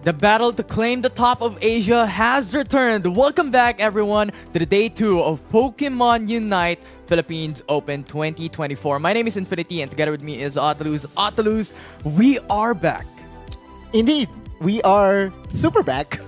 The battle to claim the top of Asia has returned. Welcome back, everyone, to the day 2 of Pokemon Unite Philippines Open 2024. My name is Infinity, and together with me is Otaluz. Otaluz, we are back. Indeed, we are super back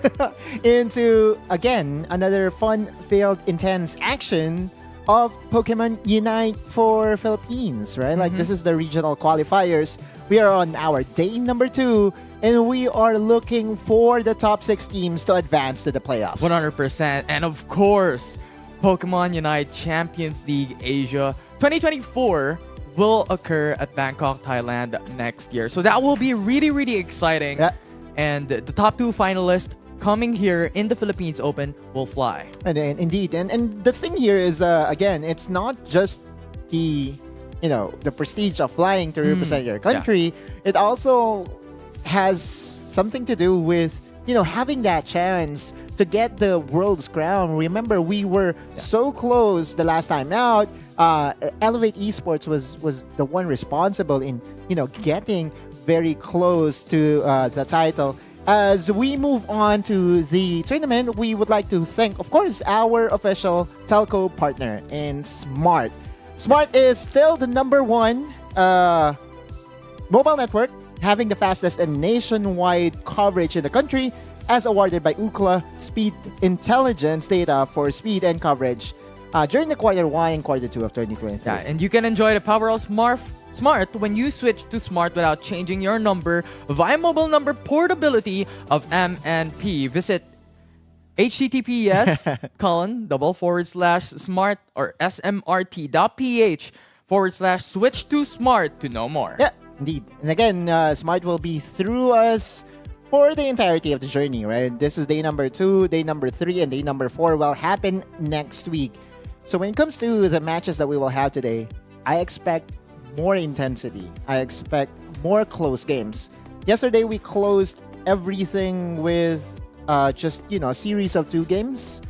into, again, another fun-filled, intense action of Pokemon Unite for Philippines, right? Like, this is the regional qualifiers. We are on our day number 2, and we are looking for the top 6 teams to advance to the playoffs. 100%. And of course, Pokemon Unite Champions League Asia 2024 will occur at Bangkok, Thailand next year. So that will be really, really exciting. Yeah. And the top 2 finalists coming here in the Philippines Open will fly. And indeed, and the thing here is, again, it's not just the prestige of flying to represent your country. It also has something to do with having that chance to get the world's crown. Remember, we were so close the last time out. Elevate Esports was the one responsible in getting very close to the title. As we move on to the tournament, we would like to thank, of course, our official telco partner in Smart. Smart is still the #1 mobile network having the fastest and nationwide coverage in the country, as awarded by Ookla Speed Intelligence data for speed and coverage during the Q1 and Q2 of 2023. Yeah, and you can enjoy the power of Smart when you switch to Smart without changing your number via mobile number portability of MNP. Visit https://smart or smrt.ph/switch to Smart to know more. Yeah, indeed. And again, Smart will be through us for the entirety of the journey, right? This is day number 2, day number 3, and day number 4 will happen next week. So when it comes to the matches that we will have today, I expect more intensity. I expect more close games. Yesterday, we closed everything with just a series of 2 games,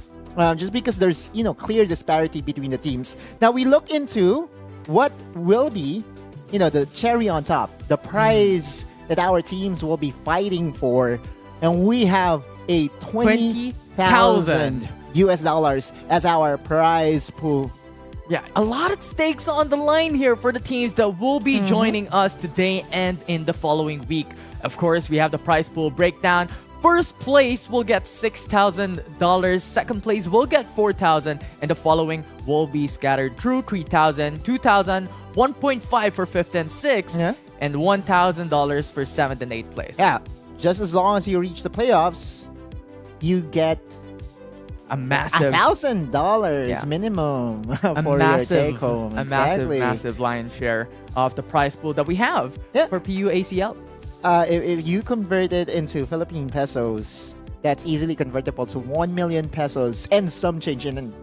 just because there's clear disparity between the teams. Now we look into what will be the cherry on top, the prize that our teams will be fighting for, and we have a $20,000 US as our prize pool. Yeah, a lot of stakes on the line here for the teams that will be joining us today and in the following week. Of course, we have the prize pool breakdown. First place will get $6,000. Second place will get $4,000. And the following will be scattered through $3,000, $2,000, $1.5 for 5th and 6th, and $1,000 for 7th and 8th place. Yeah, just as long as you reach the playoffs, you get a massive $1,000 minimum for your take home. Massive lion's share of the prize pool that we have for PUACL. If you convert it into Philippine pesos, that's easily convertible to 1 million pesos and some change. And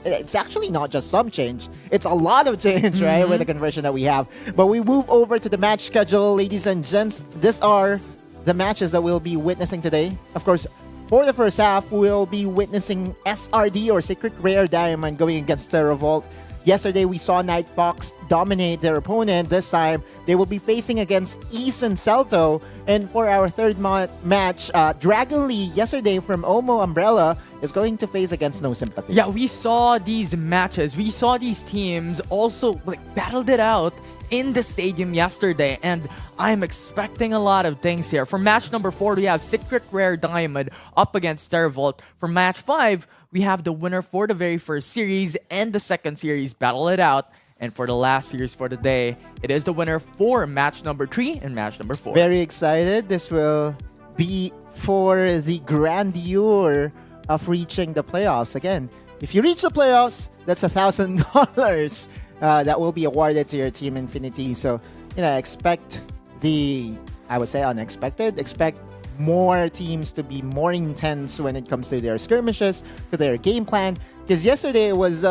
it's actually not just some change. It's a lot of change, right, with the conversion that we have. But we move over to the match schedule, ladies and gents. These are the matches that we'll be witnessing today. Of course, for the first half, we'll be witnessing SRD or Secret Rare Diamond going against Teravolt. Yesterday, we saw Night Fox dominate their opponent. This time, they will be facing against Easten Celto. And for our third match, Dragon Lee, yesterday from Omo Umbrella, is going to face against No Sympathy. Yeah, we saw these matches. We saw these teams also battled it out in the stadium yesterday, and I'm expecting a lot of things here. For match number 4, we have Secret Rare Diamond up against Teravolt. For match 5, we have the winner for the very first series and the second series battle it out. And for the last series for the day, it is the winner for match number 3 and match number 4. Very excited. This will be for the grandeur of reaching the playoffs. Again, if you reach the playoffs, that's $1,000 that will be awarded to your team Infinity. So, expect I would say unexpected. Expect more teams to be more intense when it comes to their skirmishes, to their game plan. Because yesterday it was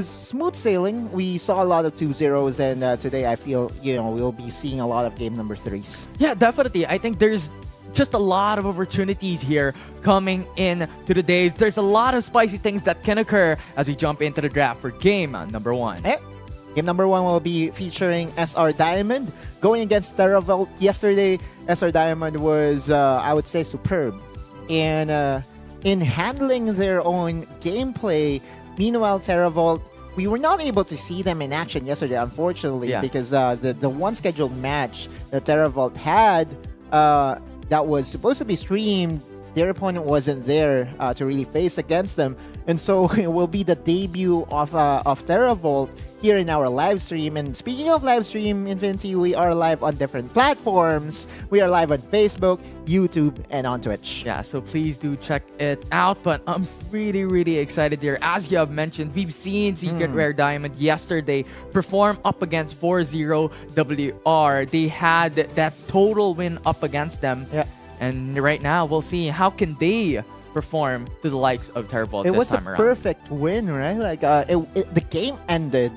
smooth sailing. We saw a lot of 2-0s, and today I feel we'll be seeing a lot of game number 3s. Yeah, definitely. I think there's just a lot of opportunities here coming in to the days. There's a lot of spicy things that can occur as we jump into the draft for game number 1. Game number 1 will be featuring SR Diamond going against Teravolt. Yesterday, SR Diamond was, I would say, superb in handling their own gameplay. Meanwhile, Teravolt, we were not able to see them in action yesterday, unfortunately, because the one scheduled match that Teravolt had that was supposed to be streamed, their opponent wasn't there to really face against them. And so it will be the debut of Teravolt here in our live stream. And speaking of live stream, Infinity, we are live on different platforms. We are live on Facebook, YouTube, and on Twitch. Yeah, so please do check it out. But I'm really, really excited here. As you have mentioned, we've seen Secret Rare Diamond yesterday perform up against 4-0 WR. They had that total win up against them. Yeah. And right now, we'll see how can they perform to the likes of Teravolt this time around. It was a perfect win, right? Like the game ended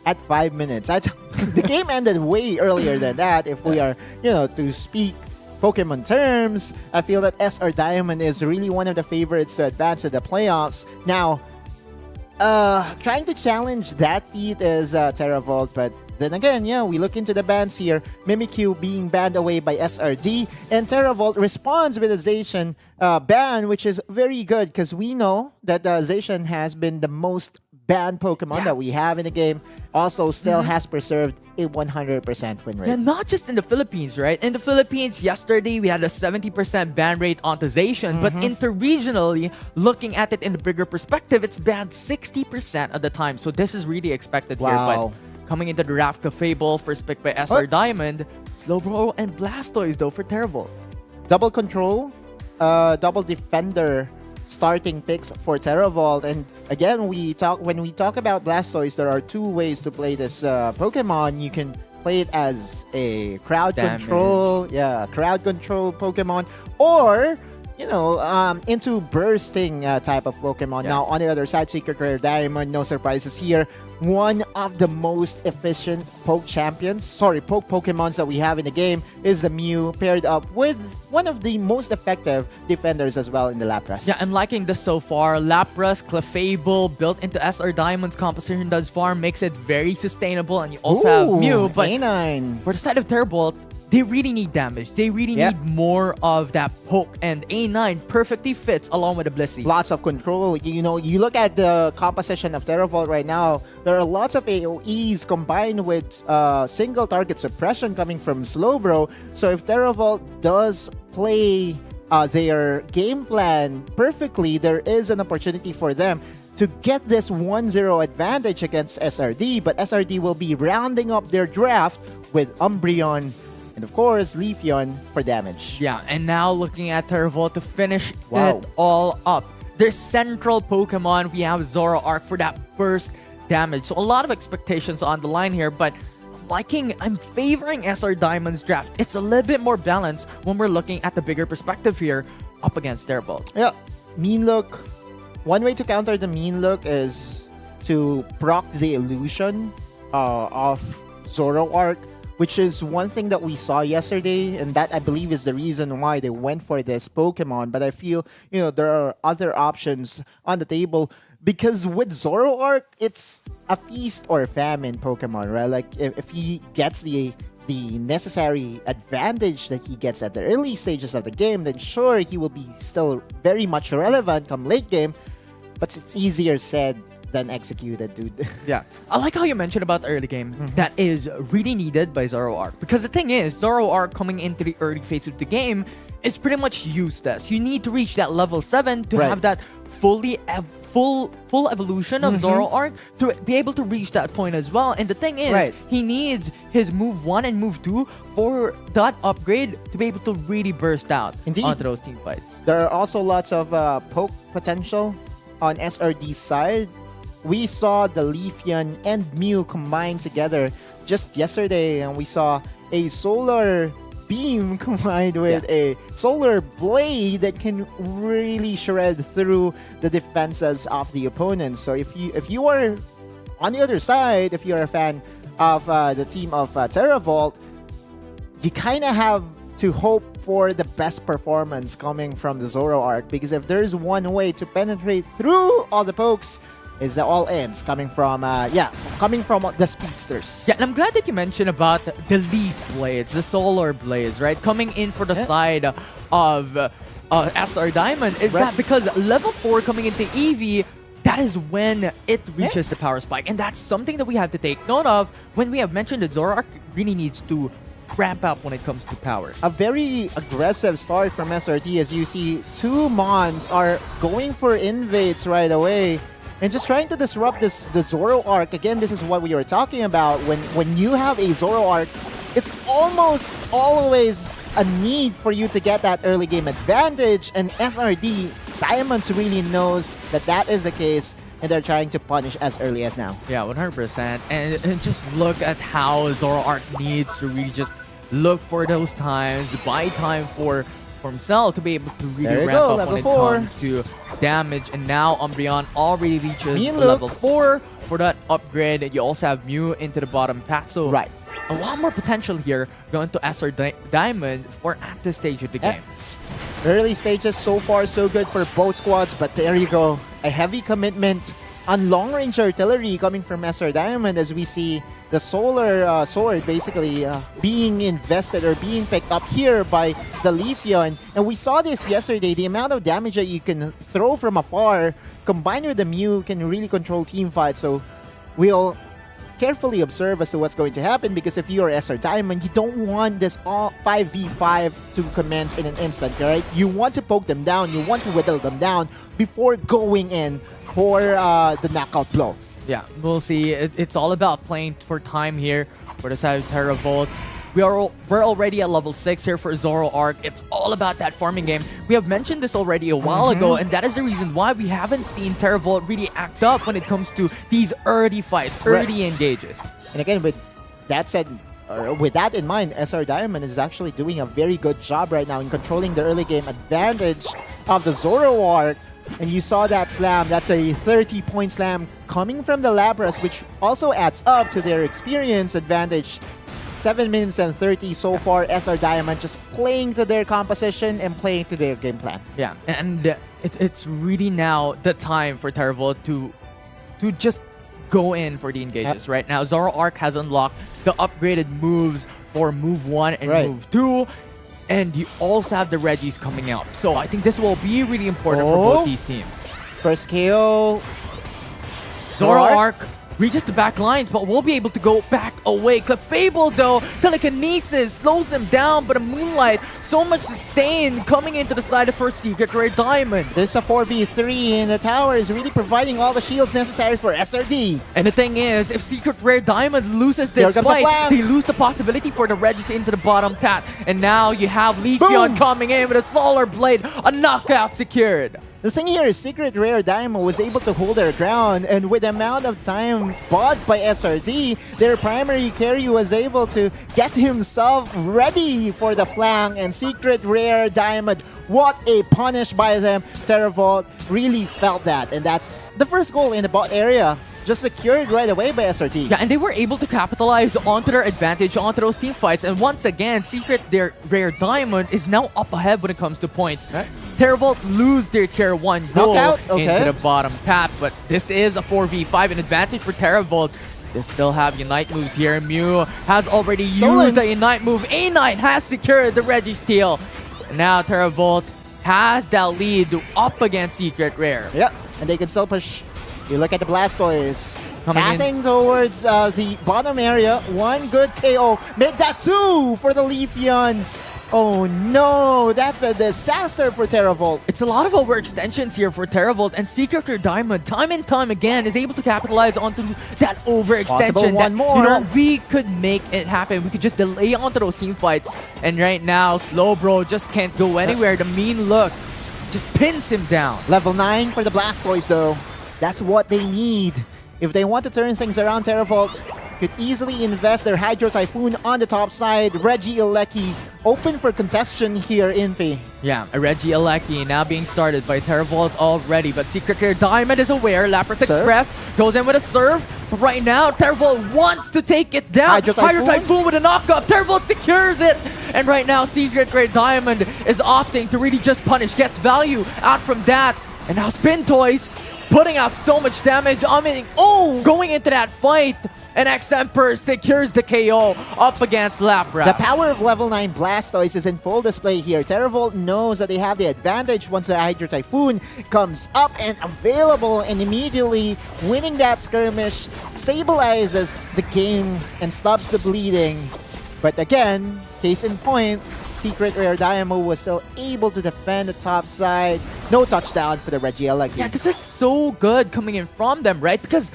at 5 minutes. The game ended way earlier than that. If we are, to speak Pokemon terms, I feel that SR Diamond is really one of the favorites to advance to the playoffs. Now, trying to challenge that feat is Teravolt, but then again, we look into the bans here. Mimikyu being banned away by SRD, and Teravolt responds with a Zacian ban, which is very good because we know that Zacian has been the most banned Pokemon that we have in the game. Also, still has preserved a 100% win rate. Yeah, not just in the Philippines, right? In the Philippines, yesterday, we had a 70% ban rate on Zacian, but interregionally, looking at it in the bigger perspective, it's banned 60% of the time. So this is really expected here. But coming into the draft of Fable, first pick by SR Diamond, Slowbro and Blastoise though for Teravolt. Double control, double defender starting picks for Teravolt. And again, when we talk about Blastoise, there are two ways to play this Pokemon. You can play it as a crowd control Pokemon, or into bursting type of Pokemon. Now, on the other side, Secret Rare Diamond, no surprises here. One of the most efficient Pokemons that we have in the game is the Mew, paired up with one of the most effective defenders as well in the Lapras. Yeah, I'm liking this so far. Lapras, Clefable, built into SR Diamond's composition thus far, makes it very sustainable. And you also have Mew, but A9. For the side of Teravolt, they really need damage. They really need more of that poke, and A9 perfectly fits along with the Blissey. Lots of control. You look at the composition of Teravolt right now, there are lots of AoEs combined with single target suppression coming from Slowbro. So if Teravolt does play their game plan perfectly, there is an opportunity for them to get this 1-0 advantage against SRD, but SRD will be rounding up their draft with Umbreon and of course, Leafeon for damage. Yeah, and now looking at Teravolt to finish it all up. Their central Pokemon, we have Zoroark for that burst damage. So a lot of expectations on the line here, but I'm favoring SR Diamond's draft. It's a little bit more balanced when we're looking at the bigger perspective here up against Teravolt. Yeah, Mean Look. One way to counter the Mean Look is to proc the illusion of Zoroark, which is one thing that we saw yesterday, and that I believe is the reason why they went for this Pokemon. But I feel, there are other options on the table, because with Zoroark, it's a feast or famine Pokemon, right? Like, if he gets the necessary advantage that he gets at the early stages of the game, then sure, he will be still very much relevant come late game, but it's easier said than executed, dude. Yeah. I like how you mentioned about the early game. That is really needed by Zoroark. Because the thing is, Zoroark coming into the early phase of the game is pretty much useless. You need to reach that level 7 to have that full evolution of Zoroark to be able to reach that point as well. And the thing is, he needs his move 1 and move 2 for that upgrade to be able to really burst out onto those team fights. There are also lots of poke potential on SRD's side. We saw the Leafeon and Mew combined together just yesterday, and we saw a Solar Beam combined with a Solar Blade that can really shred through the defenses of the opponents. So if you are on the other side, if you're a fan of the team of Teravolt, you kind of have to hope for the best performance coming from the Zoroark, because if there's one way to penetrate through all the pokes, is the all-ins coming from the speedsters. Yeah, and I'm glad that you mentioned about the leaf blades, the solar blades, right? Coming in for the side of SR Diamond. Is that because level 4 coming into EV, that is when it reaches the power spike. And that's something that we have to take note of when we have mentioned that Zoroark really needs to ramp up when it comes to power. A very aggressive start from SRT, as you see 2 Mons are going for invades right away and just trying to disrupt the Zoroark. Again, this is what we were talking about. When you have a Zoroark, it's almost always a need for you to get that early game advantage, and SRD Diamonds really knows that that is the case, and they're trying to punish as early as now. Yeah, 100%. And just look at how Zoroark needs to really just look for those times, buy time for himself to be able to really ramp up when it comes to damage. And now Umbreon already reaches level 4 for that upgrade. You also have Mew into the bottom path, so a lot more potential here going to SR Diamond for at this stage of the game. Early stages, so far so good for both squads, but there you go. A heavy commitment on long-range artillery coming from SR Diamond, as we see the solar sword basically being invested or being picked up here by the Leafeon. And we saw this yesterday, the amount of damage that you can throw from afar combined with the Mew can really control team fights. So we'll carefully observe as to what's going to happen, because if you are SR Diamond, you don't want this all 5v5 to commence in an instant, right? You want to poke them down, you want to whittle them down before going in for the knockout blow. Yeah, we'll see. It's all about playing for time here for the side of Teravolt. We're already at level 6 here for Zoroark. It's all about that farming game. We have mentioned this already a while ago, and that is the reason why we haven't seen Teravolt really act up when it comes to these early fights, early engages. And again, with that said, with that in mind, SR Diamond is actually doing a very good job right now in controlling the early game advantage of the Zoroark. And you saw that slam. That's a 30-point slam coming from the Lapras, which also adds up to their experience advantage. 7 minutes and 30 so far. SR Diamond just playing to their composition and playing to their game plan. Yeah, and it's really now the time for Teravolt to just go in for the engages right now. Zoroark has unlocked the upgraded moves for move 1 and move 2. And you also have the Regis coming out. So I think this will be really important for both these teams. First KO. Zoroark reaches the back lines, but will be able to go back away. Clefable, though, telekinesis slows him down, but a Moonlight, so much sustain coming into the side of first Secret Rare Diamond. This is a 4v3, and the tower is really providing all the shields necessary for SRD. And the thing is, if Secret Rare Diamond loses this fight, they lose the possibility for the Regis into the bottom path. And now you have Leafeon coming in with a Solar Blade, a knockout secured. The thing here is Secret Rare Diamond was able to hold their ground, and with the amount of time bought by SRD, their primary carry was able to get himself ready for the flank, and Secret Rare Diamond, what a punish by them. Teravolt really felt that, and that's the first goal in the bot area. Just secured right away by SRT. Yeah, and they were able to capitalize onto their advantage, onto those team fights. And once again, Secret Rare Diamond is now up ahead when it comes to points. Teravolt lose their tier 1 goal into the bottom path, but this is a 4v5, an advantage for Teravolt. They still have Unite moves here. Mew has already used the Unite move. A-Knight has secured the Registeel. Now Teravolt has that lead up against Secret Rare. Yeah, and they can still push. You look at the Blastoise. Pathing towards the bottom area. One good KO. Make that 2 for the Leafeon. Oh no, that's a disaster for Teravolt. It's a lot of overextensions here for Teravolt, and Secret Rare Diamond, time and time again, is able to capitalize onto that overextension. One more. You know, we could make it happen. We could just delay onto those team fights. And right now, Slowbro just can't go anywhere. The mean look just pins him down. Level 9 for the Blastoise though. That's what they need. If they want to turn things around, Teravolt could easily invest their Hydro Typhoon on the top side. Regieleki open for contestation here in Fey. Yeah, a Regieleki now being started by Teravolt already, but Secret Rare Diamond is aware. Lapras Express goes in with a serve. But right now, Teravolt wants to take it down. Hydro Typhoon with a knockup. Teravolt secures it. And right now, Secret Rare Diamond is opting to really just punish. Gets value out from that. And now Spin Toys putting out so much damage. I mean, going into that fight. And X-Emperor secures the KO up against Lapras. The power of level 9 Blastoise is in full display here. Teravolt knows that they have the advantage once the Hydro Typhoon comes up and available, and immediately winning that skirmish stabilizes the game and stops the bleeding. But again, case in point, Secret Rare Diamond was still able to defend the top side. No touchdown for the Regieleki. Yeah, this is so good coming in from them, right? Because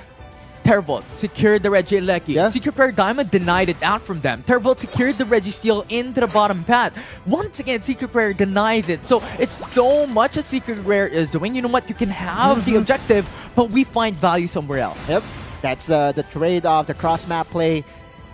Teravolt secured the Regieleki. Yeah. Secret Rare Diamond denied it out from them. Teravolt secured the Registeel into the bottom path. Once again, Secret Rare denies it. So it's so much that Secret Rare is doing. You know what? You can have the objective, but we find value somewhere else. Yep, that's the trade-off, the cross-map play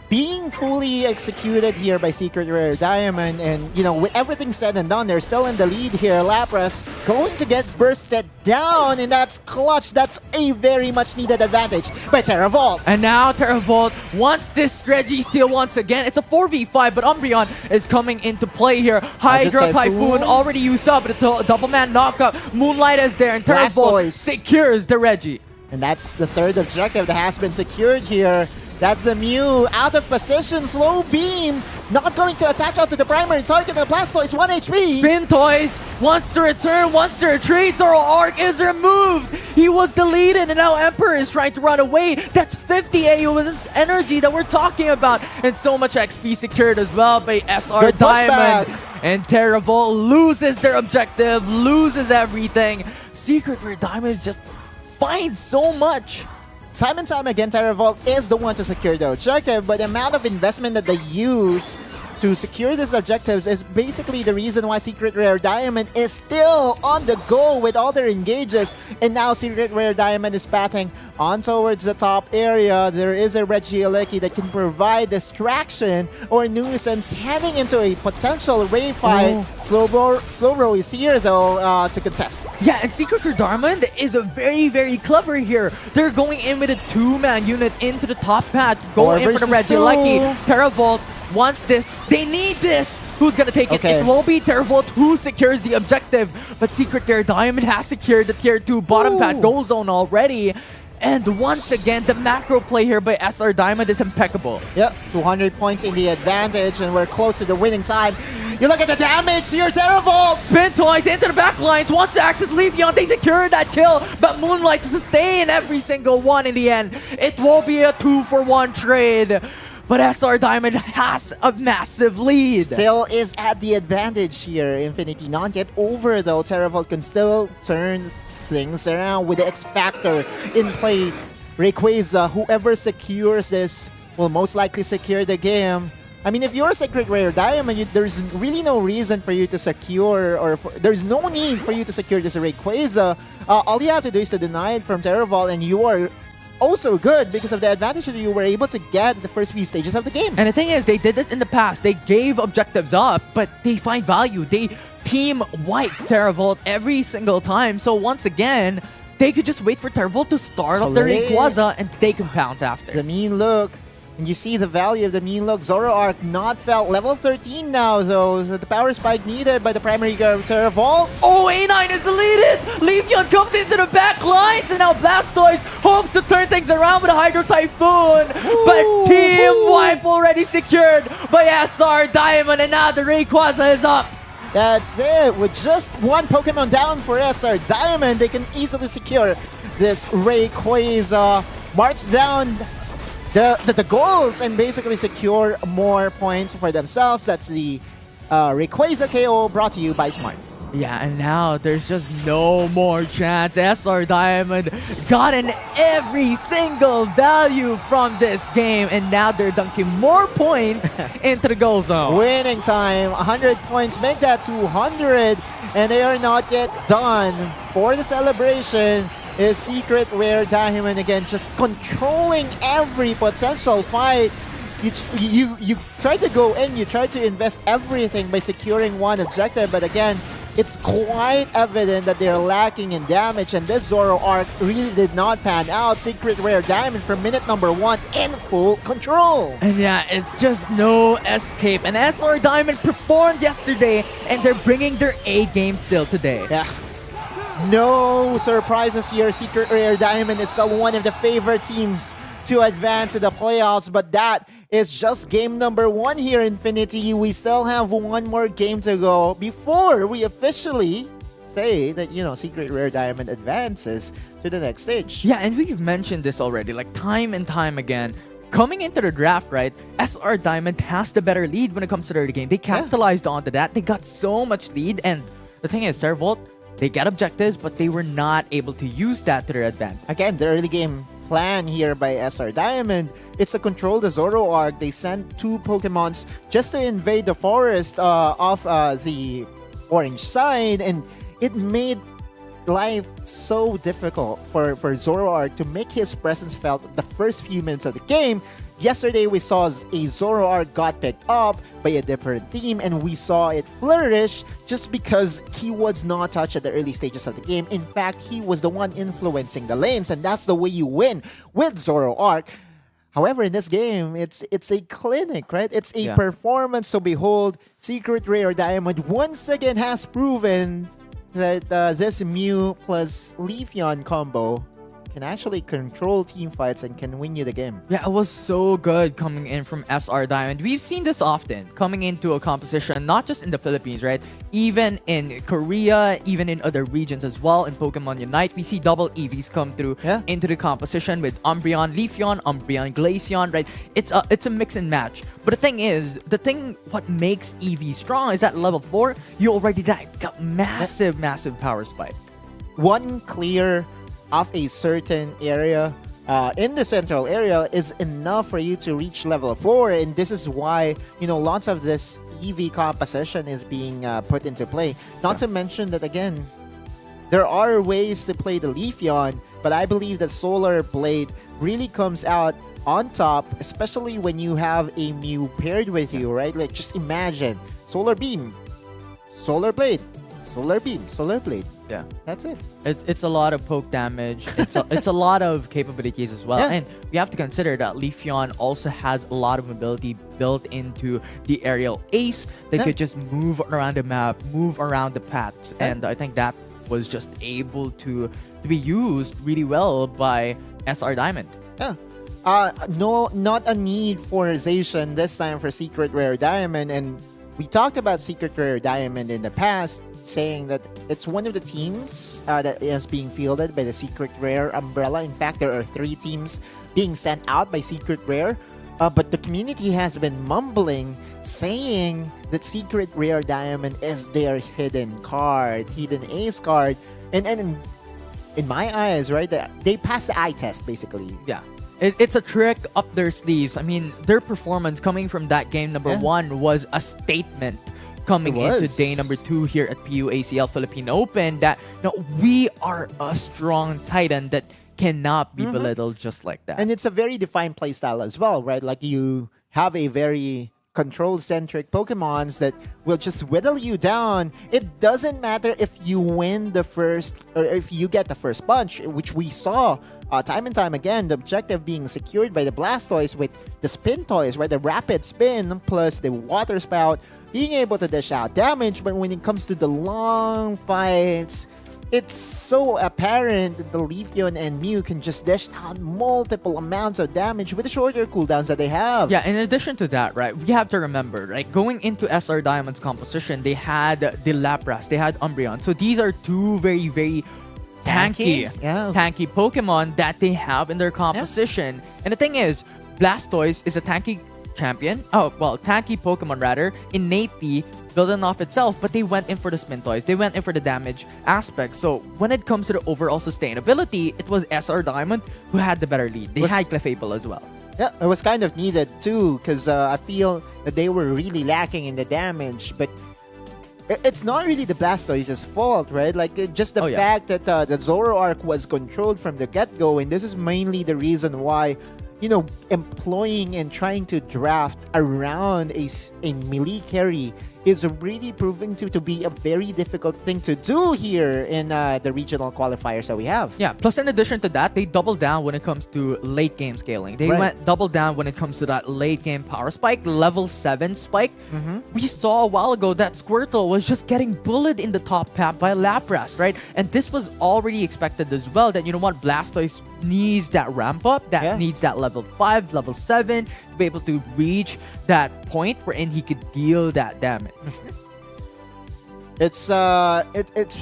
being fully executed here by Secret Rare Diamond. And, you know, with everything said and done, they're still in the lead here. Lapras going to get bursted down, and that's clutch. That's a very much needed advantage by Teravolt. And now Teravolt wants this Registeel once again. It's a 4v5, but Umbreon is coming into play here. Hydro Typhoon already used up, but a double man knockup. Moonlight is there, and Teravolt secures the Regi. And that's the third objective that has been secured here. That's the Mew out of position, slow beam, not going to attach out to the primary target. The Blastoise 1 HP. Spin Toys wants to return, wants to retreat. Zoro Arc is removed. He was deleted, and now Emperor is trying to run away. That's 50 AOS energy that we're talking about, and so much XP secured as well by SR Diamond. And Teravolt loses their objective, loses everything. Secret Rare Diamond just finds so much. Time and time again, Teravolt is the one to secure the objective, but the amount of investment that they use to secure these objectives is basically the reason why Secret Rare Diamond is still on the go with all their engages. And now Secret Rare Diamond is batting on towards the top area. There is a Regieleki that can provide distraction or nuisance heading into a potential Ray fight. Slowbro is here though to contest. Yeah, and Secret Rare Diamond is a very clever here. They're going in with a 2-man unit into the top path, going in for the Regieleki. Teravolt wants this. They need this. Who's gonna take it? It will be Teravolt who secures the objective. But Secret Rare Diamond has secured the tier 2 bottom path goal zone already. And once again, the macro play here by SR Diamond is impeccable. Yep, 200 points in the advantage, and we're close to the winning time. You look at the damage here, Teravolt! Spin Toys into the back lines, wants to access Leafeon, they secure that kill, but Moonlight to sustain every single one in the end. It will be a 2-for-1 trade. But SR Diamond has a massive lead. Still is at the advantage here. Infinity not yet over though. Teravolt can still turn things around with the X Factor in play. Rayquaza, whoever secures this will most likely secure the game. I mean, if you're a Secret Rare Diamond, there's really no reason for you to secure, or there's no need for you to secure this Rayquaza. All you have to do is to deny it from Teravolt, and you are also good because of the advantage that you were able to get at the first few stages of the game. And the thing is, they did it in the past. They gave objectives up, but they find value. They team wipe Teravolt every single time. So once again, they could just wait for Teravolt to start up their Rayquaza and they can pounce after. The mean look. And you see the value of the mean look. Zoroark not felt. Level 13 now though. The power spike needed by the primary Teravolt. Oh, A9 is deleted! Leafeon comes into the back lines, and now Blastoise hope to turn things around with a Hydro Typhoon. But team wipe already secured by SR Diamond, and now the Rayquaza is up. That's it. With just one Pokemon down for SR Diamond, they can easily secure this Rayquaza. March down the goals and basically secure more points for themselves. That's the Rayquaza KO brought to you by Smart. Yeah, and now there's just no more chance. SR Diamond gotten every single value from this game, and now they're dunking more points into the goal zone. Winning time, 100 points, make that 200, and they are not yet done. For the celebration is Secret Rare Diamond again, just controlling every potential fight. You try to go in, you try to invest everything by securing one objective, but again, it's quite evident that they're lacking in damage, and this Zoroark really did not pan out. Secret Rare Diamond from minute number 1 in full control. And yeah, it's just no escape. And SR Diamond performed yesterday, and they're bringing their A game still today. Yeah. No surprises here. Secret Rare Diamond is still one of the favorite teams to advance to the playoffs, but that is just game number 1 here, Infinity. We still have one more game to go before we officially say that, Secret Rare Diamond advances to the next stage. Yeah, and we've mentioned this already, like time and time again. Coming into the draft, right, SR Diamond has the better lead when it comes to the early game. They capitalized onto that. They got so much lead, and the thing is, Teravolt, they get objectives, but they were not able to use that to their advantage. Again, the early game plan here by SR Diamond, it's to control the Zoroark. They sent 2 Pokemons just to invade the forest off the orange side, and it made life so difficult for Zoroark to make his presence felt the first few minutes of the game. Yesterday, we saw a Zoroark got picked up by a different team, and we saw it flourish just because he was not touched at the early stages of the game. In fact, he was the one influencing the lanes, and that's the way you win with Zoroark. However, in this game, it's a clinic, right? It's a performance. So behold, Secret Rare Diamond once again has proven that this Mew plus Leafeon combo can actually control team fights and can win you the game. Yeah, it was so good coming in from SR Diamond. We've seen this often coming into a composition, not just in the Philippines, right? Even in Korea, even in other regions as well. In Pokemon Unite, we see double EVs come through into the composition with Umbreon, Leafeon, Umbreon, Glaceon, right? It's a mix and match. But the thing is, what makes EV strong is at level 4, you already got massive power spike. One clear of a certain area in the central area is enough for you to reach level 4, and this is why lots of this EV composition is being put into play. Not to mention that, again, there are ways to play the Leafeon, but I believe that Solar Blade really comes out on top, especially when you have a Mew paired with you, right? Like, just imagine Solar Beam, Solar Blade, Solar Beam, Solar Blade. Yeah, that's it. It's a lot of poke damage. It's a lot of capabilities as well. Yeah. And we have to consider that Leafeon also has a lot of mobility built into the aerial ace. They could just move around the map, move around the paths, and I think that was just able to be used really well by SR Diamond. Yeah. No, not a need for Zacian this time for Secret Rare Diamond, and we talked about Secret Rare Diamond in the past, saying that it's one of the teams that is being fielded by the Secret Rare umbrella. In fact, there are 3 teams being sent out by Secret Rare, but the community has been mumbling, saying that Secret Rare Diamond is their hidden card, hidden ace card, and in my eyes, right, they passed the eye test, basically. Yeah. It's a trick up their sleeves. I mean, their performance coming from that game number 1 was a statement coming into day number 2 here at PUACL Philippine Open, that we are a strong Titan that cannot be belittled just like that. And it's a very defined playstyle as well, right? Like, you have a very control-centric Pokemons that will just whittle you down. It doesn't matter if you win the first, or if you get the first punch, which we saw time and time again, the objective being secured by the Blastoise with the spin toys, right? The rapid spin plus the water spout, being able to dish out damage. But when it comes to the long fights, it's so apparent that the Leafeon and Mew can just dish out multiple amounts of damage with the shorter cooldowns that they have. Yeah, in addition to that, right, we have to remember, right, going into SR Diamond's composition, they had the Lapras, they had Umbreon. So these are 2 very, very tanky Pokemon that they have in their composition. And the thing is, Blastoise is a tanky champion. Oh, well, tanky Pokemon rather, innately building off itself, but they went in for the spin toys. They went in for the damage aspect. So when it comes to the overall sustainability, it was SR Diamond who had the better lead. They had Clefable as well. Yeah, it was kind of needed too, because I feel that they were really lacking in the damage, but it's not really the Blastoise's fault, right? Like, just the fact that the Zoroark was controlled from the get-go, and this is mainly the reason why, employing and trying to draft around a melee carry is really proving to be a very difficult thing to do here in the regional qualifiers that we have. Yeah, plus in addition to that, they doubled down when it comes to late game scaling. They Right. went double down when it comes to that late game power spike, level 7 spike. We saw a while ago that Squirtle was just getting bullied in the top path by Lapras, right? And this was already expected as well, that you know what, Blastoise needs that ramp up, that Yeah. needs that level 5, level 7 to be able to reach that point wherein he could deal that damage. It's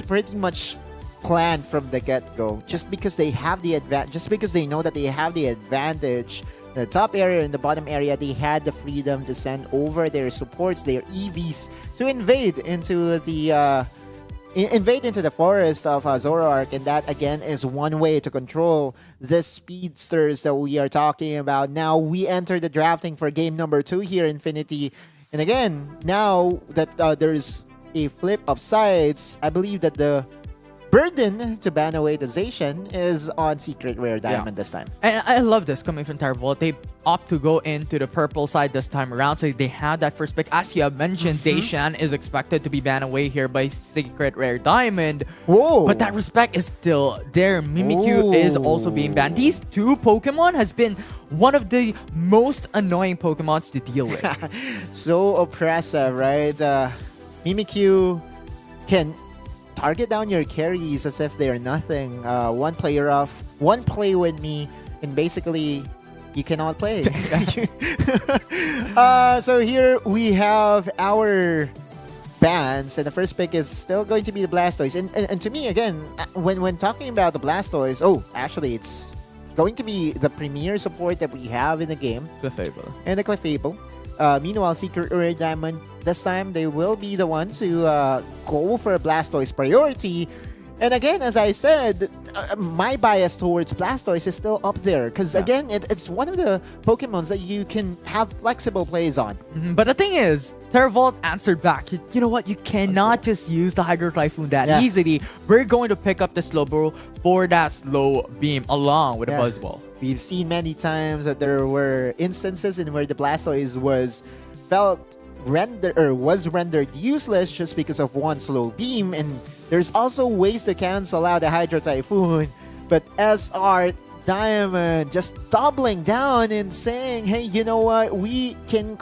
pretty much planned from the get-go. Just because they have the just because they know that they have the advantage, the top area and the bottom area, they had the freedom to send over their supports, their EVs, to invade into the forest of Zoroark, and that again is one way to control the speedsters that we are talking about. Now we enter the drafting for game number 2 here, Infinity, and again, now that there's a flip of sides, I believe that the burden to ban away the Zacian is on Secret Rare Diamond this time. And I love this coming from Teravolt. They opt to go into the purple side this time around, so they have that first pick. As you have mentioned, Zacian is expected to be banned away here by Secret Rare Diamond. Whoa! But that respect is still there. Mimikyu is also being banned. These two Pokemon has been one of the most annoying Pokemons to deal with. So oppressive, right? Mimikyu can target down your carries as if they are nothing. One player off, one play with me, and basically you cannot play. So here we have our bans, and the first pick is still going to be the Blastoise. And to me, again, when talking about the Blastoise, actually it's going to be the premier support that we have in the game. Clefable. And the Clefable. Meanwhile, Secret Rare Diamond, this time they will be the ones to go for Blastoise priority. And again, as I said, my bias towards Blastoise is still up there. Because again, it's one of the Pokemons that you can have flexible plays on. But the thing is, Teravolt answered back, you know what, you cannot just use the Hydro Typhoon that easily. We're going to pick up the Slowbro for that slow beam along with a Buzzwole. We've seen many times that there were instances in where the Blastoise was rendered useless just because of one slow beam, and there's also ways to cancel out the Hydro Typhoon. But SR Diamond just doubling down and saying, hey, you know what, we can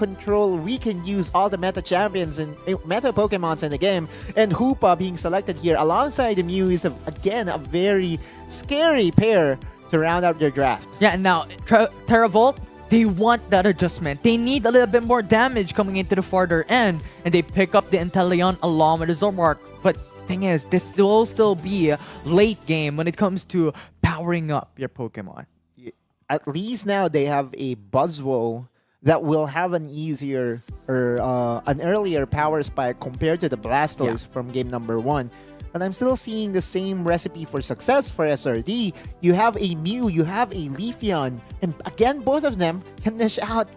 use all the meta champions and meta Pokemons in the game, and Hoopa being selected here alongside the Mew is again a very scary pair to round out their draft. Yeah, and now Teravolt, they want that adjustment. They need a little bit more damage coming into the farther end, and they pick up the Inteleon along with the Zoroark. But the thing is, this will still be a late game when it comes to powering up your Pokemon. At least now they have a Buzzwole that will have an easier or an earlier power spike compared to the Blastoise from game number 1. But I'm still seeing the same recipe for success for SRD. You have a Mew, you have a Leafeon, and again, both of them can dish out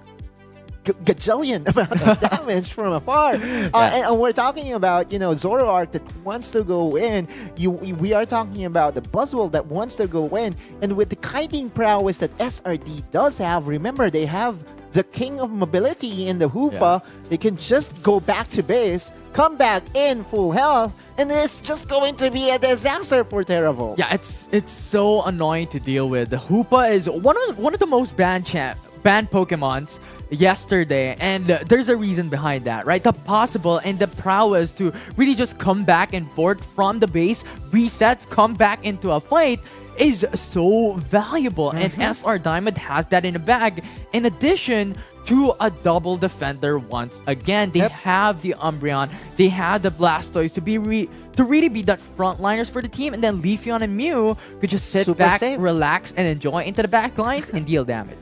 gajillion amount of damage from afar. And we're talking about, Zoroark that wants to go in. We are talking about the Buzzwole that wants to go in. And with the kiting prowess that SRD does have, remember, they have the king of mobility in the Hoopa. They can just go back to base, come back in full health, and it's just going to be a disaster for Teravolt. Yeah, it's so annoying to deal with. The Hoopa is one of the most banned Pokemons yesterday, and there's a reason behind that, right? The possible and the prowess to really just come back and forth from the base, resets, come back into a fight is so valuable, and SR Diamond has that in a bag. In addition to a double defender once again, they have the Umbreon, they have the Blastoise to really be that frontliners for the team, and then Leafeon and Mew could just sit back, relax, and enjoy into the back lines and deal damage.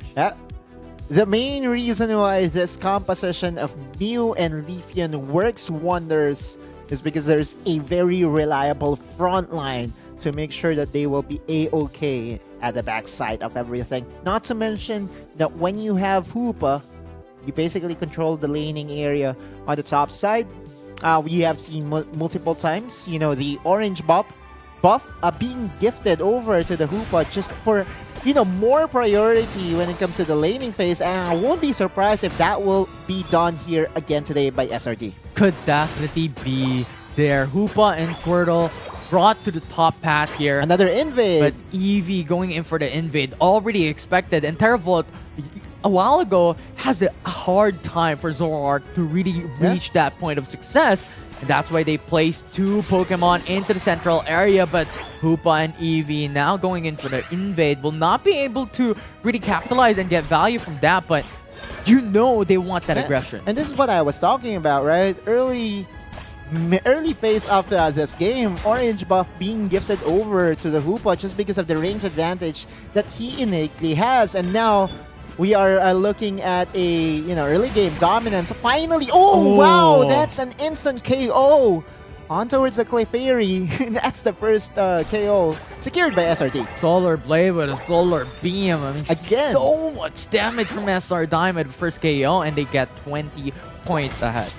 The main reason why this composition of Mew and Leafeon works wonders is because there's a very reliable front line to make sure that they will be A-okay at the backside of everything. Not to mention that when you have Hoopa, you basically control the laning area on the top side. We have seen multiple times, the orange buff being gifted over to the Hoopa just for more priority when it comes to the laning phase, and I won't be surprised if that will be done here again today by SRD. Could definitely be there. Hoopa and Squirtle brought to the top path here. Another invade. But Eevee going in for the invade, already expected. And Teravolt, a while ago, has a hard time for Zoroark to really reach that point of success. And that's why they placed 2 Pokemon into the central area. But Hoopa and Eevee now going in for the invade will not be able to really capitalize and get value from that. But you know they want that aggression. And this is what I was talking about, right? Early phase of this game, Orange buff being gifted over to the Hoopa just because of the range advantage that he innately has. And now we are looking at a early game dominance. Finally, wow, that's an instant KO on towards the Clay Fairy. That's the first KO secured by SRT. Solar Blade with a Solar Beam. I mean, again, so much damage from SR Diamond first KO, and they get 20 points ahead.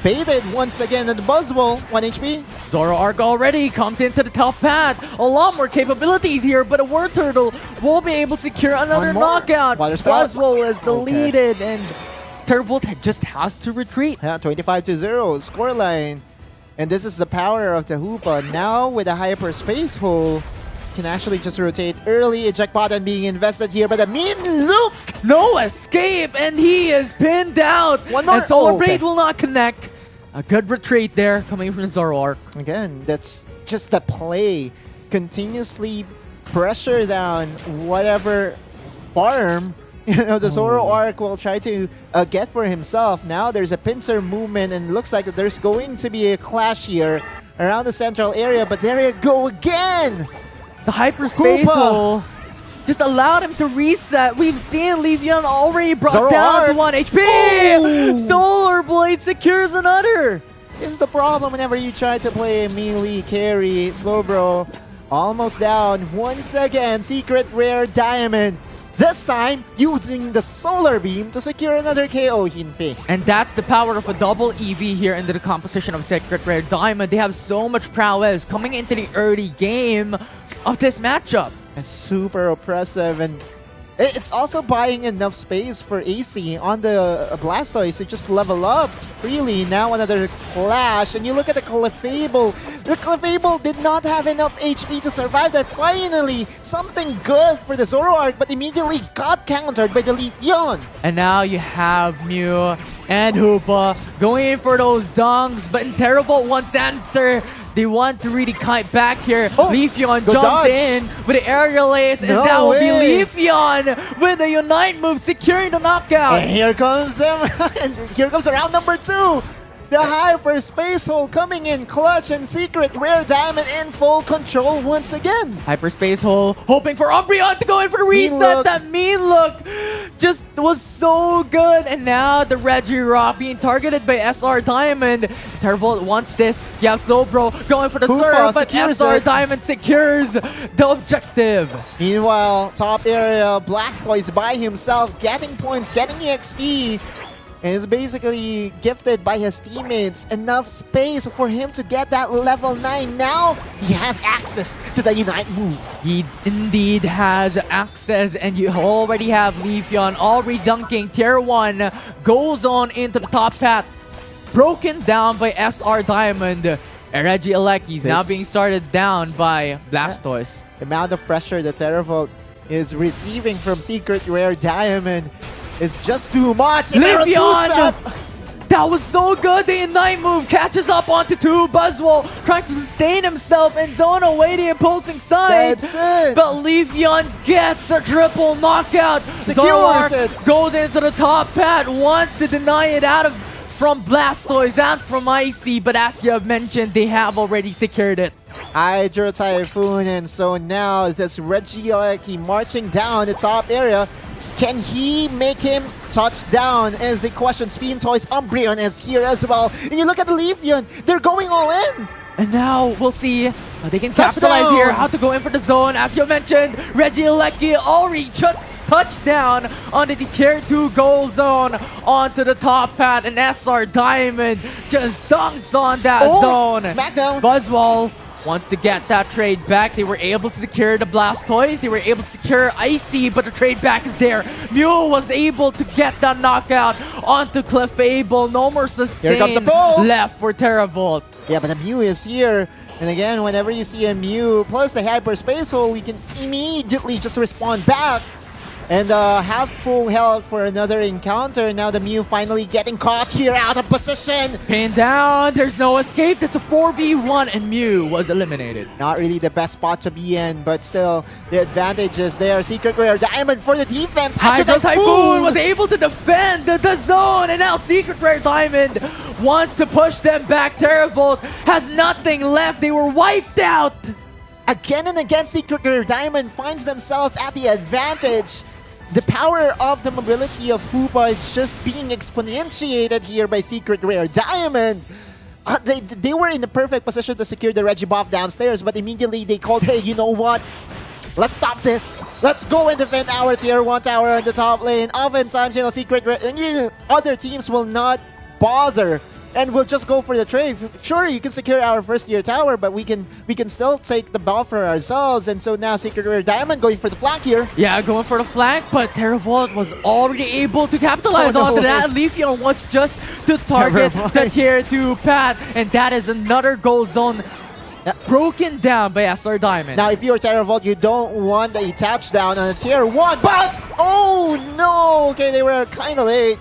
Baited once again at the Buzzwole, 1 HP. Zoroark already comes into the top path. A lot more capabilities here, but a War Turtle will be able to secure another knockout. Buzzwole is deleted, and Teravolt just has to retreat. Yeah, 25-0 scoreline. And this is the power of the Hoopa. Now with a hyperspace hole, can actually just rotate early. Eject button being invested here, but a mean look! No escape, and he is pinned down. One more. And Solar Blade will not connect. A good retreat there coming from Zoroark. Again, that's just the play. Continuously pressure down whatever farm the Zoroark will try to get for himself. Now there's a pincer movement, and it looks like there's going to be a clash here around the central area, but there you go again! The hyperspace hole just allowed him to reset. We've seen Leafeon already brought down to 1 HP. Oh! Solar Blade secures another. This is the problem whenever you try to play melee carry. Slowbro almost down. Once again, secret rare diamond. This time, using the Solar Beam to secure another KO, Hinfei. And that's the power of a double EV here into the composition of Secret Rare Diamond. They have so much prowess coming into the early game of this matchup. It's super oppressive, and it's also buying enough space for AC on the Blastoise to just level up freely. Now another clash, and you look at the Clefable. The Clefable did not have enough HP to survive that. Finally, something good for the Zoroark, but immediately got countered by the Leafeon. And now you have Mew and Hoopa going in for those dunks, but in Teravolt wants answer. They want to really kite back here. Leafeon jumps in with the aerial ace, and that will be Leafeon with the Unite move securing the knockout. And here comes them. And here comes round number 2. The hyperspace hole coming in clutch, and secret rare diamond in full control once again. Hyperspace hole hoping for Umbreon to go in for the reset. That mean look just was so good. And now the Regirock being targeted by SR Diamond. Teravolt wants this. You have Slowbro going for the serve, but SR Diamond secures the objective. Meanwhile, top area, Blastoise by himself, getting points, getting EXP. And is basically gifted by his teammates enough space for him to get that level 9. Now he has access to the Unite move. He indeed has access, and you already have Leafeon already dunking. Tier 1 goes on into the top path. Broken down by SR Diamond. Regieleki is now being started down by Blastoise. The amount of pressure that Teravolt is receiving from Secret Rare Diamond is just too much. Leafeon! That was so good. The Ignite move catches up onto 2. Buzzwole trying to sustain himself, and zone away the opposing side. That's it. But Leafeon gets the triple knockout. Secures it. Goes into the top pad, wants to deny it out of from Blastoise and from Icy, but as you have mentioned, they have already secured it. Hydro Typhoon, and so now this Regieleki marching down the top area. Can he make him touch down is the question. Spin Toys Umbreon is here as well. And you look at the Leafeon, they're going all in. And now we'll see how they can capitalize here, how to go in for the zone. As you mentioned, Regieleki already touchdown on the tier 2 goal zone onto the top pad, and SR Diamond just dunks on that zone. Smackdown. Buzzwole wants to get that trade back. They were able to secure the Blastoise. They were able to secure Icy, but the trade back is there. Mew was able to get that knockout onto Clefable. No more sustain left for Teravolt. Yeah, but the Mew is here. And again, whenever you see a Mew plus the Hyperspace Hole, you can immediately just respond back and have full health for another encounter. Now the Mew finally getting caught here out of position. Pinned down, there's no escape. That's a 4v1 and Mew was eliminated. Not really the best spot to be in, but still the advantage is there. Secret Rare Diamond for the defense. Hydro Typhoon was able to defend the zone, and now Secret Rare Diamond wants to push them back. Teravolt has nothing left. They were wiped out. Again and again, Secret Rare Diamond finds themselves at the advantage. The power of the mobility of Hoopa is just being exponentiated here by Secret Rare Diamond. They were in the perfect position to secure the Regibuff downstairs, but immediately they called, hey, you know what? Let's stop this. Let's go and defend our tier 1 tower on the top lane. Oftentimes, Secret Rare, other teams will not bother and we'll just go for the trade. Sure, you can secure our first tier tower, but we can still take the ball for ourselves. And so now Secret Rare Diamond going for the flank here. Yeah, going for the flank, but Teravolt was already able to capitalize onto that. Leafeon wants just to target the tier 2 path, and that is another goal zone broken down by SR Diamond. Now, if you're Teravolt, you don't want a touchdown on a tier 1, but oh no! Okay, they were kind of late.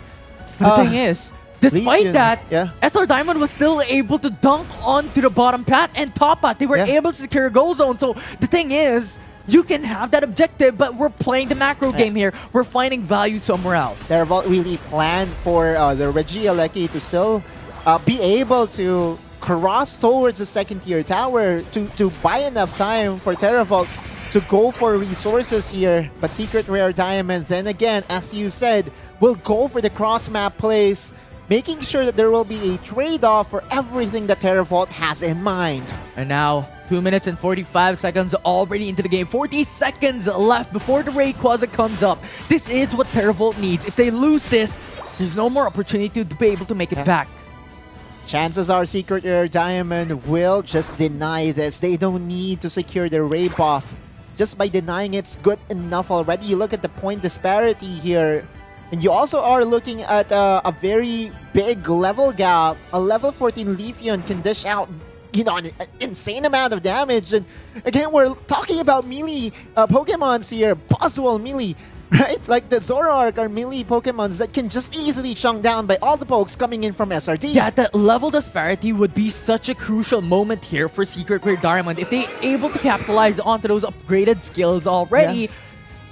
But the thing is, despite that, yeah, SR Diamond was still able to dunk onto the bottom path and top path. They were able to secure a goal zone. So the thing is, you can have that objective, but we're playing the macro game here. We're finding value somewhere else. Teravolt really planned for the Regieleki to still be able to cross towards the second tier tower to buy enough time for Teravolt to go for resources here. But Secret Rare Diamond, then again, as you said, will go for the cross map plays, making sure that there will be a trade-off for everything that Teravolt has in mind. And now, 2 minutes and 45 seconds already into the game. 40 seconds left before the Rayquaza comes up. This is what Teravolt needs. If they lose this, there's no more opportunity to be able to make it back. Chances are Secret Rare Diamond will just deny this. They don't need to secure the Ray buff. Just by denying it's good enough already. You look at the point disparity here. And you also are looking at a very big level gap. A level 14 Leafeon can dish out, an insane amount of damage. And again, we're talking about melee Pokemons here. Buzzwole melee, right? Like the Zoroark are melee Pokemons that can just easily chunk down by all the pokes coming in from SRD. Yeah, that level disparity would be such a crucial moment here for Secret Rare Diamond. If they're able to capitalize onto those upgraded skills already, yeah,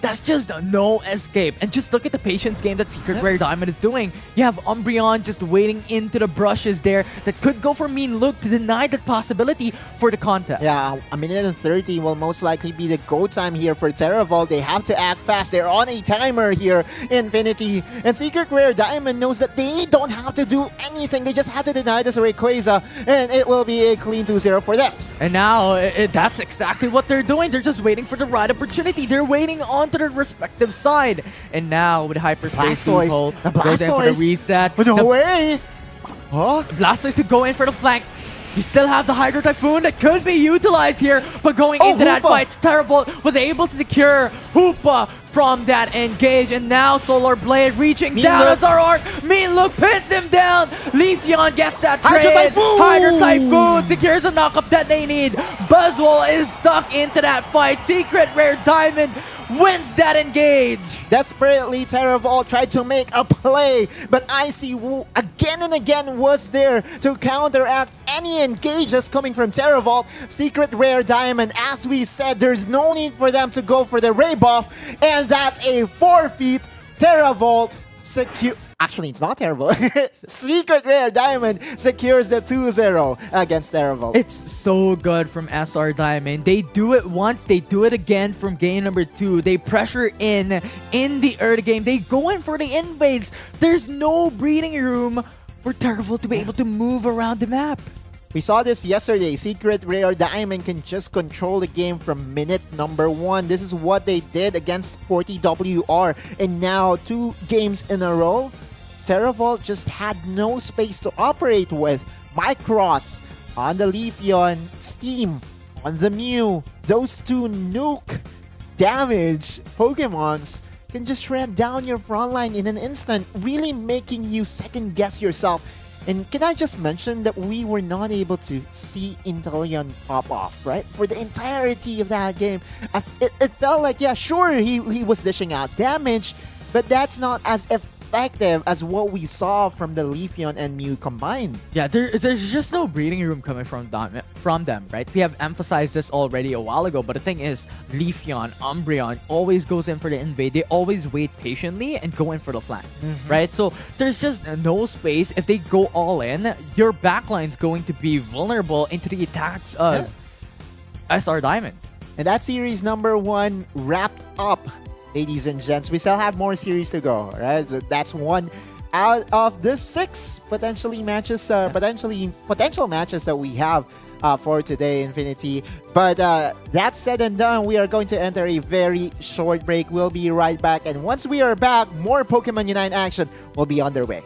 that's just no escape. And just look at the patience game that Secret Rare Diamond is doing. You have Umbreon just waiting into the brushes there that could go for Mean Look to deny that possibility for the contest. Yeah, a minute and 30 will most likely be the go time here for Teravolt. They have to act fast. They're on a timer here, Infinity. And Secret Rare Diamond knows that they don't have to do anything. They just have to deny this Rayquaza, and it will be a clean 2-0 for them. And now, that's exactly what they're doing. They're just waiting for the right opportunity. They're waiting on to their respective side. And now with Hyperspace Loophole, goes in for the reset. No way! Huh? Blastoise to go in for the flank. You still have the Hydro Typhoon that could be utilized here, but going into that fight, Teravolt was able to secure Hoopa from that engage, and now Solar Blade reaching down on Zoroark. Mean Look pins him down. Leafeon gets that trade. Hydro Typhoon secures a knockup that they need. Buzzwole is stuck into that fight. Secret Rare Diamond wins that engage. Desperately, Teravolt tried to make a play, but Icy Wu again and again was there to counteract any engages coming from Teravolt. Secret Rare Diamond, as we said, there's no need for them to go for the Ray buff, and that's a forfeit. Teravolt secure. Actually, it's not Teravolt. Secret Rare Diamond secures the 2-0 against Teravolt. It's so good from SR Diamond. They do it once, they do it again from game number 2. They pressure in the early game. They go in for the invades. There's no breathing room for Teravolt to be able to move around the map. We saw this yesterday. Secret Rare Diamond can just control the game from minute number 1. This is what they did against 40WR. And now 2 games in a row, Teravolt just had no space to operate with. Micross on the Leafeon, Steam on the Mew. Those two nuke damage Pokemons can just shred down your front line in an instant, really making you second guess yourself. And can I just mention that we were not able to see Inteleon pop off, right? For the entirety of that game. It felt like, yeah, sure, he was dishing out damage, but that's not as effective as what we saw from the Leafeon and Mew combined. Yeah, there's just no breathing room coming from them, right? We have emphasized this already a while ago, but the thing is, Leafeon, Umbreon always goes in for the invade. They always wait patiently and go in for the flank, right? So there's just no space. If they go all in, your backline's going to be vulnerable into the attacks of SR Diamond. And that series number 1 wrapped up, ladies and gents. We still have more series to go, right? So that's one out of the 6 potential matches that we have for today, Infinity. But that said and done, we are going to enter a very short break. We'll be right back, and once we are back, more Pokemon Unite action will be underway.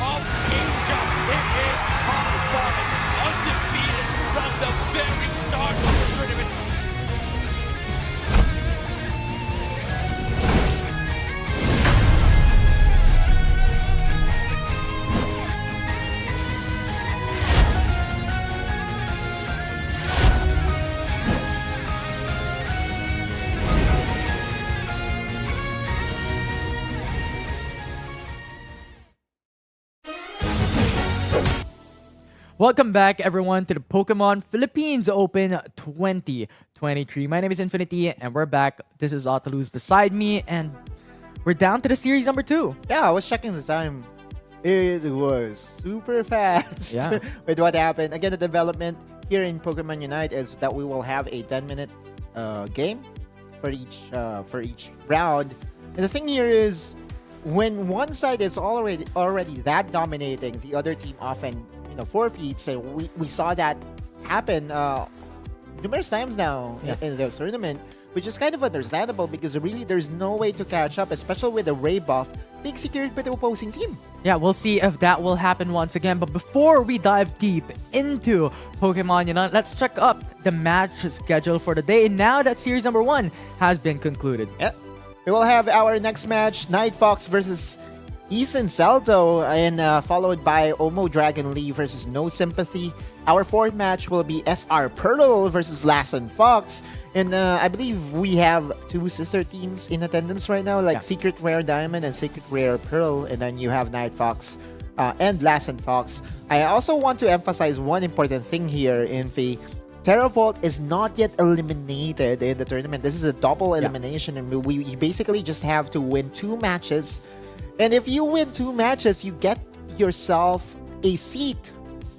of Asia. It is Qualifiers, undefeated from the very start of the tournament. Welcome back, everyone, to the Pokemon Philippines Open 2023. My name is Infinity, and we're back. This is Otaluz beside me, and we're down to the series number 2. Yeah, I was checking the time. It was super fast Yeah. with what happened. Again, the development here in Pokemon Unite is that we will have a 10-minute game for each round. And the thing here is, when one side is already that dominating, the other team often forfeits. So we saw that happen numerous times now in the tournament, which is kind of understandable because really there's no way to catch up, especially with the Ray buff being secured by the opposing team. Yeah, we'll see if that will happen once again. But before we dive deep into Pokemon Unite, let's check up the match schedule for the day. Now that series number 1 has been concluded. Yeah. We will have our next match, Night Fox versus Easten Salto, and followed by Omo Dragon Lee versus No Sympathy. Our fourth match will be SR Pearl versus Lassen Fox. And I believe we have 2 sister teams in attendance right now, like Secret Rare Diamond and Secret Rare Pearl. And then you have Night Fox and Lassen Fox. I also want to emphasize one important thing here, Infi. Teravolt is not yet eliminated in the tournament. This is a double elimination, and we basically just have to win 2 matches. And if you win 2 matches, you get yourself a seat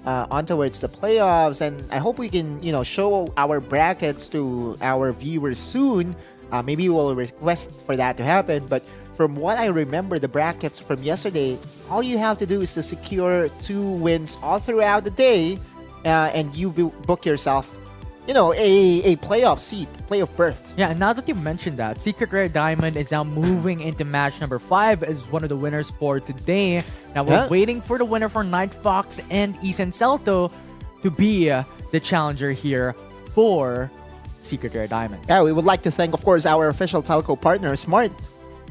on towards the playoffs. And I hope we can, show our brackets to our viewers soon. Maybe we'll request for that to happen. But from what I remember, the brackets from yesterday, all you have to do is to secure 2 wins all throughout the day, and you book yourself a playoff seat, playoff berth. Yeah, and now that you mentioned that, Secret Rare Diamond is now moving into match number 5 as one of the winners for today. Now we're waiting for the winner for Night Fox and Easten Salto to be the challenger here for Secret Rare Diamond. Yeah, we would like to thank, of course, our official telco partner, Smart,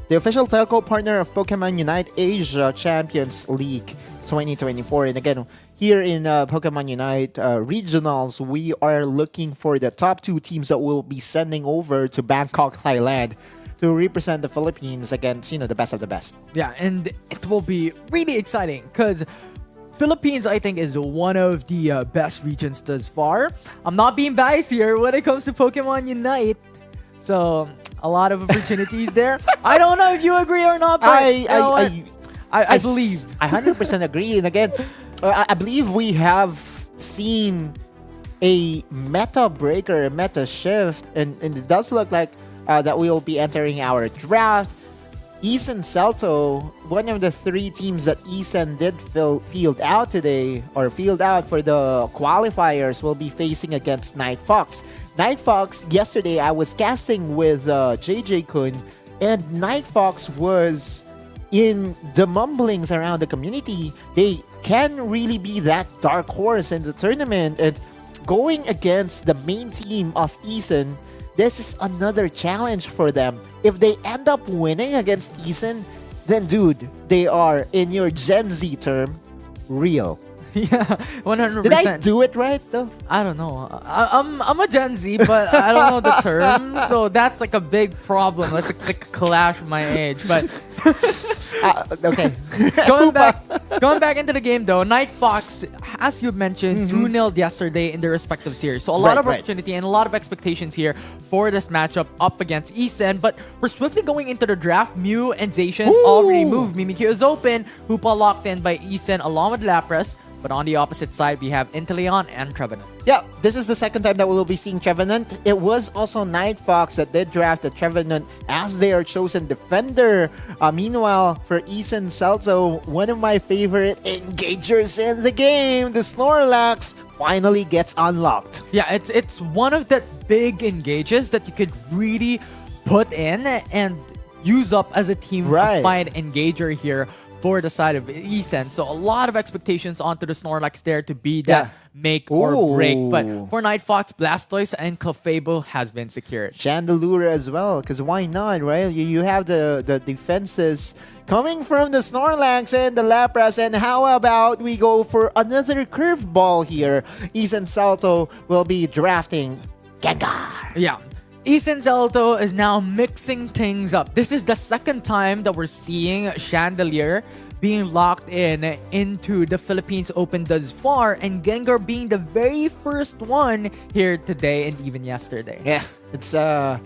the official telco partner of Pokemon Unite Asia Champions League 2024. And again, here in Pokemon Unite Regionals, we are looking for the top 2 teams that will be sending over to Bangkok, Thailand to represent the Philippines against, the best of the best. Yeah, and it will be really exciting because Philippines, I think, is one of the best regions thus far. I'm not being biased here when it comes to Pokemon Unite. So, a lot of opportunities there. I don't know if you agree or not, but I believe. I 100% agree. And again, I believe we have seen a meta breaker, a meta shift, and it does look like that we will be entering our draft. Easten Salto, one of the 3 teams that Easten did field out today, or field out for the qualifiers, will be facing against Night Fox. Night Fox, yesterday I was casting with JJ Kun, and Night Fox was in the mumblings around the community. They can really be that dark horse in the tournament, and going against the main team of Easten, this is another challenge for them. If they end up winning against Easten, then dude, they are, in your Gen Z term, real. Yeah, 100%. Did I do it right though? I don't know. I'm a Gen Z, but I don't know the term, so that's like a big problem. That's like a clash with my age. But okay. going back into the game though, Night Fox, as you mentioned, 2-0 yesterday in their respective series. So a lot of opportunity and a lot of expectations here for this matchup up against Easten. But we're swiftly going into the draft. Mew and Zacian already moved. Mimikyu is open. Hoopa locked in by Easten along with Lapras. But on the opposite side, we have Inteleon and Trevenant. Yeah, this is the second time that we will be seeing Trevenant. It was also Night Fox that did draft the Trevenant as their chosen defender. Meanwhile, for Easten Salto, one of my favorite engagers in the game, the Snorlax, finally gets unlocked. Yeah, it's one of the big engages that you could really put in and use up as a team Right. fight engager here for the side of Easten. So a lot of expectations onto the Snorlax there to be that Yeah. make or break. Ooh. But for Night Fox, Blastoise and Clefable has been secured. Chandelure as well, because why not, right? You have the defenses coming from the Snorlax and the Lapras, and how about we go for another curveball here? Easten Salto will be drafting Gengar. Yeah. Easten Salto is now mixing things up. This is the second time that we're seeing Chandelier being locked in into the Philippines Open thus far, and Gengar being the very first one here today and even yesterday. Yeah, it's I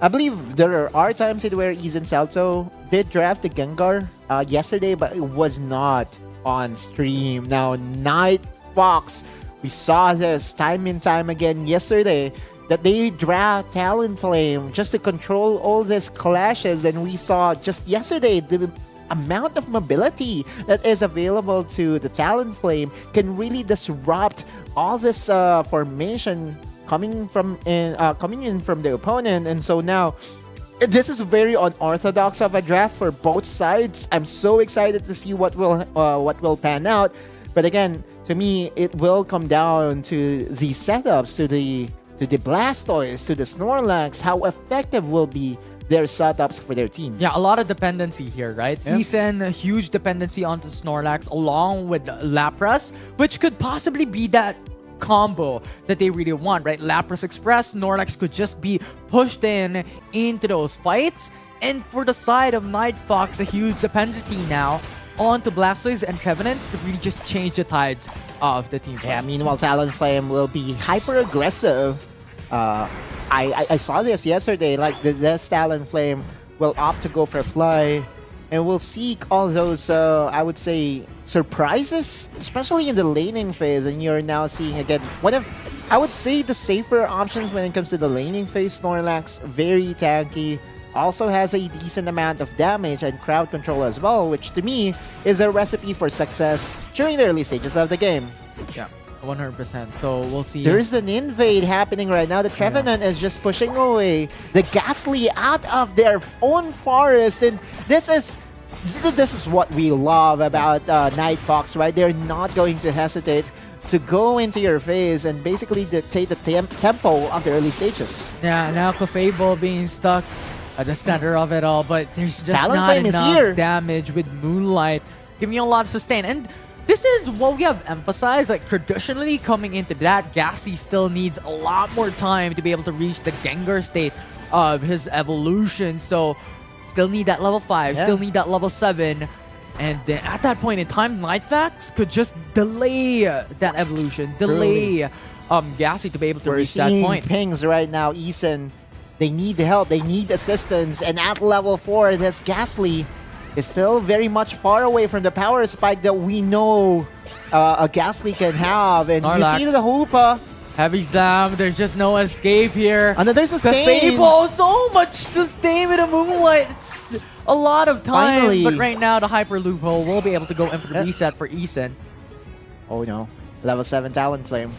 believe there are times where Easten Salto did draft the Gengar yesterday, but it was not on stream. Now, Night Fox, we saw this time and time again yesterday, that they draft Talonflame just to control all these clashes, and we saw just yesterday the amount of mobility that is available to the Talonflame can really disrupt all this formation coming in from the opponent. And so now this is very unorthodox of a draft for both sides. I'm so excited to see what will pan out, but again, to me, it will come down to the setups, to the Blastoise, to the Snorlax, how effective will be their setups for their team. Yeah, a lot of dependency here, right? Yeah. Easten, a huge dependency onto Snorlax along with Lapras, which could possibly be that combo that they really want, right? Lapras Express, Snorlax could just be pushed into those fights. And for the side of Night Fox, a huge dependency now onto Blastoise and Trevenant to really just change the tides of the team. Yeah, meanwhile, Talonflame will be hyper aggressive. I saw this yesterday, like this Talonflame will opt to go for Fly and will seek all those, I would say, surprises, especially in the laning phase. And you're now seeing again one of, I would say, the safer options when it comes to the laning phase. Snorlax, very tanky, also has a decent amount of damage and crowd control as well, which to me is a recipe for success during the early stages of the game. Yeah, 100%. So we'll see. There's an invade happening right now. The Trevenant is just pushing away the Ghastly out of their own forest, and this is what we love about Night Fox, right? They're not going to hesitate to go into your phase and basically dictate the tempo of the early stages. Yeah, now Clefable being stuck at the center of it all, but there's just Talonflame not is enough here. damage with Moonlight, giving you a lot of sustain. And this is what we have emphasized, like traditionally coming into that, Ghastly still needs a lot more time to be able to reach the Gengar state of his evolution. So still need that level 5, Yeah. still need that level 7. And then at that point in time, Night Fox could just delay that evolution, delay Ghastly to be able to We're reach that seeing point. pings right now. Easten, they need help, they need assistance, and at level 4, this Ghastly is still very much far away from the power spike that we know a Ghastly can have. And Snorlax. you see the Hoopa. Heavy Slam, there's just no escape here. Another sustain. Clefable, so much sustain with a Moonlight. It's a lot of time. Finally. But right now, the Hyper Loophole will be able to go in for the Yeah. reset for Easten. Oh no, level 7 Talonflame.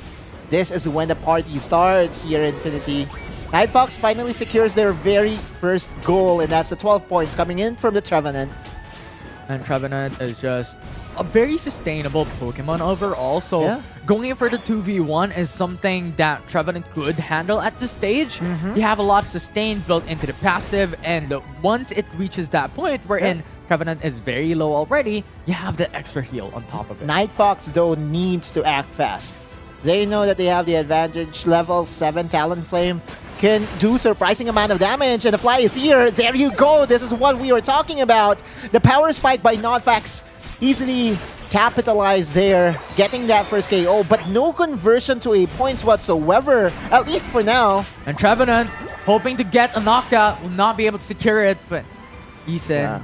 This is when the party starts here in Infinity. Night Fox finally secures their very first goal, and that's the 12 points coming in from the Trevenant. And Trevenant is just a very sustainable Pokemon overall. So Yeah. going in for the 2v1 is something that Trevenant could handle at this stage. You have a lot of sustain built into the passive, and once it reaches that point wherein Trevenant is very low already, you have the extra heal on top of it. Night Fox, though, needs to act fast. They know that they have the advantage. Level 7 Talonflame can do surprising amount of damage, and the Fly is here. There you go. This is what we were talking about. The power spike by Night Fox easily capitalized there, getting that first KO, but no conversion to a points whatsoever, at least for now. And Trevenant, hoping to get a knockout, will not be able to secure it, but Easten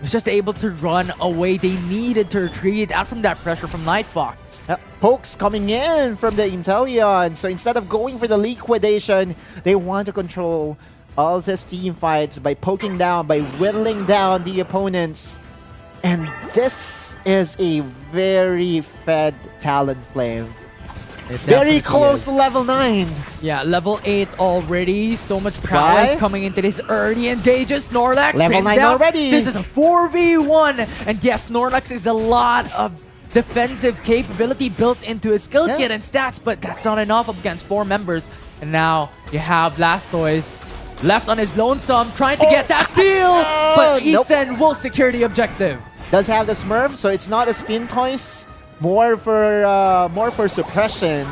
was just able to run away. They needed to retreat out from that pressure from Night Fox. Pokes coming in from the Inteleon. So instead of going for the liquidation, they want to control all these team fights by poking down, by whittling down the opponents. And this is a very fed Talonflame. Very close to level 9. Yeah, level 8 already. So much prowess coming into this early engages. Snorlax level 9 down. already. This is a 4v1. And yes, Snorlax is a lot of defensive capability built into his skill kit and stats, but that's not enough up against 4 members. And now you have Blastoise left on his lonesome, trying to get that steal. But Easten will secure the objective. Does have the Smurf, so it's not a spin toys. More for suppression.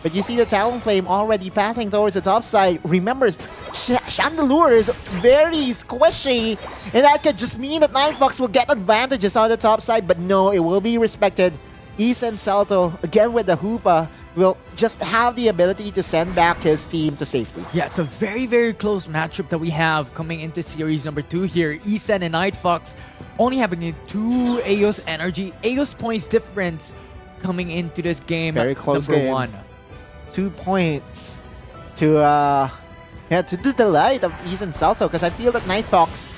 But you see the Talonflame already pathing towards the top side. Remember, Chandelure is very squishy, and that could just mean that Night Fox will get advantages on the top side, but no, it will be respected. Easten Salto, again with the Hoopa, will just have the ability to send back his team to safety. Yeah, it's a very, very close matchup that we have coming into series number 2 here. Easten and Night Fox only having a 2 Aeos energy, Aeos points difference coming into this game. Very close number game. 1. 2 points to the delight of Easten Salto, because I feel that Night Fox,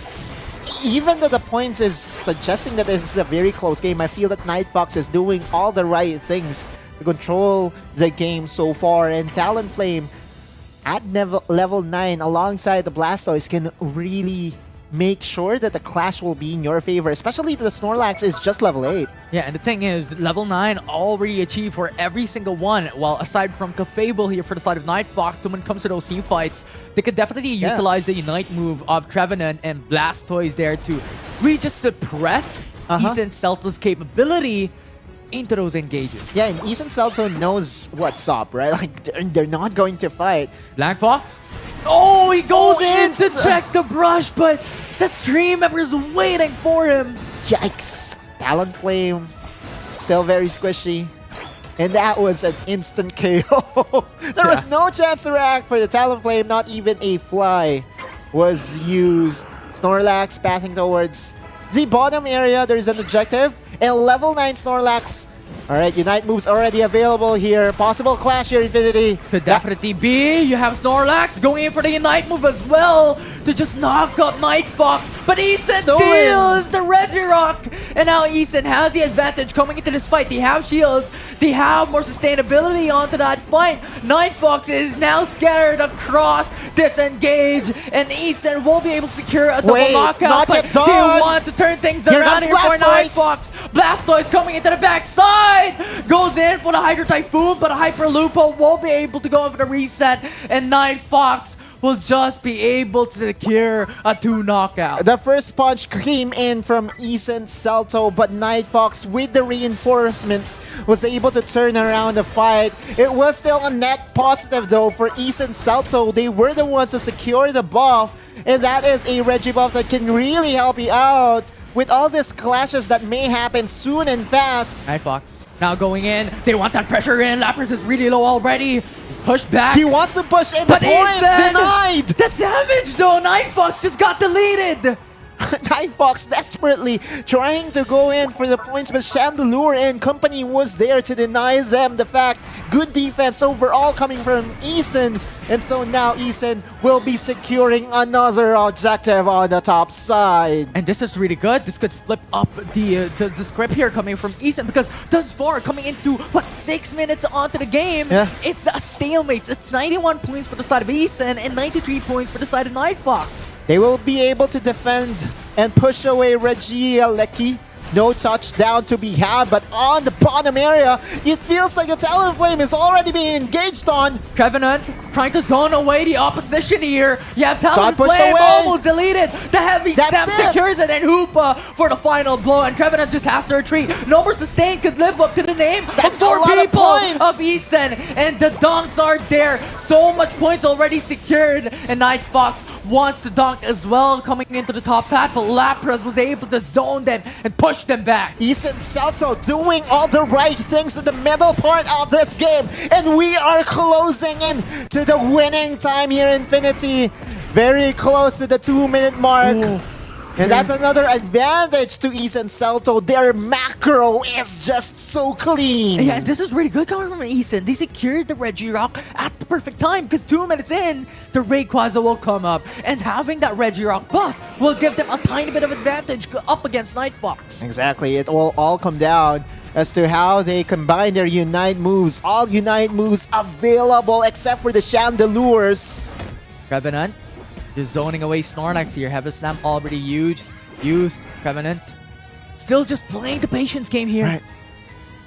even though the points is suggesting that this is a very close game, I feel that Night Fox is doing all the right things to control the game so far. And Talonflame at level 9 alongside the Blastoise can really make sure that the clash will be in your favor, especially the Snorlax is just level 8. Yeah, and the thing is, level 9 already achieved for every single one. While aside from Clefable here for the side of Night Fox, so when it comes to those team fights, they could definitely utilize the Unite move of Trevenant and Blastoise there to really just suppress Easten Salto's capability into those engages. Yeah, and Easten Salto knows what's up, right? Like, they're not going to fight. Black Fox? Oh, he goes in to check the brush, but the stream member is waiting for him. Yikes. Talonflame, still very squishy. And that was an instant KO. There was no chance to react for the Talonflame. Not even a fly was used. Snorlax passing towards the bottom area. There's an objective. And level 9 Snorlax. Alright, Unite moves already available here. Possible clash here, Infinity. Could definitely be. You have Snorlax going in for the Unite move as well to just knock up Night Fox. But Easten steals the Regirock. And now Easten has the advantage coming into this fight. They have shields. They have more sustainability onto that fight. Night Fox is now scattered across, disengage. And Easten will be able to secure a double knockout. But they want to turn things around here for Night Fox. Blastoise coming into the backside. Goes in for the Hydro Typhoon, but Hyper Lupo won't be able to go in for the reset, and Night Fox will just be able to secure a 2 knockout. The first punch came in from Easten Salto, but Night Fox with the reinforcements was able to turn around the fight. It was still a net positive though for Easten Salto. They were the ones to secure the buff, and that is a Reggie buff that can really help you out with all these clashes that may happen soon and fast. Night Fox now going in. They want that pressure in. Lapras is really low already. He's pushed back. He wants to push in, but points denied. The damage though. Night Fox just got deleted. Night Fox desperately trying to go in for the points, but Chandelure and company was there to deny them the fact. Good defense overall coming from Easten. And so now Easten will be securing another objective on the top side. And this is really good. This could flip up the script here coming from Easten, because thus far, coming into, 6 minutes onto the game, it's a stalemate. It's 91 points for the side of Easten and 93 points for the side of Night Fox. They will be able to defend and push away Regia Lecky. No touchdown to be had, but on the bottom area, it feels like a Talonflame is already being engaged on. Trevenant trying to zone away the opposition here. You have Talonflame almost deleted. The heavy stem secures it, and Hoopa for the final blow. And Trevenant just has to retreat. No more sustain could live up to the name of 4 people of Easten. And the dunks are there. So much points already secured. And Night Fox wants to dunk as well coming into the top path, but Lapras was able to zone them and push them back. Easten Salto doing all the right things in the middle part of this game, and we are closing in to the winning time here, Infinity. Very close to the 2-minute mark. And that's another advantage to Easten Celto. Their macro is just so clean. Yeah, this is really good coming from Easten. They secured the Regirock at the perfect time because 2 minutes in, the Rayquaza will come up. And having that Regirock buff will give them a tiny bit of advantage up against Night Fox. Exactly. It will all come down as to how they combine their Unite moves. All Unite moves available except for the Chandelures. Revenant just zoning away Snorlax here. Heaven Slam already used. Revenant still just playing the patience game here. Right.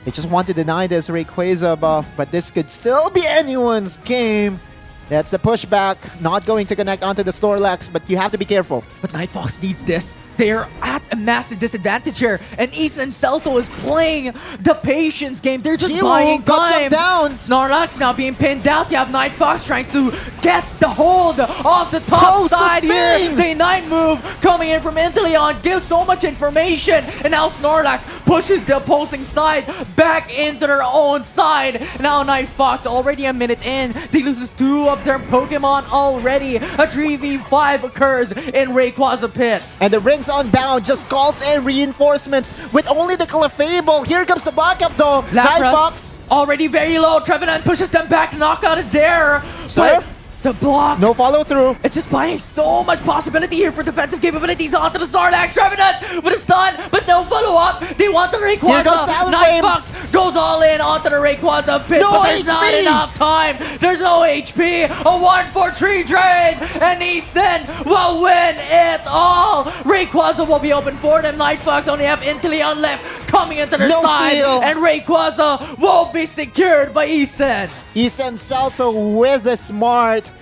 They just want to deny this Rayquaza buff, but this could still be anyone's game. That's the pushback. Not going to connect onto the Snorlax, but you have to be careful. But Night Fox needs this. They're at a massive disadvantage here, and Easten Celto is playing the patience game. They're just buying time. Down. Snorlax now being pinned out. You have Night Fox trying to get the hold of the top side here. The Night move coming in from Inteleon gives so much information, and now Snorlax pushes the opposing side back into their own side. Now Night Fox already a minute in. They loses 2 of their Pokemon already. A 3v5 occurs in Rayquaza Pit. And the Rings Unbound just calls in reinforcements with only the Clefable. Here comes the backup though. Night Fox already very low. Trevenant pushes them back. The knockout is there. Surf. The block. No follow through. It's just buying so much possibility here for defensive capabilities onto the Snorlax. Trevenant with a stun, but no follow up. They want the Rayquaza. Night Fox goes all in onto the Rayquaza pit, but there's not enough time. There's no HP. A 1-for-3 trade, and Easten will win it all. Rayquaza will be open for them. Night Fox only have Inteleon left coming into their side, and Rayquaza will be secured by Easten. Easten Celto with the smart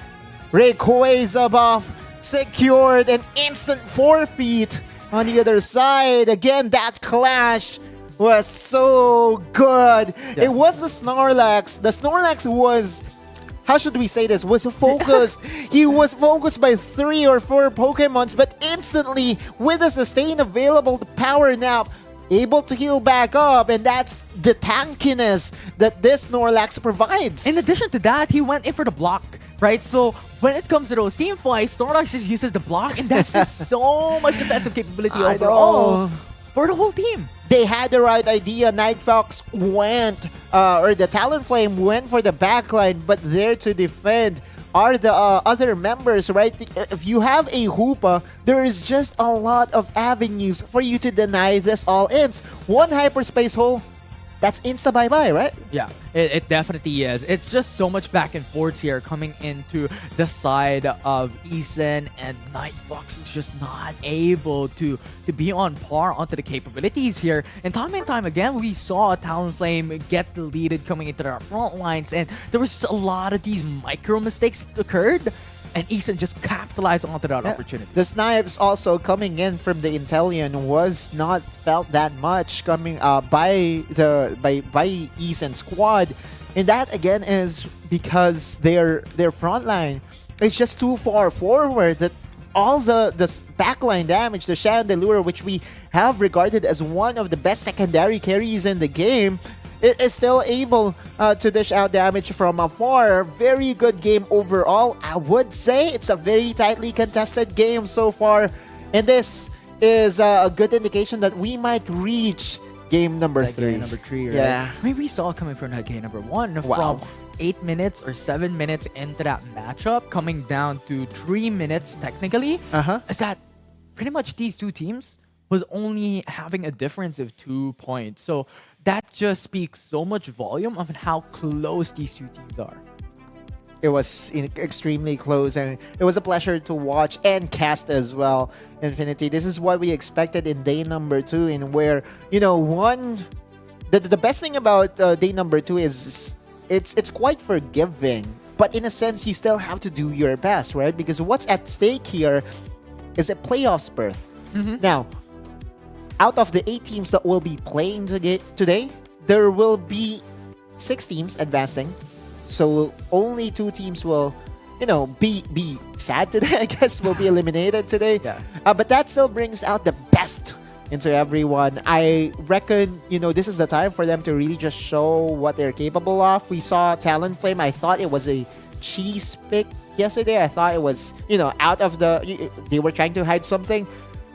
Rayquaza buff secured an instant forfeit on the other side. Again, that clash was so good. Yeah. It was the Snorlax. The Snorlax was, how should we say this, was focused. He was focused by 3 or 4 Pokemons, but instantly with the sustain available, the power nap, able to heal back up, and that's the tankiness that this Snorlax provides. In addition to that, he went in for the block, right? So when it comes to those team fights, Snorlax just uses the block, and that's just so much defensive capability overall for the whole team. They had the right idea. Night Fox went, or the Talonflame went for the backline, but there to defend are the other members, right? If you have a Hoopa, there is just a lot of avenues for you to deny this all-ins. One hyperspace hole, that's insta bye-bye, right? Yeah, it definitely is. It's just so much back and forth here coming into the side of Easten, and Night Fox is just not able to be on par onto the capabilities here. And time again, we saw Talonflame get deleted coming into their front lines, and there was a lot of these micro mistakes that occurred, and Easten just capitalized onto that opportunity. The snipes also coming in from the Inteleon was not felt that much coming by Easten's squad, and that again is because their front line is just too far forward. That all the backline damage, the Chandelure, which we have regarded as one of the best secondary carries in the game, it is still able to dish out damage from afar. Very good game overall. I would say it's a very tightly contested game so far. And this is a good indication that we might reach game number 3. Game number 3, right? Yeah. Maybe we saw it coming from that game number 1 from 8 minutes or 7 minutes into that matchup, coming down to 3 minutes technically. Is that pretty much these two teams was only having a difference of 2 points. So that just speaks so much volume of how close these two teams are. It was extremely close, and it was a pleasure to watch and cast as well. Infinity, this is what we expected in day number 2, in where, you know, the best thing about day number 2 is it's quite forgiving, but in a sense you still have to do your best, right? Because what's at stake here is a playoffs berth. Now, out of the 8 teams that will be playing today, there will be 6 teams advancing. So only 2 teams will, you know, be sad today, I guess, will be eliminated today. Yeah. But that still brings out the best into everyone. I reckon, you know, this is the time for them to really just show what they're capable of. We saw Talonflame. I thought it was a cheese pick yesterday. I thought it was, you know, out of the... They were trying to hide something.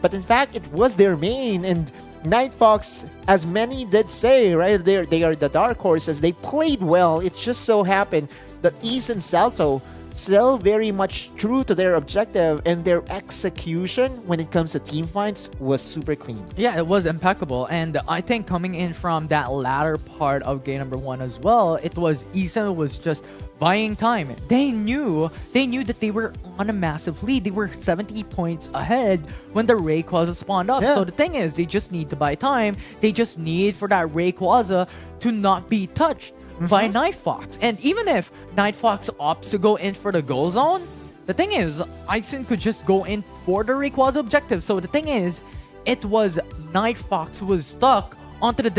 but in fact, it was their main. And Night Fox, as many did say, right, they are the dark horses. They played well. It just so happened that Easten Salto still very much true to their objective, and their execution when it comes to team fights was super clean. Yeah, it was impeccable. And I think coming in from that latter part of game number 1 as well, it was Easten was just buying time. They knew that they were on a massive lead. They were 70 points ahead when the Rayquaza spawned up. Yeah. So the thing is, they just need to buy time. They just need for that Rayquaza to not be touched by Night Fox. And even if Night Fox opts to go in for the goal zone, the thing is, Easten could just go in for the Rayquaza objective. So the thing is, it was Night Fox who was stuck onto the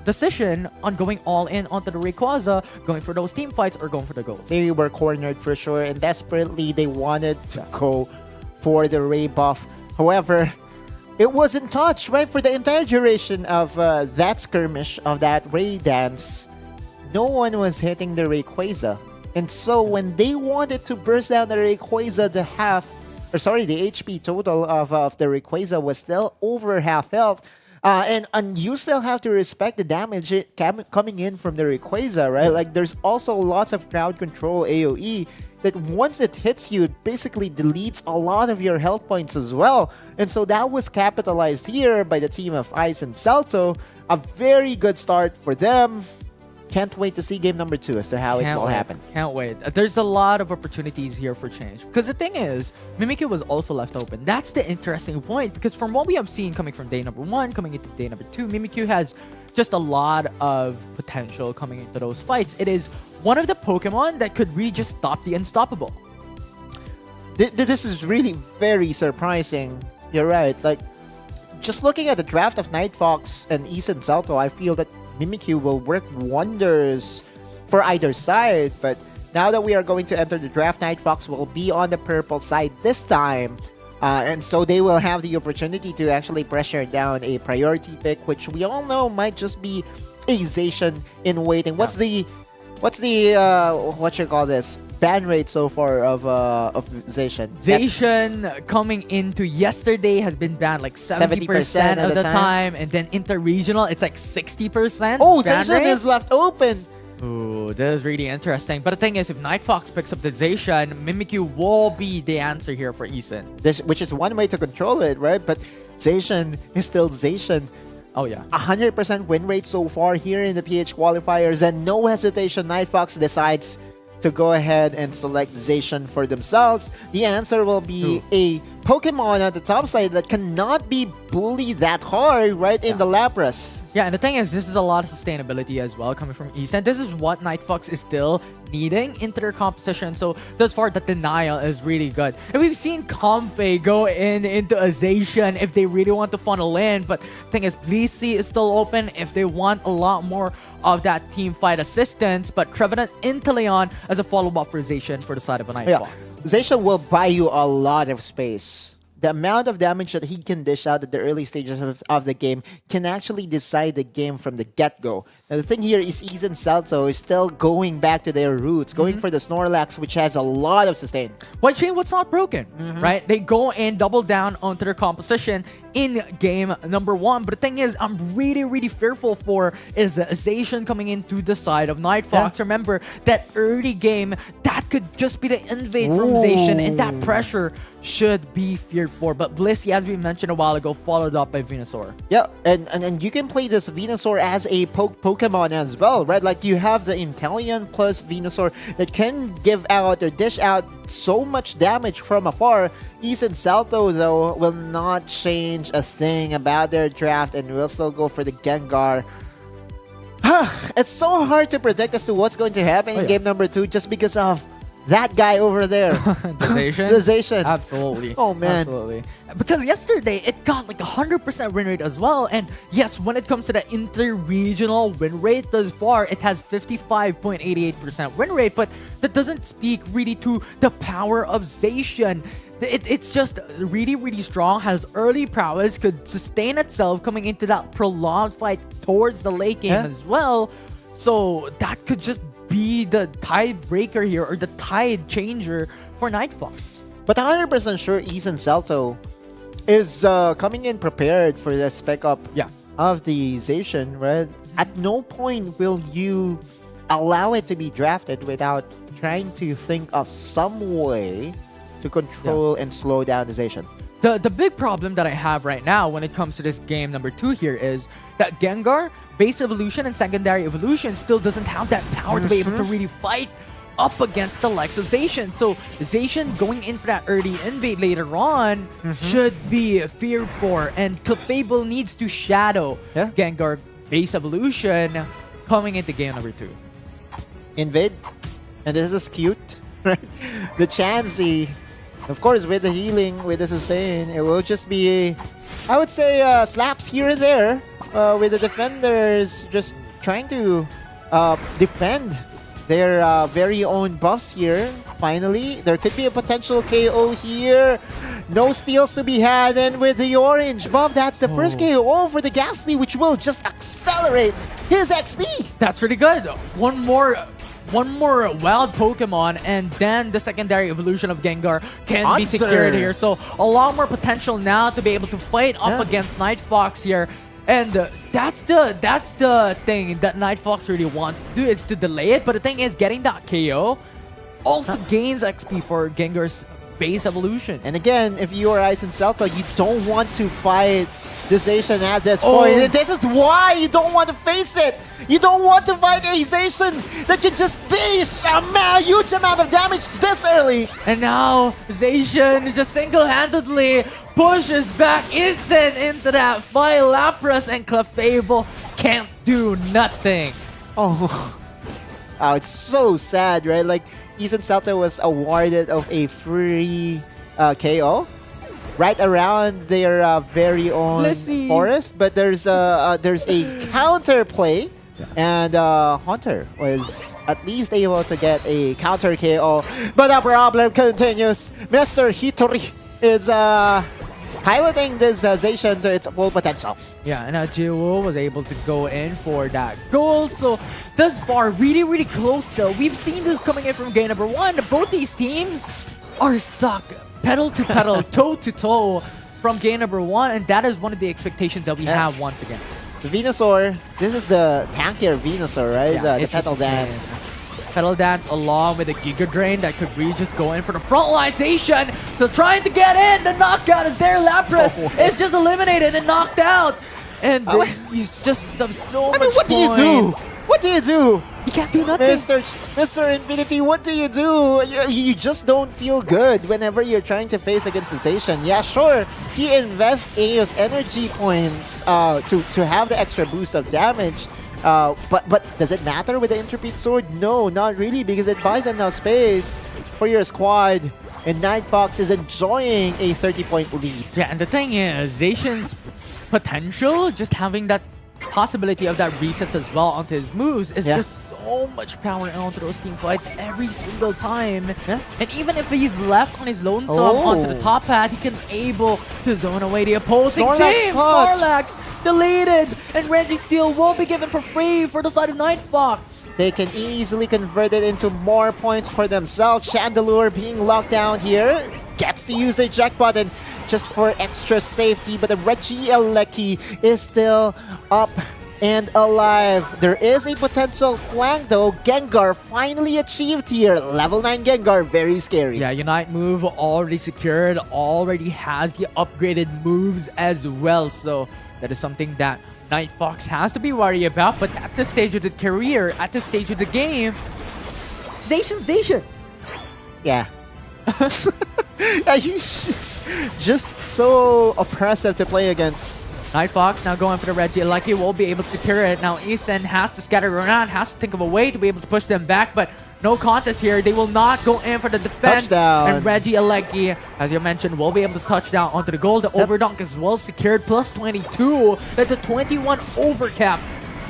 decision on going all in onto the Rayquaza, going for those team fights or going for the goals. They were cornered for sure, and desperately they wanted to go for the Ray buff. However, it wasn't touched, right? For the entire duration of that skirmish, of that Ray dance, no one was hitting the Rayquaza. And so when they wanted to burst down the Rayquaza, the HP total of the Rayquaza was still over half health. And you still have to respect the damage coming in from the Rayquaza, right? Like, there's also lots of crowd control AoE that once it hits you, it basically deletes a lot of your health points as well. And so that was capitalized here by the team of Easten Salto. A very good start for them. Can't wait to see game number 2 as to how it will happen. Can't wait. There's a lot of opportunities here for change. Because the thing is, Mimikyu was also left open. That's the interesting point. Because from what we have seen coming from day number 1, coming into day number 2, Mimikyu has just a lot of potential coming into those fights. It is one of the Pokemon that could really just stop the unstoppable. This is really very surprising. You're right. Like, just looking at the draft of Night Fox and Easten Salto, I feel that Mimikyu will work wonders for either side. But now that we are going to enter the draft, Night Fox will be on the purple side this time. And so they will have the opportunity to actually pressure down a priority pick, which we all know might just be a Zacian in waiting. What's the what you call this ban rate so far of Zacian? Zacian coming into yesterday has been banned like 70% of the time, and then interregional it's like 60%. Oh, ban Zacian rate. is left open. Ooh, that is really interesting. But the thing is, if Night Fox picks up the Zacian, Mimikyu will be the answer here for Easten. Which is one way to control it, right? But Zacian is still Zacian. Oh yeah. 100% win rate so far here in the PH qualifiers, and no hesitation, Night Fox decides to go ahead and select Zacian for themselves. The answer will be a Pokemon on the top side that cannot be bullied that hard, right? In the Lapras. Yeah, and the thing is, this is a lot of sustainability as well coming from Easten. This is what Night Fox is still needing into their composition. So thus far, the denial is really good. And we've seen Comfey go into a Zacian if they really want to funnel in. But the thing is, Blissey is still open if they want a lot more of that team fight assistance. But Trevenant into Leon as a follow-up for Zacian for the side of a Night Fox. Zacian will buy you a lot of space. The amount of damage that he can dish out at the early stages of the game can actually decide the game from the get-go. Now, the thing here is Easten Salto is still going back to their roots, going for the Snorlax, which has a lot of sustain. White Chain, what's not broken, right? They go and double down onto their composition in game number 1. But the thing is, I'm really fearful for is Zacian coming into the side of Night Fox. Remember, that early game, that could just be the invade from Zacian, and that pressure should be feared for. But Blissey, as we mentioned a while ago, followed up by Venusaur. Yeah, and you can play this Venusaur as a Pokemon as well, right? Like, you have the Inteleon plus Venusaur that can give out or dish out so much damage from afar. Easten Salto, though, will not change a thing about their draft and will still go for the Gengar. It's so hard to predict as to what's going to happen in game number 2 just because of that guy over there. The Zacian? The Zacian. Absolutely. Oh, man. Absolutely. Because yesterday, it got like 100% win rate as well. And yes, when it comes to the inter-regional win rate, thus far, it has 55.88% win rate. But that doesn't speak really to the power of Zacian. It's just really strong, has early prowess, could sustain itself coming into that prolonged fight towards the late game as well. So that could just be the tiebreaker here, or the tide changer for Night Fox. But 100% sure Easten Salto is coming in prepared for the spec up Yeah. of the Zacian, right? At no point will you allow it to be drafted without trying to think of some way to control and slow down the Zacian. The big problem that I have right now when it comes to this game number 2 here is that Gengar, base evolution and secondary evolution still doesn't have that power to be able to really fight up against the likes of Zacian. So Zacian going in for that early invade later on should be feared for, and Clefable needs to shadow Gengar base evolution coming into game number 2. Invade, and this is cute, right? The Chansey, of course, with the healing, with the sustain, it will just be, I would say, slaps here and there with the defenders just trying to defend their very own buffs here. Finally, there could be a potential KO here. No steals to be had, and with the orange buff, that's the first KO for the Ghastly, which will just accelerate his XP. That's really good. One more wild Pokemon, and then the secondary evolution of Gengar can be secured here. So a lot more potential now to be able to fight up against Night Fox here. And that's the thing that Night Fox really wants to do, is to delay it. But the thing is, getting that KO also gains XP for Gengar's base evolution. And again, if you are Easten Celta, you don't want to fight the Zacian at this point. And this is why you don't want to face it. You don't want to fight a Zacian that can just dish a huge amount of damage this early. And now Zacian just single-handedly pushes back Easten into that fight. Lapras and Clefable can't do nothing. Oh, it's so sad, right? Like, Easten Celta was awarded of a free KO right around their very own forest, but there's a counter play, and Hunter was at least able to get a counter KO. But the problem continues. Mr. Hitori is piloting this Zacian to its full potential. Yeah, and Jiwoo was able to go in for that goal. So thus far, really close though. We've seen this coming in from game number 1. Both these teams are stuck pedal to pedal, toe to toe from game number 1, and that is one of the expectations that we have once again. The Venusaur, this is the tankier Venusaur, right? Yeah, the Petal Dance. Petal Dance along with a Giga Drain that could really just go in for the frontlinization. So trying to get in, the knockout is there. Lapras is just eliminated and knocked out. And he's just so much what do you do? What do you do? You can't do nothing. Mr. Infinity, what do? You just don't feel good whenever you're trying to face against the Zacian. Yeah, sure, he invests Aeos energy points to have the extra boost of damage. But does it matter with the Interpret Sword? No, not really, because it buys enough space for your squad. And Night Fox is enjoying a 30-point lead. Yeah, and the thing is, Zacian's potential, just having that possibility of that resets as well onto his moves, is just so much power onto those team fights every single time. And even if he's left on his lonesome onto the top hat, he can able to zone away the opposing team. Snorlax deleted, and Registeel will be given for free for the side of Night Fox. They can easily convert it into more points for themselves. Chandelure being locked down here gets to use a eject button just for extra safety, but the Regieleki is still up and alive. There is a potential flank though. Gengar finally achieved here. Level 9 Gengar, very scary. Yeah, Unite move already secured, already has the upgraded moves as well. So that is something that Night Fox has to be worried about. But at this stage of the career, at this stage of the game, Zacian. Yeah. just so oppressive to play against. Night Fox now going for the Regieleki, will be able to secure it. Now Easten has to scatter around, has to think of a way to be able to push them back, but no contest here. They will not go in for the defense. Touchdown. And Regieleki, as you mentioned, will be able to touch down onto the goal. The overdunk is well secured, plus 22. That's a 21 overcap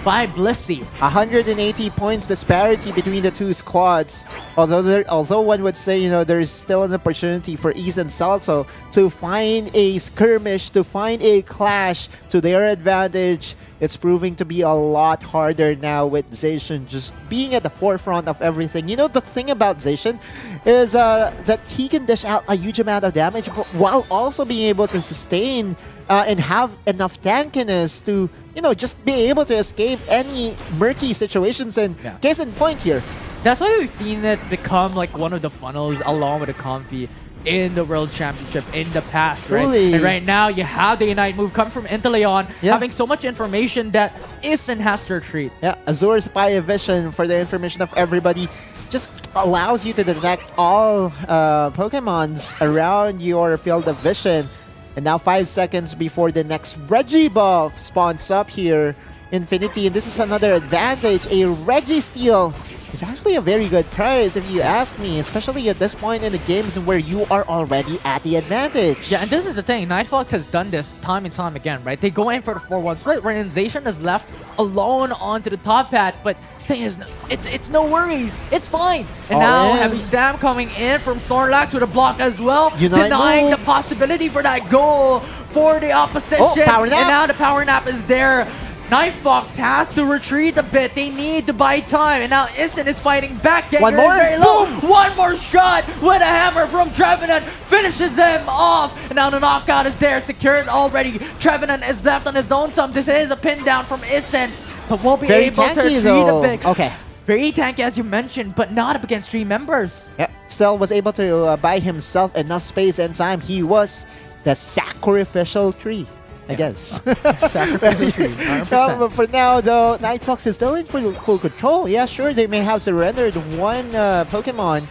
by Blissey. 180 points disparity between the two squads. Although one would say, there is still an opportunity for Easten Salto to find a skirmish, to find a clash to their advantage. It's proving to be a lot harder now with Zacian just being at the forefront of everything. The thing about Zacian is that he can dish out a huge amount of damage while also being able to sustain and have enough tankiness to, just be able to escape any murky situations. And case in point here. That's why we've seen it become like one of the funnels along with the Comfy in the World Championship in the past, right? Truly. And right now, you have the Unite move come from Inteleon, having so much information that Easten has to retreat. Yeah, Azur's Spy Vision, for the information of everybody, just allows you to detect all Pokemons around your field of vision. And now 5 seconds before the next Reggie buff spawns up here, Infinity, and this is another advantage. A Reggie steal is actually a very good price if you ask me, especially at this point in the game where you are already at the advantage. Yeah, and this is the thing. Nightfox has done this time and time again, right? They go in for the 4-1 split, where Zacian is left alone onto the top pad, but thing is, it's no worries. It's fine. And now Heavy Slam coming in from Snorlax with a block as well, denying the possibility for that goal for the opposition. Power nap. And now the power nap is there. Nightfox has to retreat a bit. They need to buy time. And now Easten is fighting back. One more. Very low. One more shot with a hammer from Trevenant. Finishes him off. And now the knockout is there. Secured already. Trevenant is left on his own some. This is a pin down from Easten. But won't be able to retreat a bit. Okay. Very tanky as you mentioned, but not up against 3 members. Yeah, still was able to buy himself enough space and time. He was the sacrificial tree, I guess. Sacrificial tree, 100%. But for now, though, Nightfox is still in full control. Yeah, sure, they may have surrendered one Pokemon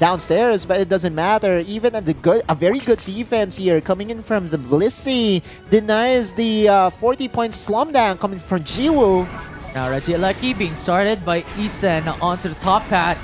downstairs, but it doesn't matter. Even at a very good defense here coming in from the Blissey, denies the 40-point slum down coming from Jiwoo. Now Regieleki being started by Easten onto the top pad.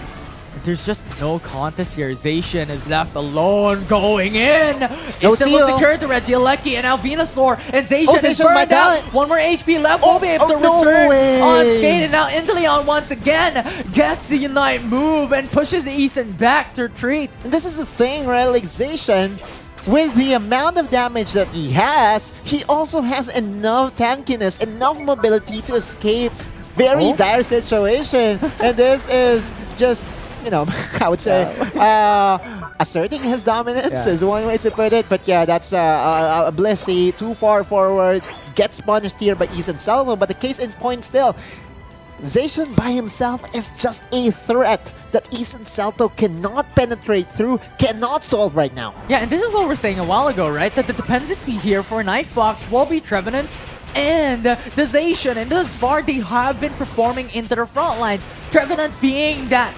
There's just no contest here. Zacian is left alone going in. Easten will secure the Regieleki, and now Venusaur and Zacian is burned out. One more HP left. Won't be able to return on skate. And now Inteleon once again gets the Unite move and pushes Easten back to retreat. And this is the thing, right? Like Zacian, with the amount of damage that he has, he also has enough tankiness, enough mobility to escape very dire situation. And this is just, I would say, asserting his dominance is one way to put it. But yeah, that's a Blissey too far forward, gets punished here by Easten Salvo. But the case in point still, Zacian by himself is just a threat that Easten Salto cannot penetrate through, cannot solve right now. Yeah, and this is what we were saying a while ago, right? That the dependency here for Nightfox will be Trevenant and the Zacian. And thus far, they have been performing into the front lines. Trevenant being that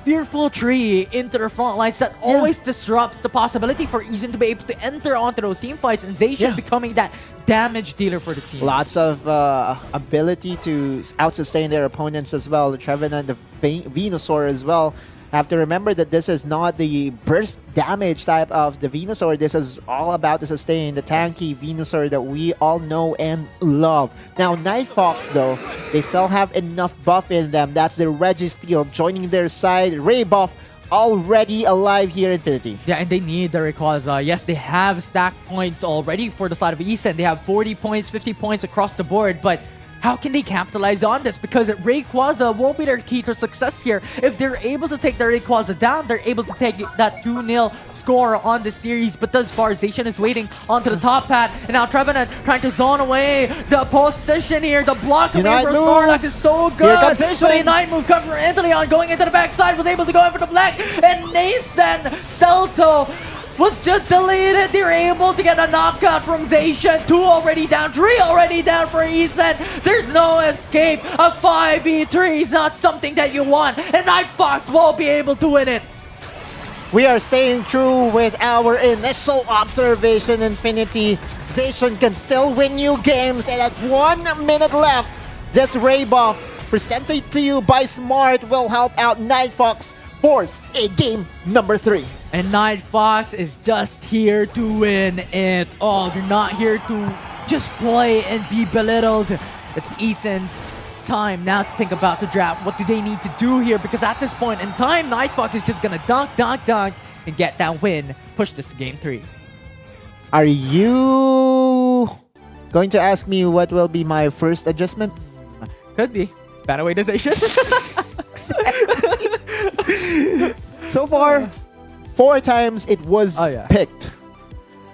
fearful tree into the front lines that always disrupts the possibility for Easten to be able to enter onto those team fights, and Zacian becoming that damage dealer for the team. Lots of ability to out-sustain their opponents as well. The Trevenant, the Venusaur as well. Have to remember that this is not the burst damage type of the Venusaur. This is all about the sustain, the tanky Venusaur that we all know and love. Now, Nightfox, though, they still have enough buff in them. That's the Registeel joining their side. Ray buff already alive here, Infinity. Yeah, and they need the Rayquaza. Yes, they have stacked points already for the side of Easten. They have 40 points, 50 points across the board, but how can they capitalize on this? Because Rayquaza won't be their key to success here. If they're able to take the Rayquaza down, they're able to take that 2-0 score on the series. But thus far, Zacian is waiting onto the top pad. And now Trevenant trying to zone away the position here. The block coming in from Snorlax is so good. But a Unite move comes from Inteleon going into the backside. Was able to go in for the flank. And Nathan Stelto was just deleted. They were able to get a knockout from Zacian. 2 already down, 3 already down for Easten. There's no escape. A 5v3 is not something that you want, and Nightfox won't be able to win it. We are staying true with our initial observation, Infinity. Zacian can still win you games, and at 1 minute left, this Ray buff presented to you by Smart will help out Nightfox force a game number 3. And Nightfox is just here to win it all. They're not here to just play and be belittled. It's Easten's time now to think about the draft. What do they need to do here? Because at this point in time, Nightfox is just gonna dunk, and get that win. Push this to game 3. Are you going to ask me what will be my first adjustment? Could be. Banawayization. So far, 4 times it was picked.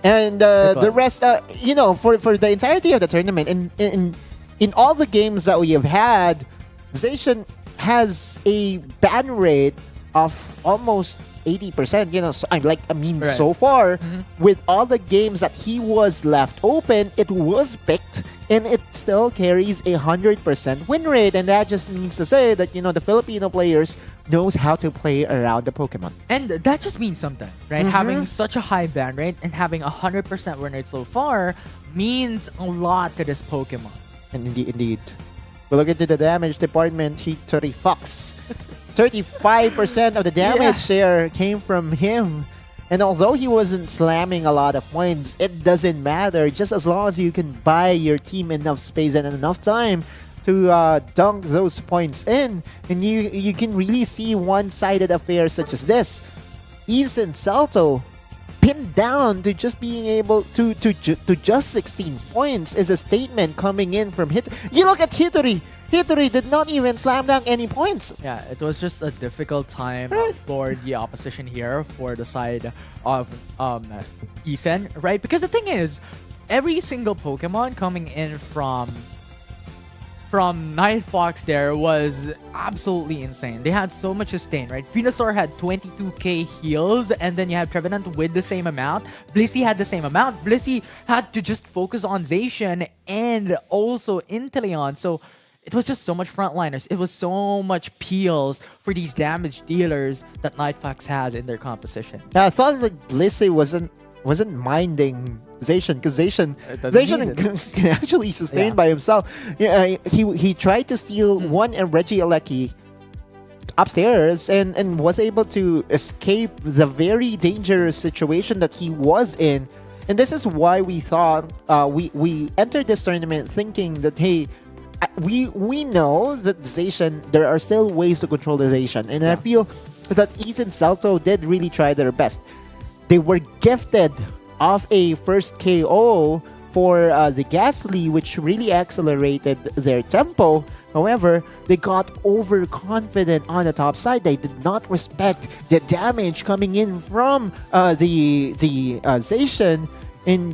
And the rest, for the entirety of the tournament, in all the games that we have had, Zacian has a ban rate of almost 80%. So far, with all the games that he was left open, it was picked, and it still carries a 100% win rate. And that just means to say that, the Filipino players knows how to play around the Pokemon. And that just means something, right? Having such a high ban rate and having 100% win rate so far means a lot to this Pokemon. And indeed. We look into the damage department. Teravolt. 35% of the damage share came from him. And although he wasn't slamming a lot of points, it doesn't matter. Just as long as you can buy your team enough space and enough time to dunk those points in, and you can really see one-sided affairs such as this. Easten Salto pinned down to just being able to just 16 points is a statement coming in from Hit. You look at Hitori. Hitori did not even slam dunk any points. Yeah, it was just a difficult time for the opposition here for the side of Easten, right? Because the thing is, every single Pokemon coming in from Nightfox there was absolutely insane. They had so much sustain, right? Venusaur had 22k heals, and then you have Trevenant with the same amount. Blissey had the same amount. Blissey had to just focus on Zacian and also Inteleon. So it was just so much frontliners. It was so much peels for these damage dealers that Nightfox has in their composition. I thought like Blissey wasn't minding Zacian, because Zacian can actually sustain by himself. Yeah, he tried to steal one Regieleki upstairs and was able to escape the very dangerous situation that he was in. And this is why we thought we entered this tournament thinking that, hey, we know that Zacian, there are still ways to control the Zacian, and I feel that Easten Salto did really try their best. They were gifted of a first KO for the Ghastly, which really accelerated their tempo. However, they got overconfident on the top side. They did not respect the damage coming in from the Zacian. And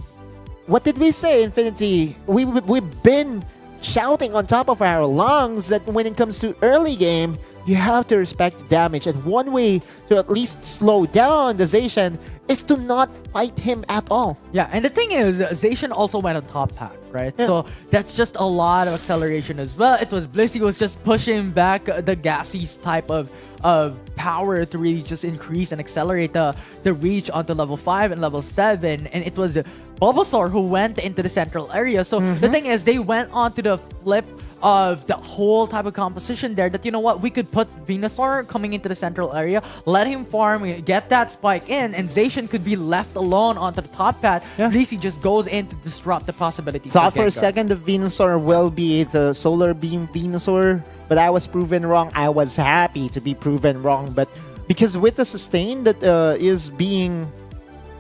what did we say, Infinity? We've been shouting on top of our lungs that when it comes to early game, you have to respect the damage. And one way to at least slow down the Zacian is to not fight him at all. Yeah, and the thing is, Zacian also went on top pack, right? Yeah. So that's just a lot of acceleration as well. It was Blissey was just pushing back the Gassie's type of power to really just increase and accelerate the reach onto level 5 and level 7. And it was Bulbasaur who went into the central area. So the thing is, they went onto the flip of the whole type of composition there, that, you know what, we could put Venusaur coming into the central area, let him farm, get that spike in, and Zacian could be left alone onto the top pad. Blissey just goes in to disrupt the possibilities. Thought for a second the Venusaur will be the Solar Beam Venusaur, but I was proven wrong. I was happy to be proven wrong, but because with the sustain that is being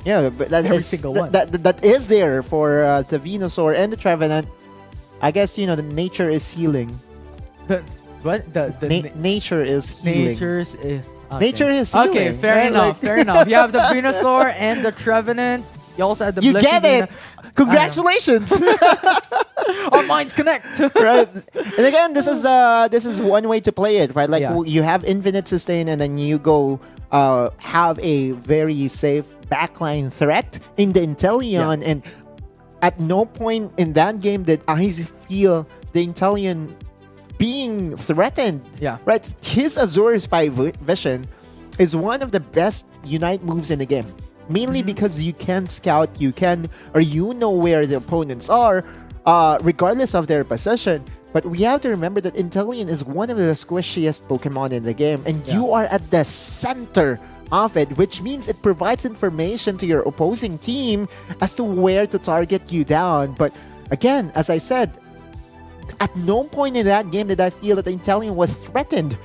that is there for the Venusaur and the Trevenant, I guess, the nature is healing. Nature is healing. Nature is healing. Okay, fair enough. Fair enough. You have the Venusaur and the Trevenant. You also have the You get it! Congratulations! Our minds connect. Right. And again, this is one way to play it, right? Like you have infinite sustain, and then you go have a very safe backline threat in the Inteleon, and at no point in that game did I feel the Inteleon being threatened. Yeah. Right? His Azure Spy Vision is one of the best Unite moves in the game. Mainly because you can scout, you know where the opponents are, regardless of their position. But we have to remember that Inteleon is one of the squishiest Pokemon in the game, and you are at the center of it, which means it provides information to your opposing team as to where to target you down. But again, as I said, at no point in that game did I feel that Inteleon was threatened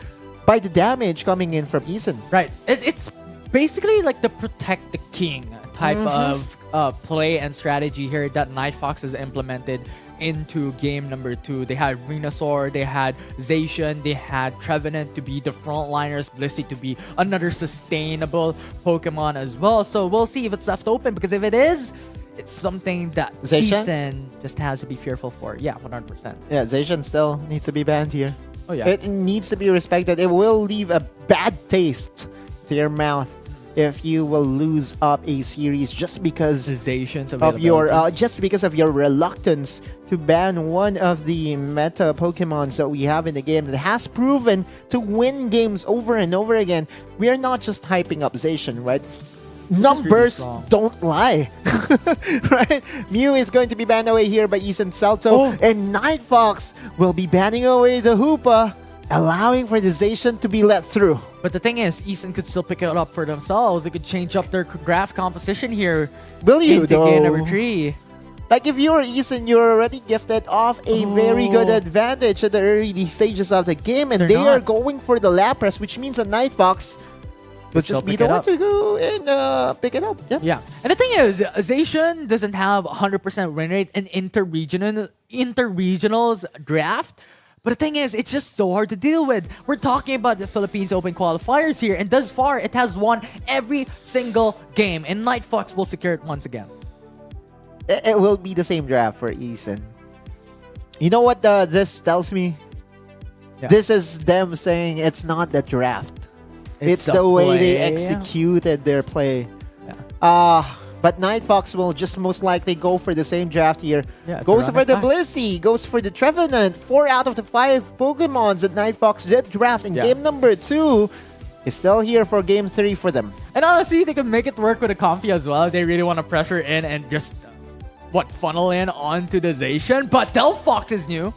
by the damage coming in from Easten. Right. It's basically like the protect the king type of play and strategy here that Night Fox has implemented into game number 2. They had Venusaur, they had Zacian, they had Trevenant to be the frontliners, Blissey to be another sustainable Pokemon as well. So we'll see if it's left open, because if it is, it's something that Zacian? Easten just has to be fearful for. Yeah, 100%. Yeah, Zacian still needs to be banned here. Oh yeah. It needs to be respected. It will leave a bad taste to your mouth if you will lose up a series just because Zacian's of your availability. just because of your reluctance to ban one of the meta Pokemons that we have in the game that has proven to win games over and over again. We are not just hyping up Zacian, right? Numbers strong. don't lie, right? Mew is going to be banned away here by Easten Salto, and Night Fox will be banning away the Hoopa, allowing for the Zacian to be let through. But the thing is, Easten could still pick it up for themselves. They could change up their graph composition here. Will you, into game though? number 3. Like, if you're Easten, you're already gifted off a very good advantage at the early stages of the game, and They're they are not. going for the Lapras, which means a Night Fox will still just be pick the it one up. to go and pick it up. Yep. Yeah. And the thing is, Zacian doesn't have 100% win rate in interregionals draft. But the thing is, it's just so hard to deal with. We're talking about the Philippines Open qualifiers here, and thus far, it has won every single game, and Night Fox will secure it once again. It will be the same draft for Easten. You know what this tells me? Yeah. This is them saying it's not the draft. It's the way they executed their play. Yeah. But Night Fox will just most likely go for the same draft here. Yeah, it's Goes around for the that time. Blissey, goes for the Trevenant. 4 out of the 5 Pokemons that Night Fox did draft in Yeah. game number 2 is still here for game 3 for them. And honestly, they can make it work with a Comfy as well if they really want to pressure in and just, funnel in onto the Zacian. But Delphox is new.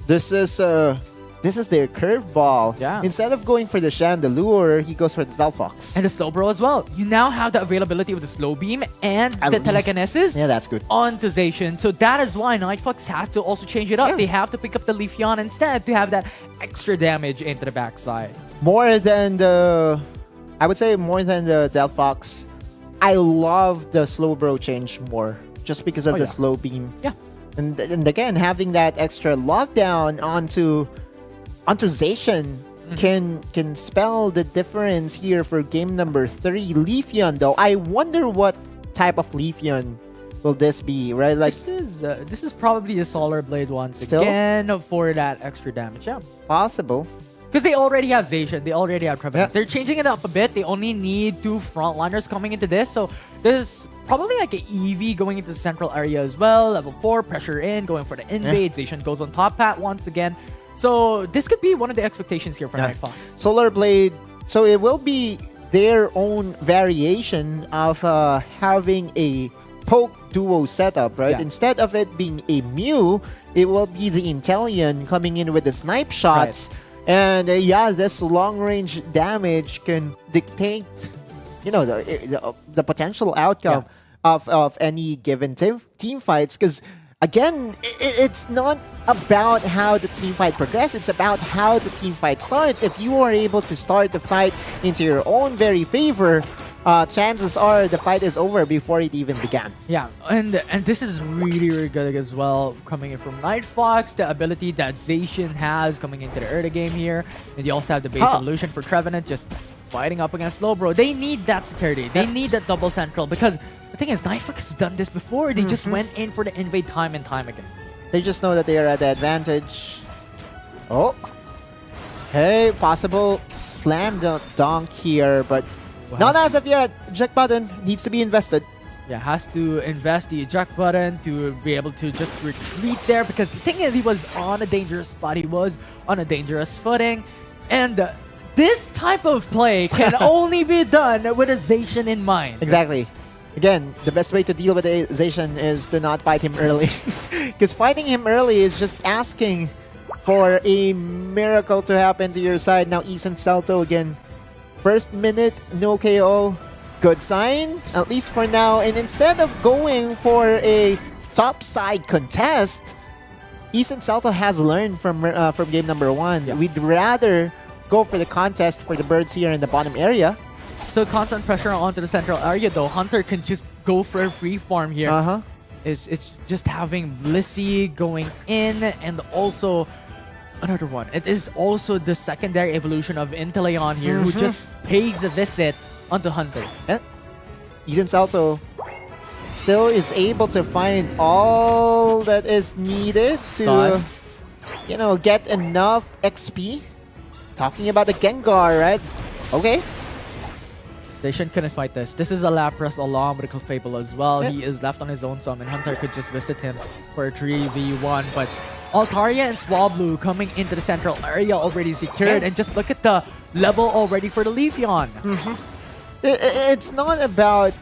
This is their curveball. Yeah. Instead of going for the Chandelure, he goes for the Delphox. And the Slowbro as well. You now have the availability of the Slow Beam and At the least. Telekinesis Yeah, that's good. onto Zacian. So that is why Night Fox has to also change it up. Yeah. They have to pick up the Leafeon instead to have that extra damage into the backside. More than the... I would say more than the Delphox, I love the Slowbro change more. Just because of Oh, the yeah. Slow Beam. Yeah. And again, having that extra lockdown onto Zacian can spell the difference here for game number 3. Leafeon, though, I wonder what type of Leafeon will this be, right? Like, This is probably a Solar Blade once Still? again for that extra damage. Yeah. possible. Because they already have Zacian, they already have Trevenant. Yeah. They're changing it up a bit. They only need 2 frontliners coming into this. So there's probably like an EV going into the central area as well. Level 4, pressure in, going for the invade. Zacian goes on top pat once again. So this could be one of the expectations here for Night Fox. Solar Blade, so it will be their own variation of having a Poke duo setup, right? Yeah. Instead of it being a Mew, it will be the Inteleon coming in with the snipe shots. And yeah, this long-range damage can dictate, the potential outcome of any given team fights. Because again, it's not about how the team fight progresses. It's about how the team fight starts. If you are able to start the fight into your own very favor, chances are the fight is over before it even began. Yeah, and this is really, really good as well, coming in from Night Fox, the ability that Zacian has coming into the early game here. And you also have the base evolution for Trevenant, just fighting up against Slowbro. They need that security. They need that double central, because the thing is, Night Fox has done this before. They just went in for the invade time and time again. They just know that they are at the advantage. Oh. Hey, possible slam dunk here, but not as of yet. Eject button needs to be invested. Yeah, has to invest the eject button to be able to just retreat there, because the thing is, he was on a dangerous spot. He was on a dangerous footing. And this type of play can only be done with a Zacian in mind. Exactly. Again, the best way to deal with Zacian is to not fight him early. Because fighting him early is just asking for a miracle to happen to your side. Now, Easten Salto again. First minute, no KO. Good sign, at least for now. And instead of going for a top side contest, Easten Salto has learned from game number 1. Yeah. We'd rather go for the contest for the birds here in the bottom area. So constant pressure onto the central area though. Hunter can just go for a free farm here. Uh-huh. It's just having Blissey going in, and also another one. It is also the secondary evolution of Inteleon here, who just pays a visit onto Hunter. Yeah. Easten Salto still is able to find all that is needed to, Stun. you know, get enough XP. Talking about the Gengar, right? Okay. Zacian couldn't fight this. This is a Lapras along with a Clefable as well. Yeah. He is left on his own some, and Hunter could just visit him for a 3v1. But Altaria and Swablu coming into the central area already secured. Yeah. And just look at the level already for the Leafeon. It's not about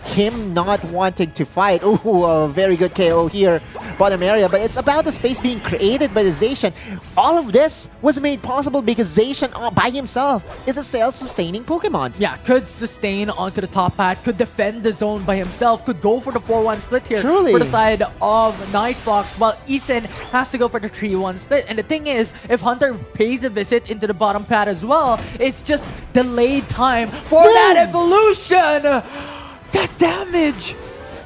him not wanting to fight. Ooh, a very good KO here, bottom area. But it's about the space being created by the Zacian. All of this was made possible because Zacian by himself is a self-sustaining Pokemon. Yeah, could sustain onto the top hat, could defend the zone by himself, could go for the 4-1 split here Truly. for the side of Night Fox, while Easten has to go for the 3-1 split. And the thing is, if Hunter pays a visit into the bottom pad as well, it's just delayed time for that evolution! That damage!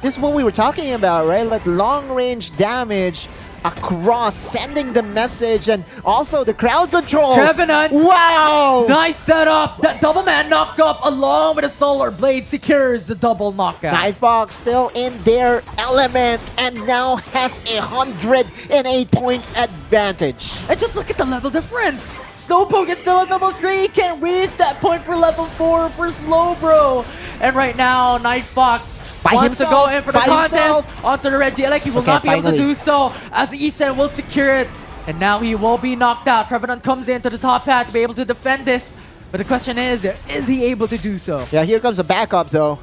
This is what we were talking about, right? Like long-range damage across, sending the message, and also the crowd control. Trevenant! Wow! Nice setup! That double man knockup along with a Solar Blade secures the double knockout. Night Fox still in their element and now has 108 points advantage. And just look at the level difference. Slowpoke is still at level 3. Can't reach that point for level 4 for Slowbro. And right now, Night Fox wants to go in for the contest onto the Regieleki. He will not be able to do so as Easten will secure it. And now he will be knocked out. Trevenant comes into the top hat to be able to defend this. But the question is he able to do so? Yeah, here comes a backup though.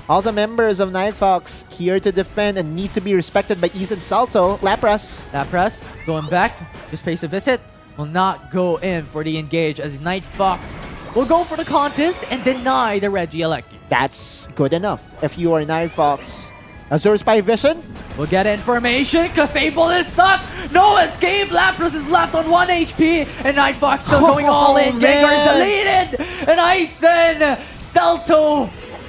All the members of Night Fox here to defend and need to be respected by Easten Salto. Lapras. Lapras going back, just pays a visit, will not go in for the engage as Night Fox will go for the contest and deny the Regieleki. That's good enough if you are Night Fox. Azure Spy Vision. We'll get information. Clefable is stuck. No escape. Lapras is left on 1 HP. And Night Fox still going all in. Gengar is deleted. And Eisen Salto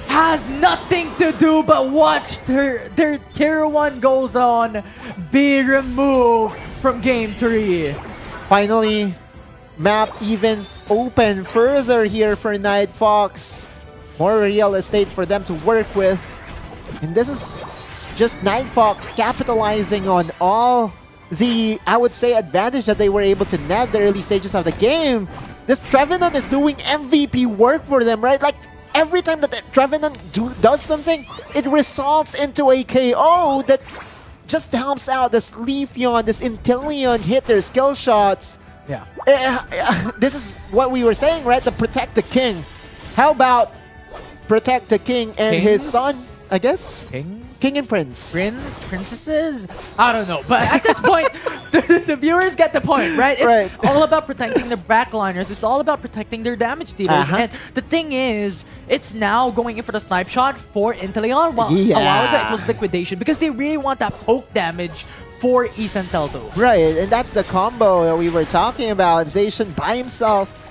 has nothing to do but watch their Tier 1 goals on be removed from Game 3. Finally, map even open further here for Night Fox. More real estate for them to work with. And this is just Night Fox capitalizing on all the, I would say, advantage that they were able to net the early stages of the game. This Trevenant is doing MVP work for them, right? Like, every time that the Trevenant does something, it results into a KO that just helps out this Leafeon, this Inteleon hit their skill shots. Yeah. This is what we were saying, right? The Protect the King. How about Protect the King and his son, I guess? King and Prince. Princesses? I don't know. But at this point, the viewers get the point, right? It's all about protecting the backliners. It's all about protecting their damage dealers. And the thing is, it's now going in for the snipe shot for Inteleon. While a while ago, it was liquidation because they really want that poke damage for Easten Salto. Right, and that's the combo that we were talking about. Zacian by himself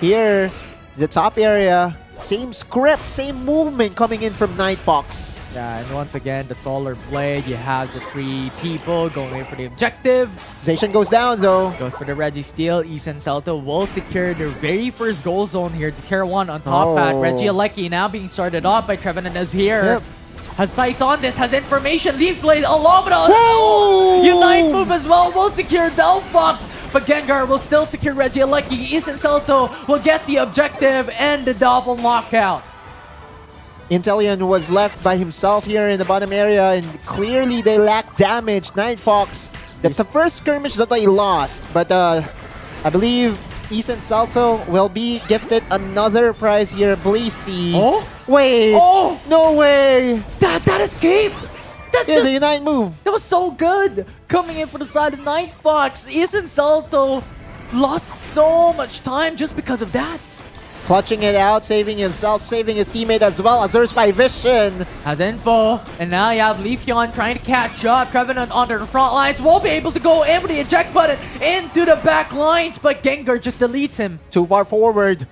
here, the top area. Same script, same movement coming in from Night Fox. Yeah, and once again, the Solar Blade, you have the 3 people going in for the objective. Zacian goes down though. Goes for the Registeel. Easten Salto will secure their very first goal zone here. The Tier 1 on top at Regieleki now being started off by Trevenant is here. Yep. Has sights on this, has information. Leaf Blade along with a Unite move as well will secure Delphox. But Gengar will still secure Regieleki. Easten Salto will get the objective and the double knockout. Inteleon was left by himself here in the bottom area, and clearly they lack damage. Night Fox, that's the first skirmish that they lost. But I believe Easten Salto will be gifted another prize here. Blissey. Oh? Wait. Oh! No way. That escape! That's Yeah, just... the Unite move. That was so good! Coming in for the side of Night Fox. Easten Salto lost so much time just because of that. Clutching it out, saving himself, saving his teammate as well. Azur's by Vision. Has info, and now you have Leafeon trying to catch up. Trevenant onto the front lines, won't be able to go in with the eject button into the back lines, but Gengar just deletes him. Too far forward.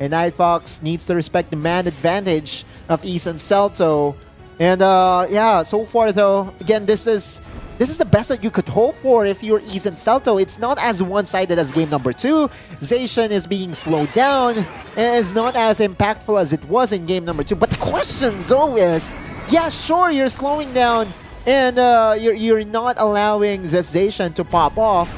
And Nightfox needs to respect the man advantage of Easten Celto. And yeah, so far though, again, this is the best that you could hope for if you're Easten Celto. It's not as one-sided as game number 2. Zacian is being slowed down and is not as impactful as it was in game number 2. But the question though is, yeah, sure, you're slowing down and you're not allowing the Zacian to pop off.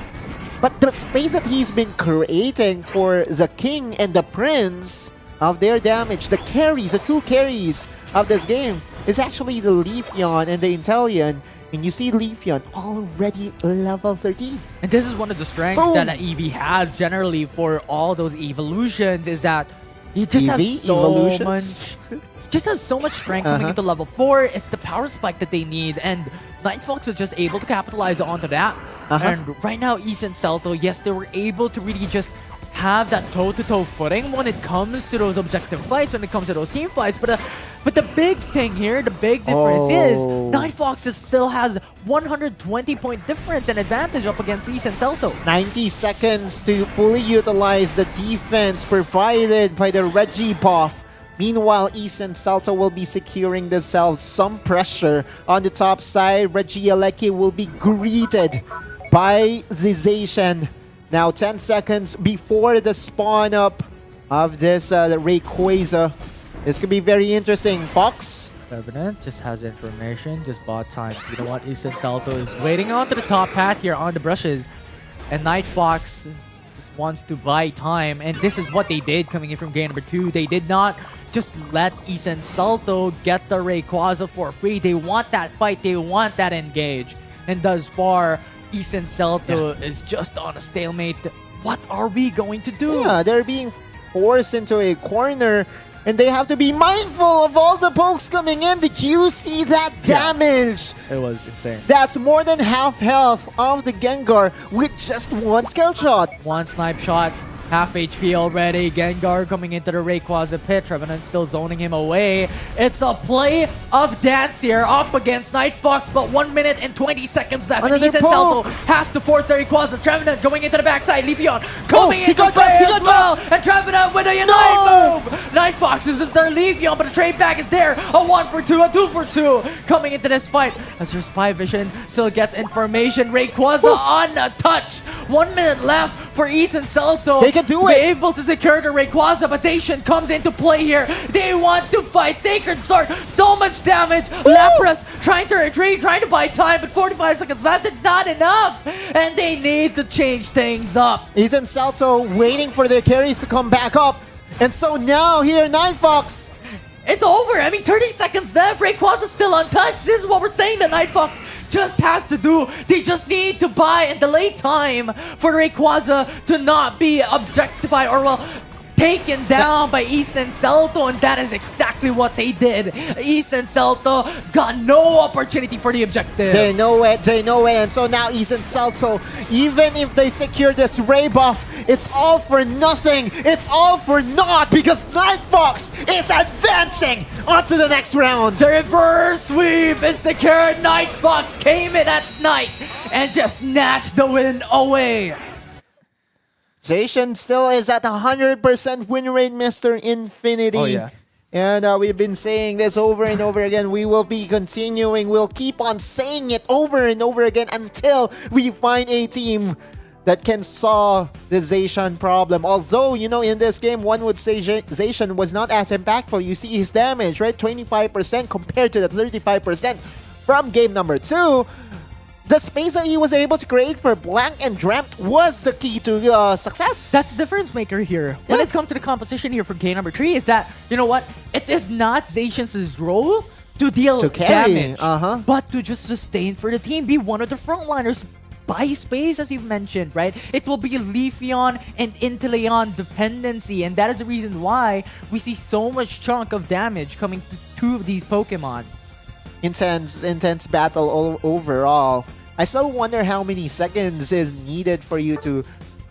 But the space that he's been creating for the King and the Prince of their damage, the carries, the true carries of this game, is actually the Leafeon and the Inteleon. And you see Leafeon already level 13. And this is one of the strengths that Eevee has generally for all those evolutions, is that you just have so much... Just have so much strength coming into level 4. It's the power spike that they need, and Nightfox was just able to capitalize onto that. And right now, Easten Celto, yes, they were able to really just have that toe-to-toe footing when it comes to those objective fights, when it comes to those team fights. But the big thing here, the big difference is Nightfox still has 120-point difference and advantage up against Easten Celto. 90 seconds to fully utilize the defense provided by the Regibuff. Meanwhile, Easten Celto will be securing themselves some pressure on the top side. Regieleki will be greeted by the Zacian. Now 10 seconds before the spawn up of this Rayquaza. This could be very interesting. Fox? Revenant just has information, just bought time. You know what? Easten Celto is waiting onto the top path here on the brushes. And Nightfox just wants to buy time. And this is what they did coming in from game number 2. They did not just let Easten Celto get the Rayquaza for free. They want that fight. They want that engage. And thus far, Easten Celto is just on a stalemate. What are we going to do? Yeah, they're being forced into a corner, and they have to be mindful of all the pokes coming in. Did you see that damage? It was insane. That's more than half health of the Gengar with just one skill shot. One snipe shot. Half HP already. Gengar coming into the Rayquaza pit. Revenant still zoning him away. It's a play of dance here up against Nightfox, but 1 minute and 20 seconds left. And Easten Celto has to force the Rayquaza. Trevenant going into the backside. Leafeon coming into play as well. And Trevenant with a Unite move. Nightfox uses their Leafeon, but the trade back is there. A 1 for 2, a 2 for 2 coming into this fight. As their Spy Vision still gets information. Rayquaza untouched. 1 minute left for Easten Celto. They can do it. Be able to secure the Rayquaza, but Zacian comes into play here. They want to fight. Sacred Sword, so much damage. Lapras trying to retreat, trying to buy time, but 45 seconds left is not enough. And they need to change things up. Easten Celto waiting for their carries to come back up. And so now here, Nightfox. It's over. I mean, 30 seconds left. Rayquaza's still untouched. This is what we're saying that Nightfox just has to do. They just need to buy and delay time for Rayquaza to not be objectified or, well, taken down by Easten Celto, and that is exactly what they did. Easten Celto got no opportunity for the objective. They know it, and so now Easten Celto, even if they secure this Ray buff, it's all for nothing, it's all for naught, because Nightfox is advancing onto the next round. The reverse sweep is secured. Nightfox came in at night and just snatched the win away. Zacian still is at 100% win rate, Mr. Infinity. Oh, yeah. And we've been saying this over and over again. We will be continuing. We'll keep on saying it over and over again until we find a team that can solve the Zacian problem. Although, you know, in this game, one would say Zacian was not as impactful. You see his damage, right? 25% compared to the 35% from game number 2. The space that he was able to create for Blank and Dreamt was the key to success. That's the difference maker here. When it comes to the composition here for game number 3 is that, you know what? It is not Zacian's role to deal damage, but to just sustain for the team, be one of the frontliners, buy space as you've mentioned, right? It will be Leafeon and Inteleon dependency, and that is the reason why we see so much chunk of damage coming to 2 of these Pokemon. Intense battle overall. I still wonder how many seconds is needed for you to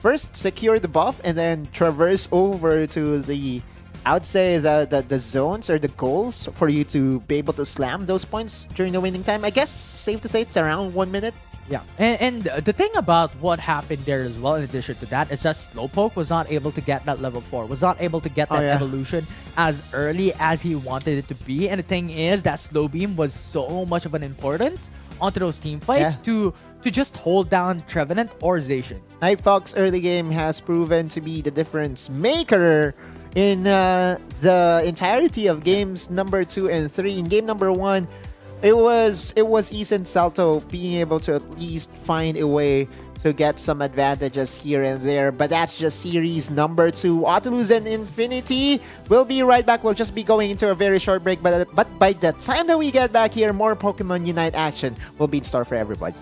first secure the buff and then traverse over to the, I would say, the zones or the goals for you to be able to slam those points during the winning time. I guess safe to say it's around 1 minute. Yeah, and the thing about what happened there as well, in addition to that, is that Slowpoke was not able to get that level 4, was not able to get that evolution as early as he wanted it to be. And the thing is that Slow Beam was so much of an important onto those team fights to just hold down Trevenant or Zacian. Nightfox early game has proven to be the difference maker in the entirety of games number 2 and 3. In game number 1, it was Easten Salto being able to at least find a way to get some advantages here and there, but that's just series number 2. Autolus and Infinity will be right back. We'll just be going into a very short break, but by the time that we get back here, more Pokemon Unite action will be in store for everybody.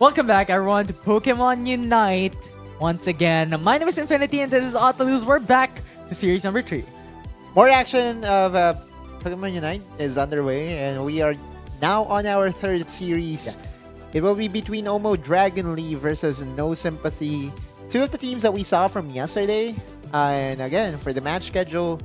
Welcome back, everyone, to Pokemon Unite. Once again, my name is Infinity, and this is Autaluz. We're back to series number 3. More action of Pokemon Unite is underway, and we are now on our third series. It will be between Omo Dragon Lee versus No Sympathy. Two of the teams that we saw from yesterday. And again, for the match schedule,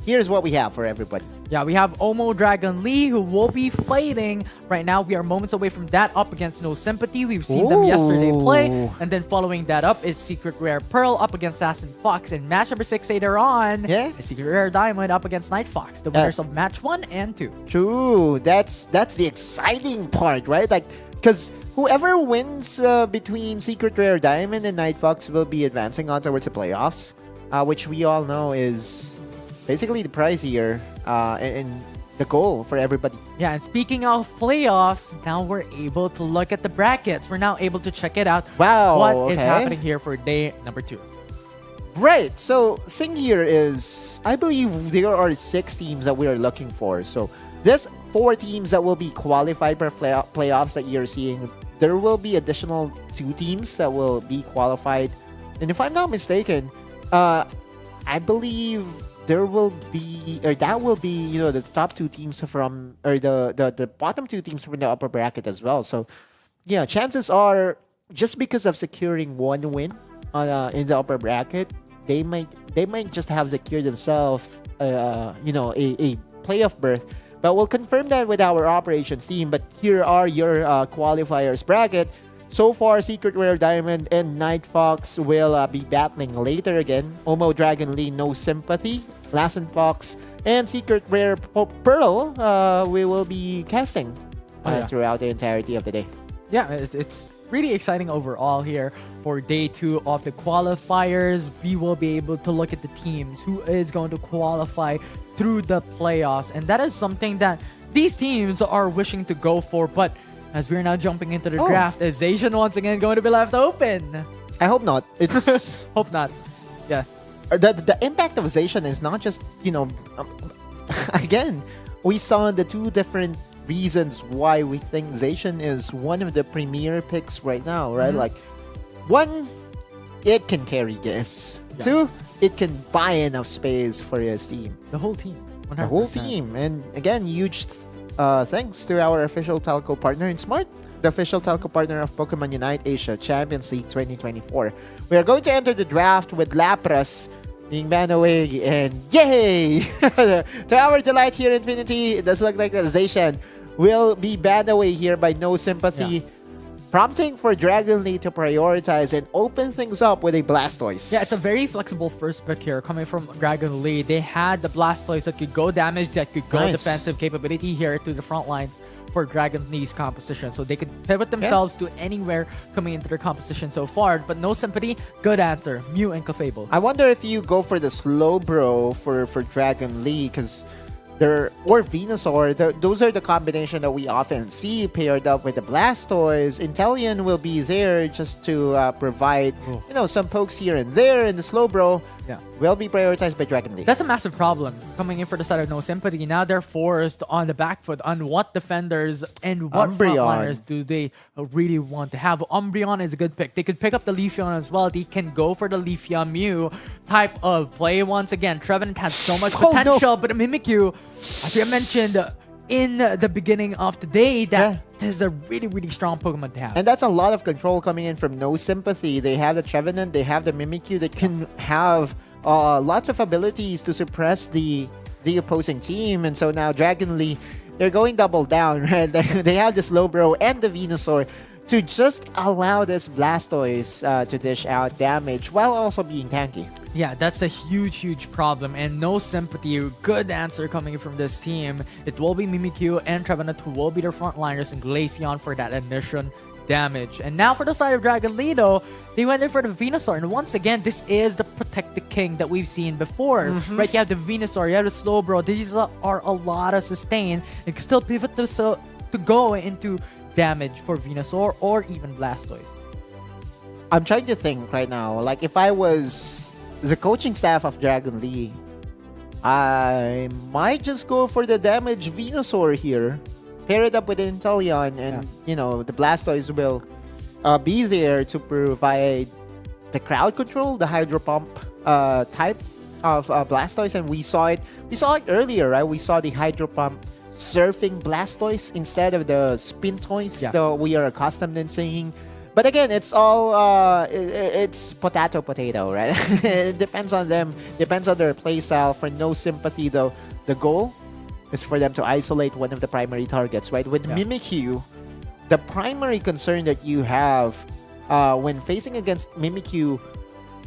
here's what we have for everybody. Yeah, we have Omo Dragon Lee, who will be fighting. Right now, we are moments away from that up against No Sympathy. We've seen them yesterday play. And then following that up is Secret Rare Pearl up against Lassen Fox. And match number 6 later on is Secret Rare Diamond up against Night Fox. The winners of match 1 and 2. True. That's the exciting part, right? Like, because whoever wins between Secret Rare Diamond and Night Fox will be advancing on towards the playoffs, which we all know is basically the prize here and the goal for everybody. Yeah, and speaking of playoffs, now we're able to look at the brackets. We're now able to check it out. Wow. What is happening here for day number 2? Right. So, thing here is, I believe there are 6 teams that we are looking for. So, this 4 teams that will be qualified for playoffs that you're seeing, there will be additional 2 teams that will be qualified. And if I'm not mistaken, I believe there will be, or that will be, you know, the top 2 teams from, or the bottom 2 teams from the upper bracket as well. So, yeah, chances are, just because of securing 1 win in the upper bracket, they might just have secured themselves, you know, a playoff berth. But we'll confirm that with our operations team. But here are your qualifiers bracket. So far, Secret Rare Diamond and Night Fox will be battling later again. Omo Dragon Lee, No Sympathy, Lassen Fox, and Secret Rare Pearl we will be casting throughout the entirety of the day. Yeah, it's really exciting overall here for day 2 of the qualifiers. We will be able to look at the teams who is going to qualify through the playoffs, and that is something that these teams are wishing to go for. But as we're now jumping into the draft, is Zacian once again going to be left open? I hope not. It's Hope not. Yeah. The impact of Zacian is not just, you know, again, we saw the 2 different reasons why we think Zacian is one of the premier picks right now, right? Like, 1, it can carry games. 2, it can buy enough space for his team. The whole team. 100%. The whole team. And again, huge thanks to our official telco partner in Smart, the official telco partner of Pokemon Unite Asia Champions League 2024. We are going to enter the draft with Lapras being banned away, and yay! To our delight here, Infinity, it does look like that Zacian will be banned away here by No Sympathy, prompting for Dragon Lee to prioritize and open things up with a Blastoise. Yeah, it's a very flexible first pick here coming from Dragon Lee. They had the Blastoise that could go damage, that could go defensive capability here to the front lines for Dragon Lee's composition. So they could pivot themselves to anywhere coming into their composition so far. But No Sympathy, good answer. Mew and Clefable. I wonder if you go for the Slowbro for Dragon Lee, because or Venusaur, those are the combination that we often see paired up with the Blastoise. Inteleon will be there just to provide, you know, some pokes here and there, and the Slowbro will be prioritized by Dragon Lee. That's a massive problem coming in for the side of No Sympathy. Now they're forced on the back foot on what defenders and what frontliners do they really want to have. Umbreon is a good pick. They could pick up the Leafeon as well. They can go for the Leafeon Mew type of play once again. Trevenant has so much potential, but Mimikyu, as we have mentioned in the beginning of the day, that this is a really, really strong Pokemon to have. And that's a lot of control coming in from No Sympathy. They have the Trevenant, they have the Mimikyu that can have lots of abilities to suppress the opposing team. And so now Dragon Lee, they're going double down, right? They have the Slowbro and the Venusaur to just allow this Blastoise to dish out damage while also being tanky. Yeah, that's a huge, huge problem. And No Sympathy, good answer coming from this team. It will be Mimikyu and Trevenant who will be their frontliners, and Glaceon for that initial damage. And now for the side of Dragon Lee, though, they went in for the Venusaur. And once again, this is the Protect the King that we've seen before. Right? You have the Venusaur, you have the Slowbro. These are a lot of sustain. It can still pivot to go into damage for Venusaur or even Blastoise. I'm trying to think right now. Like, if I was the coaching staff of Dragon Lee, I might just go for the damage Venusaur here. Pair it up with Inteleon, and you know, the Blastoise will be there to provide the crowd control, the hydro pump type of Blastoise, and we saw it. We saw it earlier, right? We saw the hydro pump surfing Blastoise instead of the spin toys that we are accustomed in seeing. But again, it's all it's potato, right? It depends on them, depends on their playstyle. For No Sympathy, though, the goal is for them to isolate one of the primary targets, right? With Mimikyu, the primary concern that you have when facing against Mimikyu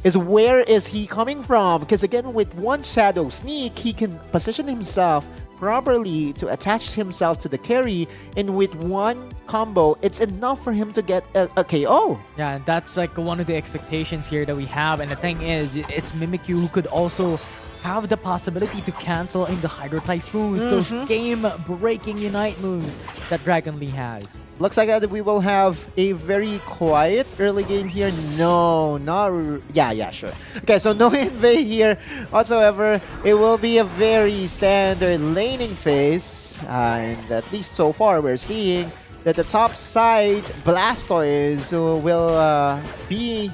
is where is he coming from? Because again, with one Shadow Sneak, he can position himself properly to attach himself to the carry, and with one combo, it's enough for him to get a KO. Yeah, that's like one of the expectations here that we have, and the thing is, it's Mimikyu who could also have the possibility to cancel in the Hydro Typhoon, those game-breaking Unite moves that Dragon Lee has. Looks like we will have a very quiet early game here. No, not... Yeah, sure. Okay, so no invade here whatsoever. It will be a very standard laning phase. And at least so far, we're seeing that the top side Blastoise will be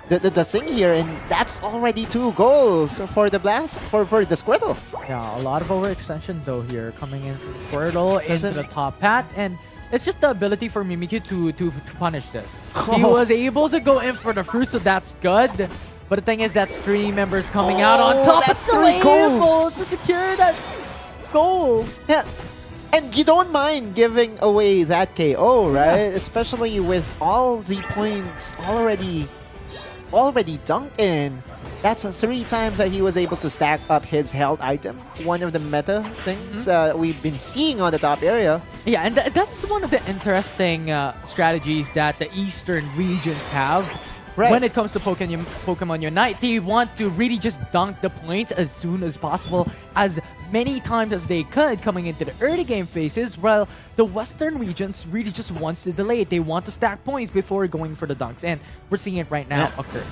the thing here, and that's already 2 goals for the for the Squirtle. Yeah, a lot of overextension though here coming in from Squirtle into the top path, and it's just the ability for Mimikyu to punish this. He was able to go in for the fruit, so that's good. But the thing is that 3 members coming out on top, that's but still 3 able goals to secure that goal. Yeah. And you don't mind giving away that KO, right? Especially with all the points already dunked in. That's 3 times that he was able to stack up his health item. One of the meta things we've been seeing on the top area. Yeah, and that's one of the interesting strategies that the Eastern regions have. Right. When it comes to Pokemon Unite, they want to really just dunk the points as soon as possible, as many times as they could coming into the early game phases, while the Western regions really just wants to delay it. They want to stack points before going for the dunks, and we're seeing it right now occur.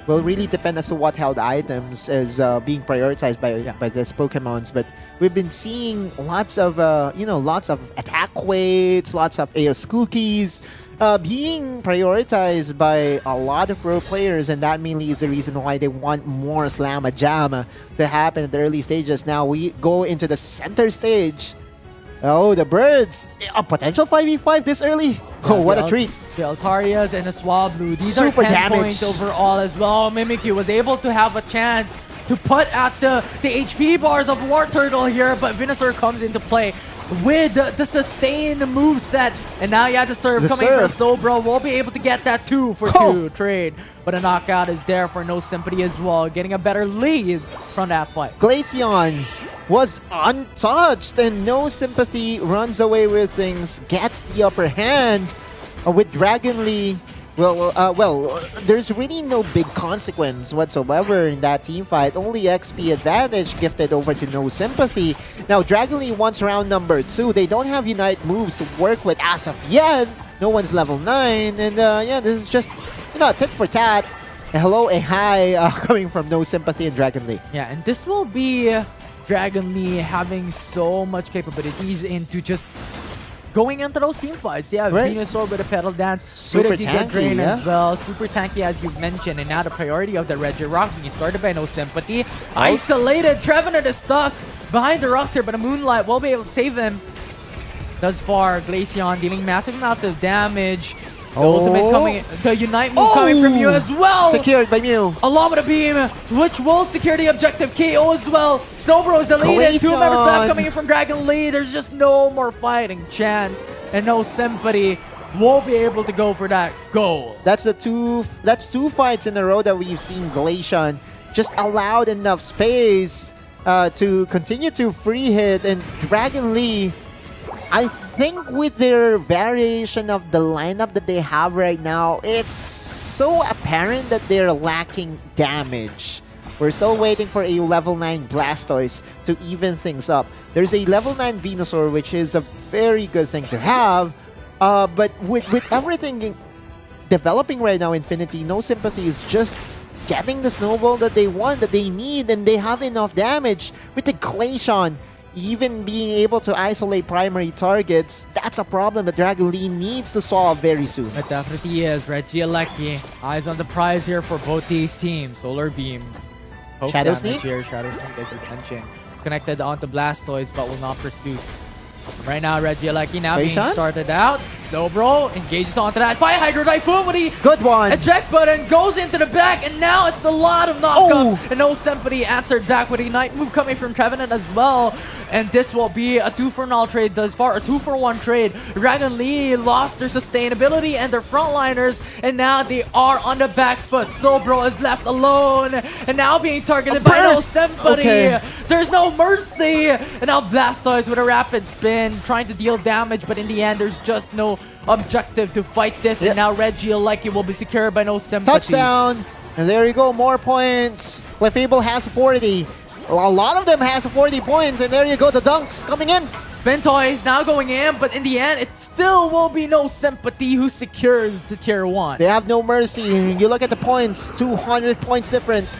Will really depend as to what held items is being prioritized by these Pokemons, but we've been seeing lots of lots of attack weights, lots of AOS cookies being prioritized by a lot of pro players, and that mainly is the reason why they want more Slamma Jamma to happen at the early stages. Now we go into the center stage. Oh, the birds! A potential 5v5 this early? Oh, what a treat! The Altarias and the Swablu, these Super are 10 damage. points overall as well. Mimikyu was able to have a chance to put at the HP bars of War Turtle here, but Venusaur comes into play with the sustained move set, and now you have the serve coming from Slowbro. We'll be able to get that 2 for 2 trade, but a knockout is there for No Sympathy as well, getting a better lead from that fight. Glaceon was untouched, and No Sympathy runs away with things, gets the upper hand with Dragon Lee. Well, there's really no big consequence whatsoever in that team fight. Only XP advantage gifted over to No Sympathy. Now, Dragon Lee wants round number 2. They don't have Unite moves to work with as of yet. No one's level 9, and yeah, this is just tit for tat. A hello, a hi coming from No Sympathy and Dragon Lee. Yeah, and this will be Dragon Lee having so much capabilities into just going into those team fights. Yeah, Venusaur with a Petal Dance, Super with a Giga tanky, Drain as well. Super tanky, as you mentioned, and now the priority of the Regirock being started by No Sympathy. Isolated, Trevenant is stuck behind the rocks here, but a Moonlight will be able to save him. Thus far, Glaceon dealing massive amounts of damage. The ultimate coming, the Unite move coming from Mew as well. Secured by Mew. Along with a beam, which will secure the objective KO as well. Snowbro is deleted. 2 members left coming in from Dragon Lee. There's just no more fighting chance, and No Sympathy won't be able to go for that goal. That's 2 fights in a row that we've seen Glaceon just allowed enough space to continue to free hit, and Dragon Lee, I think with their variation of the lineup that they have right now, it's so apparent that they're lacking damage. We're still waiting for a level 9 Blastoise to even things up. There's a level 9 Venusaur, which is a very good thing to have, but with everything developing right now, Infinity, No Sympathy is just getting the snowball that they want, that they need, and they have enough damage with the Glaceon even being able to isolate primary targets, that's a problem that Dragon Lee needs to solve very soon. It definitely is. Regieleki, eyes on the prize here for both these teams. Solar Beam. Poke Shadow damage Sneak? here. Shadow Sneak is retention. Connected onto Blastoise, but will not pursue. Right now, Regieleki now being Face-on? started out. Slowbro engages onto that fight. Hydro Typhoon with the Good one. eject button goes into the back, and now it's a lot of knockups. And No Sympathy answered back with a Ignite move coming from Trevenant as well. And this will be a 2-for-0 trade thus far, a 2-for-1 trade. Dragon Lee lost their sustainability and their frontliners, and now they are on the back foot. Slowbro is left alone, and now being targeted by No Sympathy. Okay. There's no mercy. And now Blastoise with a rapid spin, trying to deal damage, but in the end, there's just no objective to fight this. Yep. And now Regieleki will be secured by No Sympathy. Touchdown. And there you go, more points. Clefable has 40. A lot of them has 40 points, and there you go, the dunks coming in. Spin Toys now going in, but in the end, it still will be No Sympathy who secures the Tier 1. They have no mercy. You look at the points, 200 points difference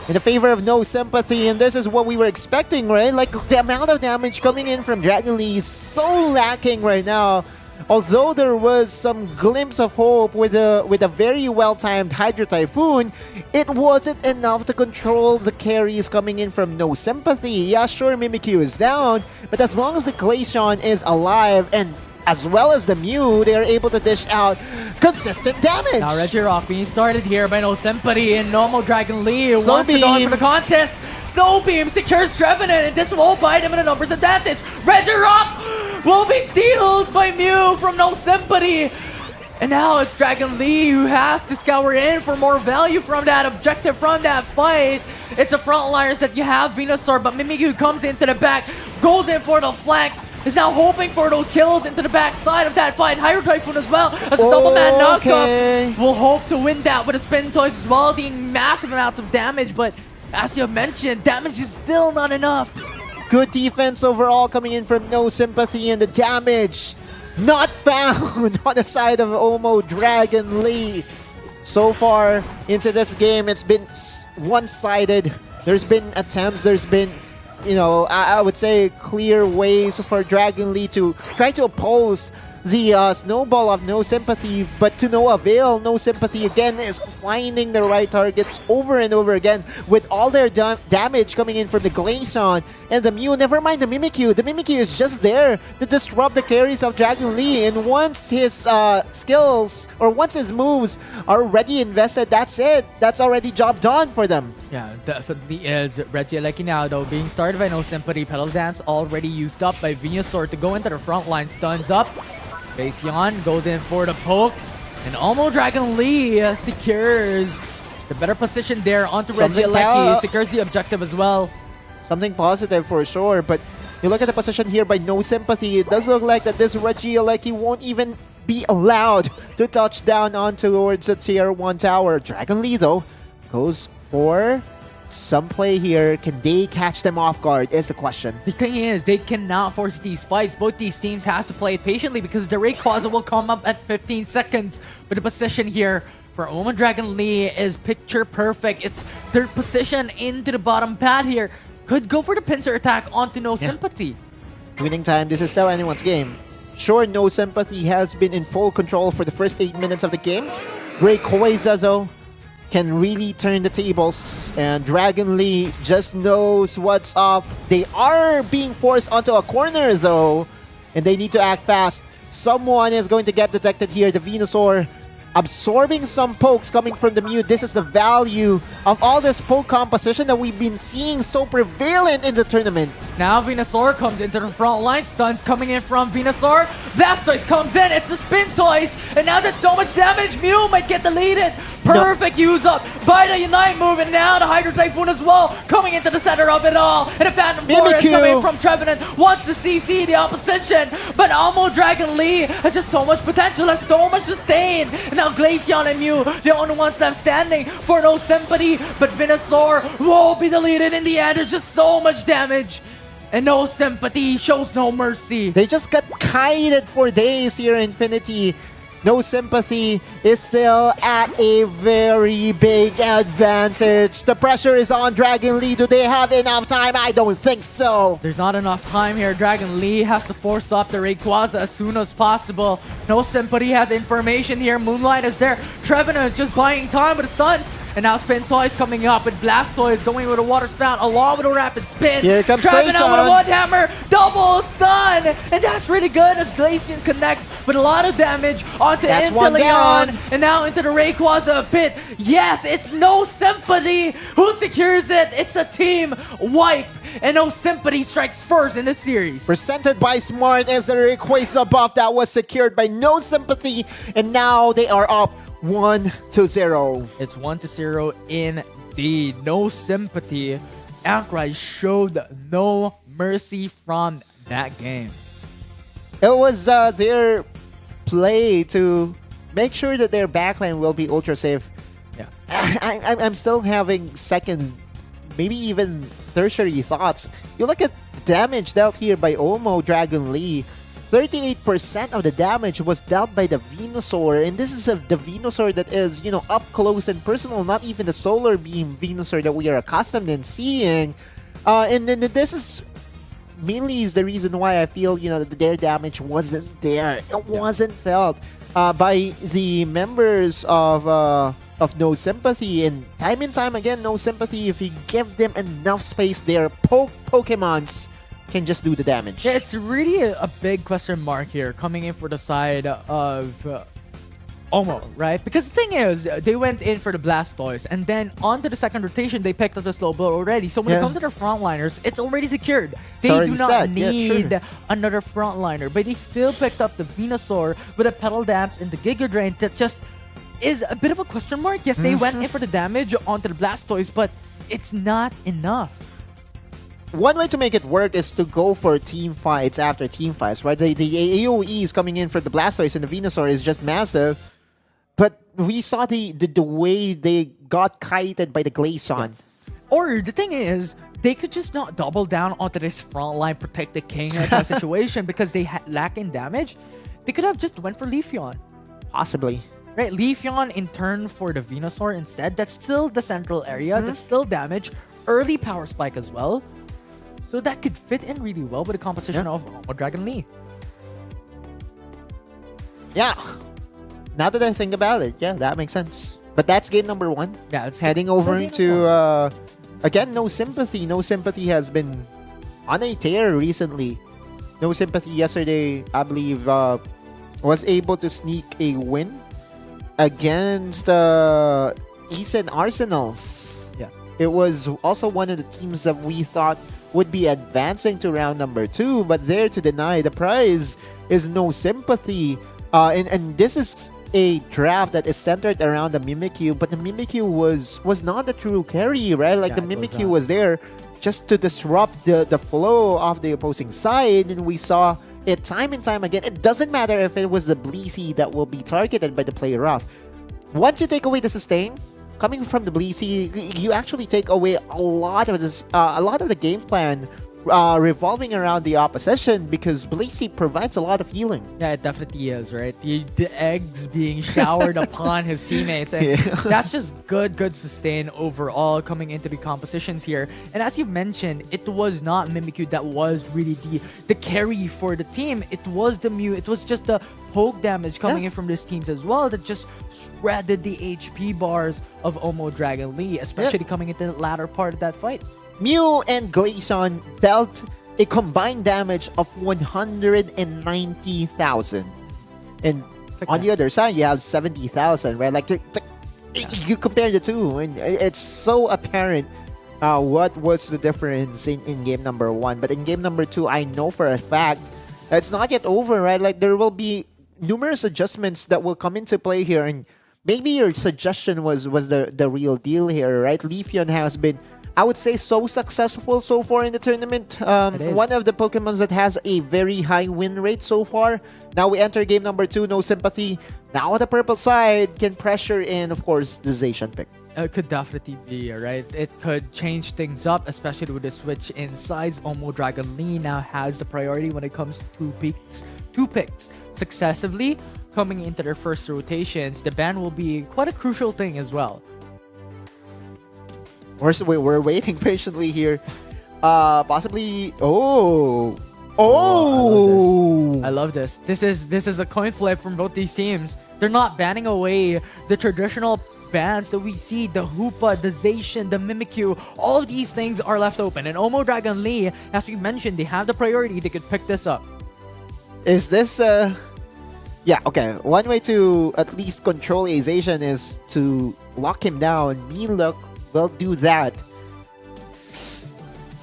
in the favor of No Sympathy, and this is what we were expecting, right? Like, the amount of damage coming in from Dragon Lee is so lacking right now. Although there was some glimpse of hope with a very well-timed Hydro Typhoon, it wasn't enough to control the carries coming in from No Sympathy. Yeah, sure, Mimikyu is down, but as long as the Glaceon is alive, and as well as the Mew, they are able to dish out consistent damage. Now Regirock being started here by No Sympathy, and normal Dragon Lee Slow wants to go in Beam. for the contest. Snow Beam secures Trevenant, and this will bite him in a numbers advantage. Regirock will be stealed by Mew from No Sympathy. And now it's Dragon Lee who has to scour in for more value from that objective, from that fight. It's a frontliners that you have Venusaur, but Mimikyu comes into the back, goes in for the flank, is now hoping for those kills into the backside of that fight. Hydro Typhoon as well as a double man Okay. knockup. Will hope to win that with a Spin Toys as well, dealing massive amounts of damage, but as you mentioned, damage is still not enough. Good defense overall coming in from No Sympathy, and the damage not found on the side of Omo Dragon Lee. So far into this game, it's been one-sided. There's been attempts, there's been, you know, I would say clear ways for Dragon Lee to try to oppose the snowball of No Sympathy, but to no avail. No Sympathy again is finding the right targets over and over again with all their damage coming in from the Glaceon and the Mew. Never mind the Mimikyu. The Mimikyu is just there to disrupt the carries of Dragon Lee, and once his skills or once his moves are already invested, that's it. That's already job done for them. Yeah, definitely is. Regieleki now, though, being started by No Sympathy. Petal Dance already used up by Venusaur to go into the front line. Stuns up. Glaceon goes in for the poke. And Omo Dragon Lee secures the better position there onto Regieleki. Secures the objective as well. Something positive for sure, but you look at the position here by No Sympathy, it does look like that this Regieleki won't even be allowed to touch down on towards the Tier 1 tower. Dragon Lee, though, goes for some play here. Can they catch them off guard is the question. The thing is, they cannot force these fights. Both these teams have to play it patiently because the Rayquaza will come up at 15 seconds. But the position here for Omo Dragon Lee is picture perfect. It's their position into the bottom pad here. Could go for the pincer attack onto No Sympathy. Winning time, this is still anyone's game. Sure, No Sympathy has been in full control for the first 8 minutes of the game. Rayquaza, though, can really turn the tables, and Dragon Lee just knows what's up. They are being forced onto a corner, though, and they need to act fast. Someone is going to get detected here. The Venusaur absorbing some pokes coming from the Mew. This is the value of all this poke composition that we've been seeing so prevalent in the tournament. Now Venusaur comes into the front line. Stuns coming in from Venusaur. Blastoise comes in. It's the Spin Toys. And now there's so much damage. Mew might get deleted. Perfect use up by the Unite move. And now the Hydro Typhoon as well coming into the center of it all. And the Phantom Forest coming from Trevenant. Wants to CC the opposition. But Omo Dragon Lee has just so much potential. Has so much sustain. And now Glaceon and Mew, the only ones left standing for No Sympathy. But Venusaur will be deleted in the end. There's just so much damage. And No Sympathy shows no mercy. They just got kited for days here in Infinity. No Sympathy is still at a very big advantage. The pressure is on Dragon Lee. Do they have enough time? I don't think so. There's not enough time here. Dragon Lee has to force up the Rayquaza as soon as possible. No Sympathy has information here. Moonlight is there. Trevenant just buying time with the stunts. And now Spintoy's coming up with Blastoise going with a Water Spout along with a Rapid Spin. Here comes Trevenant Tyson with a One Hammer. Double stun. And that's really good as Glaceon connects with a lot of damage onto That's one Inteleon. down. And now into the Rayquaza pit. Yes, it's No Sympathy who secures it. It's a team wipe. And No Sympathy strikes first in the series. Presented by Smart as the Rayquaza buff that was secured by No Sympathy. And now they are up 1-0. It's 1-0 indeed. No Sympathy. Outright showed no mercy from that game. It was their play to make sure that their backline will be ultra safe. Yeah. I'm still having second, maybe even tertiary thoughts. You look at the damage dealt here by Omo Dragon Lee. 38% of the damage was dealt by the Venusaur, and this is the Venusaur that is, up close and personal, not even the Solar Beam Venusaur that we are accustomed in seeing. And then this is mainly is the reason why I feel, that their damage wasn't there. It wasn't felt by the members of No Sympathy, and time again, No Sympathy, if you give them enough space, their Pokemons can just do the damage. Yeah, it's really a big question mark here coming in for the side of Omo, right? Because the thing is, they went in for the Blastoise, and then onto the second rotation, they picked up the Slow Blow already. So when it comes to their frontliners, it's already secured. They already do not set. need another frontliner, but they still picked up the Venusaur with a Petal Dance and the Giga Drain that just is a bit of a question mark. Yes, they went in for the damage onto the Blastoise, but it's not enough. One way to make it work is to go for team fights after team fights, right? The AoEs coming in for the Blastoise and the Venusaur is just massive. But we saw the way they got kited by the Glaceon. Or the thing is, they could just not double down onto this frontline protect the king kind of situation because they lack in damage. They could have just went for Leafeon. Possibly. Right, Leafeon in turn for the Venusaur instead. That's still the central area. That's still damage. Early power spike as well. So that could fit in really well with the composition of Dragon Lee. Yeah. Now that I think about it, yeah, that makes sense. But that's game number 1. Yeah, it's heading over into again, No Sympathy. No Sympathy has been on a tear recently. No Sympathy yesterday, I believe, was able to sneak a win against Easten Arsenals. Yeah. It was also one of the teams that we thought would be advancing to round number 2, but there to deny the prize is No Sympathy. And this is a draft that is centered around the Mimikyu, but the Mimikyu was not the true carry, right? Like the Mimikyu was there just to disrupt the flow of the opposing side, and we saw it time and time again. It doesn't matter if it was the Bleezy that will be targeted by the player off. Once you take away the sustain, coming from the Bleezy, you actually take away a lot of the game plan revolving around the opposition, because Bleezy provides a lot of healing. Yeah, it definitely is, right? The eggs being showered upon his teammates, and that's just good sustain overall coming into the compositions here. And as you mentioned, it was not Mimikyu that was really the carry for the team. It was the Mew. It was just the poke damage coming in from these teams as well that just shredded the HP bars of Omo Dragon Lee, especially coming into the latter part of that fight. Mew and Glaceon dealt a combined damage of 190,000. And on the other side, you have 70,000, right? Like, you compare the two, and it's so apparent what was the difference in game number 1. But in game number 2, I know for a fact it's not yet over, right? Like, there will be numerous adjustments that will come into play here, and maybe your suggestion was the real deal here, right? Leafeon has been, I would say, so successful so far in the tournament. One of the Pokemons that has a very high win rate so far. Now we enter game number 2, No Sympathy. Now the purple side can pressure in, of course, the Zacian pick. It could definitely be, right? It could change things up, especially with the switch in size. Omo Dragon Lee now has the priority when it comes to two picks successively. coming into their first rotations, the ban will be quite a crucial thing as well. We're waiting patiently here. Possibly. Oh. Oh. I love this. This is a coin flip from both these teams. They're not banning away the traditional bans that we see, the Hoopa, the Zacian, the Mimikyu. All of these things are left open. And Omo Dragon Lee, as we mentioned, they have the priority. They could pick this up. Is this yeah, okay. One way to at least control a Zacian is to lock him down. Mean Look will do that.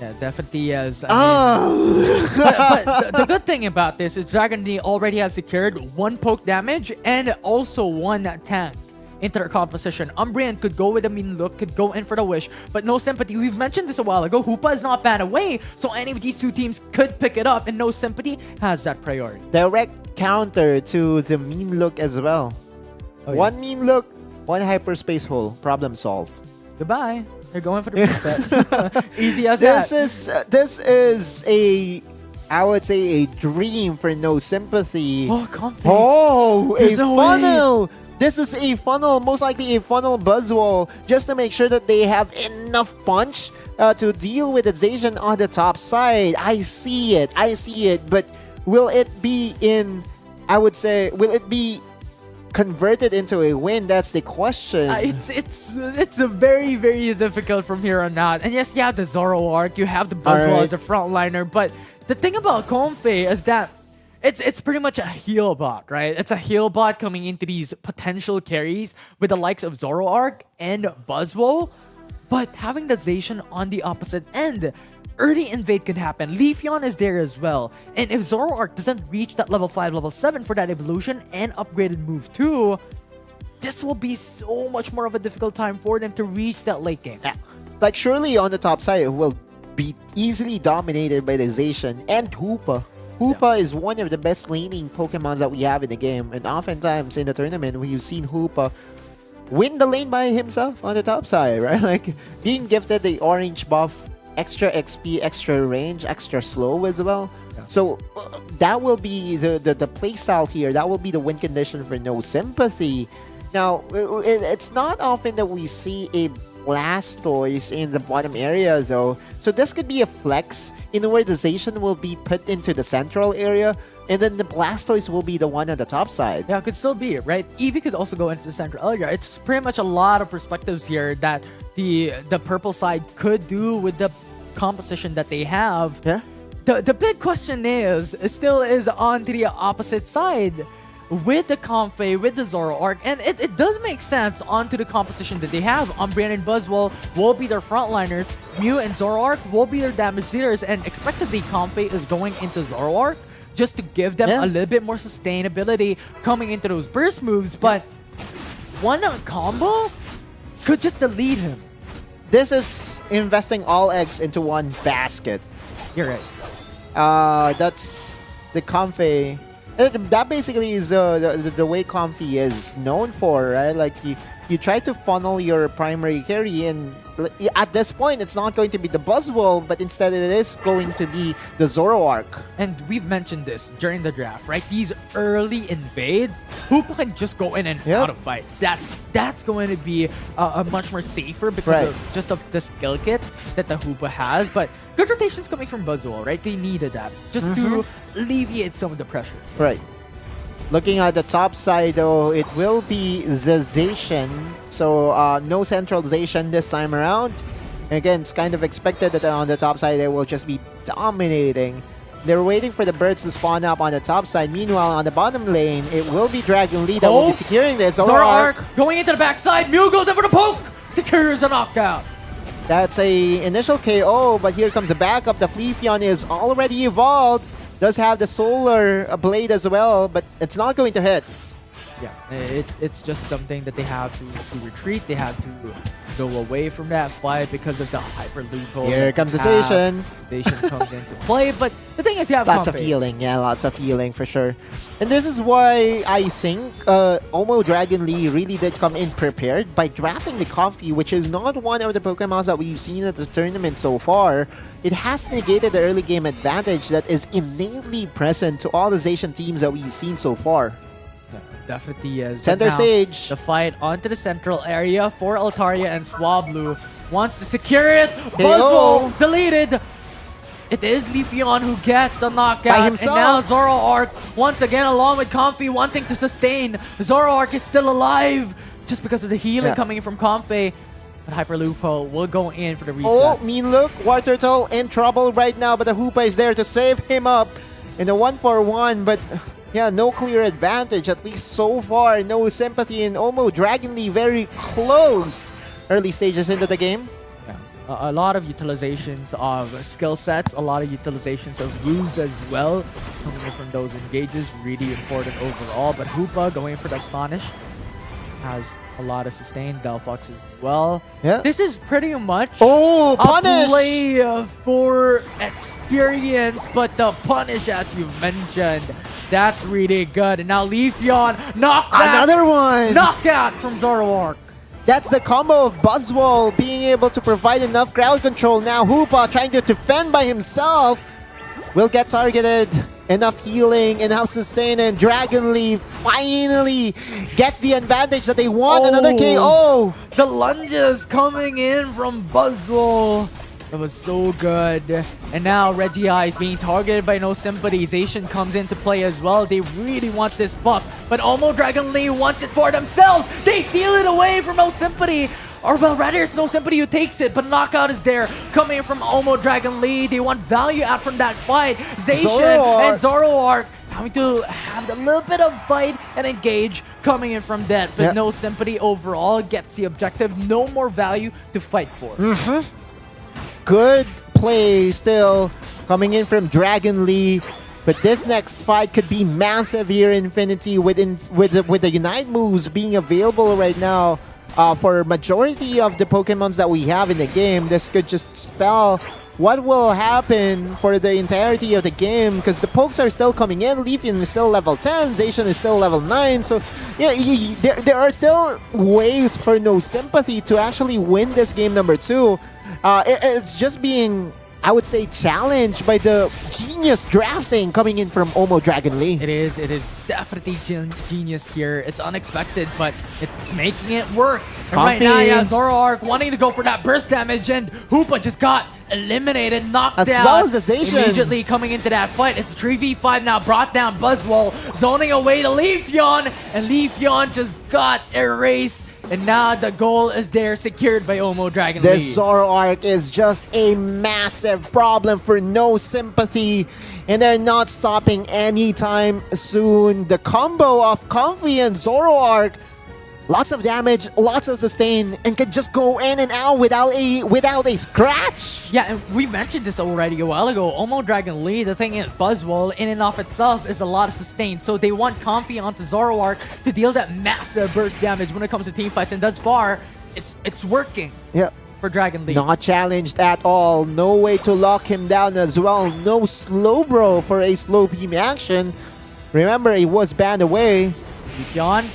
Yeah, definitely is. But the good thing about this is Dragon Lee already have secured 1 poke damage and also 1 tank into their composition. Umbreon could go with a Mean Look, could go in for the Wish, but No Sympathy. We've mentioned this a while ago. Hoopa is not banned away, so any of these two teams could pick it up, and No Sympathy has that priority. Direct counter to the Mean Look as well. Oh, yeah. 1 Mean Look, 1 Hyperspace Hole. Problem solved. Goodbye. They're going for the reset. Easy as that. This is a, I would say, a dream for No Sympathy. Oh, comfy. Oh, There's a no funnel. This is a funnel, most likely a funnel Buzzwole, just to make sure that they have enough punch to deal with the Zacian on the top side. I see it, but will it be in, I would say, will it be converted into a win? That's the question. It's a very, very difficult from here on out. And yes, you have the Zoroark, you have the Buzzwole as a frontliner, but the thing about Comfey is that it's pretty much a heal bot, right? It's a heal bot coming into these potential carries with the likes of Zoroark and Buzzwole, but having the Zacian on the opposite end, early invade could happen. Leafeon is there as well. And if Zoroark doesn't reach that level 5, level 7 for that evolution and upgraded move 2, this will be so much more of a difficult time for them to reach that late game. Yeah. Like, surely on the top side, it will be easily dominated by the Zacian and Hoopa. Hoopa is one of the best laning Pokemons that we have in the game. And oftentimes in the tournament, we've seen Hoopa win the lane by himself on the top side, right? Like, being gifted the orange buff, extra XP, extra range, extra slow as well. Yeah. So that will be the playstyle here. That will be the win condition for No Sympathy. Now, it's not often that we see a Blastoise in the bottom area though. So this could be a flex in where the Zacian will be put into the central area, and then the Blastoise will be the one on the top side. Yeah, it could still be, right? Eevee could also go into the central area. It's pretty much a lot of perspectives here that the purple side could do with the composition that they have. Yeah. The big question is on to the opposite side with the Comfey, with the Zoroark, and it does make sense onto the composition that they have. Umbreon and Buzzwole will be their frontliners. Mew and Zoroark will be their damage dealers, and expectedly Comfey is going into Zoroark just to give them a little bit more sustainability coming into those burst moves, but one combo could just delete him. This is investing all eggs into one basket. You're right. That's the Comfey. That basically is the way Comfey is known for, right? Like, you try to funnel your primary carry, and at this point, it's not going to be the Buzzwole, but instead it is going to be the Zoroark. And we've mentioned this during the draft, right? These early invades, Hoopa can just go in and out of fights. That's going to be a much more safer because of the skill kit that the Hoopa has. But good rotations coming from Buzzwole, right? They needed that just to alleviate some of the pressure. Right. Looking at the top side, though, it will be the Zacian. So, no central Zacian this time around. Again, it's kind of expected that on the top side, they will just be dominating. They're waiting for the birds to spawn up on the top side. Meanwhile, on the bottom lane, it will be Dragon Lee that will be securing this. Zoroark going into the backside. Mew goes in for the poke. Secures a knockout. That's a initial KO, but here comes the backup. The Leafeon is already evolved. Does have the Solar Blade as well, but it's not going to hit. Yeah, it's just something that they have to retreat. They have to go away from that fight because of the hyper loophole. Here comes the Zacian. Zacian comes into play, but the thing is, you have lots of healing. Yeah, lots of healing for sure. And this is why I think Omo Dragon Lee really did come in prepared by drafting the Comfey, which is not one of the Pokemons that we've seen at the tournament so far. It has negated the early game advantage that is innately present to all the Zacian teams that we've seen so far. Definitely is. But Center now, stage. The fight onto the central area for Altaria and Swablu. Wants to secure it. KO. Buzzwole deleted. It is Leafeon who gets the knockout. By himself. And now Zoroark, once again, along with Comfey, wanting to sustain. Zoroark is still alive just because of the healing coming in from Comfey. But Hyper Lupo will go in for the reset. Oh, mean look. War Turtle in trouble right now, but the Hoopa is there to save him up in a 1-for-1. But yeah, no clear advantage, at least so far. No Sympathy and Omo Dragon Lee very close. Early stages into the game. A lot of utilizations of skill sets, a lot of utilizations of moves as well. Coming in from those engages, really important overall. But Hoopa going for the Astonish has a lot of sustain. Delphox as well. Yeah. This is pretty much Oh, a punish! play for experience, but the punish, as you mentioned, that's really good. And now Leafeon knockback. Another one! Knockout from Zoroark. That's the combo of Buzzwole being able to provide enough crowd control. Now Hoopa trying to defend by himself. Will get targeted. Enough healing, enough sustain, and Dragon Lee finally gets the advantage that they want. Another KO. The lunges coming in from Buzzwole. That was so good. And now Regiai is being targeted by No Sympathy. Zacian comes into play as well. They really want this buff. But Omo Dragon Lee wants it for themselves. They steal it away from No Sympathy. Or well, rather it's No Sympathy who takes it. But knockout is there coming from Omo Dragon Lee. They want value out from that fight. Zacian and Zoroark having to have a little bit of fight and engage coming in from that. But No Sympathy overall gets the objective. No more value to fight for. Good play still coming in from Dragon Lee. But this next fight could be massive here in Infinity with the Unite moves being available right now for majority of the Pokemons that we have in the game. This could just spell what will happen for the entirety of the game, because the pokes are still coming in. Leafeon is still level 10, Zacian is still level 9, so yeah, there are still ways for No Sympathy to actually win this game number 2. It's just being, I would say, challenged by the genius drafting coming in from Omo Dragon Lee. It is definitely genius here. It's unexpected, but it's making it work. And right now, yeah, Zoroark wanting to go for that burst damage, and Hoopa just got eliminated, knocked as down. Well as the Zacian. Immediately coming into that fight. It's 3v5 now, brought down Buzzwole, zoning away to Leafeon, and Leafeon just got erased. And now the goal is there, secured by Omo Dragon Lee. This Zoroark is just a massive problem for No Sympathy, and they're not stopping anytime soon. The combo of Comfey and Zoroark, lots of damage, lots of sustain, and can just go in and out without a scratch. Yeah, and we mentioned this already a while ago. Omo Dragon Lee, the thing is, Buzzwole in and of itself is a lot of sustain. So they want Comfey onto Zoroark to deal that massive burst damage when it comes to team fights. And thus far, it's working. Yeah. For Dragon Lee. Not challenged at all. No way to lock him down as well. No Slowbro for a slow beam action. Remember, he was banned away. Leafeon.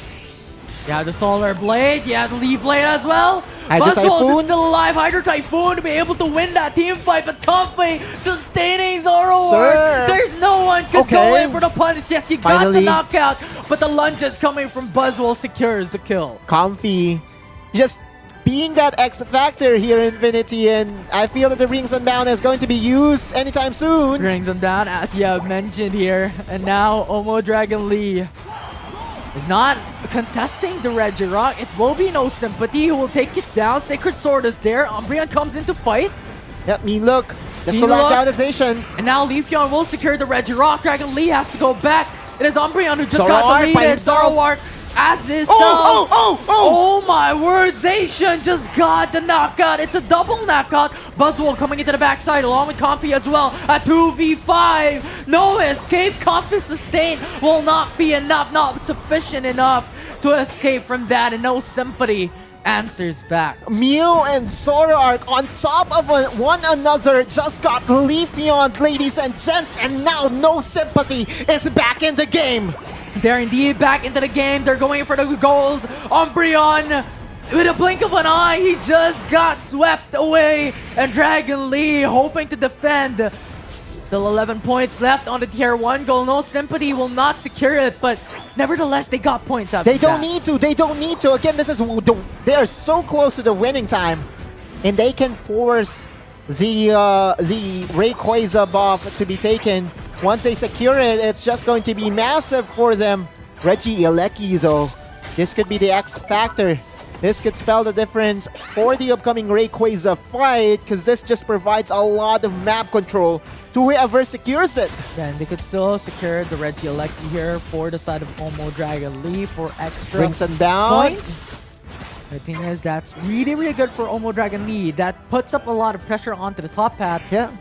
You have the Solar Blade, you have the Leaf Blade as well. Hydro Buzzwole Typhoon is still alive. Hydro Typhoon to be able to win that team fight, but Comfey sustaining Zoroark. There's no one could go in for the punish. Yes, you got the knockout, but the lunges coming from Buzzwole secures the kill. Comfey just being that X factor here in Infinity, and I feel that the Rings Unbound is going to be used anytime soon. Rings them down, as you have mentioned here, and now Omo Dragon Lee is not contesting the Regirock. It will be No Sympathy who will take it down. Sacred Sword is there. Umbreon comes into fight. Yep, mean look. Just to lock down the Zacian. And now Leafeon will secure the Regirock. Dragon Lee has to go back. It is Umbreon who just got the lead. And Zoroark as his Oh my word, Zacian just got the knockout. It's a double knockout. Buzzwole coming into the backside along with Comfey as well. A 2v5. No escape. Comfey sustain will not be enough, not sufficient enough to escape from that. And No Sympathy answers back. Mew and Zoroark on top of one another just got Leafeon, ladies and gents, and now No Sympathy is back in the game. They're indeed back into the game. They're going for the goals. Umbreon, with a blink of an eye, he just got swept away. And Dragon Lee hoping to defend. Still 11 points left on the tier 1 goal. No Sympathy will not secure it, but nevertheless, they got points after They don't that. need to. They don't need to. Again, they are so close to the winning time, and they can force the Rayquaza buff to be taken. Once they secure it, it's just going to be massive for them. Regieleki, though, this could be the X factor. This could spell the difference for the upcoming Rayquaza fight, because this just provides a lot of map control to whoever secures it. Yeah, and they could still secure the Regieleki here for the side of Omo Dragon Lee for extra Rings Unbound. points. The thing is, that's really, really good for Omo Dragon Lee. That puts up a lot of pressure onto the top path. Yeah.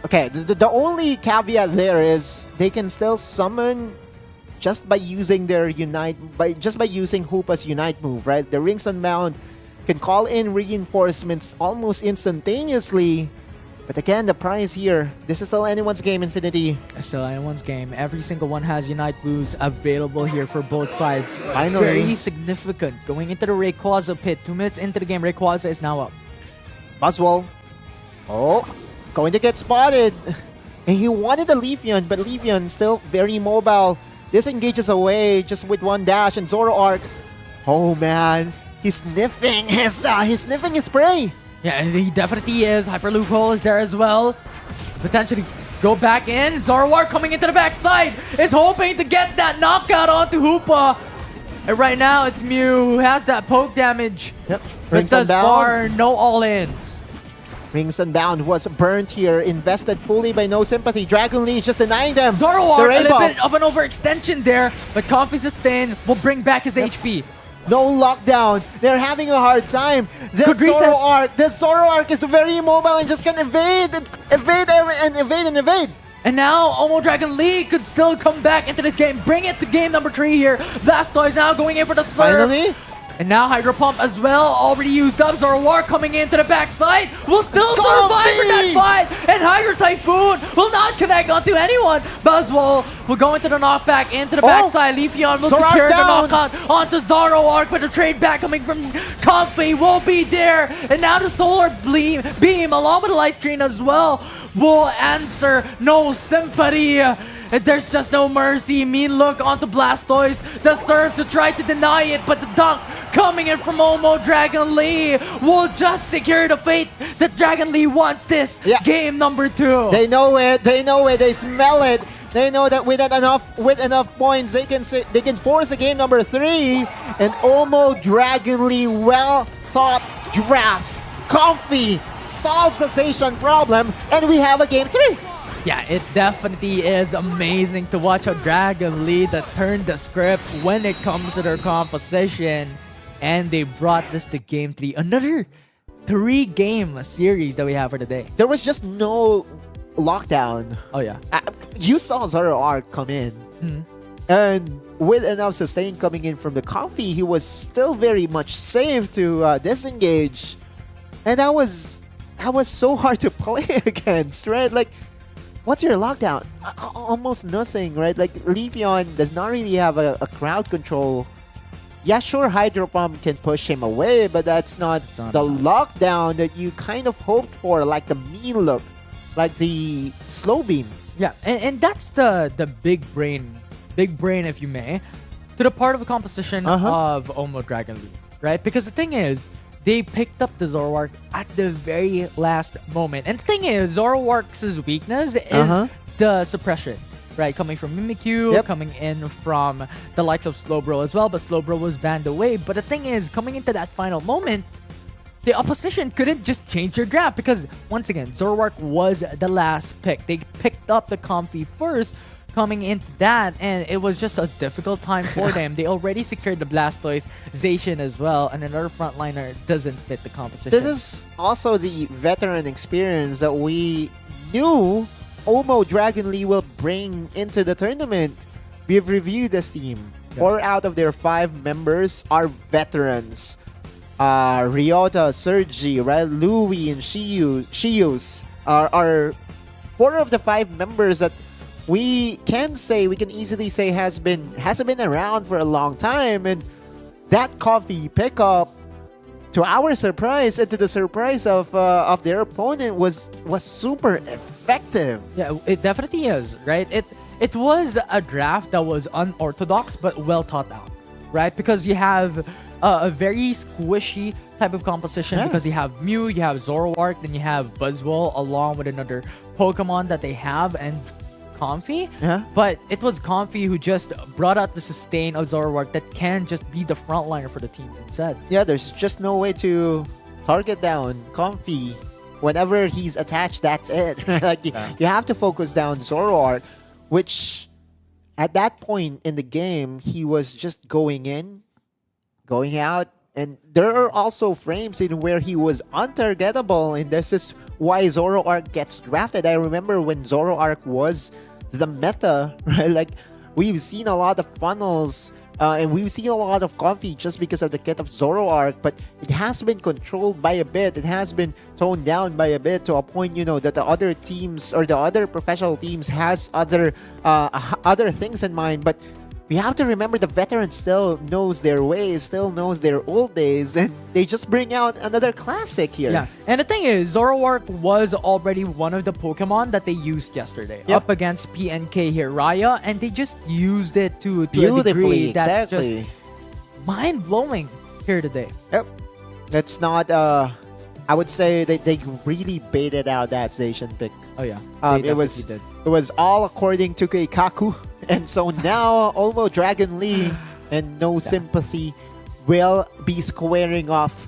Okay, the only caveat there is they can still summon just by using their Unite, just by using Hoopa's Unite move, right? The Rings Unbound can call in reinforcements almost instantaneously. But again, the prize here, this is still anyone's game, Infinity. It's still anyone's game. Every single one has Unite moves available here for both sides. Finally. Very significant. Going into the Rayquaza pit. 2 minutes into the game, Rayquaza is now up. Buzzwole. Oh, going to get spotted. And he wanted the Leafeon, but Leafeon still very mobile. Disengages away just with one dash, and Zoroark. Oh man, he's sniffing his prey. Yeah, he definitely is. Hyper Loophole is there as well. Potentially go back in. Zoroark coming into the backside is hoping to get that knockout onto Hoopa. And right now it's Mew who has that poke damage. Yep. But Rings thus Unbound. far, no all-ins. Rings Unbound was burnt here, invested fully by No Sympathy. Dragon Lee just denying them. Zoroark, The a Ray little buff. bit of an overextension there, but Comfy Sustain will bring back his HP. No lockdown. They're having a hard time. Good reset. The Zoroark is very immobile and just can evade and evade. And now Omo Dragon Lee could still come back into this game. Bring it to game number 3 here. Blastoise now going in for the serve. Finally. And now Hydro Pump as well, already used up. Zoroark coming into the backside will still survive for that fight. And Hydro Typhoon will not connect onto anyone. Buzzwole will go into the knockback into the backside. Leafeon will Zoroark secure the down. knockout onto Zoroark, but the trade back coming from Comfy will be there. And now the Solar Beam along with the Light Screen as well will answer No Sympathy. And there's just no mercy. Mean look onto Blastoise. The serve to try to deny it, but the dunk coming in from Omo Dragon Lee will just secure the fate that Dragon Lee wants this game number 2. They know it. They know it. They smell it. They know that with enough points, they can force a game number 3. And Omo Dragon Lee, well thought draft, Comfy solves the Station problem, and we have a game 3. Yeah, it definitely is amazing to watch how Dragon Lee that turned the script when it comes to their composition. And they brought this to game 3. Another 3-game series that we have for today. There was just no lockdown. Oh yeah. You saw Zoroark come in. And with enough sustain coming in from the Comfy, he was still very much safe to disengage. And that was so hard to play against, right? Like, what's your lockdown? Almost nothing, right? Like, Leafeon does not really have a crowd control. Yeah, sure, Hydro Pump can push him away, but that's not the lockdown that you kind of hoped for, like the mean look, like the slow beam. Yeah, and that's the big brain if you may, to the part of the composition of Omo Dragon Lee, right? Because the thing is, they picked up the Zoroark at the very last moment. And the thing is, Zoroark's weakness is the suppression, right? Coming from Mimikyu, coming in from the likes of Slowbro as well, but Slowbro was banned away. But the thing is, coming into that final moment, the opposition couldn't just change their draft because, once again, Zoroark was the last pick. They picked up the Comfy first, coming into that, and it was just a difficult time for them. They already secured the Blastoise, Zacian as well, and another frontliner doesn't fit the composition. This is also the veteran experience that we knew Omo Dragon Lee will bring into the tournament. We've reviewed this team. 4 out of their 5 members are veterans. Ryota, Sergi, right? Louie, and Shius are 4 of the 5 members that we can easily say hasn't been around for a long time, and that Comfy pickup, to our surprise and to the surprise of their opponent, was super effective. Yeah, it definitely is, right? it was a draft that was unorthodox but well thought out, right? Because you have a very squishy type of composition because you have Mew, you have Zoroark, then you have Buzzwole along with another Pokemon that they have and Comfy. But it was Comfy who just brought out the sustain of Zoroark that can just be the frontliner for the team instead. Yeah, there's just no way to target down Comfy. Whenever he's attached, that's it. Like you have to focus down Zoroark, which at that point in the game, he was just going in, going out, and there are also frames in where he was untargetable, and this is why Zoroark gets drafted. I remember when Zoroark was the meta, right? Like, we've seen a lot of funnels, and we've seen a lot of Comfy just because of the kit of Zoroark, but it has been controlled by a bit. It has been toned down by a bit to a point, you know, that the other teams or the other professional teams has other things in mind. But we have to remember the veteran still knows their ways, still knows their old days, and they just bring out another classic here. Yeah, and the thing is, Zoroark was already one of the Pokemon that they used yesterday up against PNK here, Raya, and they just used it to a degree that's just mind-blowing here today. Yep. That's not, I would say they really baited out that station pick. Oh yeah, it was all according to Keikaku. And so now, Omo Dragon Lee and No Sympathy will be squaring off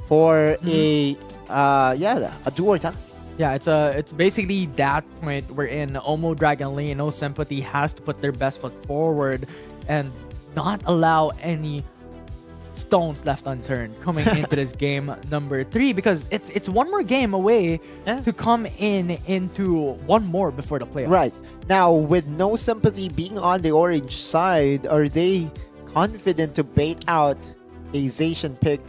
for a do or die. Yeah, it's basically that point wherein Omo Dragon Lee and No Sympathy has to put their best foot forward and not allow any stones left unturned coming into this game number 3, because it's one more game away to come into one more before the playoffs. Right. Now, with No Sympathy being on the orange side, are they confident to bait out a Zacian pick?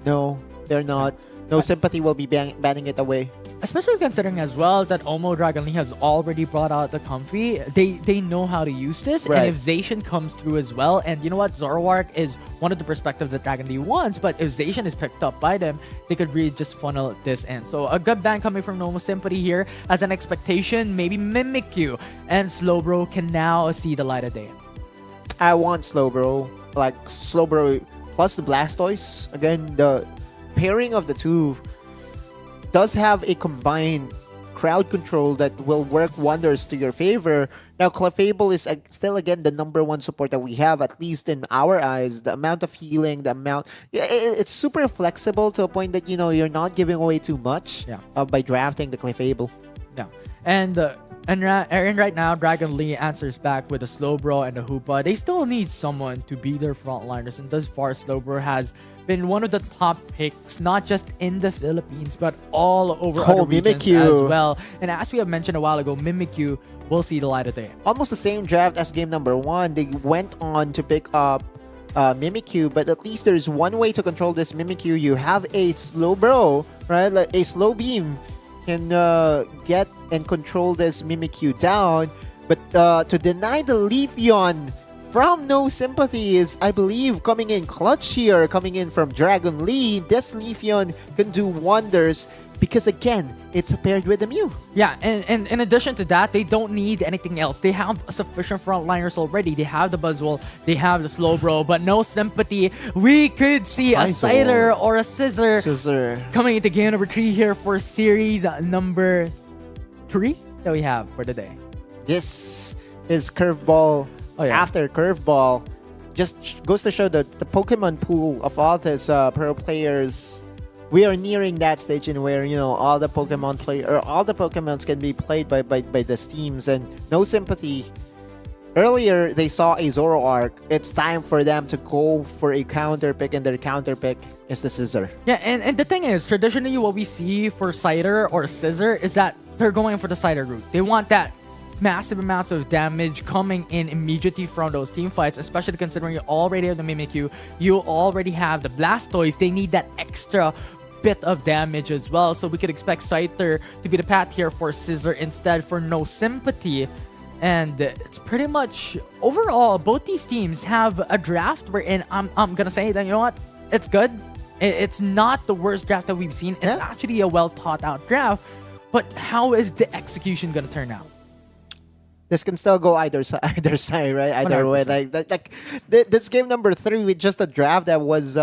No, they're not. No Sympathy will be banning it away. Especially considering as well that Omo Dragon Lee has already brought out the Comfy. They know how to use this. Right. And if Zacian comes through as well, and you know what, Zoroark is one of the perspectives that Dragon Lee wants, but if Zacian is picked up by them, they could really just funnel this in. So a good ban coming from No Sympathy here as an expectation. Maybe Mimikyu and Slowbro can now see the light of day. I want Slowbro. Like, Slowbro plus the Blastoise. Again, the pairing of the two does have a combined crowd control that will work wonders to your favor. Now, Clefable is still, again, the #1 support that we have, at least in our eyes. The amount of healing, the amount... it's super flexible to a point that, you know, you're not giving away too much by drafting the Clefable. Yeah. And right now, Dragon Lee answers back with a Slowbro and a Hoopa. They still need someone to be their frontliners, and thus far, Slowbro has been one of the top picks, not just in the Philippines, but all over other regions as well. And as we have mentioned a while ago, Mimikyu will see the light of day. Almost the same draft as game #1. They went on to pick up Mimikyu, but at least there's one way to control this Mimikyu. You have a Slowbro, right? Like a Slow Beam can get and control this Mimikyu down. But to deny the Leafeon from No Sympathy is, I believe, coming in clutch here, coming in from Dragon Lee. This Leafeon can do wonders because, again, it's paired with the Mew. Yeah, and in addition to that, they don't need anything else. They have sufficient frontliners already. They have the Buzzwole, they have the Slowbro, but No Sympathy. We could see a Cider or a Scissor coming into game number 3 here for series number 3 that we have for the day. This is Curveball. After Curveball, just goes to show that the Pokemon pool of all these pro players, we are nearing that stage in where, you know, all the Pokemon all the Pokemons can be played by these teams. And No Sympathy, earlier they saw a Zoroark. It's time for them to go for a counter pick, and their counter pick is the Scissor. Yeah, and the thing is, traditionally what we see for Cider or Scissor is that they're going for the Cider route. They want that massive amounts of damage coming in immediately from those team fights, especially considering you already have the Mimikyu, you already have the Blastoise. They need that extra bit of damage as well, so we could expect Scyther to be the path here for Scissor instead for No Sympathy. And it's pretty much overall both these teams have a draft wherein I'm gonna say that, you know what, it's good. It's not the worst draft that we've seen. It's actually a well thought out draft, but how is the execution gonna turn out? this can still go either side, either side, right? Either way. 100%. This game number 3 with just a draft that was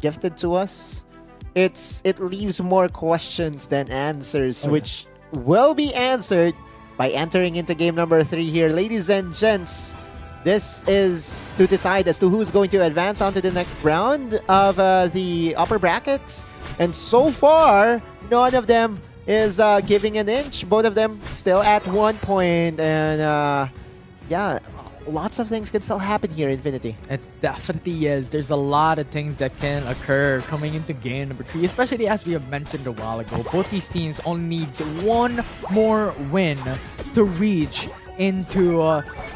gifted to us. It leaves more questions than answers, which will be answered by entering into game number 3 here, ladies and gents. This is to decide as to who's going to advance onto the next round of the upper brackets. And so far, none of them is giving an inch. Both of them still at 1 point. And yeah, lots of things can still happen here, Infinity. It definitely is. There's a lot of things that can occur coming into game number 3, especially as we have mentioned a while ago. Both these teams only needs one more win to reach into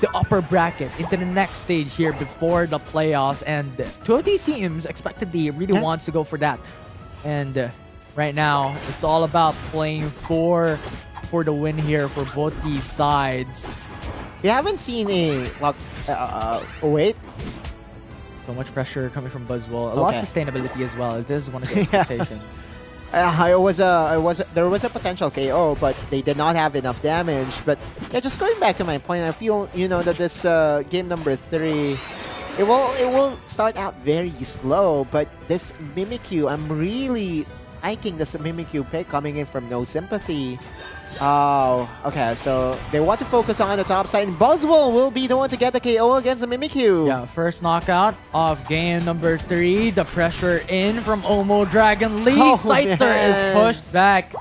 the upper bracket, into the next stage here before the playoffs. And two of these teams expectedly really wants to go for that. And right now, it's all about playing for the win here for both these sides. We haven't seen a... wait. So much pressure coming from Buzzwell. A lot of sustainability as well. It is one of the expectations. There was a potential KO, but they did not have enough damage. But yeah, just going back to my point, I feel that this game number 3, it will start out very slow. But this Mimikyu, I'm really liking this Mimikyu pick coming in from No Sympathy. Oh, okay. So they want to focus on the top side, and Buzzwell will be the one to get the KO against the Mimikyu. Yeah, first knockout of game number 3. The pressure in from Omo Dragon Lee. Scyther is pushed back,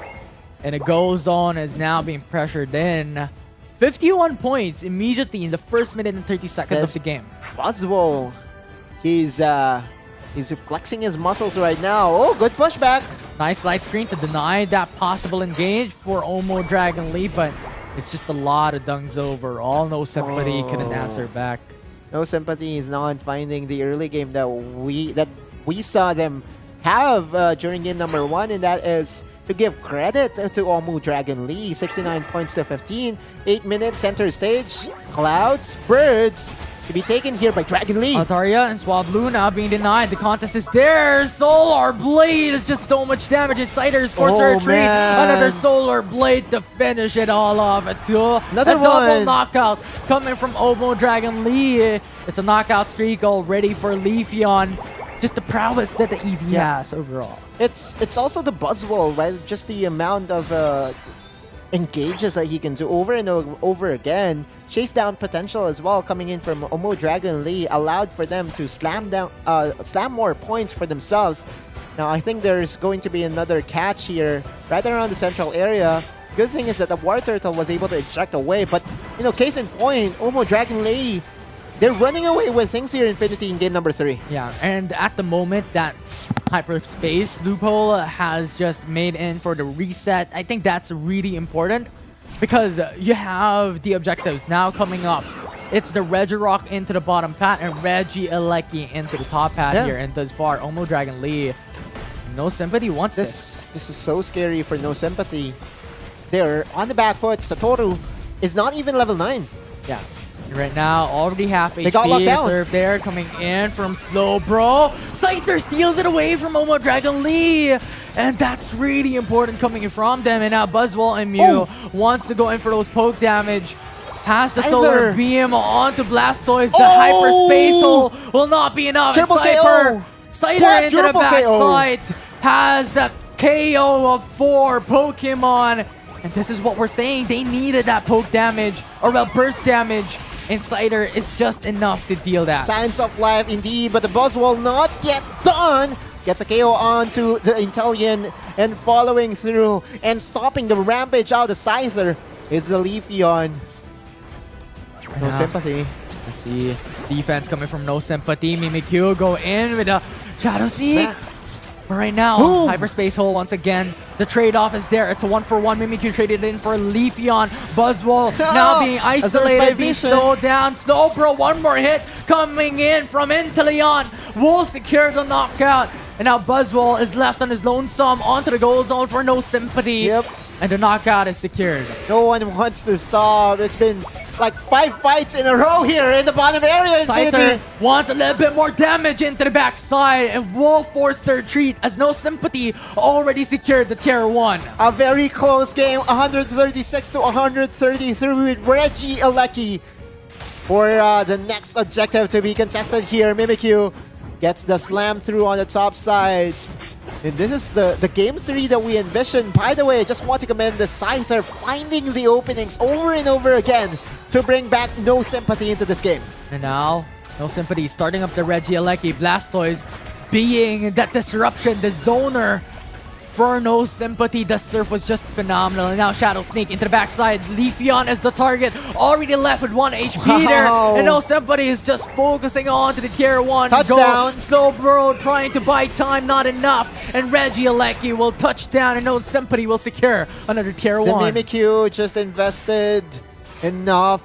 and it goes on as now being pressured in. 51 points immediately in the first minute and 30 seconds of the game. Buzzwell, he's flexing his muscles right now. Oh, good pushback. Nice light screen to deny that possible engage for Omo Dragon Lee, but it's just a lot of dunks overall. No Sympathy couldn't answer back. No Sympathy is not finding the early game that we saw them have during game number 1, and that is to give credit to Omo Dragon Lee. 69 points to 15. 8 minutes center stage. Clouds, birds to be taken here by Dragon Lee. Altaria and Swab Luna being denied. The contest is there. Solar Blade is just so much damage. And Scyther scores her retreat. Another Solar Blade to finish it all off. Another double knockout coming from Omo Dragon Lee. It's a knockout streak already for Leafeon. Just the prowess that the EV has overall. It's also the Buzzwell, right? Just the amount of engages that he can do over and over again. Chase down potential as well coming in from Omo Dragon Lee allowed for them to slam more points for themselves. Now I think there's going to be another catch here right around the central area. Good thing is that the War Turtle was able to eject away, but case in point, Omo Dragon Lee, they're running away with things here, Infinity, in game number 3. Yeah, and at the moment that hyperspace loophole has just made in for the reset, I think that's really important because you have the objectives now coming up. It's the Regirock into the bottom pad and Regieleki into the top pad here, and thus far, Omo Dragon Lee, No Sympathy wants this. This is so scary for No Sympathy. They're on the back foot. Satoru is not even level 9. Yeah. Right now, already half HP serve there coming in from Slowbro. Scyther steals it away from Omo Dragon Lee. And that's really important coming in from them. And now Buzzwell and Mew wants to go in for those poke damage. Has the Solar Beam onto Blastoise. The Hyperspace Hole will not be enough. Scyther into the backside. Has the KO of 4 Pokemon. And this is what we're saying. They needed that poke damage, or well, burst damage. And Scyther is just enough to deal that. Signs of life indeed, but the Buzzwell not yet done. Gets a KO onto the Intellion and following through and stopping the rampage out of Scyther is the Leafeon. No Sympathy. Let's see. Defense coming from No Sympathy. Mimikyu go in with a Shadow Seek. But right now, Hyperspace Hole once again. The trade-off is there. It's a 1-for-1. Mimikyu traded in for Leafeon. Buzzwell now being isolated, being slowed down. Slowbro, one more hit coming in from Inteleon. Will secure the knockout. And now Buzzwell is left on his lonesome onto the goal zone for No Sympathy. And the knockout is secured. No one wants to stop. It's been like 5 fights in a row here in the bottom area. Scyther wants a little bit more damage into the backside and will force the retreat as No Sympathy already secured the tier 1. A very close game, 136 to 133 with Reggie Alecki for the next objective to be contested here. Mimikyu gets the slam through on the top side. And this is the game 3 that we envisioned. By the way, I just want to commend the Scyther finding the openings over and over again to bring back No Sympathy into this game. And now, No Sympathy starting up the Reggie Alecki. Blastoise being that disruption, the zoner for No Sympathy. The surf was just phenomenal. And now Shadow Sneak into the backside. Leafeon is the target. Already left with 1 HP there. And No Sympathy is just focusing on to the tier 1. Touchdown. Slow Burrow trying to buy time, not enough. And Reggie Alecki will touch down and No Sympathy will secure another tier 1. The Mimikyu just invested enough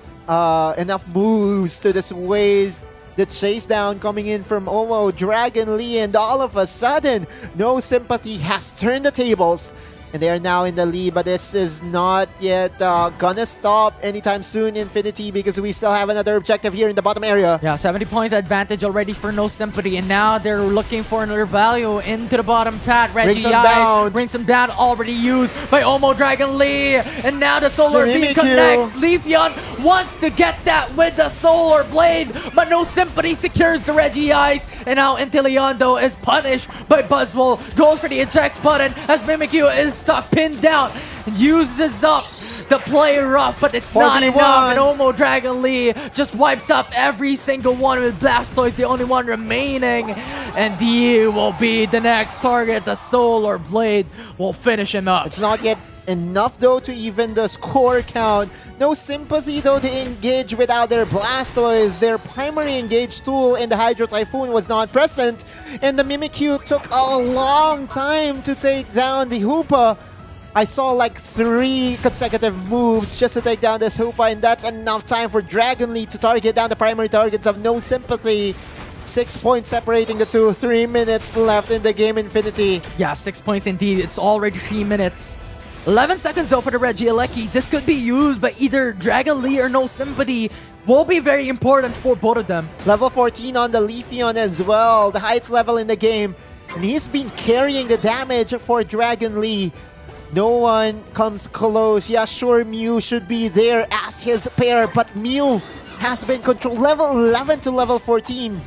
moves to dissuade the chase down coming in from Omo, Dragon Lee, and all of a sudden, No Sympathy has turned the tables. And they are now in the lead, but this is not yet gonna stop anytime soon, Infinity, because we still have another objective here in the bottom area. Yeah, 70 points advantage already for No Sympathy, and now they're looking for another value into the bottom pad. Reggie brings them down, already used by Omo Dragon Lee, and now the Solar Beam connects. Leafeon wants to get that with the Solar Blade, but No Sympathy secures the Reggie Ice, and now Inteleondo is punished by Buzzwole, goes for the eject button as Mimikyu is stuck, pinned down, uses up the play rough, but it's not enough. And Omo Dragon Lee just wipes up every single one with Blastoise, the only one remaining. And he will be the next target. The Solar Blade will finish him up. It's not yet enough though to even the score count. No Sympathy though to engage without their Blastoise. Their primary engage tool in the Hydro Typhoon was not present, and the Mimikyu took a long time to take down the Hoopa. I saw like 3 consecutive moves just to take down this Hoopa, and that's enough time for Dragon Lee to target down the primary targets of No Sympathy. 6 points separating the two. 3 minutes left in the game, Infinity. Yeah, 6 points indeed. It's already 3 minutes. 11 seconds though for the Reggie Alecki. This could be used by either Dragon Lee or No Sympathy. Will be very important for both of them. Level 14 on the Leafeon as well. The highest level in the game. And he's been carrying the damage for Dragon Lee. No one comes close. Yeah, sure, Mew should be there as his pair, but Mew has been controlled. Level 11 to level 14.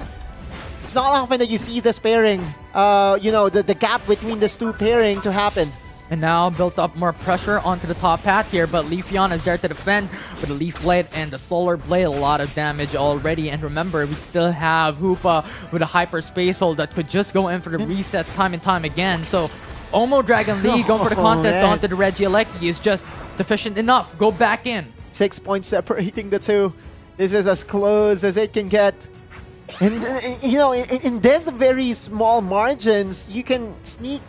It's not often that you see this pairing, the gap between this two pairing to happen. And now built up more pressure onto the top path here, but Leafeon is there to defend with the Leaf Blade and the Solar Blade. A lot of damage already. And remember, we still have Hoopa with a Hyper Space Hole that could just go in for the resets time and time again. So Omo Dragon Lee going for the contest onto the Reggie Alecki is just sufficient enough. Go back in. 6 points separating the two. This is as close as it can get. And, in this very small margins, you can sneak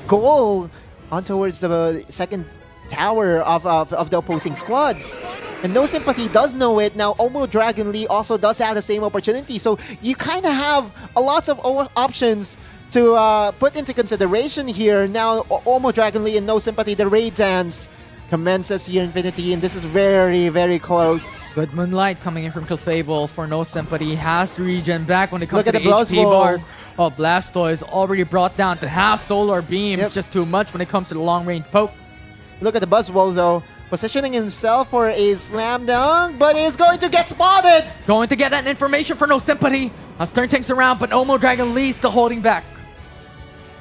goal on towards the second tower of the opposing squads. And No Sympathy does know it. Now, Omo Dragon Lee also does have the same opportunity. So you kind of have a lot of options to put into consideration here. Now, Omo Dragon Lee and No Sympathy, the raid dance commences here, Infinity, and this is very, very close. Good Moonlight coming in from Clefable for No Sympathy. Has to regen back when it comes to the Buzzwole. HP bars. Oh, Blastoise already brought down to half Solar Beams. Yep. Just too much when it comes to the long-range pokes. Look at the Buzzwole, though. Positioning himself for a slam down, but he's going to get spotted! Going to get that information for No Sympathy. Let's turn things around, but Omo Dragon Lee still holding back.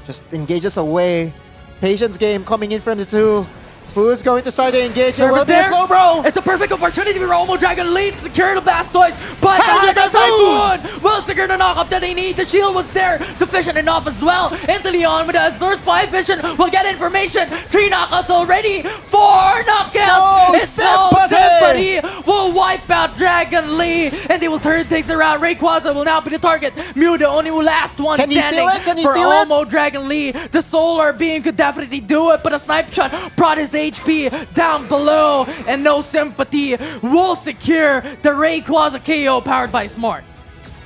Just engages away. Patience game coming in from the two. Who's going to start the engagement? Will be a slow bro. It's a perfect opportunity for Omo Dragon Lee to secure the Blastoise, but the Hydro Typhoon will secure the knockup that they need. The shield was there, sufficient enough as well. Inteleon with a Azure Spy Vision will get information. 3 knockouts already, 4 knockouts. It's No Sympathy will wipe out Dragon Lee, and they will turn things around. Rayquaza will now be the target. Mew, the only last one standing for Omo Dragon Lee. The Solar Beam could definitely do it, but a Snipe Shot brought his HP down below, and No Sympathy will secure the Rayquaza KO powered by Smart.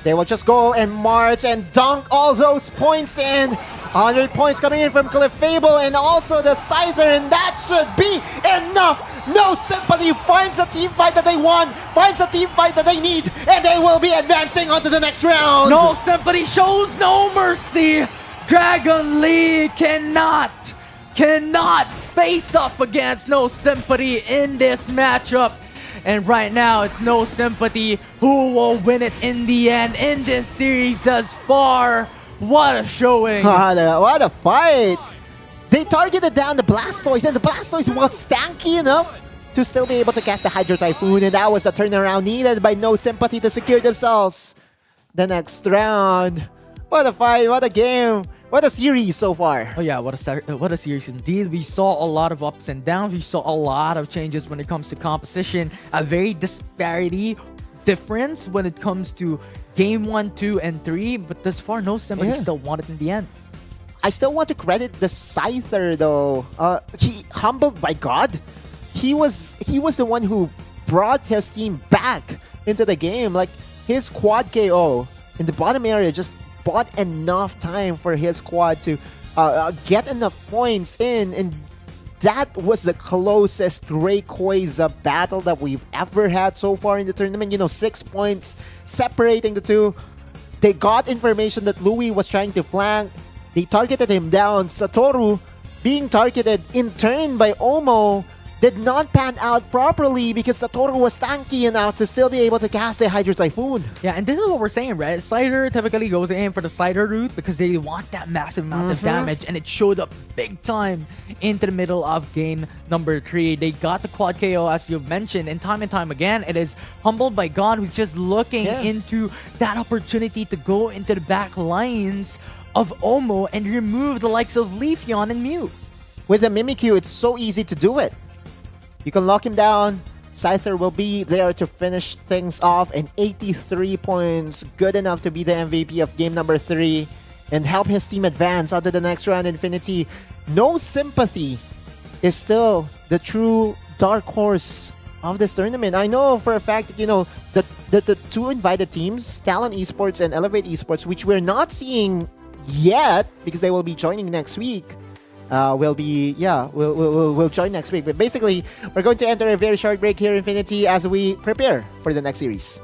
They will just go and march and dunk all those points in. 100 points coming in from Clefable and also the Scyther, and that should be enough. No Sympathy finds a team fight that they want, finds a team fight that they need, and they will be advancing on to the next round. No Sympathy shows no mercy. Dragon Lee cannot face up against No Sympathy in this matchup. And right now, it's No Sympathy who will win it in the end in this series thus far. What a showing. What a fight. They targeted down the Blastoise, and the Blastoise was tanky enough to still be able to cast the Hydro Typhoon, and that was the turnaround needed by No Sympathy to secure themselves the next round. What a fight, what a game, what a series so far. Oh yeah, what a series indeed. We saw a lot of ups and downs. We saw a lot of changes when it comes to composition. A very disparity difference when it comes to game 1, 2, and 3. But thus far, No Sympathy still won it in the end. I still want to credit the Scyther though. He humbled by God. He was the one who brought his team back into the game. Like his quad KO in the bottom area just bought enough time for his quad to get enough points in, and that was the closest Rayquaza battle that we've ever had so far in the tournament. 6 points separating the two. They got information that Louis was trying to flank. They targeted him down. Satoru being targeted in turn by Omo did not pan out properly because Satoru was tanky enough to still be able to cast a Hydro Typhoon. Yeah, and this is what we're saying, right? Cider typically goes in for the Cider route because they want that massive amount of damage, and it showed up big time into the middle of game number 3. They got the quad KO, as you've mentioned, and time again, it is Humbled by God who's just looking into that opportunity to go into the back lines of Omo and remove the likes of Leafeon and Mew. With the Mimikyu, it's so easy to do it. You can lock him down. Scyther will be there to finish things off, and 83 points, good enough to be the MVP of game number 3 and help his team advance onto the next round. Infinity. No Sympathy is still the true dark horse of this tournament. I know for a fact that the two invited teams, Talon Esports and Elevate Esports, which we're not seeing yet because they will be joining next week. We'll join next week. But basically, we're going to enter a very short break here, Infinity, as we prepare for the next series.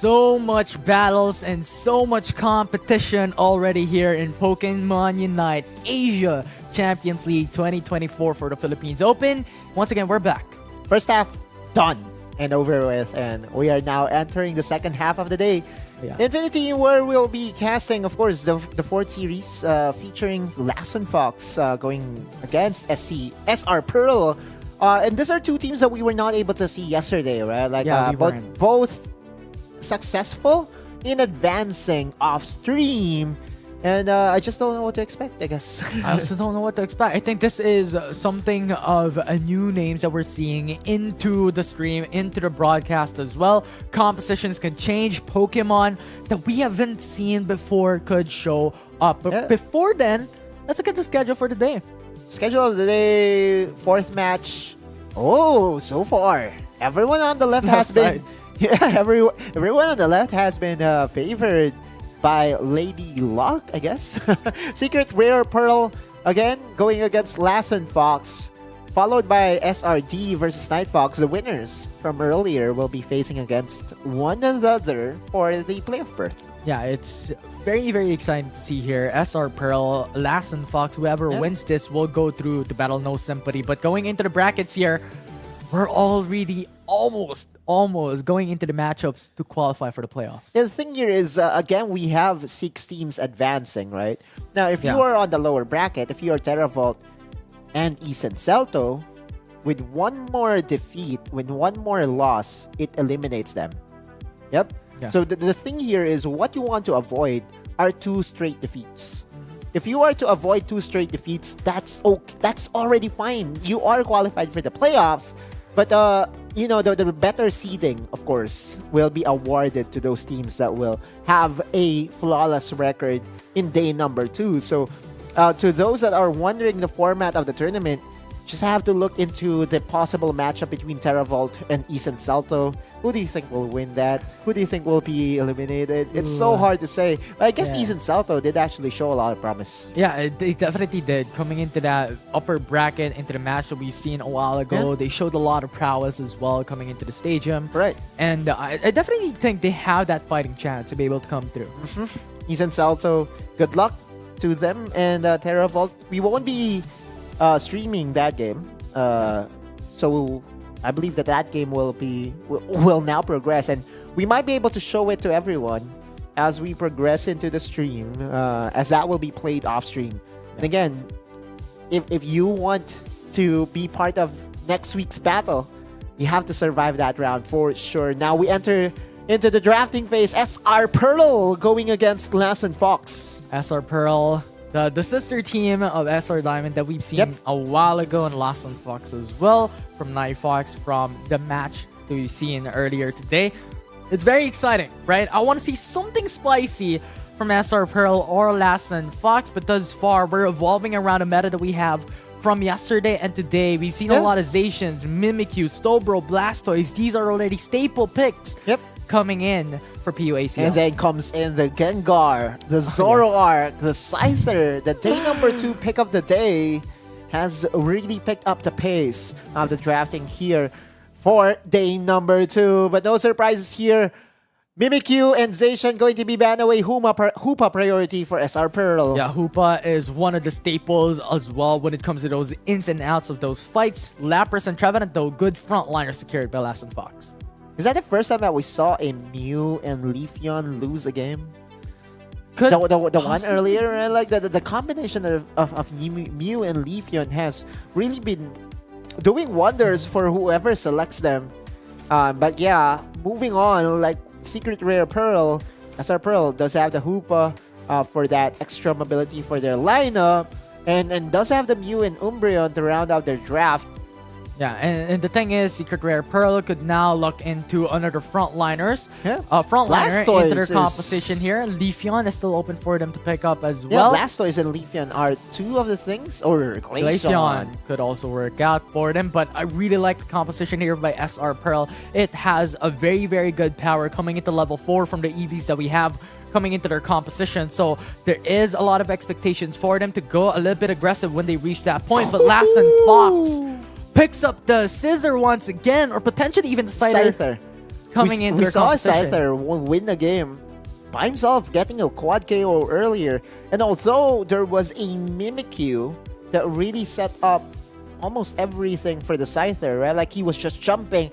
so much battles and so much competition already here in Pokemon Unite Asia Champions League 2024 for the Philippines Open. Once again, we're back. First half done and over with, and we are now entering the second half of the day. Yeah. Infinity, where we'll be casting, of course, the fourth series featuring Lassen Fox going against SR Pearl. And these are two teams that we were not able to see yesterday, right? Like, Yeah, we weren't. both successful in advancing off stream. And I just don't know what to expect, I guess. I also don't know what to expect. I think this is something of a new names that we're seeing into the stream, into the broadcast as well. Compositions can change. Pokemon that we haven't seen before could show up. But before then, let's look at the schedule for the day. Schedule of the day, fourth match. Oh, so far, everyone on the left has been... Yeah, everyone on the left has been favored by Lady Luck, I guess. Secret Rare Pearl, again, going against Lassen Fox, followed by SRD versus Night Fox. The winners from earlier will be facing against one another for the playoff berth. Yeah, it's very, very exciting to see here. SR Pearl, Lassen Fox, whoever wins this will go through to battle No Sympathy. But going into the brackets here, we're already almost going into the matchups to qualify for the playoffs. Yeah, the thing here is, again, we have 6 teams advancing, right? Now, if you are on the lower bracket, if you are Teravolt and Easten Celto, with one more defeat, with one more loss, it eliminates them. Yep. Yeah. So the thing here is, what you want to avoid are 2 straight defeats. If you are to avoid 2 straight defeats, that's okay. That's already fine. You are qualified for the playoffs. But, you know, the better seeding, of course, will be awarded to those teams that will have a flawless record in day number 2. So, to those that are wondering the format of the tournament, just have to look into the possible matchup between Teravolt and Easten Celto. Who do you think will win that? Who do you think will be eliminated? It's so hard to say. But I guess Easten Celto did actually show a lot of promise. Yeah, they definitely did. Coming into that upper bracket, into the match that we've seen a while ago, they showed a lot of prowess as well coming into the stadium. Right. And I definitely think they have that fighting chance to be able to come through. Easten Celto, good luck to them. And Teravolt, we won't be streaming that game. So I believe that game will now progress, and we might be able to show it to everyone as we progress into the stream, as that will be played off stream. And again, if you want to be part of next week's battle, you have to survive that round for sure. Now we enter into the drafting phase. SR Pearl going against Lassen Fox. SR Pearl, the sister team of SR Diamond that we've seen a while ago, and Lassen Fox as well from Night Fox from the match that we've seen earlier today. It's very exciting, right? I want to see something spicy from SR Pearl or Lassen Fox, but thus far we're evolving around a meta that we have from yesterday and today. We've seen a lot of Zacians, Mimikyu, Stobro, Blastoise. These are already staple picks coming in for PUAC. And then comes in the Gengar, the Zoroark, the Scyther. The day number 2 pick of the day has really picked up the pace of the drafting here for day number 2. But no surprises here. Mimikyu and Zacian going to be banned away. Hoopa priority for SR Pearl. Yeah, Hoopa is one of the staples as well when it comes to those ins and outs of those fights. Lapras and Trevenant, though, good frontliners secured by Lassen Fox. Is that the first time that we saw a Mew and Leafeon lose a game? Could The one earlier, right? Like the combination of Mew and Leafeon has really been doing wonders for whoever selects them. But yeah, moving on, like Secret Rare Pearl, SR Pearl does have the Hoopa for that extra mobility for their lineup, and does have the Mew and Umbreon to round out their draft. Yeah, and the thing is, Secret Rare Pearl could now look into another frontliners. Yeah. Frontliner Blastoise into their is- composition here. Leafeon is still open for them to pick up as well. Yeah, Blastoise and Leafeon are 2 of the things, or Glaceon. Glaceon could also work out for them, but I really like the composition here by SR Pearl. It has a very, very good power coming into level 4 from the EVs that we have coming into their composition. So there is a lot of expectations for them to go a little bit aggressive when they reach that point. But Lassen Fox picks up the Scissor once again, or potentially even the Scyther. coming into we the saw competition. Scyther win the game by himself, getting a quad KO earlier. And although there was a Mimikyu that really set up almost everything for the Scyther, right? Like he was just jumping,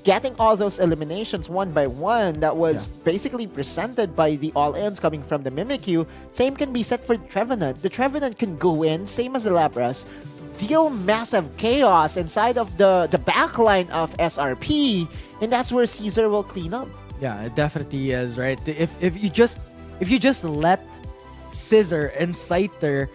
getting all those eliminations one by one that was basically presented by the all-ins coming from the Mimikyu. Same can be said for the Trevenant. The Trevenant can go in, same as the Lapras, deal massive chaos inside of the backline of SRP, and that's where Caesar will clean up. Yeah, it definitely is, right? If you just let Scissor and Scyther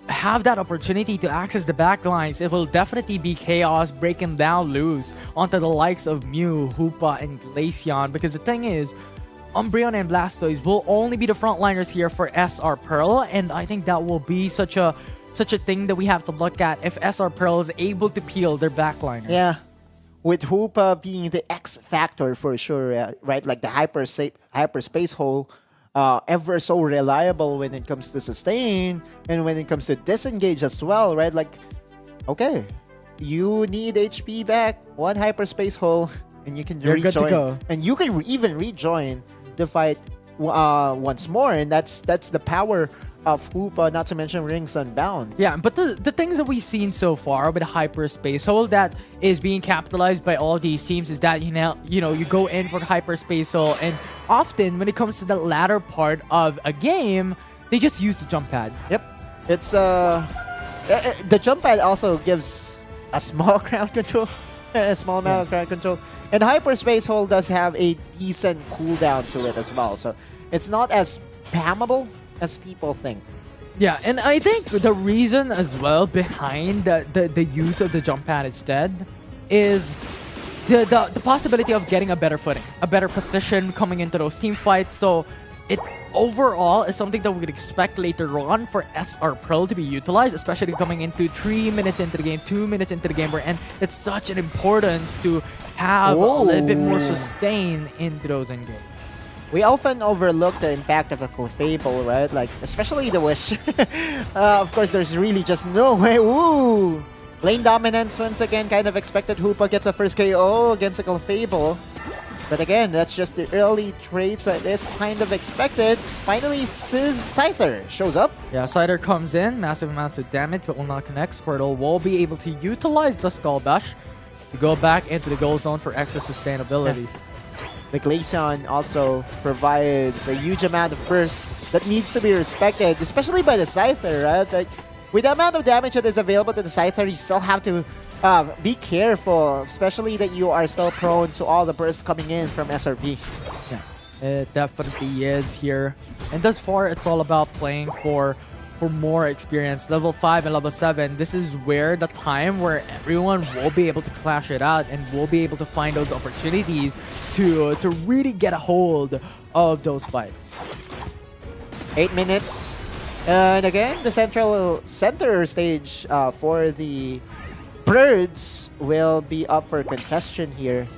have that opportunity to access the backlines, it will definitely be chaos breaking down loose onto the likes of Mew, Hoopa, and Glaceon. Because the thing is, Umbreon and Blastoise will only be the frontliners here for SR Pearl, and I think that will be such a thing that we have to look at if SR Pearl is able to peel their backliners. Yeah. With Hoopa being the X factor for sure, right? Like the hyperspace hole, ever so reliable when it comes to sustain and when it comes to disengage as well, right? Like, okay, you need HP back, one hyperspace hole, and you can You're rejoin. good to go. And you can even rejoin the fight once more, and that's the power of Hoopa, not to mention Rings Unbound. Yeah, but the things that we've seen so far with Hyperspace Hole that is being capitalized by all these teams is that you go in for Hyperspace Hole, and often when it comes to the latter part of a game, they just use the jump pad. Yep, it's the jump pad also gives a small crowd control, a small amount of crowd control, and Hyperspace Hole does have a decent cooldown to it as well, so it's not as spammable as people think. Yeah, and I think the reason as well behind the use of the jump pad instead is the possibility of getting a better footing, a better position coming into those team fights. So it overall is something that we would expect later on for SR Pearl to be utilized, especially coming into 3 minutes into the game, 2 minutes into the game, and it's such an importance to have a little bit more sustain into those endgames. We often overlook the impact of a Clefable, right? Like, especially the Wish. Of course, there's really just no way. Ooh! Lane dominance once again, kind of expected. Hoopa gets a first KO against a Clefable. But again, that's just the early traits that is kind of expected. Finally, Scyther shows up. Yeah, Scyther comes in, massive amounts of damage, but will not connect. Squirtle will be able to utilize the Skull Bash to go back into the goal zone for extra sustainability. Yeah. The Glaceon also provides a huge amount of burst that needs to be respected, especially by the Scyther, right? Like, with the amount of damage that is available to the Scyther, you still have to be careful, especially that you are still prone to all the bursts coming in from SRP. Yeah, it definitely is here. And thus far, it's all about playing for more experience. Level 5 and level 7, this is where the time where everyone will be able to clash it out and will be able to find those opportunities to really get a hold of those fights. 8 minutes. And again, the center stage for the Birds will be up for contestation here.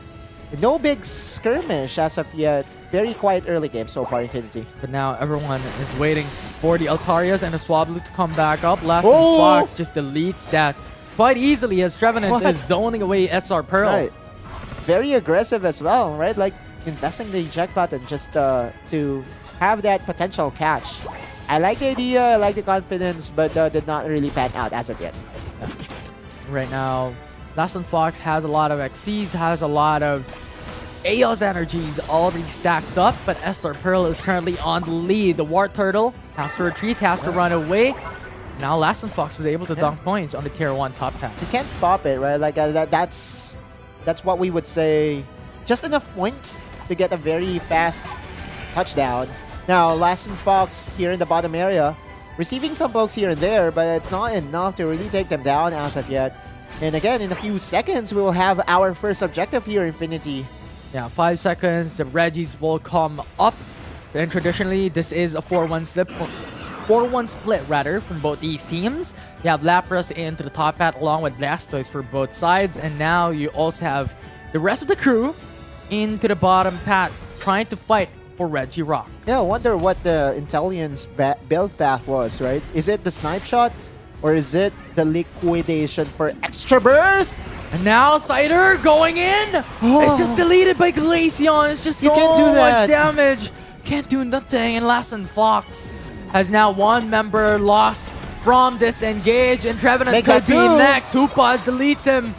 No big skirmish as of yet. Very quiet early game so far, Infinity. But now everyone is waiting for the Altarias and the Swablu to come back up. Lassen Fox just deletes that quite easily as Trevenant is zoning away SR Pearl. Right. Very aggressive as well, right? Like investing the eject button just to have that potential catch. I like the idea, I like the confidence, but did not really pan out as of yet. Right now, Lassen Fox has a lot of XPs, has a lot of Aeos energies already stacked up, but SR Pearl is currently on the lead. The War Turtle has to retreat, has to run away. Now Lassen Fox was able to dunk points on the tier 1 top path. You can't stop it, right? Like that's what we would say, just enough points to get a very fast touchdown. Now Lassen Fox here in the bottom area, receiving some pokes here and there, but it's not enough to really take them down as of yet. And again, in a few seconds, we will have our first objective here, Infinity. Yeah, 5 seconds, the Reggies will come up. And traditionally, this is a 4-1 split. 4-1 split rather from both these teams. You have Lapras into the top hat along with Blastoise for both sides. And now you also have the rest of the crew into the bottom path trying to fight for Regirock. Yeah, I wonder what the Intelliance build path was, right? Is it the snipe shot? Or is it the liquidation for extra burst? And now Cider going in. It's just deleted by Glaceon. It's just You so can't do much that. damage. Can't do nothing. And Lassen Fox has now one member lost from disengage. And Trevenant Make could that be two. next. Hoopas deletes him.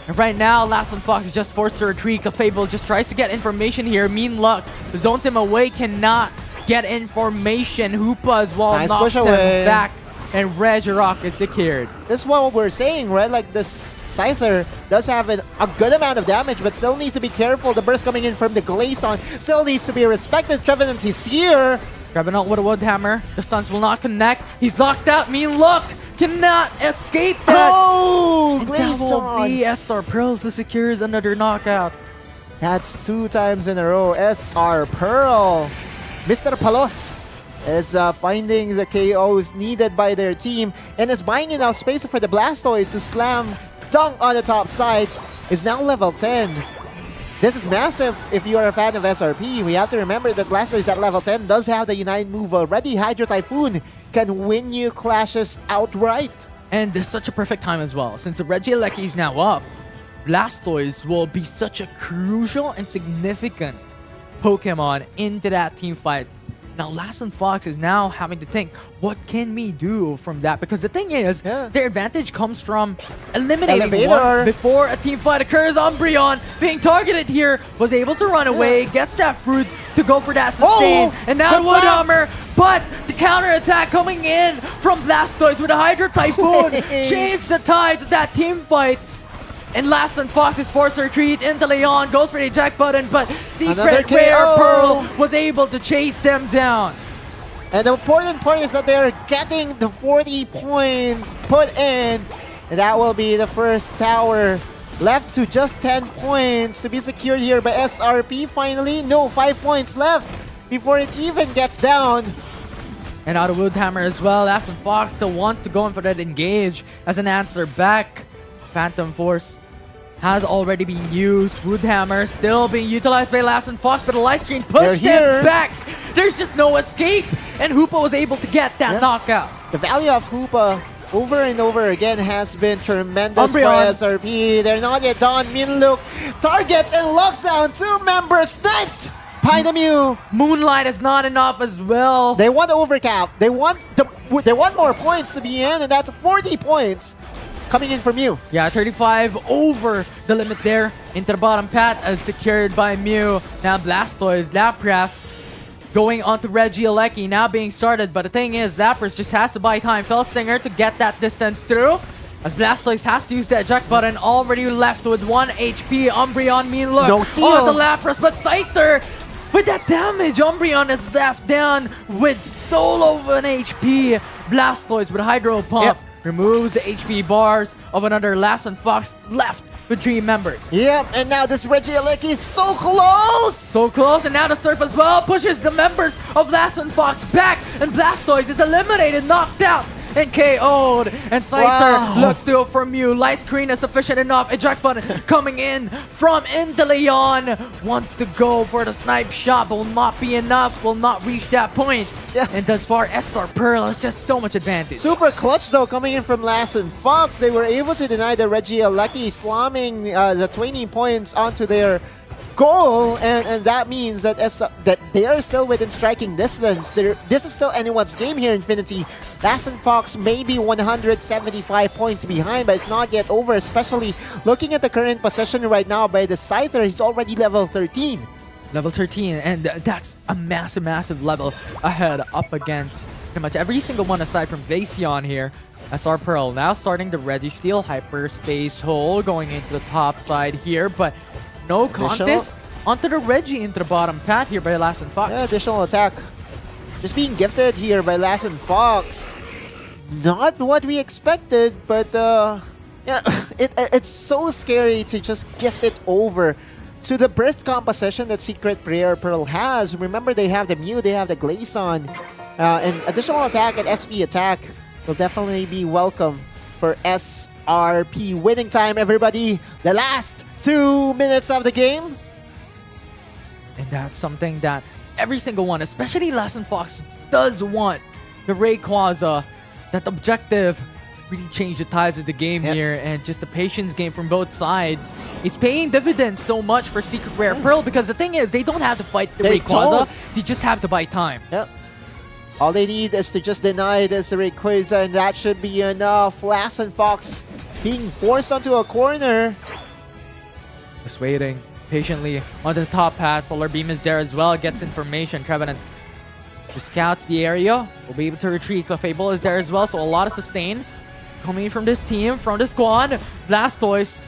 And right now, Lassen Fox is just forced to retreat. Clefable just tries to get information here. Mean Luck zones him away. Cannot get information. Hoopas Nice knocks push him away. back. And Regirock is secured. That's what we're saying, right? Like this Scyther does have a good amount of damage, but still needs to be careful. The burst coming in from the Glaceon still needs to be respected. Trevenant is here. Trevenant with a wood hammer. The stuns will not connect. He's locked out. Mean Luck cannot escape that. Oh, And that will be Glaceon. SR Pearls who secures another knockout. That's 2 times in a row. SR Pearl. Mr. Palos is finding the KOs needed by their team and is buying enough space for the Blastoise to slam dunk on the top side. Is now level 10. This is massive if you are a fan of SRP. We have to remember that Blastoise at level 10 does have the Unite move already. Hydro Typhoon can win you clashes outright. And there's such a perfect time as well. Since the Regieleki is now up, Blastoise will be such a crucial and significant Pokemon into that team fight. Now, Lassen Fox is now having to think, what can we do from that? Because the thing is, their advantage comes from eliminating Elevator. one before a team fight occurs. Umbreon being targeted here was able to run away, gets that fruit to go for that sustain, and now the Wood Hammer. But the counter attack coming in from Blastoise with a Hydro Typhoon changed the tides of that team fight. And Lassen Fox is forced to retreat into Leon, goes for the eject button, but Another Secret Rare KO. Pearl was able to chase them down. And the important part is that they're getting the 40 points put in. And that will be the first tower. Left to just 10 points to be secured here by SRP finally. No, 5 points left before it even gets down. And out of Wood Hammer as well, Lassen Fox still want to go in for that engage as an answer back. Phantom Force has already been used. Wood Hammer still being utilized by Lassen Fox, but the light screen pushed him back. There's just no escape, and Hoopa was able to get that knockout. The value of Hoopa over and over again has been tremendous Umbreon. for SRP. They're not yet done. Minlook targets and locks down 2 members sniped by the Mew. Moonlight is not enough as well. They want overcap. They want more points to be in, and that's 40 points coming in from Mew. Yeah, 35 over the limit there. Into the bottom path as secured by Mew. Now Blastoise, Lapras going on to Regieleki, now being started. But the thing is, Lapras just has to buy time. Fell Stinger to get that distance through. As Blastoise has to use that eject button, already left with 1 HP. Umbreon, Mean Look No steal. on the Lapras, but Scyther with that damage, Umbreon is left down with so low of an HP. Blastoise with Hydro Pump removes the HP bars of another Lassen Fox, left with 3 members. Yep, and now this Regieleki is so close! So close, and now the Surf as well pushes the members of Lassen Fox back, and Blastoise is eliminated, knocked out, and KO'd. And Scyther looks to go for Mew. Light screen is sufficient enough. Eject button coming in from Indeleon. Wants to go for the snipe shot, but will not be enough. Will not reach that point. And thus far, SR Pearl has just so much advantage. Super clutch though coming in from Lassen Fox. They were able to deny the Regieleki, slamming the 20 points onto their goal, and that means that that they are still within striking distance. This is still anyone's game here, Infinity. Lassen Fox may be 175 points behind, but it's not yet over, especially looking at the current possession right now by the Scyther. He's already level 13. Level 13, and that's a massive, massive level ahead up against pretty much every single one aside from Glaceon here. SR Pearl now starting the Registeel Hyperspace hole going into the top side here, but no contest onto the Reggie into the bottom path here by Lassen Fox. Yeah, additional attack. Just being gifted here by Lassen Fox. Not what we expected, but yeah, it's so scary to just gift it over to the burst composition that Secret Rare Pearl has. Remember, they have the Mew, they have the Glaceon, and additional attack and SP attack will definitely be welcome for SRP. Winning time, everybody. The last 2 minutes of the game. And that's something that every single one, especially Lassen Fox, does want. The Rayquaza, that objective really change the tides of the game Yep. here, and just the patience game from both sides. It's paying dividends so much for Secret Rare Pearl because the thing is, they don't have to fight the They Rayquaza, don't. they just have to buy time. Yep. All they need is to just deny this Rayquaza, and that should be enough. Lassen Fox being forced onto a corner. Just waiting patiently onto the top path. Solar Beam is there as well, gets information. Trevenant just scouts the area, will be able to retreat. Clefable is there as well, so a lot of sustain coming from this team, from the squad. Blastoise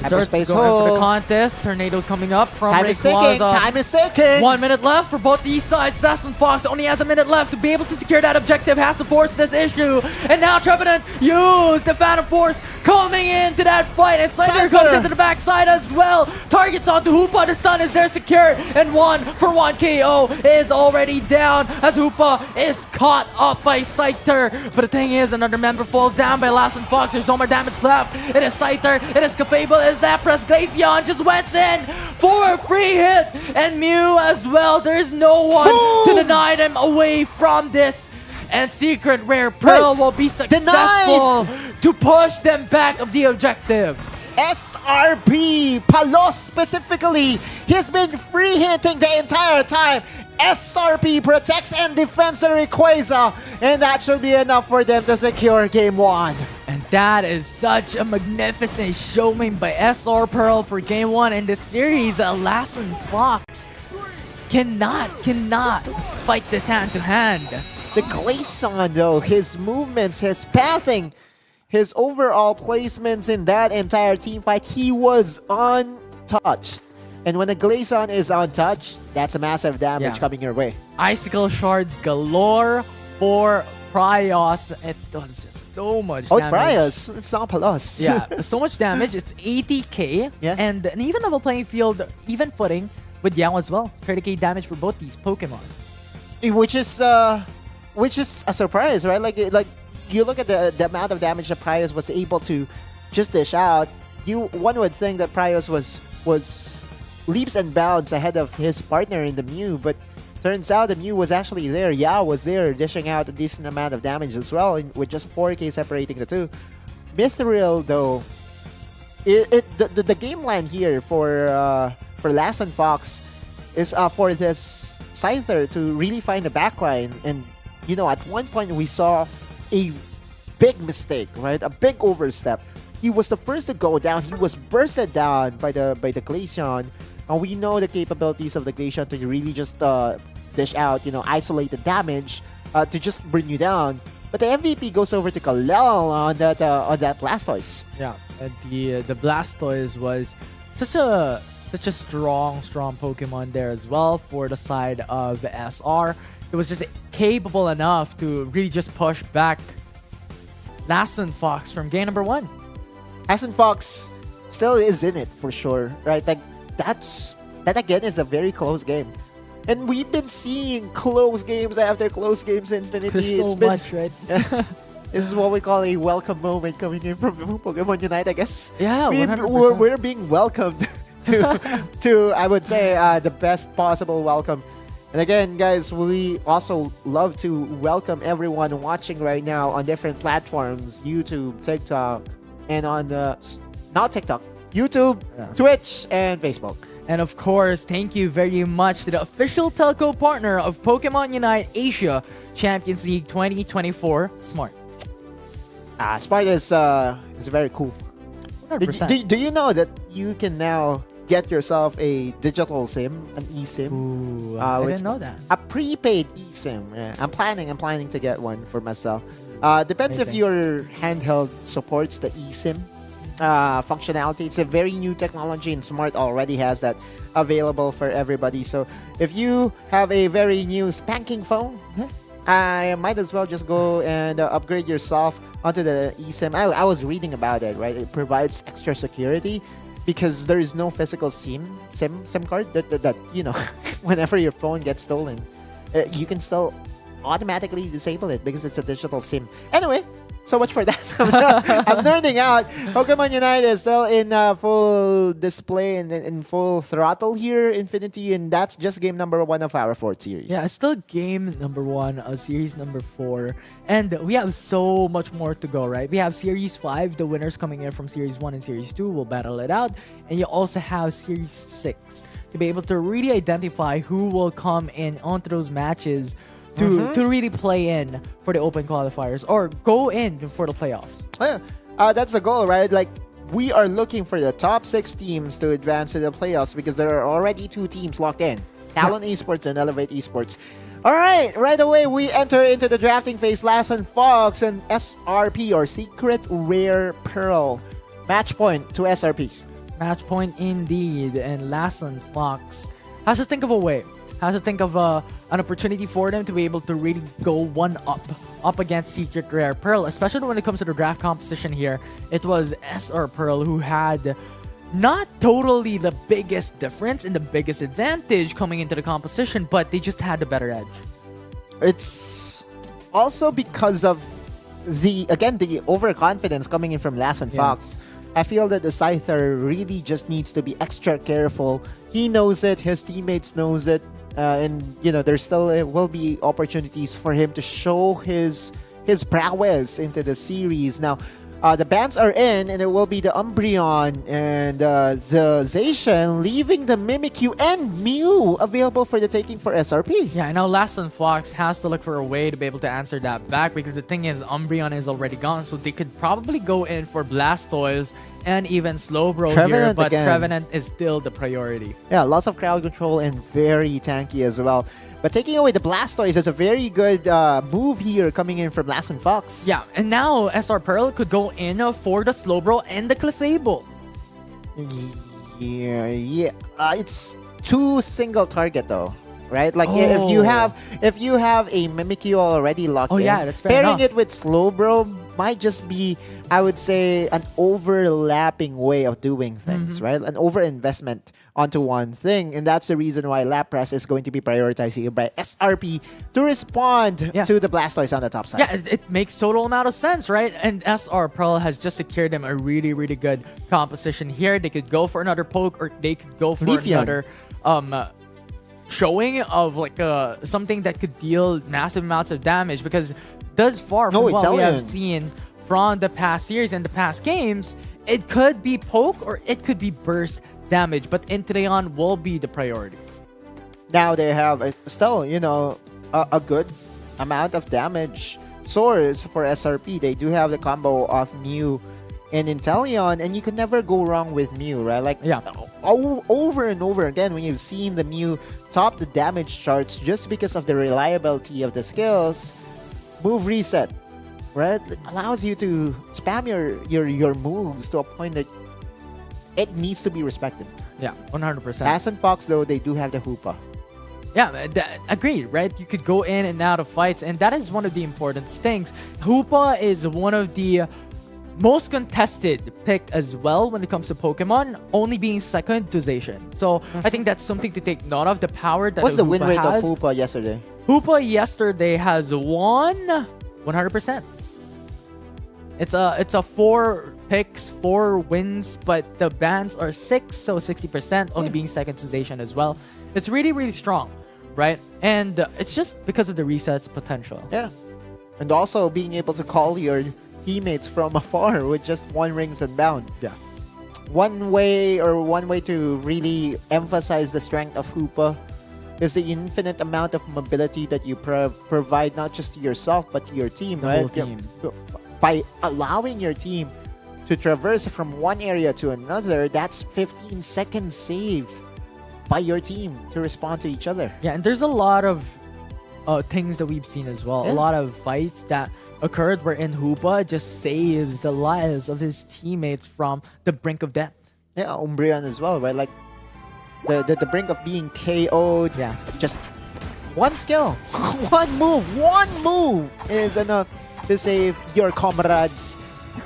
Hyperspace going for the Hole. contest. Tornadoes coming up from Time is ticking. Rayquaza. Time is ticking. 1 minute left for both these sides. Lassen Fox only has a minute left to be able to secure that objective. Has to force this issue. And now Trevenant used the Phantom Force coming into that fight. And Slider comes into the backside as well. Targets onto Hoopa. The stun is there secured. And 1-for-1 KO is already down as Hoopa is caught up by Scyther. But the thing is, another member falls down by Lassen Fox. There's no more damage left. It is Scyther. It is Clefable. Is that press? Glaceon just went in for a free hit, and Mew as well. There's no one to deny them away from this, and Secret Rare Pearl will be successful to push them back of the objective. SRP, Palos specifically, he's been free hitting the entire time. SRP protects and defends the Rayquaza, and that should be enough for them to secure game 1. And that is such a magnificent showing by SR Pearl for game 1 in the series. Lassen Fox cannot fight this hand to hand. The Glaceon though, his movements, his pathing, his overall placements in that entire team fight, he was untouched. And when a Glaceon is untouched, that's a massive damage coming your way. Icicle shards galore for Prios. It does just so much Oh, it's damage. Prius. It's not Palos. Yeah, so much damage. It's 80k. Yeah. And an even level playing field, even footing with Yao as well. 30k damage for both these Pokemon. Which is a surprise, right? Like you look at the amount of damage that Prius was able to just dish out. One would think that Prius was leaps and bounds ahead of his partner in the Mew, but turns out the Mew was actually there. Yao was there, dishing out a decent amount of damage as well, with just 4k separating the two. Mithril, though, the game plan here for Lassen Fox is for this Scyther to really find the backline. And at one point we saw a big mistake, right? A big overstep. He was the first to go down. He was bursted down by the Glaceon. And we know the capabilities of the Glaceon to really just dish out, isolated damage to just bring you down. But the MVP goes over to Kalel on that Blastoise. Yeah, and the Blastoise was such a strong Pokemon there as well for the side of SR. It was just capable enough to really just push back Lassen Fox from game number 1. Lassen Fox still is in it for sure, right? Like that again is a very close game. And we've been seeing close games after close games in Infinity. There's so much, right? This is what we call a welcome moment coming in from Pokemon Unite, I guess. Yeah, 100%. We're being welcomed to I would say, the best possible welcome. And again, guys, we also love to welcome everyone watching right now on different platforms, YouTube, TikTok, and on not TikTok, YouTube, Twitch, and Facebook. And of course, thank you very much to the official telco partner of Pokemon Unite Asia Champions League 2024, Smart. Smart is very cool. 100%. Do you know that you can now get yourself a digital SIM, an eSIM? Ooh, I didn't know that. A prepaid eSIM. Yeah, I'm planning to get one for myself. Depends if Amazing. your handheld supports the eSIM functionality. It's a very new technology, and Smart already has that available for everybody. So if you have a very new spanking phone, I might as well just go and upgrade yourself onto the eSIM. I was reading about it, right? It provides extra security because there is no physical SIM card that whenever your phone gets stolen, you can still automatically disable it because it's a digital SIM. Anyway, So much for that. I'm nerding out. Pokemon Unite is still in full display and in full throttle here, Infinity, and that's just game number 1 of our 4th series. Yeah, it's still game number 1 of series number 4. And we have so much more to go, right? We have series 5, the winners coming in from series 1 and series 2 will battle it out. And you also have series 6 to be able to really identify who will come in onto those matches to really play in for the open qualifiers or go in for the playoffs. Yeah. That's the goal, right? Like, we are looking for the top 6 teams to advance to the playoffs because there are already 2 teams locked in. Talon Esports and Elevate Esports. All right away, we enter into the drafting phase. Lassen Fox and SRP, or Secret Rare Pearl. Match point to SRP. Match point indeed. And Lassen Fox has to think of a way. Has to think of an opportunity for them to be able to really go one up against Secret Rare Pearl, especially when it comes to the draft composition here. It was SR Pearl who had not totally the biggest difference and the biggest advantage coming into the composition, but they just had the better edge. It's also because of the overconfidence coming in from Lassen Fox. I feel that the Scyther really just needs to be extra careful. He knows it, his teammates knows it, and there still will be opportunities for him to show his prowess into the series. Now, the bans are in, and it will be the Umbreon and the Zacian, leaving the Mimikyu and Mew available for the taking for SRP. Yeah, I know Lassen Fox has to look for a way to be able to answer that back, because the thing is, Umbreon is already gone, so they could probably go in for Blastoise and even Slowbro here, but again, Trevenant is still the priority. Yeah, lots of crowd control and very tanky as well. But taking away the Blastoise is a very good move here coming in from Lassen Fox. Yeah, and now SR Pearl could go in for the Slowbro and the Clefable. Yeah. It's 2 single target though, right? Like if you have a Mimikyu already locked in, that's fair pairing enough. it with Slowbro might just be, I would say, an overlapping way of doing things, right? An overinvestment onto one thing, and that's the reason why Lapras is going to be prioritized here by SRP to respond to the Blastoise on the top side. Yeah, it makes total amount of sense, right? And SR Pearl has just secured them a really, really good composition here. They could go for another poke, or they could go for another showing of like something that could deal massive amounts of damage, because thus far from what we have seen from the past series and the past games, it could be poke or it could be burst damage, but Inteleon will be the priority. Now they have still, a good amount of damage source for SRP. They do have the combo of Mew and Inteleon, and you can never go wrong with Mew, right? Like, over and over again, when you've seen the Mew top the damage charts just because of the reliability of the skills, move reset, right? It allows you to spam your moves to a point that it needs to be respected. Yeah, 100%. Lassen Fox, though, they do have the Hoopa. Yeah, agreed, right? You could go in and out of fights, and that is one of the important things. Hoopa is one of the most contested pick as well when it comes to Pokemon, only being second to Zacian. So I think that's something to take note of, the power that What's the win rate has. of Hoopa yesterday? Hoopa yesterday has won 100%. It's a 4 picks, 4 wins, but the bans are 6, so 60%, only being second to Zacian as well. It's really, really strong, right? And it's just because of the resets potential. Yeah. And also being able to call your teammates from afar with just 1 Rings Unbound. Yeah. One way to really emphasize the strength of Hoopa is the infinite amount of mobility that you provide, not just to yourself but to your team, the right? whole team. By allowing your team to traverse from one area to another, that's 15 seconds saved by your team to respond to each other. Yeah, and there's a lot of things that we've seen as well. Yeah. A lot of fights that occurred wherein Hoopa just saves the lives of his teammates from the brink of death. Yeah, Umbreon as well, right? Like the brink of being KO'd. Yeah. Just one skill, one move is enough to save your comrades.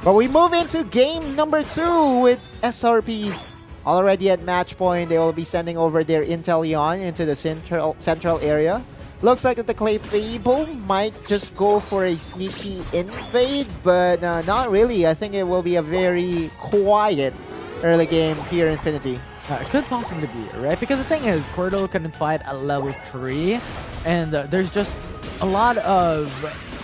But we move into game number 2 with SRP already at match point. They will be sending over their Inteleon into the central area Looks like that the Clay Fable might just go for a sneaky invade, but not really. I think it will be a very quiet early game here in Infinity. It could possibly be, right? Because the thing is, Cordo couldn't fight at level 3, and there's just a lot of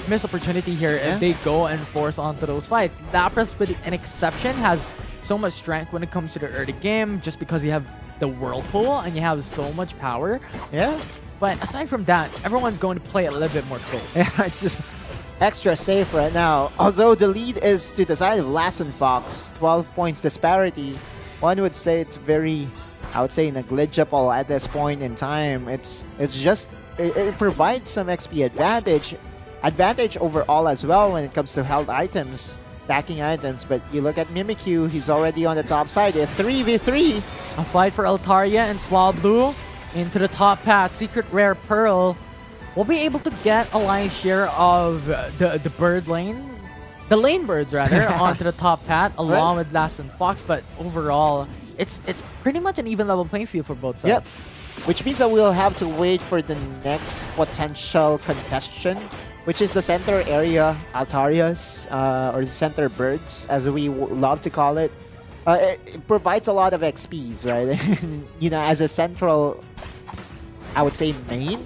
missed opportunity here if they go and force onto those fights. Lapras, with an exception, has so much strength when it comes to the early game just because you have the Whirlpool and you have so much power. Yeah. But aside from that, everyone's going to play a little bit more safe. Yeah, it's just extra safe right now. Although the lead is to the side of Lassen Fox, 12 points disparity. One would say it's very, I would say, negligible at this point in time. It's just, it provides some XP advantage overall as well when it comes to held items, stacking items. But you look at Mimikyu, he's already on the top side. It's 3v3. A fight for Altaria and Swablu into the top path. Secret Rare Pearl will be able to get a lion's share of the bird lanes. The lane birds, rather, onto the top path, along with Lassen Fox. But overall, it's pretty much an even level playing field for both sides. Yep. Which means that we'll have to wait for the next potential contestation, which is the center area Altarias, or the center birds, as we love to call it. It provides a lot of XPs, right? You know, as a central, I would say, main.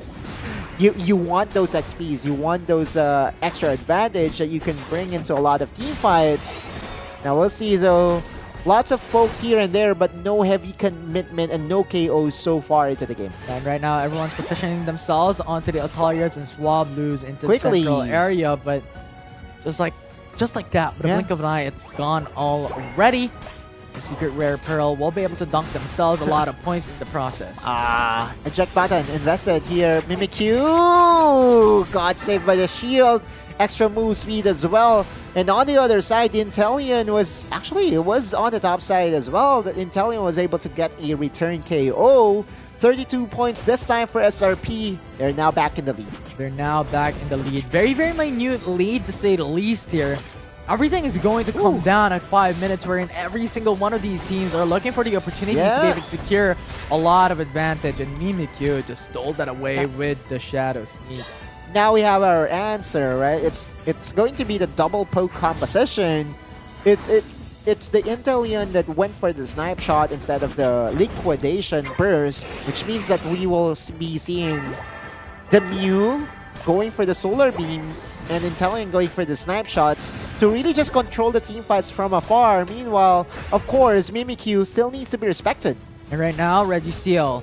You want those XPs, you want those extra advantage that you can bring into a lot of team fights. Now we'll see though, lots of pokes here and there, but no heavy commitment and no KOs so far into the game. And right now, everyone's positioning themselves onto the Altarias and Swablu's into Quickly. the central area, but just like that, with a blink of an eye, it's gone already. The Secret Rare Pearl will be able to dunk themselves a lot of points in the process. Eject button invested here. Mimikyu got saved by the shield. Extra move speed as well. And on the other side, the Inteleon was actually, it was on the top side as well. The Inteleon was able to get a return KO. 32 points this time for SRP. They're now back in the lead. They're now back in the lead. Very, very minute lead to say the least here. Everything is going to come down at 5 minutes, wherein every single one of these teams are looking for the opportunities to be able to secure a lot of advantage, and Mimikyu just stole that away with the Shadow Sneak. Now we have our answer, right? It's going to be the double poke composition. It's the Inteleon that went for the snipe shot instead of the liquidation burst, which means that we will be seeing the Mew going for the solar beams and Inteleon going for the snipe shots to really just control the team fights from afar. Meanwhile, of course, Mimikyu still needs to be respected. And right now, Registeel,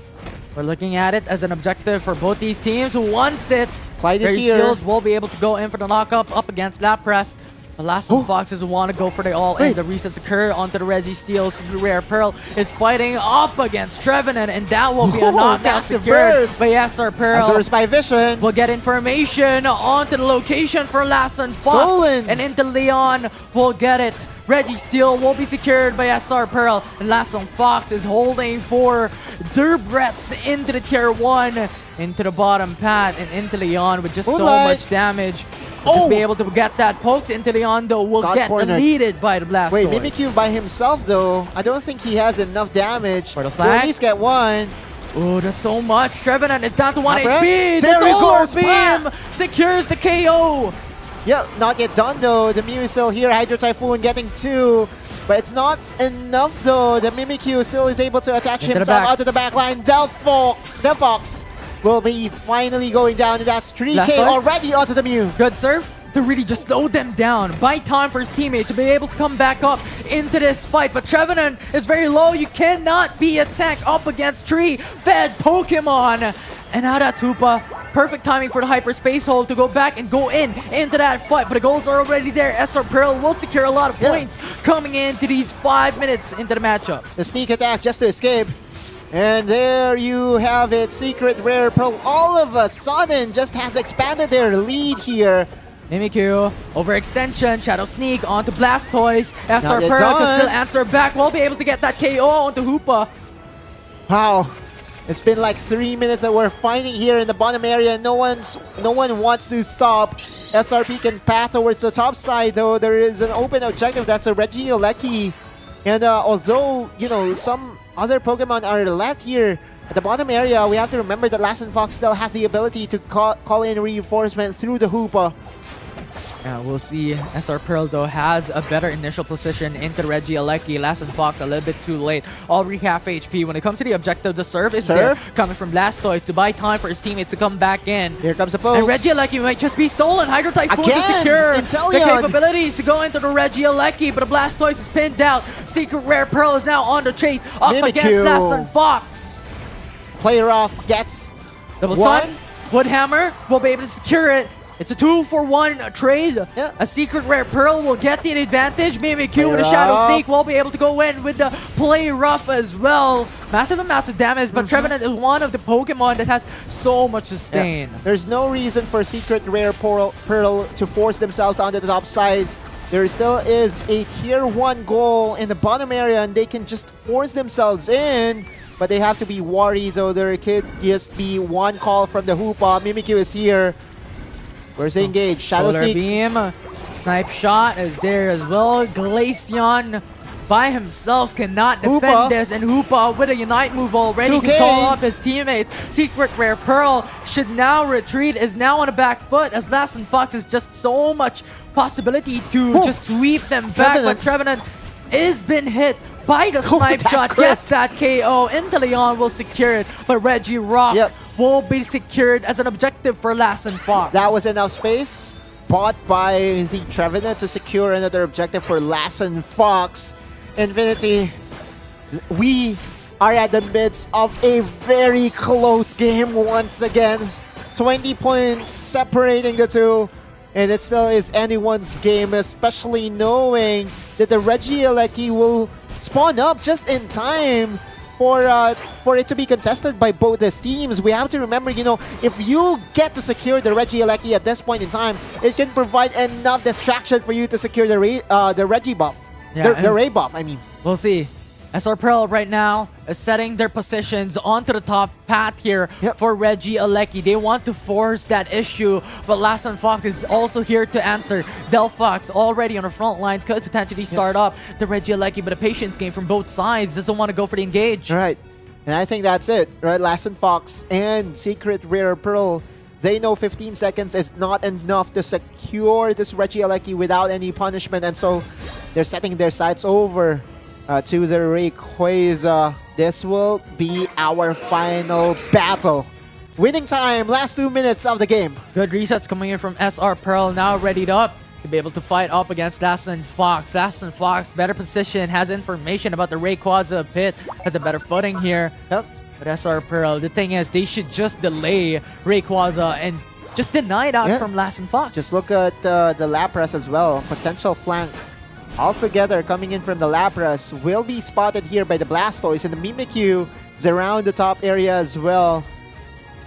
we're looking at it as an objective for both these teams. Who wants it? Registeels will be able to go in for the knockup up against Lapras. The Lassen Foxes want to go for the all-in. The resets occur onto the Registeel. Secret Rare Pearl is fighting up against Trevenant, and that will be a knockout secured by SR Pearl. Azur's by Vision. We'll get information onto the location for Lassen Fox. Stolen. And into Leon will get it. Registeel will be secured by SR Pearl. And Lassen Fox is holding for their breaths into the tier 1, into the bottom path, and into Leon with just so much damage. Just be able to get that pokes into Leon, though, will get deleted by the Blastoise. Wait, Mimikyu by himself, though, I don't think he has enough damage. For the flag? We'll at least get one. Oh, that's so much. Trevenant is down to 1 Lapras? HP. The There he Solar goes. Beam secures the KO. Yeah, not yet done, though. The Mew is still here. Hydro Typhoon getting 2. But it's not enough, though. The Mimikyu still is able to attach himself out to the back line. Delphox will be finally going down, and that's 3K already onto the Mew. Good serve to really just slow them down. Buy time for his teammates to be able to come back up into this fight. But Trevenant is very low. You cannot be attacked up against tree-fed Pokemon. And now that's Hoopa. Perfect timing for the hyperspace hole to go back and go into that fight. But the goals are already there. SR Pearl will secure a lot of points coming into these 5 minutes into the matchup. The sneak attack just to escape. And there you have it. Secret Rare Pearl all of a sudden just has expanded their lead here. Mimikyu, overextension, Shadow Sneak onto Blastoise. SR Pearl can still answer back. We'll be able to get that KO onto Hoopa. Wow. It's been like 3 minutes that we're fighting here in the bottom area. No one wants to stop. SRP can path towards the top side, though. There is an open objective. That's a Regieleki. And although, you know, some other Pokemon are left here, At the bottom area, we have to remember that Lassen Fox still has the ability to call in reinforcement through the Hoopa. Yeah, we'll see. SR Pearl, though, has a better initial position into Reggie Alecki. Lassen Fox a little bit too late. Already half HP. When it comes to the objective, the surf is there. Coming from Blastoise to buy time for his teammates to come back in. Here comes the pokes. And Reggie Alecki might just be stolen. Hydro Typhoon to secure the capabilities to go into the Reggie Alecki. But the Blastoise is pinned out. Secret Rare Pearl is now on the chase. Up against Lassen Fox. Player off gets double stun. Woodhammer will be able to secure it. It's a 2-for-1 trade. Yeah. A Secret Rare Pearl will get the advantage. Mimikyu with a Shadow Sneak will be able to go in with the Play Rough as well. Massive amounts of damage, but Trevenant is one of the Pokemon that has so much sustain. Yeah. There's no reason for Secret Rare Pearl to force themselves onto the top side. There still is a tier 1 goal in the bottom area, and they can just force themselves in. But they have to be worried, though. There could just be one call from the Hoopa. Mimikyu is here. Where's the engage? Shadow Solar Sneak. Beam. Snipe Shot is there as well. Glaceon by himself cannot defend this. And Hoopa with a Unite move already 2K. can call up his teammates. Secret Rare Pearl should now retreat, is now on the back foot as Lassen Fox has just so much possibility to just sweep them back. But Trevenant is been hit by the Snipe Shot, gets that KO. Inteleon will secure it, but Reggie Rock will be secured as an objective for Lassen Fox. That was enough space bought by the Trevenant to secure another objective for Lassen Fox. Infinity, we are at the midst of a very close game once again. 20 points separating the two. And it still is anyone's game, especially knowing that the Reggie Alecki will spawn up just in time for it to be contested by both the teams. We have to remember, you know, if you get to secure the Reggie Alecki at this point in time, it can provide enough distraction for you to secure the Reggie buff. Yeah, the Ray buff, I mean. We'll see. SR Pearl right now is setting their positions onto the top path here for Reggie Alecki. They want to force that issue, but Lassen Fox is also here to answer. Delphox already on the front lines could potentially start up the Reggie Alecki, but a patience game from both sides. Doesn't want to go for the engage. Right. And I think that's it, right? Lassen Fox and Secret Rare Pearl, they know 15 seconds is not enough to secure this Reggie Alecki without any punishment, and so they're setting their sights over to the Rayquaza. This will be our final battle. Winning time, last 2 minutes of the game. Good resets coming in from SR Pearl, now readied up to be able to fight up against Lassen Fox. Lassen Fox, better position, has information about the Rayquaza pit, has a better footing here. Yep. But SR Pearl, the thing is, they should just delay Rayquaza and just deny that from Lassen Fox. Just look at the Lapras as well. Potential flank. Altogether, coming in from the Lapras will be spotted here by the Blastoise, and the Mimikyu is around the top area as well.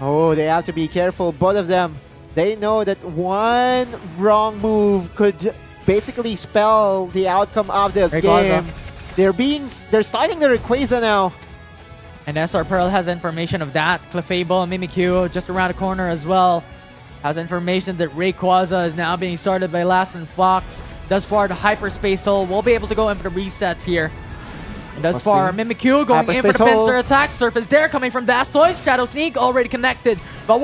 Oh, they have to be careful, both of them. They know that one wrong move could basically spell the outcome of this game. They're starting the Rayquaza now. And SR Pearl has information of that. Clefable and Mimikyu just around the corner as well. Has information that Rayquaza is now being started by Lassen Fox. Thus far, the Hyperspace Hole will be able to go in for the resets here. And thus far, Mimikyu going in for the pincer attack. Surface there coming from Blastoise. Shadow Sneak already connected. But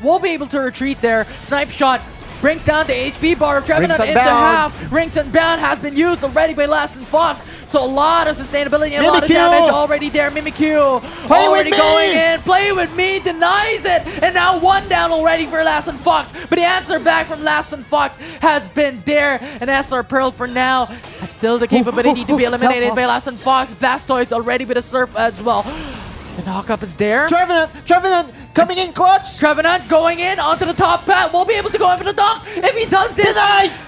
we'll be able to retreat there. Snipe Shot brings down the HP bar of Trevenant into half. Rings and Bound has been used already by Lassen Fox. So a lot of sustainability and a lot of damage already there. Mimikyu already going in. Play with me, denies it. And now one down already for Lassen Fox. But the answer back from Lassen Fox has been there. And SR Pearl for now has still the capability to be eliminated by Lassen Fox. Blastoise already with a surf as well. The knockup is there. Trevenant coming in clutch. Trevenant going in onto the top path. Will be able to go in for the dunk. If he does this,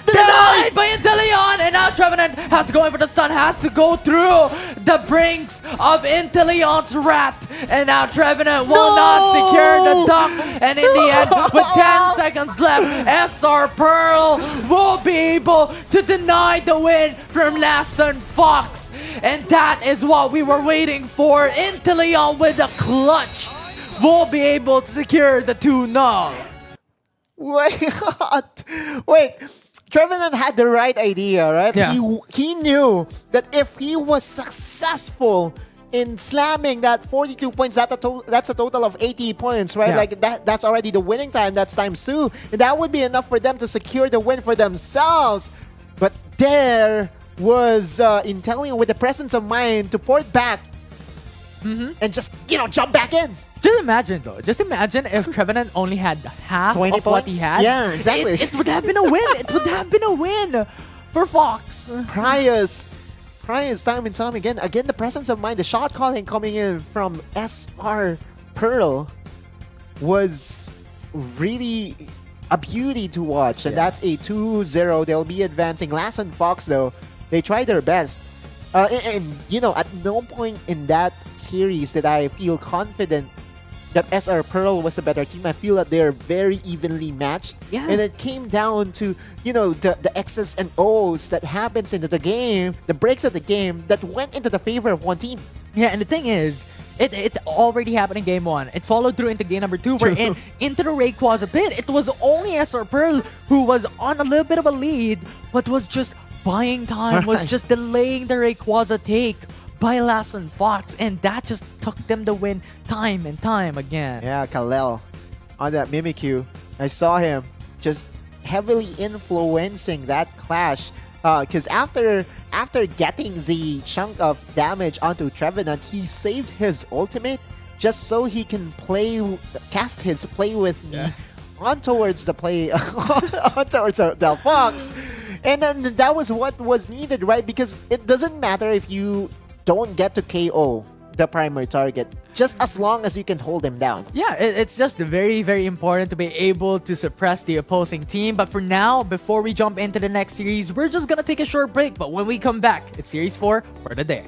denied by Inteleon. And now Trevenant has to go in for the stun. Has to go through the brinks of Inteleon's rat. And now Trevenant will not secure the dunk. And in the end, with 10 seconds left, SR Pearl will be able to deny the win from Lassen Fox. And that is what we were waiting for. Inteleon with a clutch will be able to secure the 2-0. Wait. Trevenant had the right idea, right? Yeah. He knew that if he was successful in slamming that 42 points. That's a total of 80 points, right? Yeah. Like that's already the winning time. That's times 2. And that would be enough for them to secure the win for themselves. But there was Inteleon with the presence of mind to port back and just, jump back in. Just imagine though. Just imagine if Trevenant only had half 20 of what he points? had. Yeah, exactly. It would have been a win. It would have been a win for Fox. Prius time and time again. Again, the presence of mind, the shot calling coming in from SR Pearl was really a beauty to watch. And that's a 2-0. They'll be advancing. Lassen Fox, though, they tried their best. And at no point in that series did I feel confident that SR Pearl was a better team. I feel that they're very evenly matched. Yeah. And it came down to, the X's and O's that happens into the game, the breaks of the game that went into the favor of one team. Yeah, and the thing is, it already happened in game 1. It followed through into game number 2, where into the Rayquaza pit, it was only SR Pearl who was on a little bit of a lead, but was just buying time, was just delaying the Rayquaza take by Lassen Fox, and that just took them the win time and time again. Yeah, Kalel on that Mimikyu. I saw him just heavily influencing that clash. Because after getting the chunk of damage onto Trevenant, he saved his ultimate just so he can cast his play with me on towards the play, on towards the Fox. And then that was what was needed, right? Because it doesn't matter if you don't get to KO the primary target, just as long as you can hold them down. Yeah, it's just very, very important to be able to suppress the opposing team. But for now, before we jump into the next series, we're just gonna take a short break. But when we come back, it's Series 4 for the day.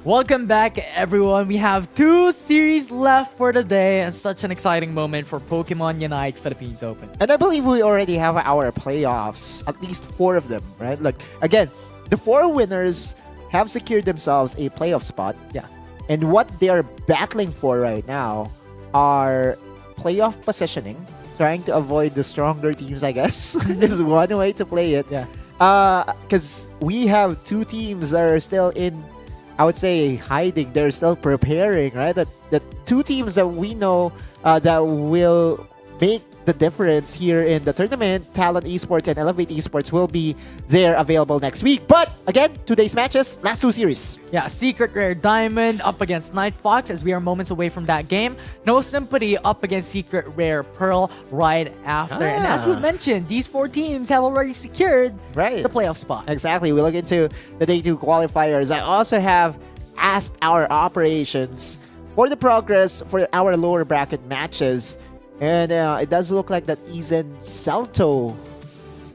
Welcome back, everyone. We have 2 series left for the day, and such an exciting moment for Pokemon Unite Philippines Open. And I believe we already have our playoffs, at least 4 of them, right? Like, again, the 4 winners have secured themselves a playoff spot. Yeah. And what they're battling for right now are playoff positioning, trying to avoid the stronger teams, I guess, is one way to play it. Yeah. Because we have 2 teams that are still in, I would say, hiding. They're still preparing, right? The 2 teams that we know that will make the difference here in the tournament, Talent Esports and Elevate Esports, will be there available next week. But again, today's matches, last 2 series. Yeah, Secret Rare Diamond up against Night Fox as we are moments away from that game. No Sympathy up against Secret Rare Pearl right after. And as we mentioned, these 4 teams have already secured the playoff spot. Exactly. We look into the Day 2 qualifiers. I also have asked our operations for the progress for our lower bracket matches. And it does look like that Easten Salto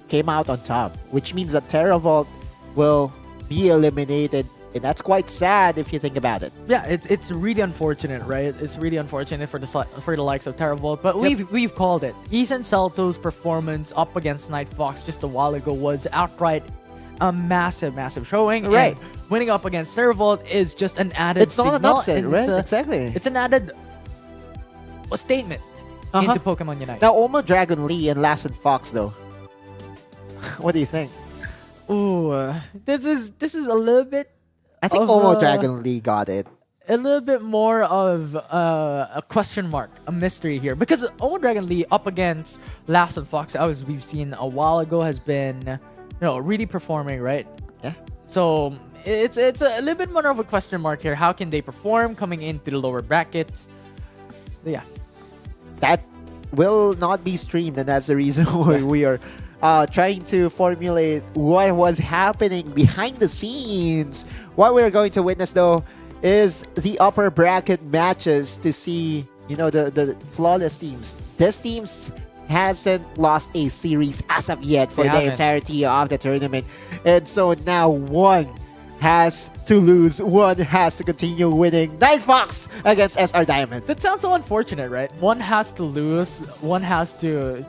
came out on top, which means that Teravolt will be eliminated. And that's quite sad if you think about it. Yeah, it's really unfortunate, right? It's really unfortunate for the likes of Teravolt, but we've called it. Easten Salto's performance up against Night Fox just a while ago was outright a massive showing. Right. And winning up against Teravolt is just an added signal. It's not an upset, right? Exactly. It's an added statement into Pokemon Unite. Now, Omo Dragon Lee and Lassen Fox, though. What do you think? Ooh, this is a little bit. I think Omo Dragon Lee got it. A little bit more of a question mark, a mystery here, because Omo Dragon Lee up against Lassen Fox, as we've seen a while ago, has been really performing, right? Yeah. So it's a little bit more of a question mark here. How can they perform coming into the lower brackets? But yeah. That will not be streamed, and that's the reason why we are trying to formulate what was happening behind the scenes. What we're going to witness, though, is the upper bracket matches to see, the flawless teams. This teams hasn't lost a series as of yet for the entirety of the tournament. And so now one has to lose, one has to continue winning. Night Fox against SR Diamond. That sounds so unfortunate, right? One has to lose, one has to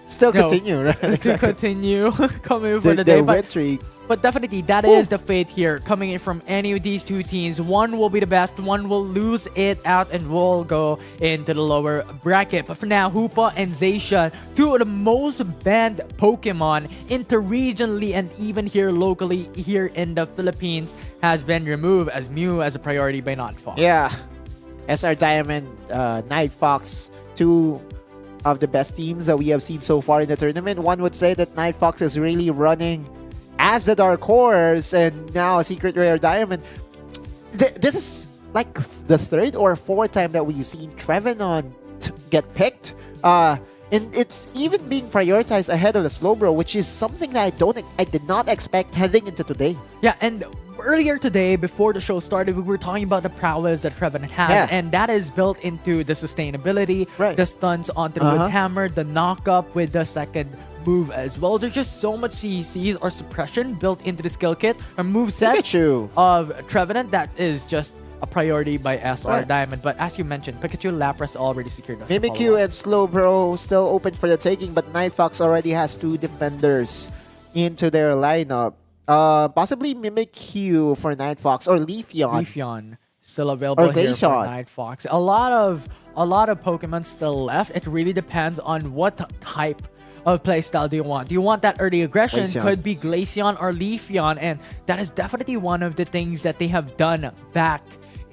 still continue, right? To continue coming for the day. Win streak. But definitely, that is the fate here. Coming in from any of these 2 teams, one will be the best, one will lose it out and will go into the lower bracket. But for now, Hoopa and Zacian, 2 of the most banned Pokemon interregionally and even here locally here in the Philippines, has been removed as Mew as a priority by Night Fox. Yeah. SR Diamond, Night Fox, 2 of the best teams that we have seen so far in the tournament. One would say that Night Fox is really running as the dark horse, and now a Secret Rare Diamond. This is like the 3rd or 4th time that we've seen Trevenant get picked. And it's even being prioritized ahead of the Slowbro, which is something that I did not expect heading into today. Yeah, and earlier today, before the show started, we were talking about the prowess that Trevenant has, and that is built into the sustainability, the stunts onto the wood hammer, the knock-up with the second move as well. There's just so much CCs or suppression built into the skill kit or moveset of Trevenant that is just a priority by SR Diamond. But as you mentioned, Pikachu, Lapras already secured us. Mimikyu and Slowbro still open for the taking, but Night Fox already has 2 defenders into their lineup. Possibly Mimikyu for Night Fox or Leafeon. Leafeon still available here for Night Fox. A lot of Pokemon still left. It really depends on what type of playstyle do you want. Do you want that early aggression? Glaceon. Could be Glaceon or Leafeon, and that is definitely one of the things that they have done back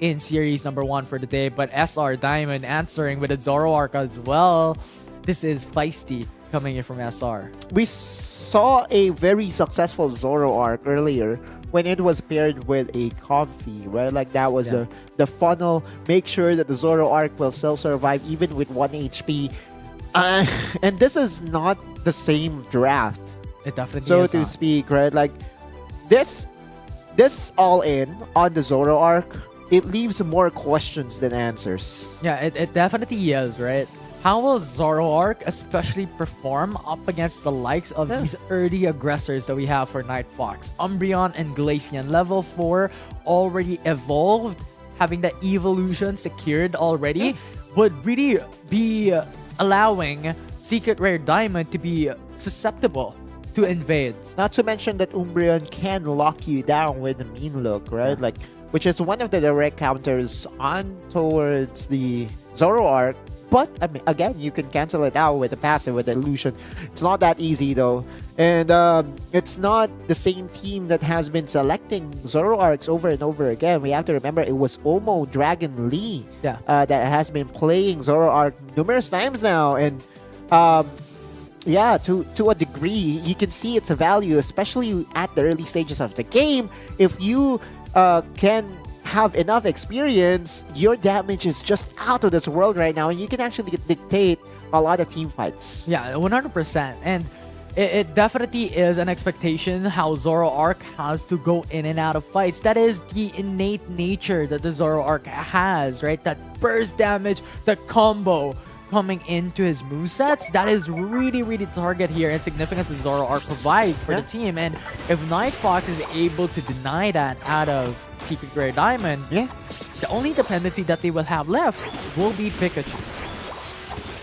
in series number 1 for the day. But SR Diamond answering with a Zoroark as well. This is feisty coming in from SR. We saw a very successful Zoroark earlier when it was paired with a Comfy, right? Like that was the funnel. Make sure that the Zoroark will still survive even with 1 HP. And this is not the same draft. It definitely so is to not. speak, right? Like this all in on the Zoroark, it leaves more questions than answers. Yeah, it definitely is, right? How will Zoroark especially perform up against the likes of these early aggressors that we have for Night Fox? Umbreon and Glaceon, level 4, already evolved, having the evolution secured already, would really be allowing Secret Rare Diamond to be susceptible to invades. Not to mention that Umbreon can lock you down with the mean look, right? Like, which is one of the direct counters on towards the Zoroark. But I mean, again, you can cancel it out with the passive, with the illusion. It's not that easy though, and it's not the same team that has been selecting Zoroarks over and over again. We have to remember it was Omo Dragon Lee that has been playing Zoroark numerous times now, and yeah, to a degree, you can see its value, especially at the early stages of the game. If you can have enough experience, your damage is just out of this world right now, and you can actually dictate a lot of team fights. Yeah, 100%. And it definitely is an expectation how Zoroark has to go in and out of fights. That is the innate nature that the Zoroark has, right? That burst damage, the combo coming into his movesets, that is really, really the target here and significance that Zoroark provides for the team. And if Night Fox is able to deny that out of Secret Rare Diamond, the only dependency that they will have left will be Pikachu.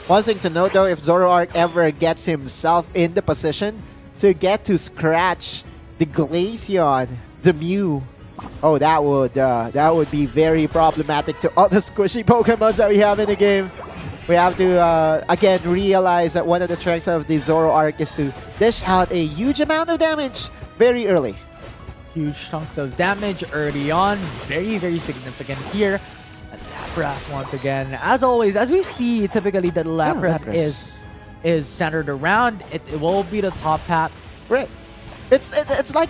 One thing to note though, if Zoroark ever gets himself in the position to get to scratch the Glaceon, the Mew, oh, that would be very problematic to all the squishy Pokemons that we have in the game. We have to, again, realize that one of the strengths of the Zoroark is to dish out a huge amount of damage very early. Huge chunks of damage early on. Very, very significant here. And Lapras once again. As always, as we see typically that Lapras is centered around, it will be the top path. Right. It's like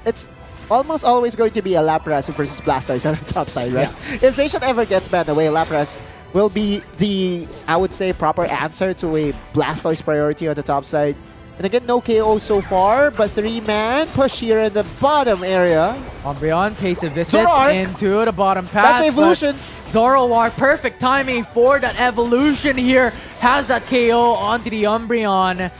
it's almost always going to be a Lapras versus Blastoise on the top side, right? Yeah. If Zacian ever gets banned away, Lapras will be the, I would say, proper answer to a Blastoise priority on the top side. And again, no KO so far, but 3-man push here in the bottom area. Umbreon pays a visit Zoroark into the bottom path. That's evolution. Zoroark, perfect timing for that evolution here. Has that KO onto the Umbreon.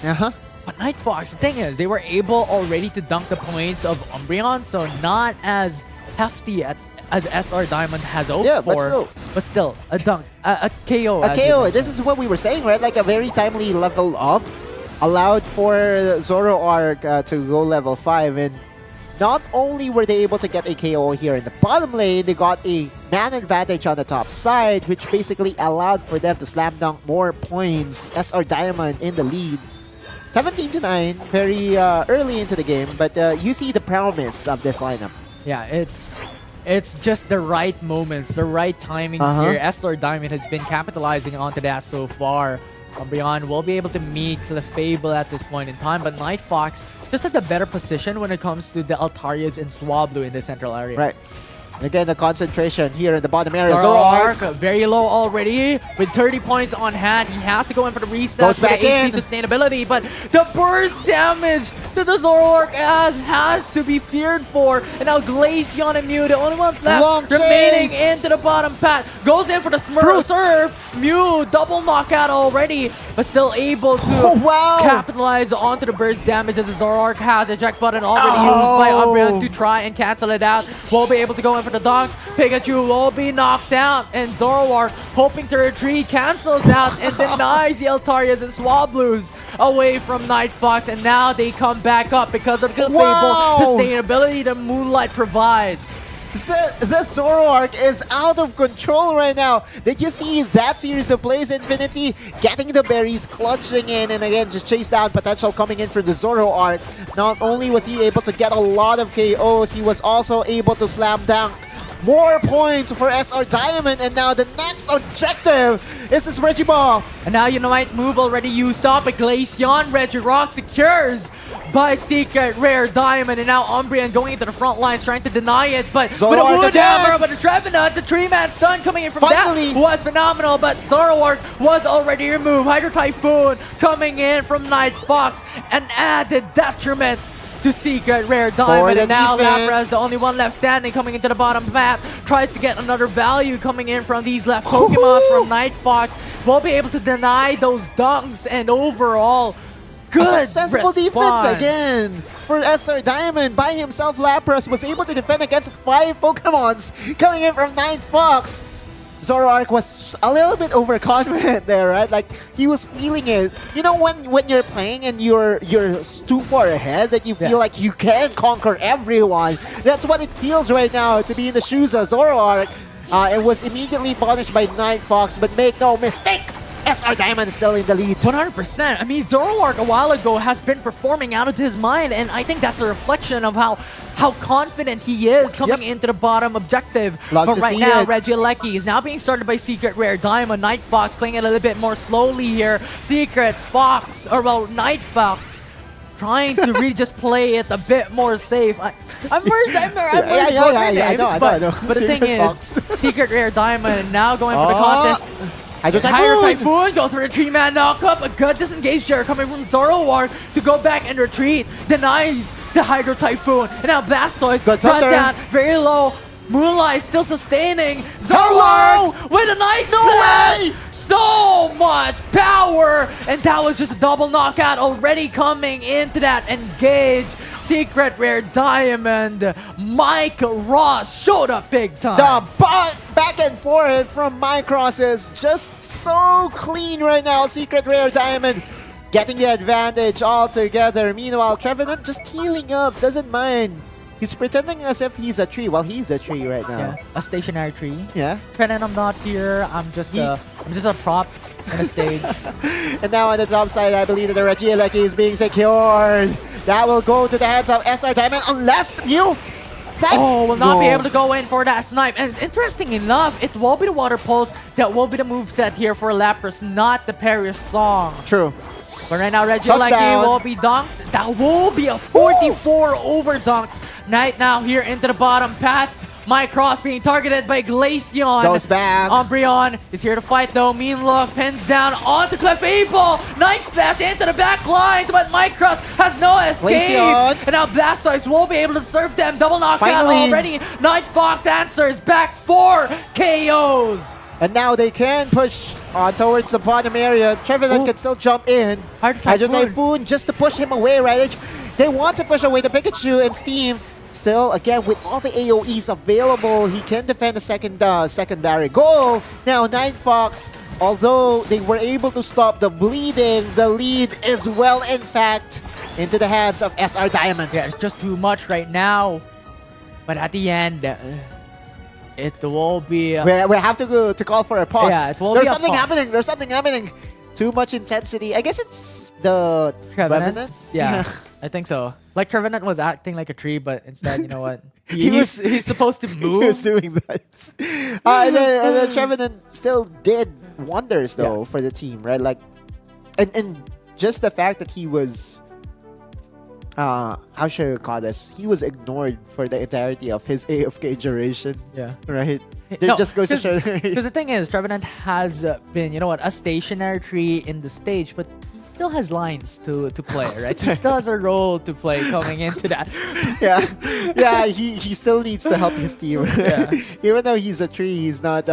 But Night Fox, the thing is, they were able already to dunk the points of Umbreon, so not as hefty as SR Diamond has hoped for. But still, a dunk, a KO. A KO, this is what we were saying, right? Like a very timely level up allowed for Zoroark to go level 5. And not only were they able to get a KO here in the bottom lane, they got a man advantage on the top side, which basically allowed for them to slam dunk more points. SR Diamond in the lead. 17-9, very early into the game, but you see the promise of this lineup. Yeah, it's just the right moments, the right timings here. SR Diamond has been capitalizing onto that so far. Umbreon will be able to meet Clefable at this point in time, but Night Fox just at the better position when it comes to the Altarias and Swablu in the central area. Right. Again, the concentration here in the bottom area. Zoroark very low already with 30 points on hand. He has to go in for the reset. Goes back in. Sustainability, but the burst damage that the Zoroark has to be feared for. And now Glaceon and Mew, the only ones left remaining into the bottom path. Goes in for the Surf. Mew, double knockout already, but still able to capitalize onto the burst damage as the Zoroark has. Eject button already used by Umbreon to try and cancel it out. Will be able to go in for the dunk. Pikachu will be knocked out, and Zoroark, hoping to retreat, cancels out and denies the Altarias and Swablus away from Night Fox, and now they come back up because of the favorable sustainability that Moonlight provides. The Zoroark is out of control right now. Did you see that series of plays, Infinity? Getting the berries, clutching in, and again, just chase down potential coming in for the Zoroark. Not only was he able to get a lot of KOs, he was also able to slam dunk more points for SR Diamond, and now the next objective is this Regibuff. And now Unite move already used up, but Glaceon, Regirock secures by Secret Rare Diamond, and now Umbreon going into the front lines trying to deny it, but Zoroark with a Wood again. Hammer, but a Trevenant, the 3-man stun coming in from that was phenomenal, but Zoroark was already removed. Hydro Typhoon coming in from Night Fox, an added detriment to Secret Rare Diamond. the And now defense. Lapras, the only one left standing, coming into the bottom path, tries to get another value coming in from these left Pokemons from Night Fox. Will be able to deny those dunks, and overall, good A successful defense response. again for SR Diamond. By himself, Lapras was able to defend against 5 Pokemons coming in from Night Fox. Zoroark was a little bit overconfident there, right? Like, he was feeling it. You know, when you're playing and you're too far ahead, that you feel like you can conquer everyone. That's what it feels right now to be in the shoes of Zoroark. It was immediately punished by Night Fox, but make no mistake, SR Diamond is still in the lead. 100%. I mean, Zoroark a while ago has been performing out of his mind, and I think that's a reflection of how confident he is coming into the bottom objective. Love but to right see now, it. Regieleki is now being started by Secret Rare Diamond. Night Fox playing it a little bit more slowly here. Secret Fox, or well, Night Fox, trying to really just play it a bit more safe. I'm merged both their names, I know. but the thing Secret is, Fox. Secret Rare Diamond now going for the contest. Hydro Hydro Typhoon! Typhoon goes for a 3-man knockup. A good disengage there coming from Zoroark to go back and retreat. Denies the Hydro Typhoon. And now Blastoise Good brought thunder. down very low. Moonlight still sustaining. Hello! Zoroark with a Night No Splash! way! So much power! And that was just a double knockout already coming into that engage. Secret Rare Diamond. Mike Ross showed up big time. The back and forth from Micros is just so clean right now. Secret Rare Diamond getting the advantage altogether. Meanwhile, Trevenant just healing up, doesn't mind. He's pretending as if he's a tree. Well, he's a tree right now. Yeah, a stationary tree. Yeah. Trenan, I'm not here. I'm just a prop in a stage. And now on the top side, I believe that the Regieleki is being secured. That will go to the hands of SR Diamond unless you snipes. Oh, will not be No. able to go in for that snipe. And interesting enough, it will be the Water Pulse that will be the moveset here for Lapras, not the Perish Song. True. But right now, Regieleki Touchdown. will be dunked. That will be a 44 over dunk. Night now here into the bottom path. Mycross being targeted by Glaceon. Goes back. Umbreon is here to fight though. Mean Look pins down onto Clefable. Night Slash into the back lines, but Mycross has no escape. Glaceon. And now Blastoise will be able to serve them. Double knockout Finally. already. Night Fox answers back for KOs. And now they can push on towards the bottom area. Trevenant Ooh. can still jump in. Hydro Hydro Typhoon. Typhoon just to push him away, right? They want to push away the Pikachu and Steam. Still, again, with all the AoEs available, he can defend the secondary goal. Now, Night Fox, although they were able to stop the bleeding, the lead is well, in fact, into the hands of SR Diamond. Yeah, it's just too much right now. But at the end, it will be... We have to go to call for a pause. Yeah, it will There's be a something pause. happening. There's something happening. Too much intensity. I guess it's the Trevenant? Yeah, I think so. Like Trevenant was acting like a tree, but instead, you know what? He's supposed to move. He was doing that. And then Trevenant still did wonders though for the team, right? Like, and just the fact that he was, how should I call this? He was ignored for the entirety of his AFK duration. Yeah. Right. No, It just goes to show. Because the thing is, Trevenant has been, you know what, a stationary tree in the stage, but he still has lines to play, right? He still has a role to play coming into that. yeah. He still needs to help his team. Yeah. Even though he's a tree, he's not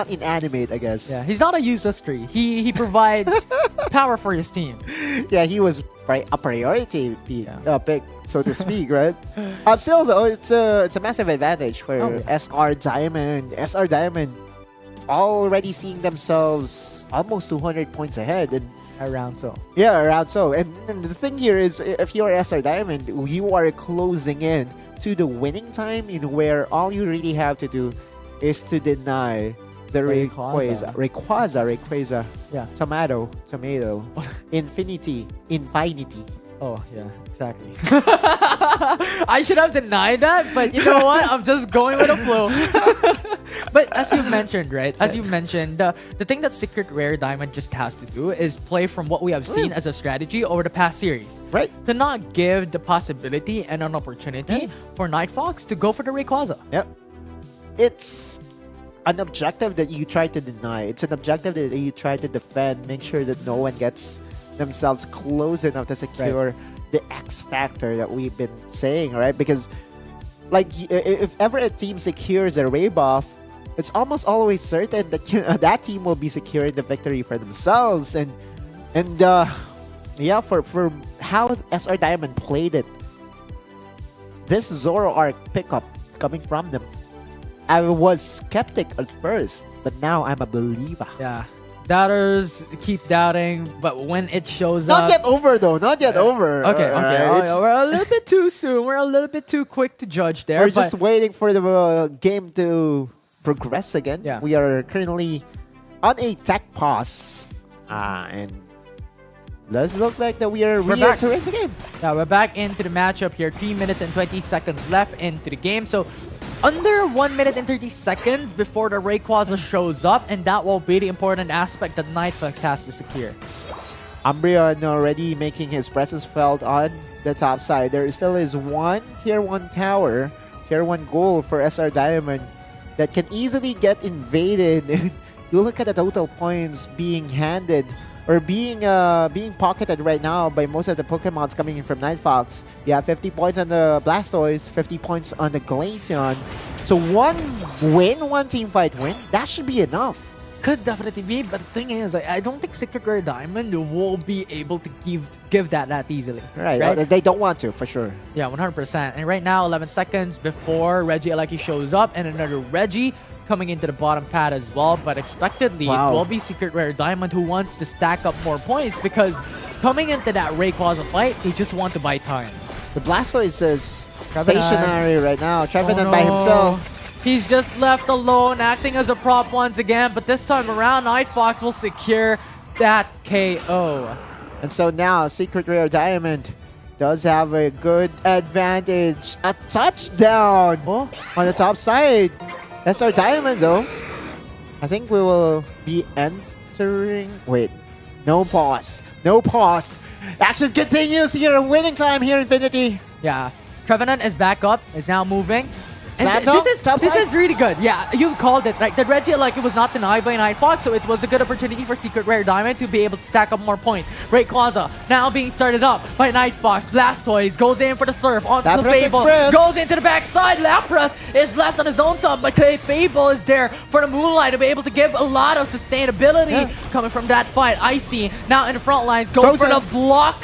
inanimate, I guess. Yeah, he's not a useless tree. He provides power for his team. Yeah, he was a priority pick, so to speak, right? Still though, it's a massive advantage for SR Diamond. SR Diamond already seeing themselves almost 200 points ahead, and Around so. yeah, around so. And the thing here is, if you're SR Diamond, you are closing in to the winning time, in where all you really have to do is to deny the Rayquaza, Yeah. tomato, infinity. Oh, yeah, exactly. I should have denied that, but you know what? I'm just going with the flow. But as you mentioned, right? As you mentioned, the thing that Secret Rare Diamond just has to do is play from what we have seen as a strategy over the past series. Right. To not give the possibility and an opportunity for Night Fox to go for the Rayquaza. Yep. It's an objective that you try to deny. It's an objective that you try to defend, make sure that no one gets themselves close enough to secure the X factor that we've been saying, right? Because like if ever a team secures a Ray buff, it's almost always certain that that team will be securing the victory for themselves. And yeah, for how SR Diamond played it, this Zoroark pickup coming from them, I was skeptic at first, but now I'm a believer. Yeah. Doubters keep doubting, but when it shows Not up... yet over though, not yet over. Okay, Alright, we're a little bit too soon. We're a little bit too quick to judge there. we're but just waiting for the game to progress again. Yeah. We are currently on a tech pause. And does look like that we are We're back. re-entering the game. yeah, we're back into the matchup here. 3 minutes and 20 seconds left into the game. So under 1 minute and 30 seconds before the Rayquaza shows up, and that will be the important aspect that Nightflux has to secure. Umbreon already making his presence felt on the top side. There still is one tier 1 tower, tier 1 goal for SR Diamond that can easily get invaded. You look at the total points being handed or being pocketed right now by most of the Pokemons coming in from Nightfox. You have 50 points on the Blastoise, 50 points on the Glaceon. So one win, one team fight win, that should be enough. Could definitely be, but the thing is, I don't think Secret Rare Diamond will be able to give that easily. Right? They don't want to, for sure. Yeah, 100%. And right now, 11 seconds before Reggie Aleki shows up, and another Reggie coming into the bottom pad as well. But expectedly, Wow. it will be Secret Rare Diamond who wants to stack up more points, because coming into that Rayquaza fight, they just want to buy time. The Blastoise is Trevenant. stationary right now. Trevenant Oh, by no. himself. He's just left alone, acting as a prop once again. But this time around, Nightfox will secure that KO. And so now, Secret Rare Diamond does have a good advantage. A touchdown Oh, on the top side. That's our Diamond, though. I think we will be entering... Wait. No pause. No pause. Action continues here. Winning time here, Infinity. yeah. Trevenant is back up, is now moving. And Stand this up, is top this side. is really good. Yeah, you've called it. Like the Reggie, like it was not denied by Nightfox, so it was a good opportunity for Secret Rare Diamond to be able to stack up more points. Rayquaza now being started up by Nightfox. Blastoise goes in for the surf onto Lapras Clefable, Express. goes into the backside. Lapras is left on his own side, but Clefable is there for the Moonlight to be able to give a lot of sustainability coming from that fight. Icy now in the front lines goes for Frozen. the block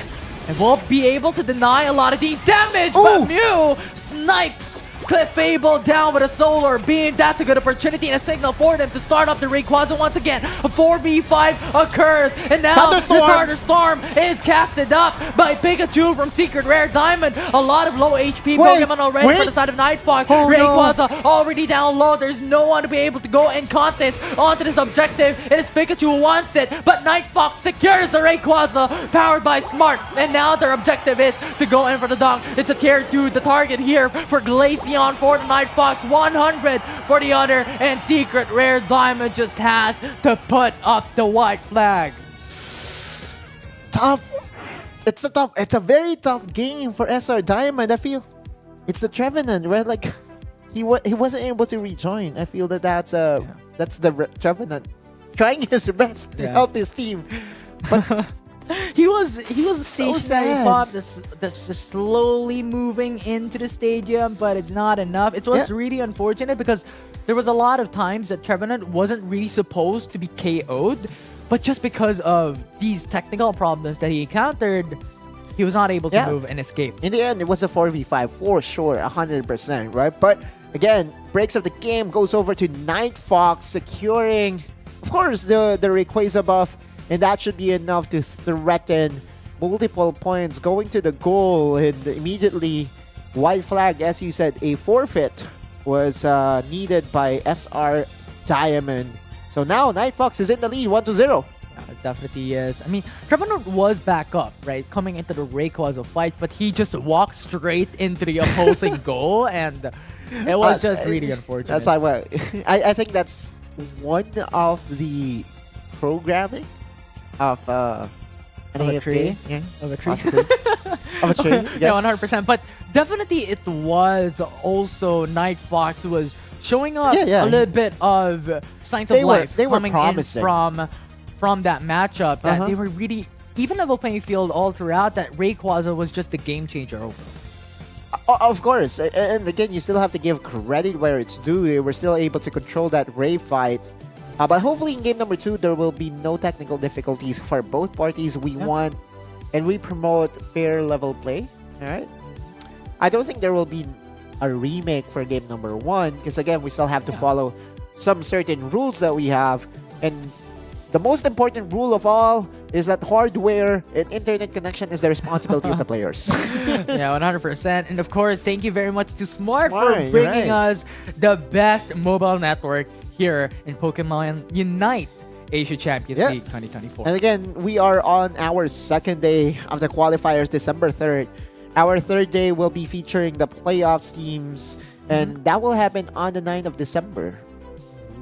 and won't be able to deny a lot of these damage, Ooh. but Mew snipes Clefable down with a Solar Beam. That's a good opportunity and a signal for them to start up the Rayquaza once again. A 4v5 occurs, and now Thunderstorm. the Thunderstorm is casted up by Pikachu from Secret Rare Diamond. A lot of low HP Pokemon already for the side of Nightfox. Oh, no. Rayquaza already down low. There's no one to be able to go and contest onto this objective. It is Pikachu who wants it, but Nightfox secures the Rayquaza powered by Smart, and now their objective is to go in for the dunk. It's a tier 2, the target here for Glaceon for the Nightfox, 100 for the other, and Secret Rare Diamond just has to put up the white flag. Tough. It's a very tough game for SR Diamond. I feel it's the Trevenant, right? Like he wasn't able to rejoin. I feel that's the Trevenant trying his best to help his team, but He was a So stationary sad. pop that's just slowly moving into the stadium, but it's not enough. It was Yeah. really unfortunate because there was a lot of times that Trevenant wasn't really supposed to be KO'd, but just because of these technical problems that he encountered, he was not able to move and escape. in the end, it was a 4v5 for sure, 100%, right? But again, breaks of the game goes over to Nightfox, securing, of course, the Rayquaza buff, and that should be enough to threaten multiple points going to the goal. And immediately, white flag, as you said, a forfeit was needed by SR Diamond. So now Nightfox is in the lead, 1-0. Yeah, it definitely is. I mean, Trevenant was back up, right? Coming into the Rayquaza fight, but he just walked straight into the opposing goal, and it was just really unfortunate. That's like what I think that's one of the programming of an Of a AFK. tree? Yeah, Of a tree. possibly. Of a tree. Yeah, yes. 100%. But definitely it was also Nightfox who was showing up Yeah. a little bit of signs They of were- life they were coming promising. in from that matchup, that Uh-huh. they were really even level playing field all throughout, that Rayquaza was just the game changer overall. Of course, and again, you still have to give credit where it's due. They were still able to control that Ray fight. But hopefully in game number 2, there will be no technical difficulties for both parties. We want and we promote fair level play. All right. I don't think there will be a remake for game number 1 because again, we still have to follow some certain rules that we have. And the most important rule of all is that hardware and internet connection is the responsibility of the players. Yeah, 100%. And of course, thank you very much to Smart for Smart, bringing right. us the best mobile network here in Pokemon Unite Asia Champions Yeah. League 2024. And again, we are on our second day of the qualifiers, December 3rd. Our third day will be featuring the playoffs teams, and that will happen on the 9th of December.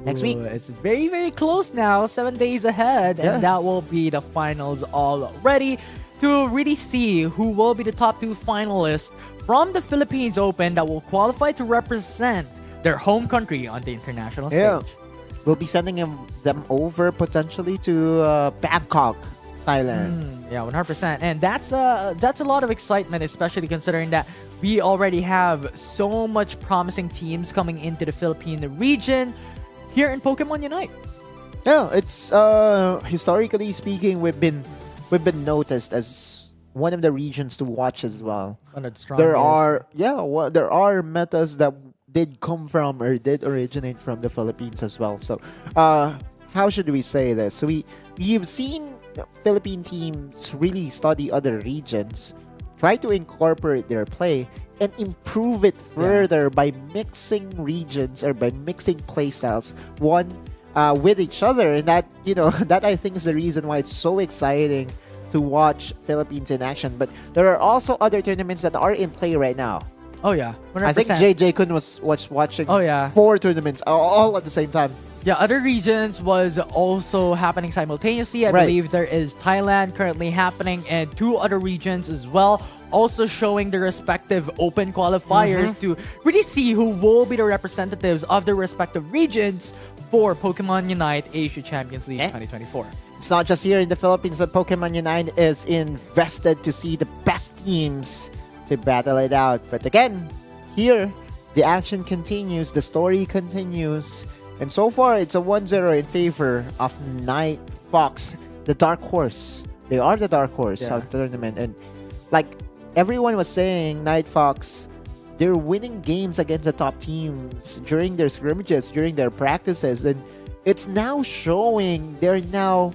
Next week. Ooh, it's very, very close now, 7 days ahead, Yeah. and that will be the finals already to really see who will be the top 2 finalists from the Philippines Open that will qualify to represent their home country on the international Yeah. stage. We'll be sending them over potentially to Bangkok, Thailand. Yeah, 100%. And that's a lot of excitement, especially considering that we already have so much promising teams coming into the Philippine region here in Pokemon Unite. Yeah, it's historically speaking, we've been noticed as one of the regions to watch as well. One of the strongest. There are metas that did come from or did originate from the Philippines as well. So, how should we say this? We've seen Philippine teams really study other regions, try to incorporate their play, and improve it further by mixing regions or by mixing playstyles with each other. And that, that I think is the reason why it's so exciting to watch Philippines in action. But there are also other tournaments that are in play right now. Oh yeah, 100%. I think JJ Kun was watching Oh, yeah. 4 tournaments all at the same time. Yeah, other regions was also happening simultaneously. I Right. believe there is Thailand currently happening and 2 other regions as well, also showing the respective open qualifiers to really see who will be the representatives of the respective regions for Pokemon Unite Asia Champions League 2024. It's not just here in the Philippines that Pokemon Unite is invested to see the best teams to battle it out. But again, here, the action continues, the story continues. And so far, it's a 1-0 in favor of Night Fox, the dark horse. They are the dark horse of the tournament. And like everyone was saying, Night Fox, they're winning games against the top teams during their scrimmages, during their practices. And it's now showing they're now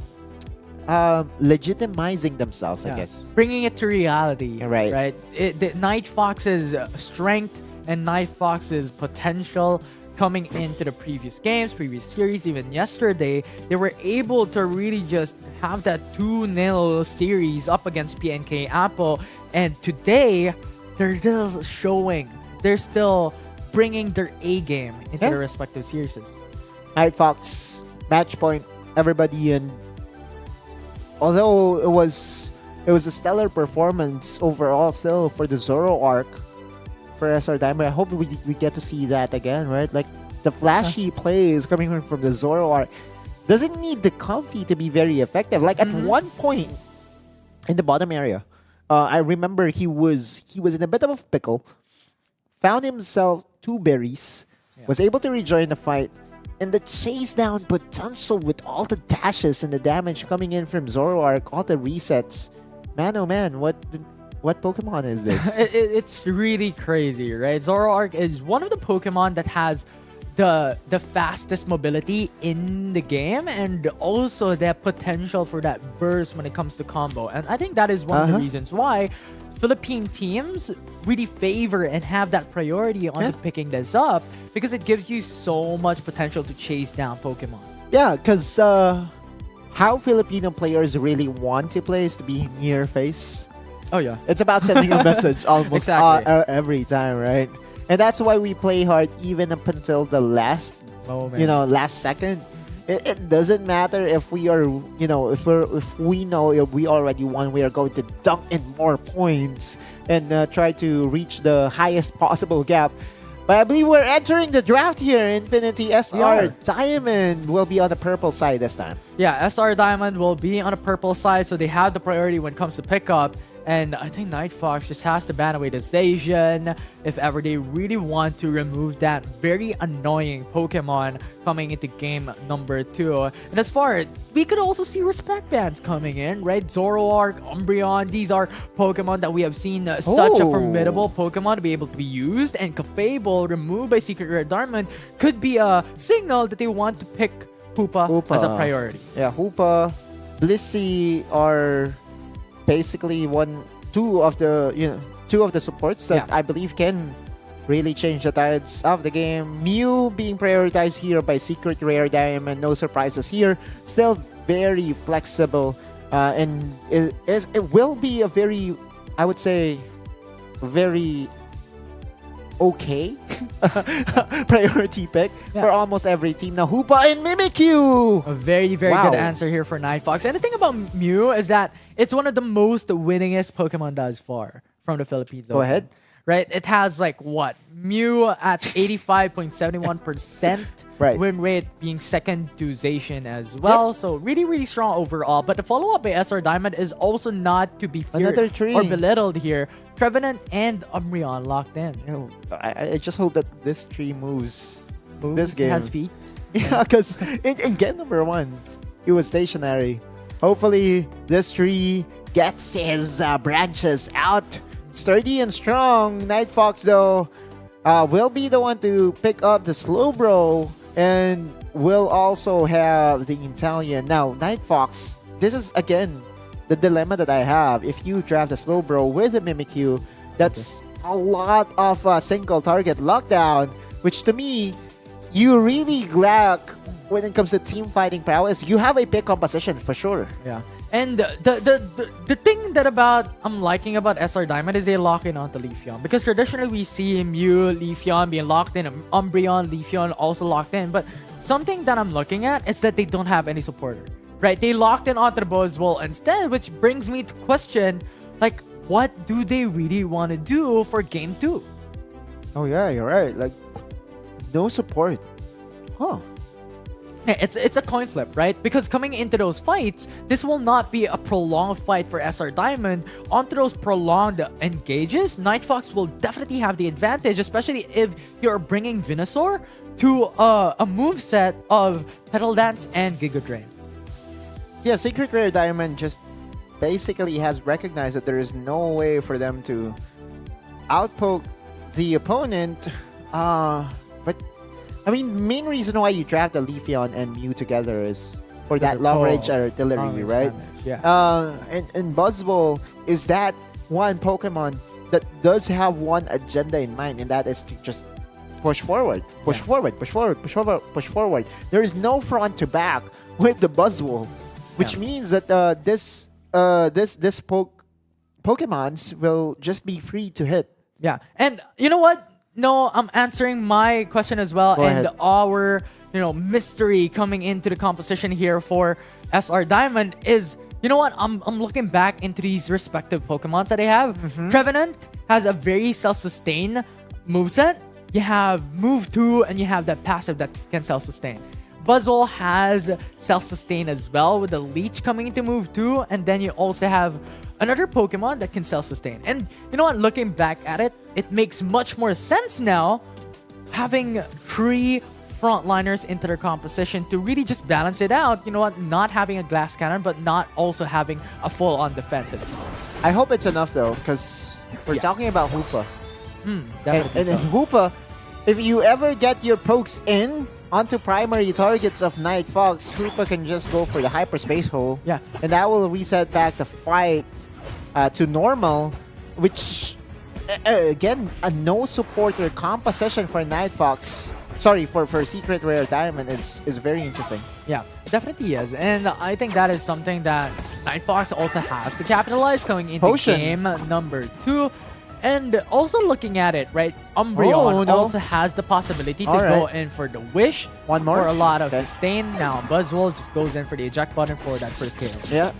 legitimizing themselves, I guess. Bringing it to reality. Right. Right. The Night Fox's strength and Night Fox's potential coming into the previous games, previous series, even yesterday, they were able to really just have that 2-0 series up against PNK Apple. And today, they're still showing, they're still bringing their A game into their respective series. Night Fox, match point, everybody, and although it was a stellar performance overall still for the Zoro arc for SR Diamond, I hope we get to see that again, right? Like the flashy plays coming from the Zoro arc doesn't need the comfy to be very effective. Like at one point in the bottom area, I remember he was in a bit of a pickle, found himself 2 berries, was able to rejoin the fight, and the chase down potential with all the dashes and the damage coming in from Zoroark, all the resets. Man, oh man, what Pokemon is this? It's really crazy, right? Zoroark is one of the Pokemon that has the fastest mobility in the game and also the potential for that burst when it comes to combo. And I think that is one of the reasons why Philippine teams really favor and have that priority on picking this up, because it gives you so much potential to chase down Pokemon. Yeah, because how Filipino players really want to play is to be near face. Oh yeah. It's about sending a message almost Exactly. Every time, right? And that's why we play hard even up until the last Moment. last second. It doesn't matter if we are, if we know if we already won, we are going to dunk in more points and try to reach the highest possible gap. But I believe we're entering the draft here. Infinity SR are. Diamond will be on the purple side this time. Yeah, SR Diamond will be on the purple side, so they have the priority when it comes to pickup. And I think Night Fox just has to ban away the Zacian if ever they really want to remove that very annoying Pokemon coming into game number 2. And as far, we could also see respect bans coming in, right? Zoroark, Umbreon, these are Pokemon that we have seen such a Oh. formidable Pokemon to be able to be used. And Cafable, removed by Secret Rare Diamond, could be a signal that they want to pick Hoopa as a priority. Yeah, Hoopa, Blissey are basically two of the supports that Yeah. I believe can really change the tides of the game. Mew being prioritized here by Secret Rare Diamond, no surprises here. Still very flexible, and it will be a very, I would say, very okay priority pick for almost every team. Now Hoopa and Mimikyu. A very, very Wow. good answer here for Night Fox. And the thing about Mew is that it's one of the most winningest Pokemon thus far from the Philippines. Go ahead. Right? It has like what? Mew at 85.71% Right. win rate, being second to Zacian as well. So really, really strong overall. But the follow-up by SR Diamond is also not to be feared Another three. or belittled here. Trevenant and Umbreon locked in. You know, I just hope that this tree moves this game. Has feet. Yeah, because in game number 1, it was stationary. Hopefully, this tree gets his branches out. Sturdy and strong. Night Fox, though, will be the one to pick up the Slowbro and will also have the Inteleon. Now, Night Fox, this is, again, the dilemma that I have. If you draft a Slowbro with a Mimikyu, that's a lot of single target lockdown, which to me, you really lack when it comes to team fighting prowess. You have a pick composition for sure. Yeah. And the thing that I'm liking about SR Diamond is they lock in onto Leafeon, because traditionally we see Mew, Leafeon being locked in, Umbreon, Leafeon also locked in. But something that I'm looking at is that they don't have any supporter, right? They locked in onto the Buzzwole instead, which brings me to question, like, what do they really want to do for game 2? Oh yeah, you're right. Like, no support. Huh. Yeah, it's a coin flip, right? Because coming into those fights, this will not be a prolonged fight for SR Diamond. Onto those prolonged engages, Night Fox will definitely have the advantage, especially if you're bringing Venusaur to a moveset of Petal Dance and Giga Drain. Yeah, Secret Rare Diamond just basically has recognized that there is no way for them to outpoke the opponent. But I mean, main reason why you draft the Leafeon and Mew together is for that long range artillery, right? Yeah. And Buzzwole is that one Pokemon that does have one agenda in mind, and that is to just push forward, push forward, push forward, push forward, push forward. There is no front to back with the Buzzwole, which means that this Pokemons will just be free to hit. Yeah. And you know what? No, I'm answering my question as well. Go ahead. Our, mystery coming into the composition here for SR Diamond is, you know what? I'm looking back into these respective Pokemons that I have. Trevenant has a very self-sustain moveset. You have Move 2 and you have that passive that can self-sustain. Buzzwole has self-sustain as well with the Leech coming into Move 2. And then you also have another Pokemon that can self-sustain. And you know what? Looking back at it, it makes much more sense now having 3 frontliners into their composition to really just balance it out. You know what? Not having a glass cannon, but not also having a full-on defense at the time. I hope it's enough though, because we're talking about Hoopa. Definitely And in Hoopa, if you ever get your pokes in onto primary targets of Night Fox, Hoopa can just go for the hyperspace hole. Yeah. And that will reset back the fight to normal, which, again, a no supporter composition for Night Fox. Sorry, for Secret Rare Diamond is very interesting. Yeah, definitely is. And I think that is something that Night Fox also has to capitalize going into Potion. game number 2. And also looking at it, right? Umbreon Oh, no. also has the possibility to All go right. in for the Wish. One more? For a lot of Okay. sustain. Now Buzzwole just goes in for the eject button for that first KO. Yeah.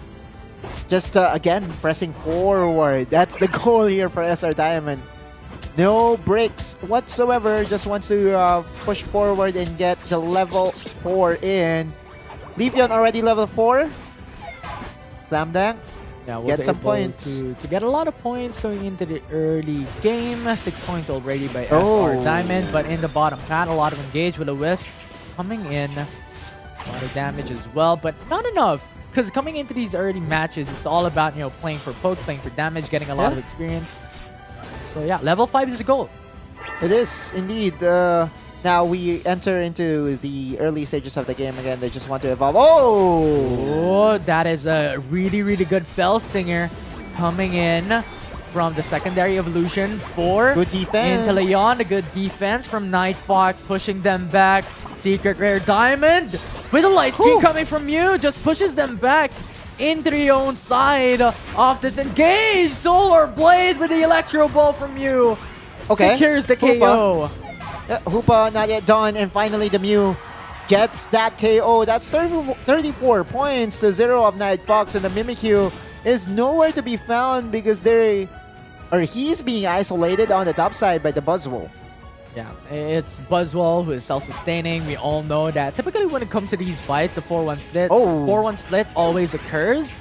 Just, again, pressing forward. That's the goal here for SR Diamond. No breaks whatsoever. Just wants to push forward and get the level 4 in. Leafeon already level 4. Slam dunk. Yeah, was Get some able points. to get a lot of points going into the early game. 6 points already by Oh. SR Diamond, but in the bottom path, a lot of engage with a Wisp coming in. A lot of damage as well, but not enough. Because coming into these early matches, it's all about, you know, playing for pokes, playing for damage, getting a lot of experience. So yeah, level 5 is the goal. It is indeed. Now we enter into the early stages of the game again. They just want to evolve. Oh! Oh, that is a really, really good Fell Stinger coming in from the secondary evolution for Good defense. Inteleon. A good defense from Night Fox, pushing them back. Secret Rare Diamond with a light screen coming from you, just pushes them back into the own side of this engage. Solar Blade with the Electro Ball from you. Okay. Secures the Hoopa. KO. Hoopa not yet done, and finally the Mew gets that KO. That's 34 points to 0 of Night Fox, and the Mimikyu is nowhere to be found because he's being isolated on the top side by the Buzzwole. Yeah, it's Buzzwole who is self-sustaining. We all know that typically when it comes to these fights, a 4-1 split, 4-1 split always occurs.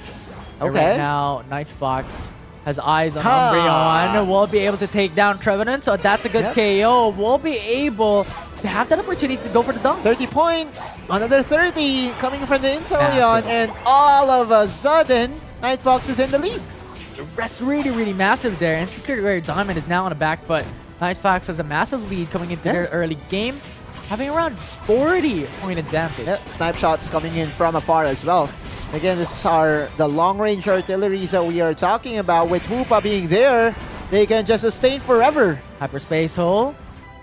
And Okay. right now, Night Fox has eyes on Umbreon. Will be able to take down Trevenant, so that's a good KO. Will be able to have that opportunity to go for the dunks. 30 points, another 30 coming from the Inteleon, Massive. and all of a sudden, Night Fox is in the lead. That's really, really massive there, and Secret Rare Diamond is now on the back foot. Night Fox has a massive lead coming into their early game, having around 40 point advantage. Yep, snipe shots coming in from afar as well. Again, this are the long-range artilleries that we are talking about. With Hoopa being there, they can just sustain forever. Hyperspace Hole.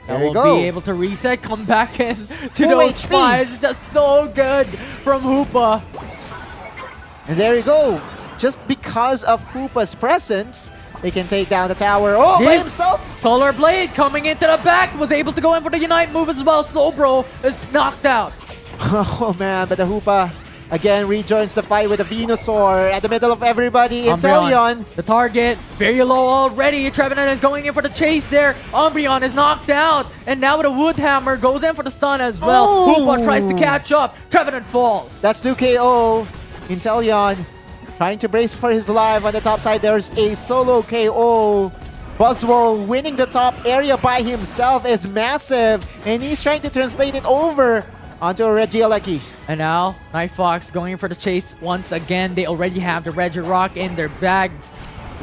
There That we will go. be able to reset, come back in to Full those HP. spies. Just so good from Hoopa. And there you go. Just because of Hoopa's presence, they can take down the tower. Oh, by Yeah. himself. Solar Blade coming into the back. Was able to go in for the Unite move as well. Slowbro is knocked out. Oh man, but the Hoopa again rejoins the fight with the Venusaur at the middle of everybody. Inteleon. The target, very low already. Trevenant is going in for the chase there. Umbreon is knocked out. And now with a Wood Hammer, goes in for the stun as well. Oh. Hoopa tries to catch up. Trevenant falls. That's 2 KO. Inteleon trying to brace for his life. On the top side, there's a solo KO. Buzzwole winning the top area by himself is massive. And he's trying to translate it over onto a Regieleki. And now, Night Fox going for the chase once again. They already have the Regirock in their bags.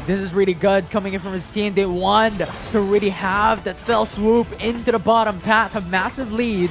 This is really good coming in from his team. They want to really have that fell swoop into the bottom path. A massive lead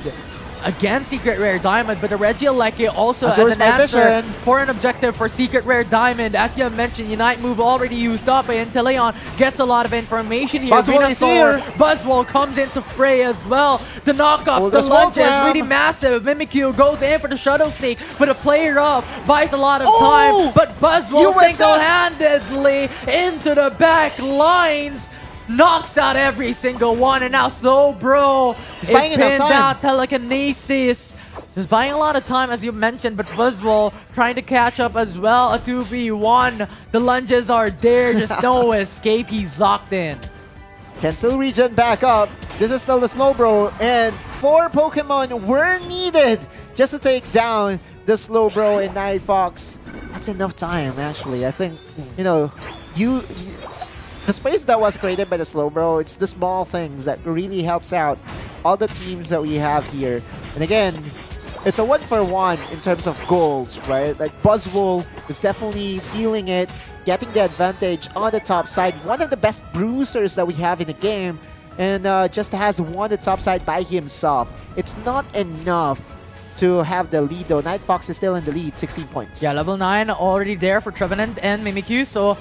against Secret Rare Diamond. But the Regieleki also as Azur's an by answer vision. for an objective for Secret Rare Diamond. As you have mentioned, Unite move already used up. And Inteleon gets a lot of information here. Buzzwole is Venusaur, here. Buzzwole comes into fray as well. The knockup, Oh, the the smoke lunges, ram. really massive. Mimikyu goes in for the Shadow Sneak, but a player up buys a lot of Oh! time. But Buzzwole USS. single-handedly into the back lines, knocks out every single one, and now Slowbro is buying enough pinned time. down. Telekinesis just buying a lot of time, as you mentioned, but Buzzwole trying to catch up as well. A 2v1. The lunges are there, just no escape. He's locked in. Can still regen back up. This is still the Slowbro, and 4 Pokemon were needed just to take down the Slowbro and Night Fox. That's enough time, actually. I think, you know, the space that was created by the Slowbro, it's the small things that really helps out all the teams that we have here. And again, it's a 1-for-1 in terms of goals, right? Like Buzzwole is definitely feeling it, getting the advantage on the top side. One of the best bruisers that we have in the game, and just has won the top side by himself. It's not enough to have the lead though. Night Fox is still in the lead, 16 points. Yeah, level 9 already there for Trevenant and Mimikyu, so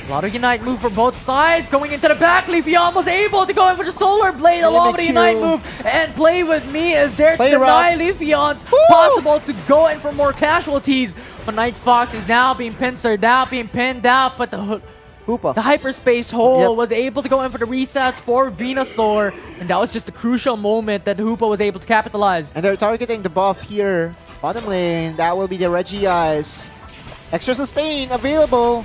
a lot of Unite move for both sides. Going into the back, Leafeon was able to go in for the Solar Blade along with the Unite move, and Play With Me is there to deny Leafeon's possible to go in for more casualties. But Night Fox is now being pincered out, being pinned out, but the Hoopa. Hyperspace Hole was able to go in for the resets for Venusaur, and that was just a crucial moment that Hoopa was able to capitalize. And they're targeting the buff here. Bottom lane, that will be the Regice. Extra sustain available.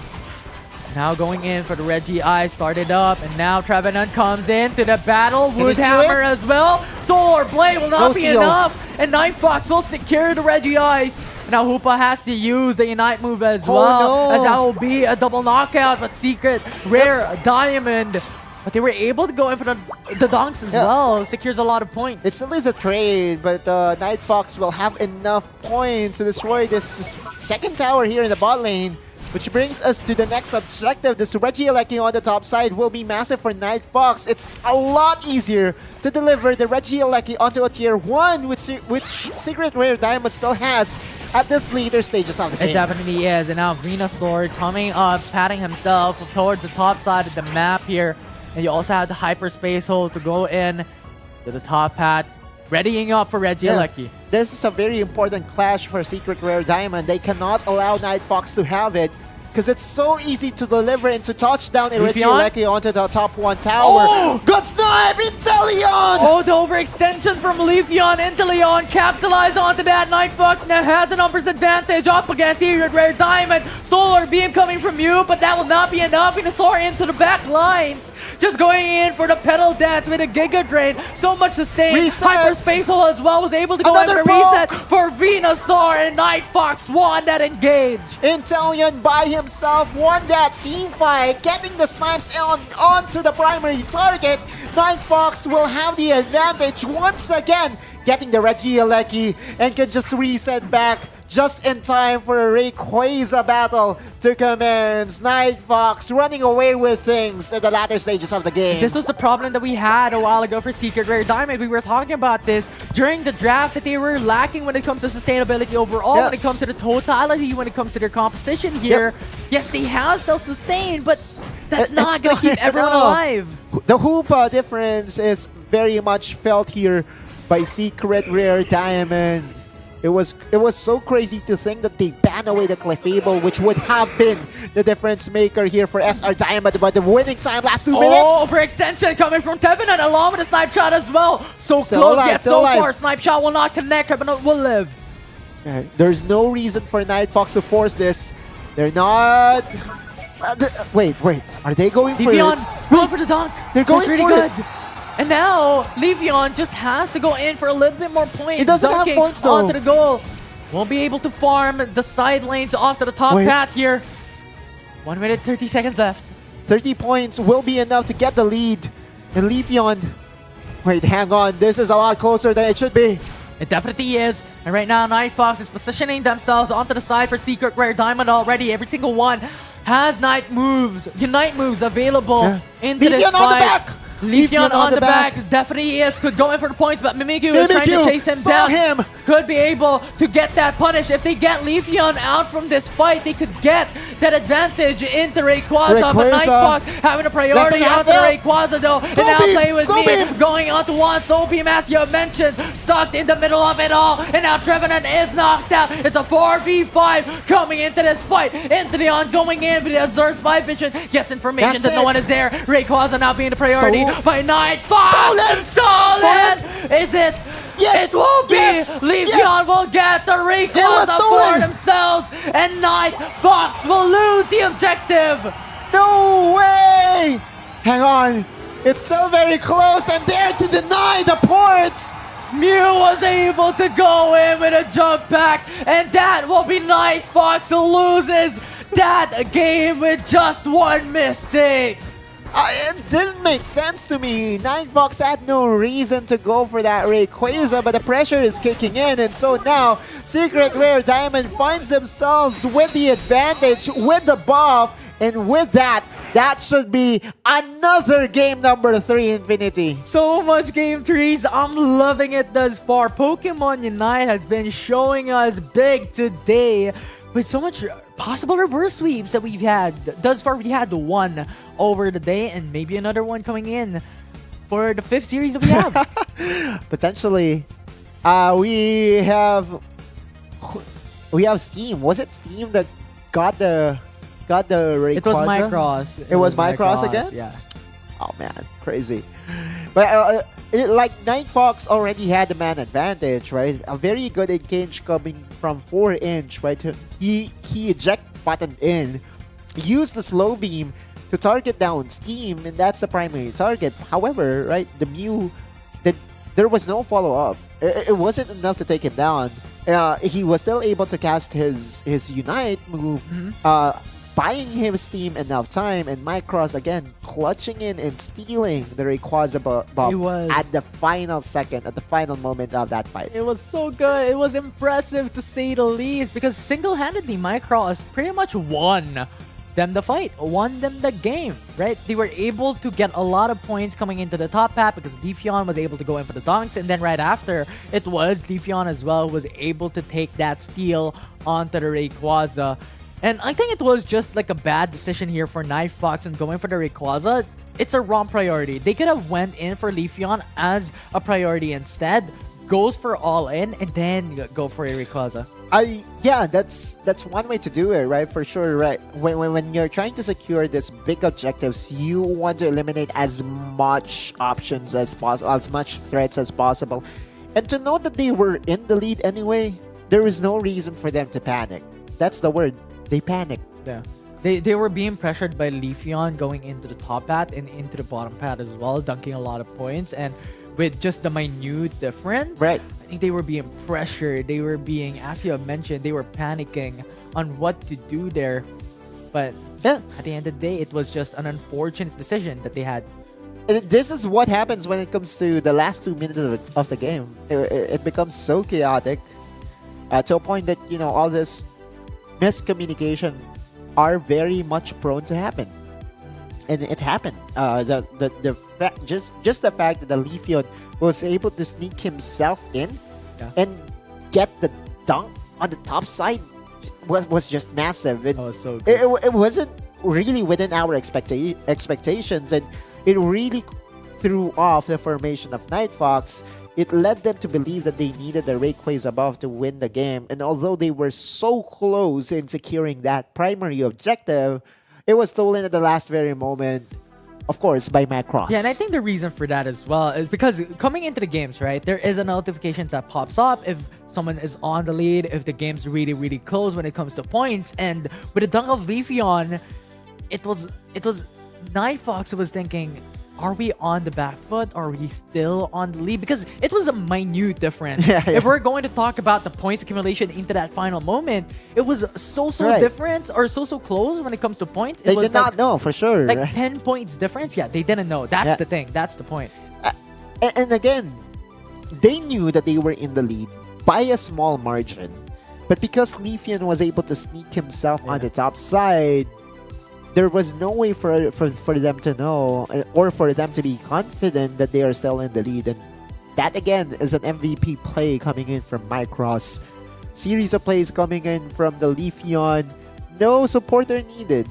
Now going in for the Reggie Eye, started up, and now Trevenant comes in to the battle. he Wood steal Hammer it? as well. Solar Blade will No not be steal. enough, and Night Fox will secure the Reggie Eyes. Now Hoopa has to use the Unite move as Oh, well, no. as that will be a double knockout, but Secret Rare Diamond. But they were able to go in for the donks as well. Secures a lot of points. It still is a trade, but Night Fox will have enough points to destroy this second tower here in the bot lane. Which brings us to the next objective. This Regieleki on the top side will be massive for Night Fox. It's a lot easier to deliver the Regieleki onto a tier 1, which Secret Rare Diamond still has at this later stages of the game. It definitely is. And now Venusaur coming up, patting himself towards the top side of the map here. And you also have the Hyperspace Hole to go in to the top hat, readying up for Regieleki. This is a very important clash for Secret Rare Diamond. They cannot allow Night Fox to have it because it's so easy to deliver and to touch down Regieleki onto the top 1 tower. Oh! Good snipe! Inteleon! Oh, the overextension from Leafeon into Leon. Capitalize onto that. Night Fox now has the numbers advantage up against Secret Rare Diamond. Solar Beam coming from you, but that will not be enough. Venusaur into the back lines. Just going in for the pedal dance with a Giga Drain. So much sustain. Reset. Hyperspace Hole as well was able to go in Another for reset poke. for Venusaur, and Night Fox won that engage. Inteleon by himself won that team fight, getting the snipes onto the primary target. Night Fox will have the advantage once again, getting the Regieleki and can just reset back just in time for a Rayquaza battle to commence. Night Fox running away with things in the latter stages of the game. This was the problem that we had a while ago for Secret Rare Diamond. We were talking about this during the draft, that they were lacking when it comes to sustainability overall, when it comes to the totality, when it comes to their composition here. Yes, they have self-sustain, but that's not going to keep everyone alive. The Hoopa difference is very much felt here by Secret Rare Diamond. It was so crazy to think that they banned away the Clefable, which would have been the difference maker here for SR Diamond, but the winning time last 2 minutes. Oh, overextension coming from Trevenant along with a snipe shot as well. So Still close alive, yet still so alive. far. Snipe shot will not connect. Trevenant will live. There's no reason for Night Fox to force this. They're not... wait. Are they going for it? Leafeon, going for the dunk. They're going That's really for good. it. And now, Leafeon just has to go in for a little bit more points. He doesn't have Dunking points, though. onto the goal. Won't be able to farm the side lanes off to the top path here. 1 minute, 30 seconds left. 30 points will be enough to get the lead. And Leafeon... Wait, hang on. This is a lot closer than it should be. It definitely is. And right now, Night Fox is positioning themselves onto the side for Secret Rare Diamond already. Every single one has Unite moves available into this Leafeon fight. on the back! Leafeon on the back definitely is. Could go in for the points, but Mimikyu is trying to chase him saw down. him. Could be able to get that punish. If they get Leafeon out from this fight, they could get that advantage into Rayquaza. But Night Fox having a priority onto Rayquaza though. And now play with me. Going on to one. Slow Beam, as you mentioned, stuck in the middle of it all. And now Trevenant is knocked out. It's a 4v5 coming into this fight. Into the ongoing in with the Azur's Spy Vision. Gets information that no one is there. Rayquaza now being the priority by Night Fox. Stolen! Is it? Yes! It will be! Yes! Leafeon Yes! will get the Rayquaza for themselves, and Night Fox will lose the objective! No way! Hang on. It's still very close and dare to deny the ports! Mew was able to go in with a jump back, and that will be Night Fox who loses that game with just one mistake. It didn't make sense to me. Night Fox had no reason to go for that Rayquaza, but the pressure is kicking in, and so now Secret Rare Diamond finds themselves with the advantage, with the buff, and with that should be another game number 3 Infinity. So much game trees. I'm loving it thus far. Pokemon Unite has been showing us big today with so much possible reverse sweeps that we've had. Thus far, we had one over the day and maybe another one coming in for the 5th series that we have. Potentially. We have Steam. Was it Steam that got the Rayquaza? It was Mycross. It was Mycross again? Yeah. Oh man, crazy. But like Night Fox already had the man advantage, right? A very good engage coming from 4-inch, right? He eject buttoned in. use the slow beam to target down Steam, and that's the primary target. However, right, the Mew, there was no follow-up. It wasn't enough to take him down. He was still able to cast his Unite move, buying him Steam enough time, and Micros again clutching in and stealing the Rayquaza buff at the final second, at the final moment of that fight. It was so good. It was impressive to say the least, because single-handedly Micros pretty much won them the fight, won them the game, right? They were able to get a lot of points coming into the top path because Leafeon was able to go in for the dunks, and then right after, it was Leafeon as well who was able to take that steal onto the Rayquaza. And I think it was just like a bad decision here for Nightfox and going for the Rayquaza. It's a wrong priority. They could have went in for Leafeon as a priority instead, goes for all in, and then go for a Rayquaza. Yeah, that's one way to do it, right? For sure, right? When you're trying to secure these big objectives, you want to eliminate as much options as possible, as much threats as possible. And to know that they were in the lead anyway, there is no reason for them to panic. That's the word. They panicked. Yeah. They were being pressured by Leafeon going into the top path and into the bottom path as well, dunking a lot of points, and with just the minute difference, right? I think they were being pressured. They were being, as you have mentioned, they were panicking on what to do there. But yeah, at the end of the day, it was just an unfortunate decision that they had. This is what happens when it comes to the last 2 minutes of the game. It becomes so chaotic to a point that, you know, all this miscommunication are very much prone to happen. And it happened. Just the fact that the Leafeon was able to sneak himself in and get the dunk on the top side was just massive. It was so good. It wasn't really within our expectations, and it really threw off the formation of Nightfox. It led them to believe that they needed the Rayquaza buff to win the game. And although they were so close in securing that primary objective, it was stolen at the last very moment, of course, by Macross. Yeah, and I think the reason for that as well is because coming into the games, right, there is a notification that pops up if someone is on the lead, if the game's really, really close when it comes to points. And with the dunk of Leafeon, it was Nightfox who was thinking, are we on the back foot? Are we still on the lead? Because it was a minute difference. If we're going to talk about the points accumulation into that final moment, it was so different or so close when it comes to points. They did not know for sure. Like 10 points difference. Yeah, they didn't know. That's the thing. That's the point. And again, they knew that they were in the lead by a small margin. But because Leafeon was able to sneak himself on the top side, there was no way for them to know or for them to be confident that they are still in the lead. And that, again, is an MVP play coming in from Micross. Series of plays coming in from the Leafeon. No supporter needed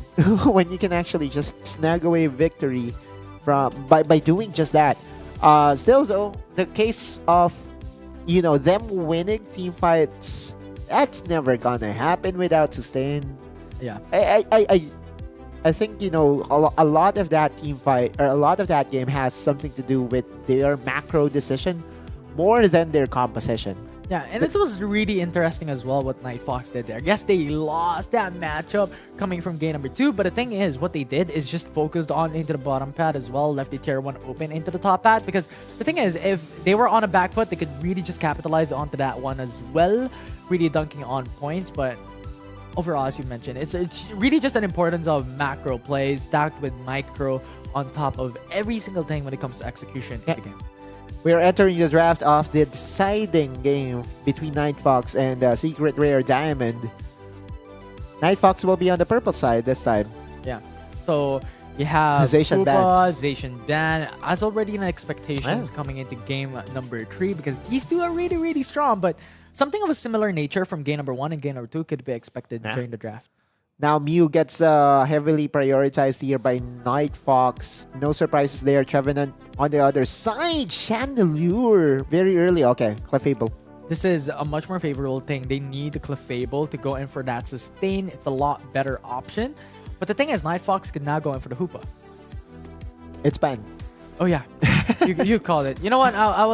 when you can actually just snag away victory by doing just that. Still, though, the case of, you know, them winning team fights, that's never gonna happen without sustain. Yeah. I think, you know, a lot of that team fight or a lot of that game has something to do with their macro decision more than their composition. Yeah, and it was really interesting as well what Nightfox did there. Yes, they lost that matchup coming from game number 2, but the thing is, what they did is just focused on into the bottom pad as well, left the tier 1 open into the top pad, because the thing is, if they were on a back foot, they could really just capitalize onto that one as well, really dunking on points. But overall, as you mentioned, it's really just an importance of macro plays stacked with micro on top of every single thing when it comes to execution in the game. We are entering the draft of the deciding game between Nightfox and Secret Rare Diamond. Nightfox will be on the purple side this time. Yeah. So you have Zacian Koopa, Zacian Ban, as already in expectations coming into game number 3, because these two are really, really strong. But something of a similar nature from game number 1 and game number 2 could be expected during the draft. Now Mew gets heavily prioritized here by Nightfox. No surprises there. Trevenant on the other side. Chandelure very early. Okay, Clefable. This is a much more favorable thing. They need the Clefable to go in for that sustain. It's a lot better option. But the thing is, Nightfox could now go in for the Hoopa. It's banned. Oh yeah, you called it. You know what? I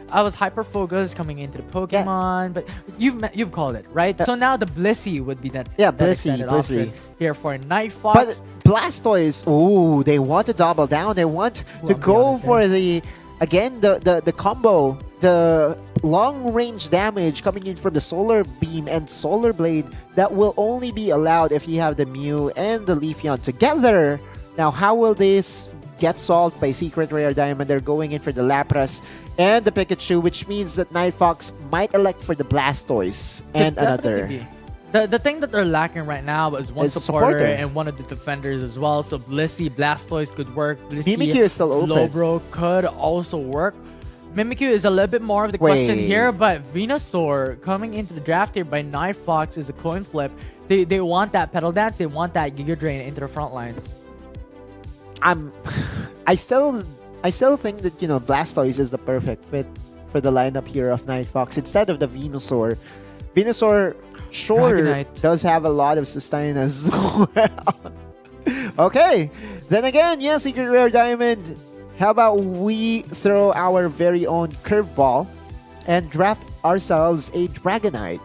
I was hyper focused coming into the Pokemon, but you've called it right. So now the Blissey would be that extended option here for Night Fox. But Blastoise, ooh, they want to double down. They want to go for the combo, the long range damage coming in from the Solar Beam and Solar Blade that will only be allowed if you have the Mew and the Leafeon together. Now, how will this get solved by Secret Rare Diamond? They're going in for the Lapras and the Pikachu, which means that Night Fox might elect for the Blastoise and another. The thing that they're lacking right now is one supporter and one of the defenders as well. So Blissey, Blastoise could work. Blissey, Mimikyu is still open. Slowbro could also work. Mimikyu is a little bit more of the question here, but Venusaur coming into the draft here by Night Fox is a coin flip. They want that Petal Dance. They want that Giga Drain into the front lines. I still think that Blastoise is the perfect fit for the lineup here of Night Fox instead of the Venusaur. Venusaur does have a lot of sustain as well. Okay, then again, yeah, Secret Rare Diamond. How about we throw our very own curveball and draft ourselves a Dragonite?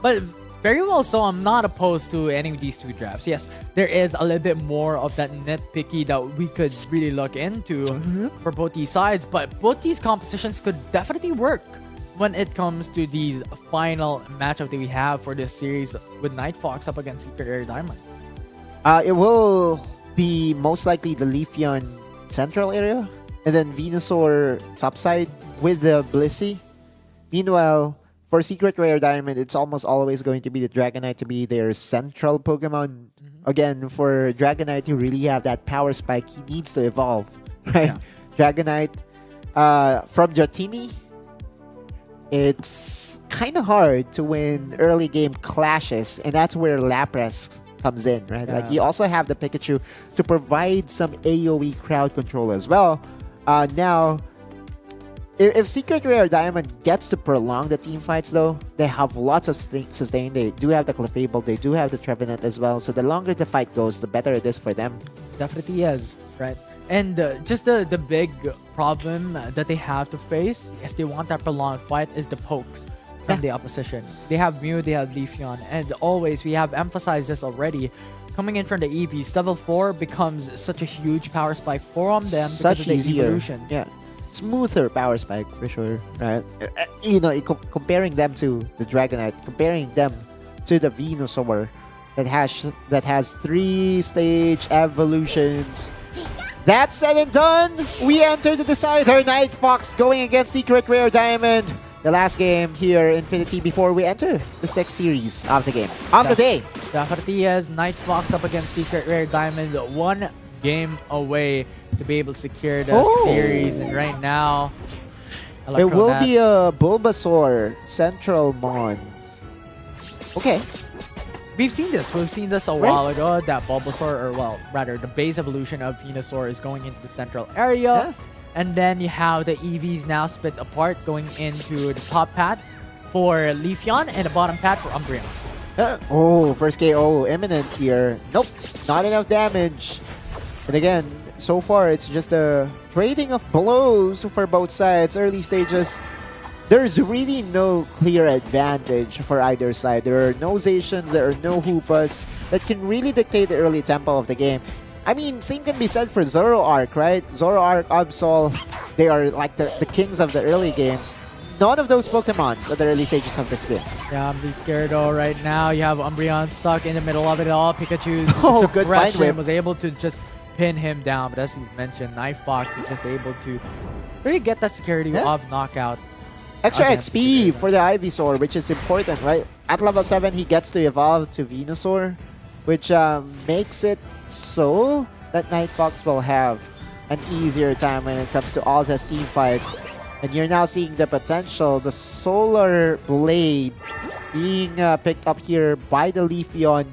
But very well so, I'm not opposed to any of these two drafts. Yes, there is a little bit more of that nitpicky that we could really look into for both these sides, but both these compositions could definitely work when it comes to these final matchup that we have for this series with Night Fox up against Secret Rare Diamond. It will be most likely the Leafeon central area, and then Venusaur topside with the Blissey. Meanwhile, for Secret Rare Diamond, it's almost always going to be the Dragonite to be their central Pokemon. Again, for Dragonite to really have that power spike, he needs to evolve, right? Dragonite from Dratini, it's kind of hard to win early game clashes, and that's where Lapras comes in, right? Like, you also have the Pikachu to provide some AoE crowd control as well. Now, if Secret Rare Diamond gets to prolong the team fights, though, they have lots of sustain. They do have the Clefable, they do have the Trevenant as well. So the longer the fight goes, the better it is for them. Definitely is, right? And just the big problem that they have to face, if they want that prolonged fight, is the pokes from the opposition. They have Mew, they have Leafeon, and always, we have emphasized this already, coming in from the EVs, level 4 becomes such a huge power spike for them because of the evolution. Yeah, smoother power spike for sure, right? Comparing them to the Dragonite, comparing them to the Venusaur that has 3-stage evolutions. That said and done, we enter the decider. Night Fox going against Secret Rare Diamond. The last game here, Infinity, before we enter the 6th series of the game. The day. Definitely is Night Fox up against Secret Rare Diamond. 1 game away to be able to secure the series. And right now, it will be a Bulbasaur Central Mon. Okay. We've seen this. We've seen this a while ago. That Bulbasaur, or well, rather, the base evolution of Venusaur is going into the central area. Yeah. And then you have the EVs now split apart, going into the top pad for Leafeon and the bottom pad for Umbreon. First KO imminent here. Nope, not enough damage. And again, so far it's just a trading of blows for both sides. Early stages, there's really no clear advantage for either side. There are no Zacians, there are no Hoopas that can really dictate the early tempo of the game. I mean, same can be said for Zoroark, right? Zoroark, Absol, they are like the kings of the early game. None of those Pokemons at the early stages of this game. Yeah, I'm beat scared though right now. You have Umbreon stuck in the middle of it all. Pikachu's good find whip was able to just pin him down. But as you mentioned, Night Fox was just able to really get that security of knockout. Extra XP for the Ivysaur, which is important, right? At level 7, he gets to evolve to Venusaur, which makes it so that Night Fox will have an easier time when it comes to all the team fights. And you're now seeing the potential, the Solar Blade being picked up here by the Leafeon.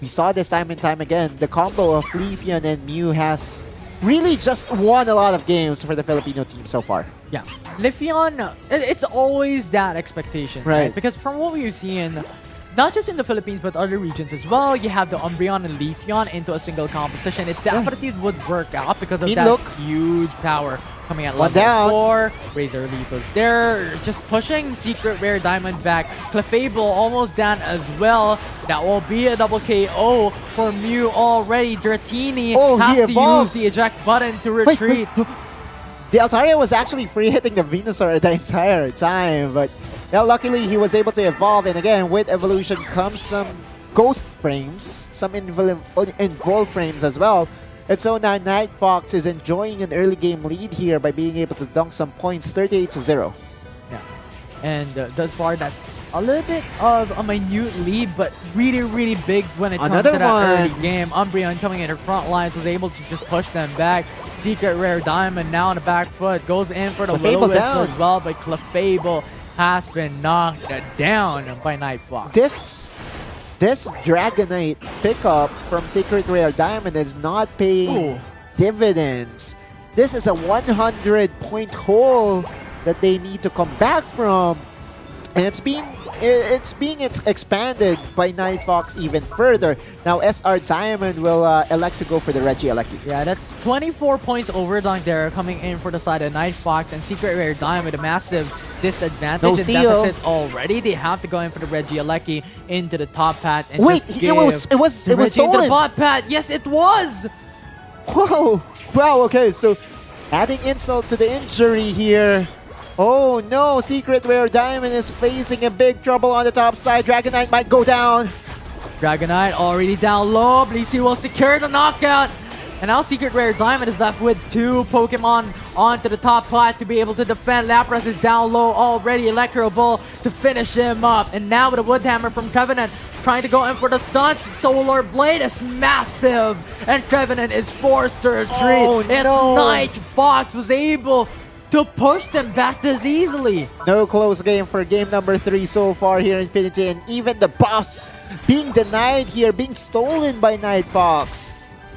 We saw this time and time again. The combo of Leafeon and Mew has really just won a lot of games for the Filipino team so far. Yeah, Leafeon, it's always that expectation, right? Because from what we're seeing, not just in the Philippines, but other regions as well, you have the Umbreon and Leafeon into a single composition. It definitely would work out because of that huge power coming at One level down. 4. Razor Leaf was there, just pushing Secret Rare Diamond back. Clefable almost down as well. That will be a double KO for Mew already. Dratini Oh, he has to use evolved. the eject button to Wait, retreat. The Altaria was actually free hitting the Venusaur the entire time, but well, luckily he was able to evolve. And again, with evolution comes some ghost frames, some invol frames as well. And so now Night Fox is enjoying an early game lead here by being able to dunk some points, 38-0. Yeah. And thus far, that's a little bit of a minute lead, but really, really big when it comes Another to that one. early game. Umbreon coming in the front lines was able to just push them back. Secret Rare Diamond now on the back foot, goes in for the Clefable Will-O-Wisp down. as well, but Clefable has been knocked down by Night Fox. This Dragonite pickup from Secret Rare Diamond is not paying Ooh. dividends. This is a 100-point hole that they need to come back from, and it's being expanded by Night Fox even further. Now SR Diamond will elect to go for the Regieleki. Yeah, that's 24 points overdunk there coming in for the side of Night Fox, and Secret Rare Diamond, a massive disadvantage No and steal. deficit already. They have to go in for the Regieleki into the top pat and Wait, just it give was the Reggie into the stolen. bot pat. Yes, it was! Whoa! Wow, okay, so adding insult to the injury here. Oh no, Secret Rare Diamond is facing a big trouble on the top side. Dragonite might go down. Dragonite already down low. Blissey will secure the knockout. And now Secret Rare Diamond is left with 2 Pokemon onto the top pot to be able to defend. Lapras is down low already. Electro Ball to finish him up. And now with a Wood Hammer from Covenant trying to go in for the stunts. Solar Blade is massive. And Covenant is forced to retreat. Oh, It's no. Night Fox was able to push them back this easily. No close game for game number 3 so far here in Infinity. And even the buffs being denied here, being stolen by Night Fox.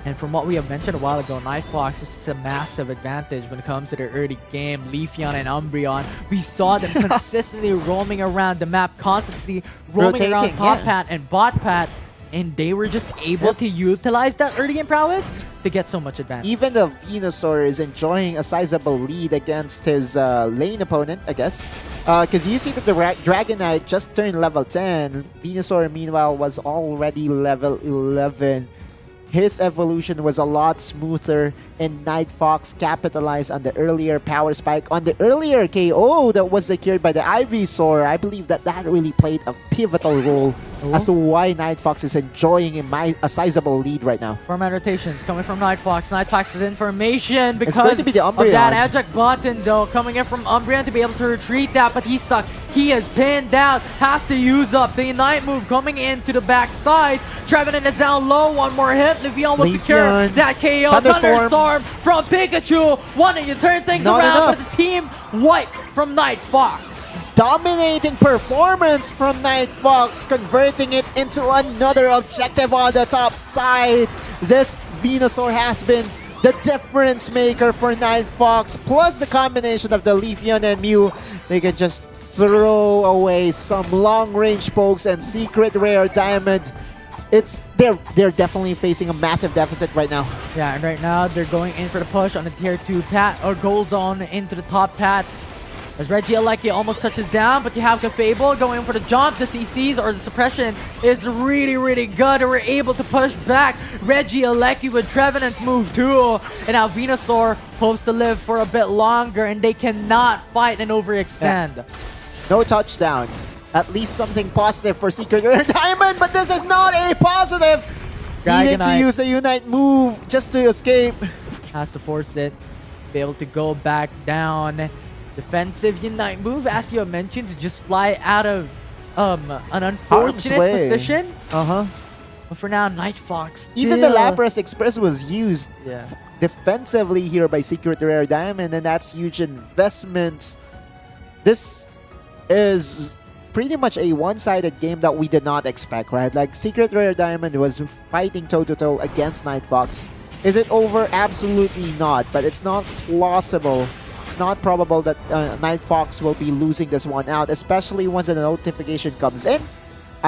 And from what we have mentioned a while ago, Night Fox is a massive advantage when it comes to their early game. Leafeon and Umbreon, we saw them consistently roaming around the map, constantly roaming around Rotating, top yeah. pat and bot pat, and they were just able to utilize that early game prowess to get so much advantage. Even the Venusaur is enjoying a sizable lead against his lane opponent, I guess. Because you see that the Dragonite just turned level 10. Venusaur, meanwhile, was already level 11. His evolution was a lot smoother, and Night Fox capitalized on the earlier power spike, on the earlier KO that was secured by the Ivysaur. I believe that really played a pivotal role as to why Night Fox is enjoying a sizable lead right now. Format rotations coming from Night Fox. Night Fox's information because going to be the of Umbreon. that eject button though. Coming in from Umbreon to be able to retreat that, but he's stuck. He is pinned down. Has to use up the Ignite move coming into the backside. Trevenant is down low. One more hit. Leafeon will secure Leafeon. that KO. Thunderstorm. Thunderstorm from Pikachu. Wanting to turn things Not around, enough. but the team wipe from Night Fox. Dominating performance from Night Fox, converting it into another objective on the top side. This Venusaur has been the difference maker for Night Fox, plus the combination of the Leafeon and Mew. They can just throw away some long-range pokes, and Secret Rare Diamond, they're definitely facing a massive deficit right now. Yeah, and right now they're going in for the push on the tier 2 pat or goal zone into the top pat. As Regieleki almost touches down, but you have Clefable going for the jump. The CCs or the suppression is really, really good. And we're able to push back Regieleki with Trevenant's move too. And now Venusaur hopes to live for a bit longer, and they cannot fight and overextend. Yeah. No touchdown. At least something positive for Secret Rare Diamond, but this is not a positive. Needed to Dragonite use the Unite move just to escape. has to force it, be able to go back down. Defensive Unite move, as you have mentioned, to just fly out of an unfortunate way. position. Uh-huh. But for now, Night Fox Even the still- Lapras Express was used Yeah. defensively here by Secret Rare Diamond, and that's huge investments. This is pretty much a one-sided game that we did not expect, right? Like, Secret Rare Diamond was fighting toe-to-toe against Night Fox. Is it over? Absolutely not, but it's not plausible. It's not probable that Night Fox will be losing this one out, especially once the notification comes in.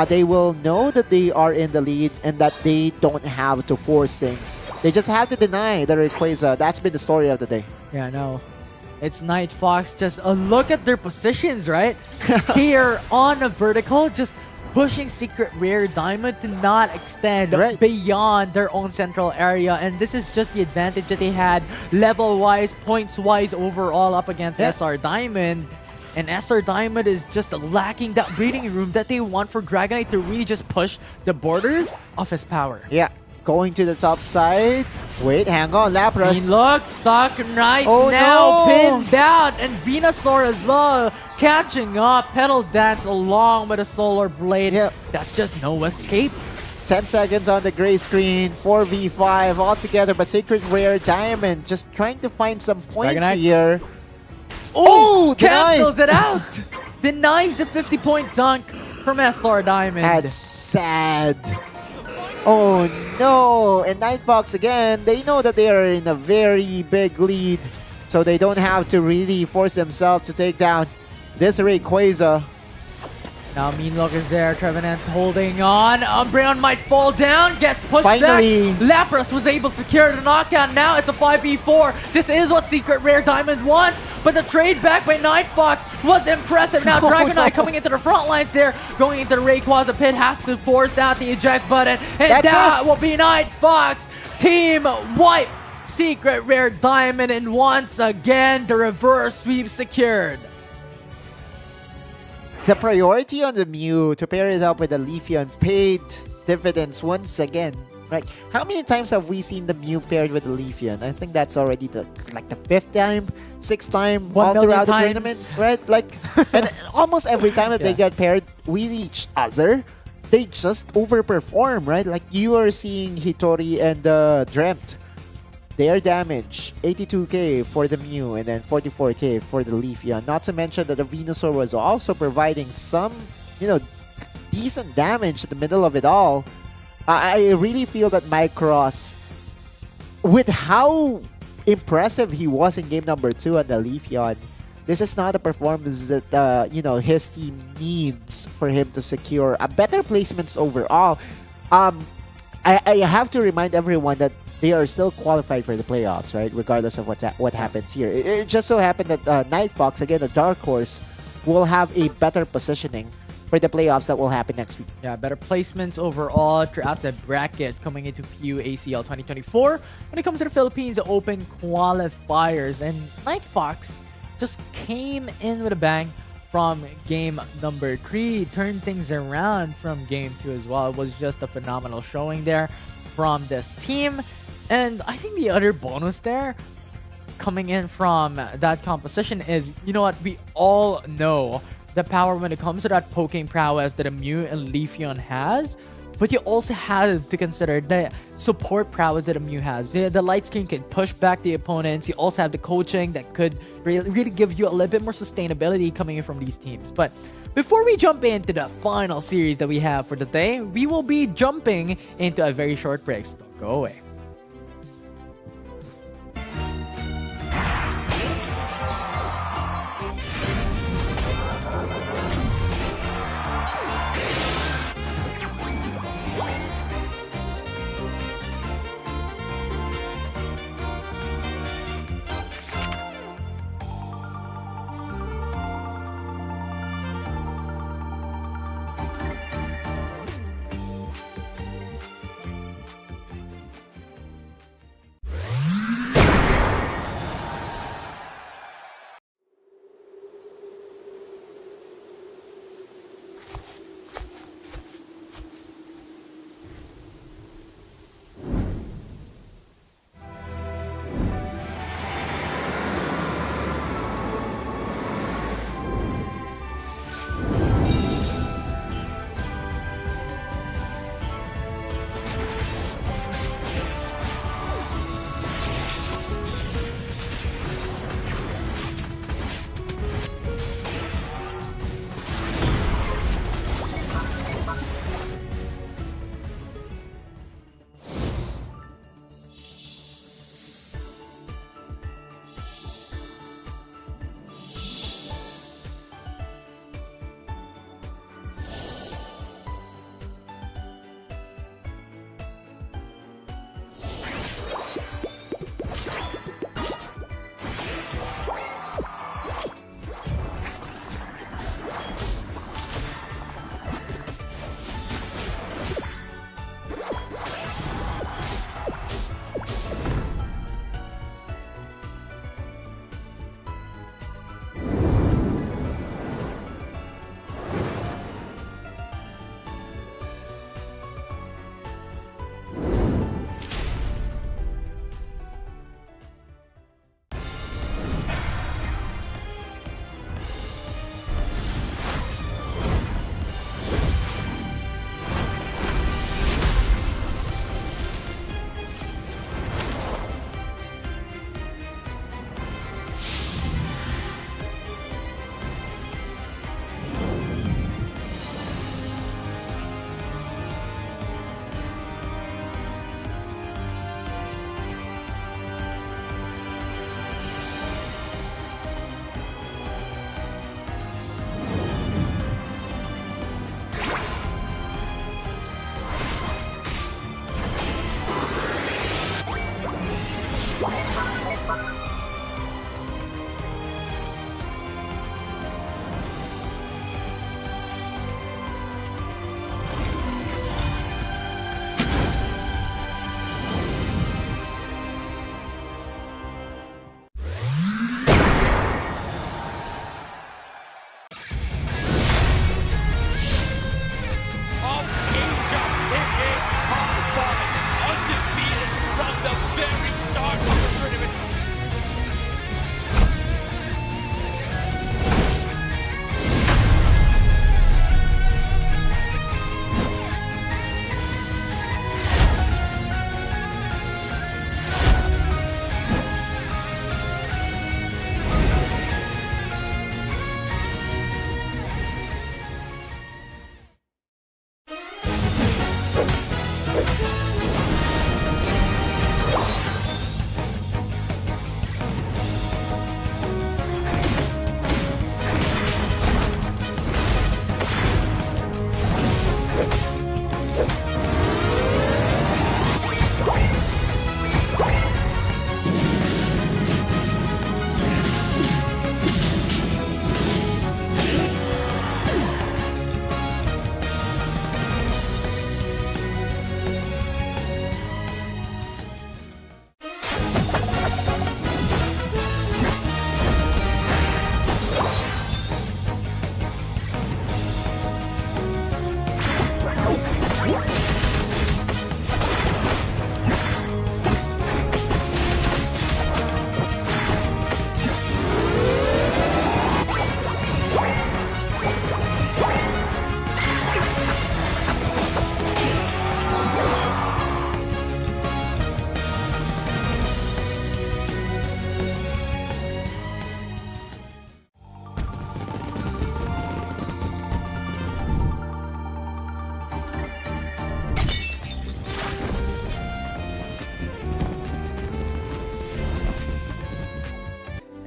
They will know that they are in the lead and that they don't have to force things. They just have to deny the Rayquaza. That's been the story of the day. Yeah, no. It's Night Fox. Just look at their positions, right? Here on a vertical, just pushing Secret Rare Diamond to not extend Right. beyond their own central area. And this is just the advantage that they had level-wise, points-wise overall up against Yeah. SR Diamond. And SR Diamond is just lacking that breathing room that they want for Dragonite to really just push the borders of his power. Yeah. Going to the top side. Wait, hang on, Lapras. He looks stuck right Oh, now, no. pinned down, and Venusaur as well, catching up. Petal Dance along with a Solar Blade. Yep. That's just no escape. 10 seconds on the gray screen, 4v5 all together, but Secret Rare Diamond just trying to find some points Dragonite. here. Oh, denied. cancels it out. Denies the 50-point dunk from SR Diamond. That's sad. Oh no! And Night Fox again, they know that they are in a very big lead, so they don't have to really force themselves to take down this Rayquaza. Now Meanlook is there, Trevenant holding on. Umbreon might fall down, gets pushed Finally. back. Lapras was able to secure the knockout. Now it's a 5v4. This is what Secret Rare Diamond wants, but the trade back by Night Fox was impressive. Now Oh, Dragonite no. coming into the front lines there, going into the Rayquaza pit, has to force out the eject button, and That's that it. will be Night Fox. Team wipe Secret Rare Diamond, and once again, the reverse sweep secured. The priority on the Mew to pair it up with the Leafeon paid dividends once again. Right? How many times have we seen the Mew paired with the Leafeon? I think that's already the 5th time, 6th time, 1 all million throughout the times. tournament, right? Like, and almost every time that they Yeah. get paired with each other, they just overperform, right? Like you are seeing Hitori and Dreamt. Their damage, 82k for the Mew and then 44k for the Leafeon. Not to mention that the Venusaur was also providing some, decent damage in the middle of it all. I really feel that Micross, with how impressive he was in game number 2 on the Leafeon, this is not a performance that his team needs for him to secure a better placements overall. I have to remind everyone that they are still qualified for the playoffs, right? Regardless of what happens here. It just so happened that Night Fox, again, a dark horse, will have a better positioning for the playoffs that will happen next week. Yeah, better placements overall throughout the bracket coming into PU ACL 2024 when it comes to the Philippines Open qualifiers. And Night Fox just came in with a bang from game number 3, turned things around from game 2 as well. It was just a phenomenal showing there from this team. And I think the other bonus there coming in from that composition is, you know what, we all know the power when it comes to that poking prowess that a Mew and Leafeon has, but you also have to consider the support prowess that a Mew has. The light screen can push back the opponents. You also have the coaching that could really give you a little bit more sustainability coming in from these teams. But before we jump into the final series that we have for the day, we will be jumping into a very short break. So don't go away.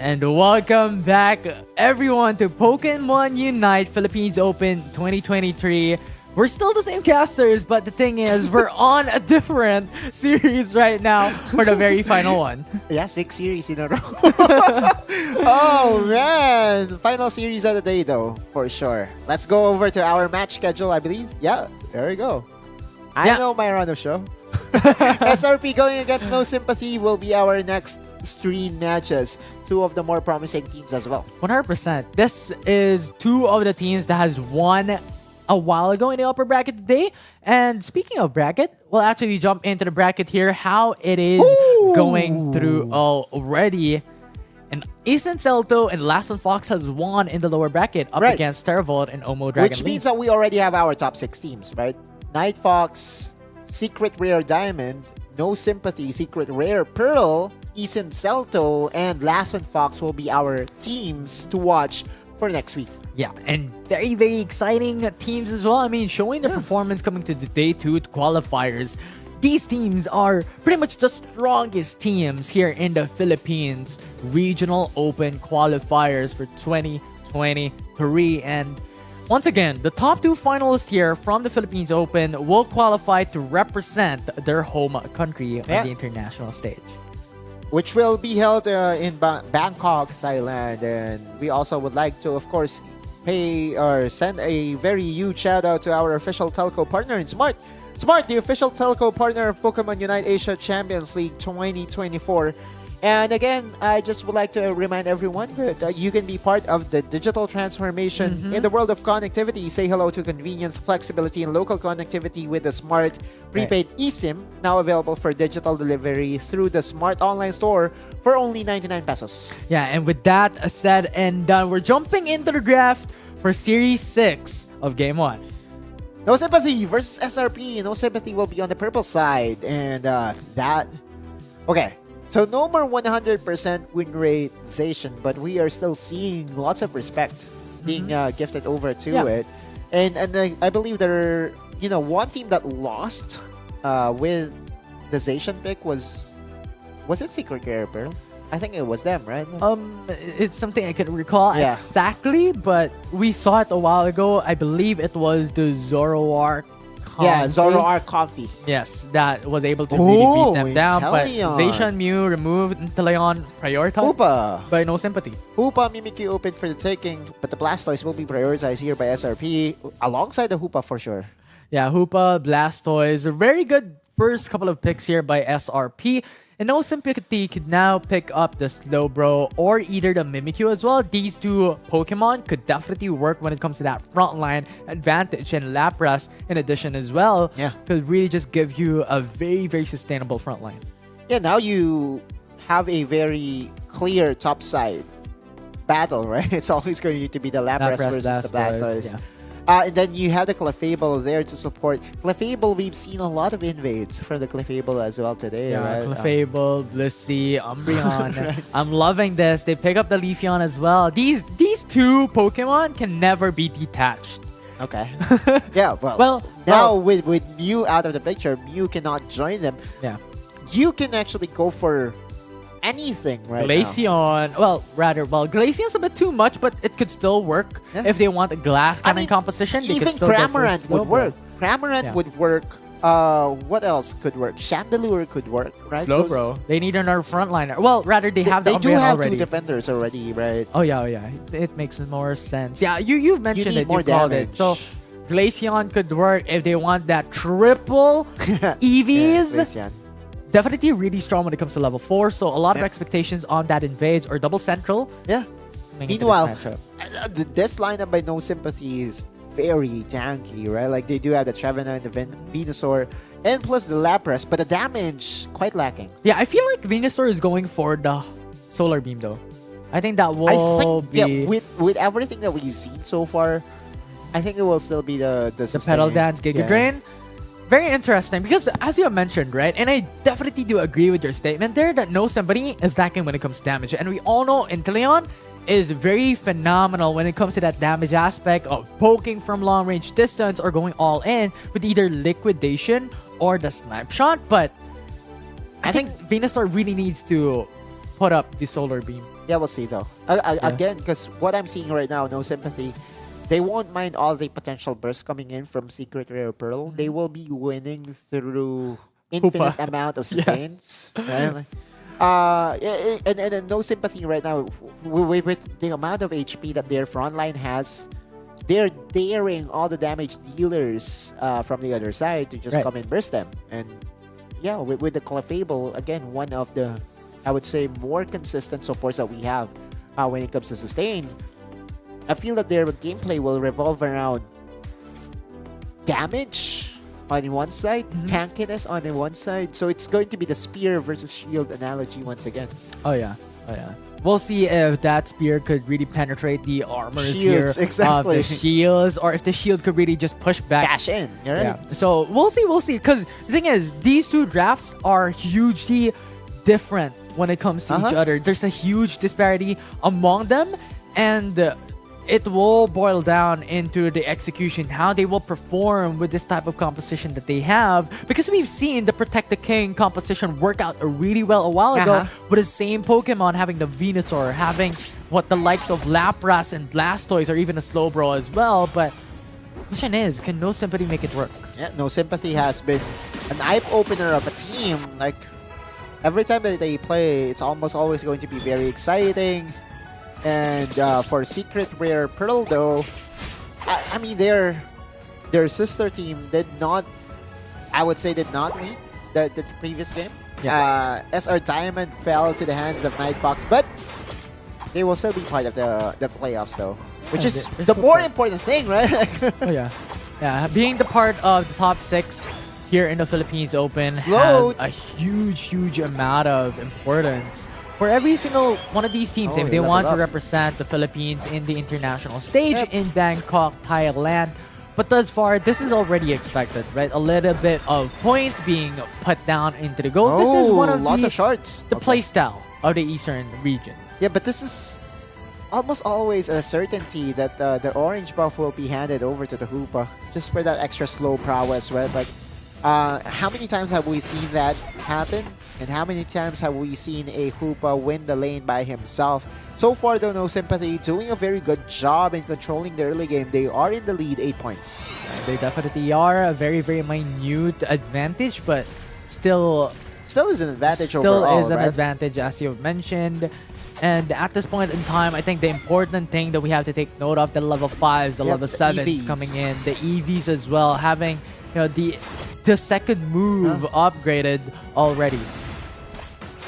And welcome back, everyone, to Pokemon Unite Philippines Open 2023. We're still the same casters, but the thing is, we're on a different series right now for the very final one. Yeah, 6 series in a row. Oh, man. Final series of the day, though, for sure. Let's go over to our match schedule, I believe. Yeah, there we go. I know my run of show. SRP going against No Sympathy will be our next stream matches. Two of the more promising teams as well. 100%. This is two of the teams that has won a while ago in the upper bracket today. And speaking of bracket, we'll actually jump into the bracket here, how it is going through already. And Easten Celto and Lassen Fox has won in the lower bracket up against Teravolt and Omo Dragon. Which means that we already have our top 6 teams, right? Night Fox, Secret Rare Diamond, No Sympathy, Secret Rare Pearl, Easten Celto, and Lassen Fox will be our teams to watch for next week. Yeah, and very, very exciting teams as well. I mean, showing their performance coming to the day 2 qualifiers. These teams are pretty much the strongest teams here in the Philippines Regional Open qualifiers for 2023. And once again, the top 2 finalists here from the Philippines Open will qualify to represent their home country on the international stage. Which will be held in Bangkok, Thailand. And we also would like to, of course, pay or send a very huge shout out to our official telco partner in Smart. Smart, the official telco partner of Pokemon Unite Asia Champions League 2024. And again, I just would like to remind everyone that you can be part of the digital transformation in the world of connectivity. Say hello to convenience, flexibility, and local connectivity with the Smart prepaid eSIM, now available for digital delivery through the Smart online store for only 99 pesos. Yeah, and with that said and done, we're jumping into the draft for Series 6 of Game 1. No Sympathy versus SRP. No Sympathy will be on the purple side. And okay. So no more 100% win rateization, but we are still seeing lots of respect being gifted over to it. And I believe there, one team that lost with the Zacian pick was it Secret Rare Pearl? I think it was them, right? It's something I can recall exactly, but we saw it a while ago. I believe it was the Zoroark. Yeah, Zoroark Comfy. Yes, that was able to really beat them down. But Zacian Mew removed, Inteleon prioritized by No Sympathy. Hoopa Mimikyu open for the taking, but the Blastoise will be prioritized here by SRP alongside the Hoopa for sure. Yeah, Hoopa, Blastoise, a very good first couple of picks here by SRP. And No Sympathy could now pick up the Slowbro or either the Mimikyu as well. These two Pokemon could definitely work when it comes to that frontline advantage. And Lapras, in addition as well, could really just give you a very, very sustainable frontline. Yeah, now you have a very clear top side battle, right? It's always going to be the Lapras versus the Blastoise. And then you have the Clefable there to support. Clefable, we've seen a lot of invades from the Clefable as well today, right? Clefable, Blissey, Umbreon. I'm loving this. They pick up the Leafeon as well. These two Pokemon can never be detached. Okay. Yeah, well now with Mew out of the picture, Mew cannot join them. Yeah. You can actually go for anything right Glaceon, now. Glaceon's a bit too much, but it could still work if they want a glass cannon composition. They even could still Cramorant would work. Cramorant would work. What else could work? Chandelure could work, right? Slowbro. They need another frontliner. Well, rather they have the They do have already. 2 defenders already, right? Oh yeah. It makes more sense. Yeah, you've mentioned it. You called it. So Glaceon could work if they want that triple EVs. Definitely really strong when it comes to level 4. So a lot of expectations on that invades or double central. Yeah. Meanwhile, this lineup by No Sympathy is very tanky, right? Like they do have the Trevenant, the Venusaur, and plus the Lapras, but the damage quite lacking. Yeah, I feel like Venusaur is going for the Solar Beam though. I think that will be... Yeah, with everything that we've seen so far, I think it will still be the Petal Dance Giga Drain. Very interesting because as you have mentioned, right? And I definitely do agree with your statement there that No Sympathy is lacking when it comes to damage. And we all know Inteleon is very phenomenal when it comes to that damage aspect of poking from long range distance or going all in with either Liquidation or the Snipe Shot. But I think Venusaur really needs to put up the Solar Beam. Yeah, we'll see though. Again, because what I'm seeing right now, No Sympathy, they won't mind all the potential bursts coming in from Secret Rare Pearl. They will be winning through infinite amount of sustains. Right? Like, and No Sympathy right now, with the amount of HP that their frontline has, they're daring all the damage dealers from the other side to just come and burst them. And yeah, with the Clefable, again, one of the, I would say, more consistent supports that we have when it comes to sustain. I feel that their gameplay will revolve around damage on one side, tankiness on the one side. So it's going to be the spear versus shield analogy once again. Oh yeah. We'll see if that spear could really penetrate the armors Shields, here exactly. of the shields, or if the shield could really just push back. Bash in, you're right. Yeah. So we'll see. Because the thing is, these two drafts are hugely different when it comes to each other. There's a huge disparity among them, and it will boil down into the execution, how they will perform with this type of composition that they have. Because we've seen the Protect the King composition work out really well a while ago with the same Pokemon having the Venusaur, having the likes of Lapras and Blastoise, or even a Slowbro as well. But the question is, can No Sympathy make it work? Yeah, No Sympathy has been an eye-opener of a team. Like, every time that they play, it's almost always going to be very exciting. And for Secret Rare Pearl, though, I mean, their sister team did not win the previous game. SR Diamond fell to the hands of Night Fox, but they will still be part of the playoffs, though, which is the more important thing, right? Oh yeah, being the part of the top 6 here in the Philippines Open has a huge amount of importance for every single one of these teams. If they want to represent the Philippines in the international stage in Bangkok, Thailand. But thus far, this is already expected, right? A little bit of points being put down into the goal. This is one of lots of shards. The play style of the Eastern regions. Yeah, but this is almost always a certainty that the orange buff will be handed over to the Hoopa just for that extra slow prowess, right? Like, how many times have we seen that happen? And how many times have we seen a Hoopa win the lane by himself? So far, though, No Sympathy doing a very good job in controlling the early game. They are in the lead 8 points. They definitely are. A very minute advantage, but still is an advantage overall, Still is an right? advantage, as you've mentioned. And at this point in time, I think the important thing that we have to take note of, the level 5s, the level 7s EVs. coming in, the EVs as well, having the second move upgraded already.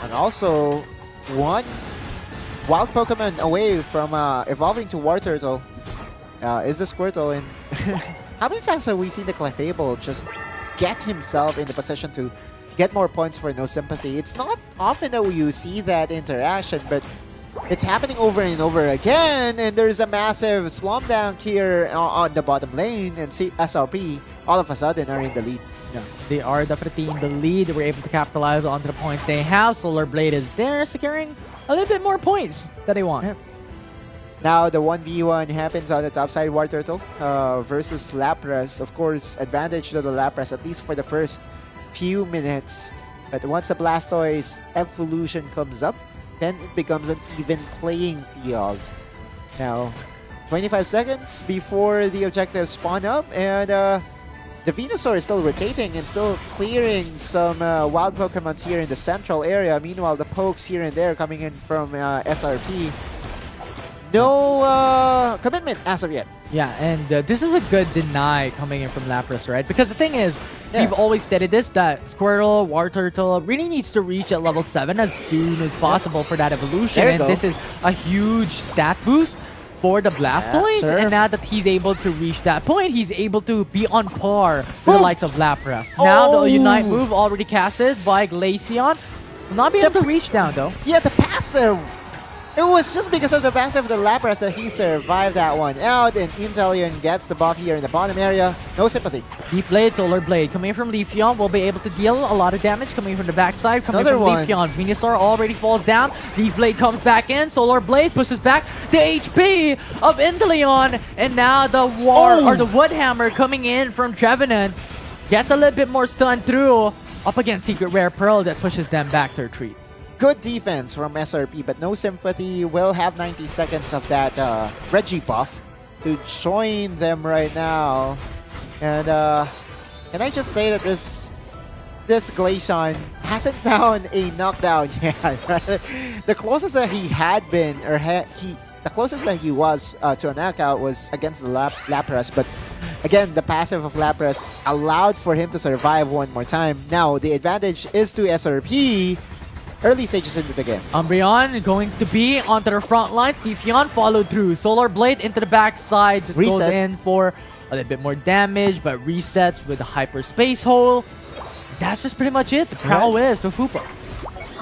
And also, one wild Pokemon away from evolving to War Turtle is the Squirtle. And how many times have we seen the Clefable just get himself in the position to get more points for No Sympathy? It's not often that you see that interaction, but it's happening over and over again. And there's a massive slump down here on the bottom lane, and SRP all of a sudden are in the lead. Yeah, they are definitely in the lead. We're able to capitalize onto the points they have. Solar Blade is there, securing a little bit more points that they want. Yeah. Now the 1v1 happens on the top side. War Turtle versus Lapras. Of course, advantage to the Lapras, at least for the first few minutes. But once the Blastoise evolution comes up, then it becomes an even playing field. Now, 25 seconds before the objectives spawn up, and the Venusaur is still rotating and still clearing some wild Pokemons here in the central area. Meanwhile, the pokes here and there coming in from SRP. No commitment as of yet. Yeah, and this is a good deny coming in from Lapras, right? Because the thing is, we've always stated this, that Squirtle, War Turtle really needs to reach at level 7 as soon as possible for that evolution. And this is a huge stat boost for the Blastoise, and now that he's able to reach that point, he's able to be on par with the likes of Lapras. Now the Unite move already casted by Glaceon. Will not be able to reach down though. Yeah, the passive! It was just because of the passive of the Lapras that he survived that one out, and Inteleon gets the buff here in the bottom area. No Sympathy. Leaf Blade, Solar Blade coming from Leafeon will be able to deal a lot of damage coming from the backside. Coming from Leafeon, Venusaur already falls down. Leaf Blade comes back in. Solar Blade pushes back the HP of Inteleon, and now the the Wood Hammer coming in from Trevenant gets a little bit more stun through up against Secret Rare Pearl that pushes them back to retreat. good defense from SRP, but No Sympathy will have 90 seconds of that Reggie buff to join them right now. And can I just say that this Glaceon hasn't found a knockdown yet. Right? The closest that he had been, or the closest that he was to a knockout was against the Lapras, but again, the passive of Lapras allowed for him to survive one more time. Now, the advantage is to SRP early stages into the game. Umbreon going to be onto the front lines. Leafeon followed through. Solar Blade into the backside. Just goes in for a little bit more damage, but resets with a hyperspace hole. That's just pretty much it. The prowess of Hoopa.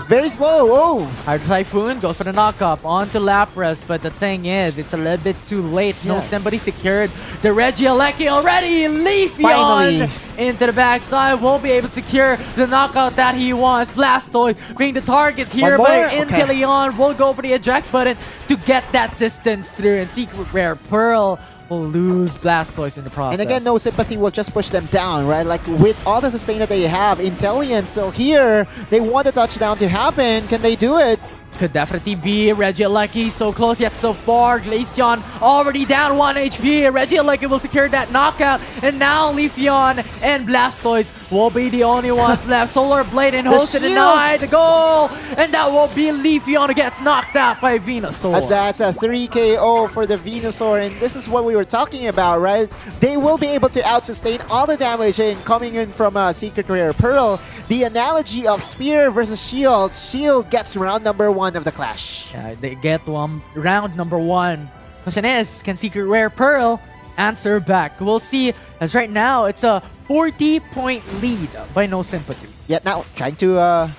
Very slow. Oh! Hydro Typhoon goes for the knockup onto Lapras, but the thing is, it's a little bit too late. Yeah. No Sympathy secured the Regieleki already. Leafeon into the backside will be able to secure the knockout that he wants. Blastoise being the target here, but Inteleon will go for the eject button to get that distance through, and Secret Rare Pearl will lose Blastoise in the process. And again, No Sympathy will just push them down, right? Like, with all the sustain that they have, Inteleon still here. They want the touchdown to happen. Can they do it? Could definitely be Regieleki, so close yet so far. Glaceon already down 1 HP. Regieleki will secure that knockout, and now Leafeon and Blastoise will be the only ones left. Solar Blade and Host to deny the goal, and that will be Leafeon who gets knocked out by Venusaur. That's a 3 KO for the Venusaur, and this is what we were talking about, right? They will be able to out-sustain all the damage coming in from Secret Rare Pearl. The analogy of Spear versus Shield. Shield gets round number 1 of the clash. Yeah, they get round number 1. Question is, can Secret Rare Pearl answer back? We'll see, as right now it's a 40-point lead by No Sympathy. Yeah, now trying to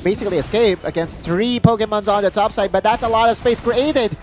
basically escape against 3 Pokemons on the top side, but that's a lot of space created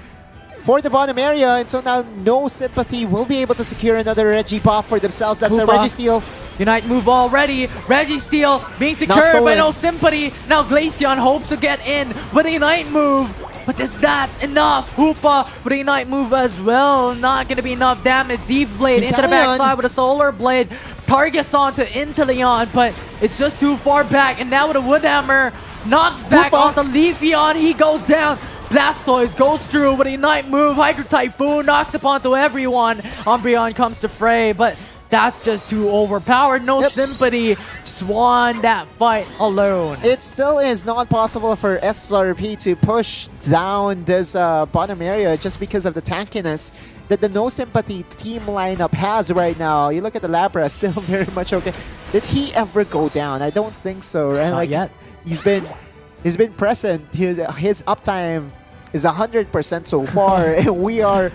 for the bottom area, and so now No Sympathy will be able to secure another Regibuff for themselves. That's a Registeel. Unite move already. Registeel being secured by No Sympathy. Now Glaceon hopes to get in with a Unite move. But is that enough? Hoopa with a Unite move as well. Not going to be enough damage. Leaf Blade into the backside with a Solar Blade. Targets onto Inteleon, but it's just too far back. And now with a Wood Hammer, knocks back onto Leafeon. He goes down. Blastoise goes through with a Unite move. Hydro Typhoon knocks up onto everyone. Umbreon comes to fray, but that's just too overpowered. No Sympathy just won that fight alone. It still is not possible for SRP to push down this bottom area just because of the tankiness that the No Sympathy team lineup has right now. You look at the Lapras, still very much okay. Did he ever go down? I don't think so, right? Not yet. He's been present. His uptime is 100% so far, and we are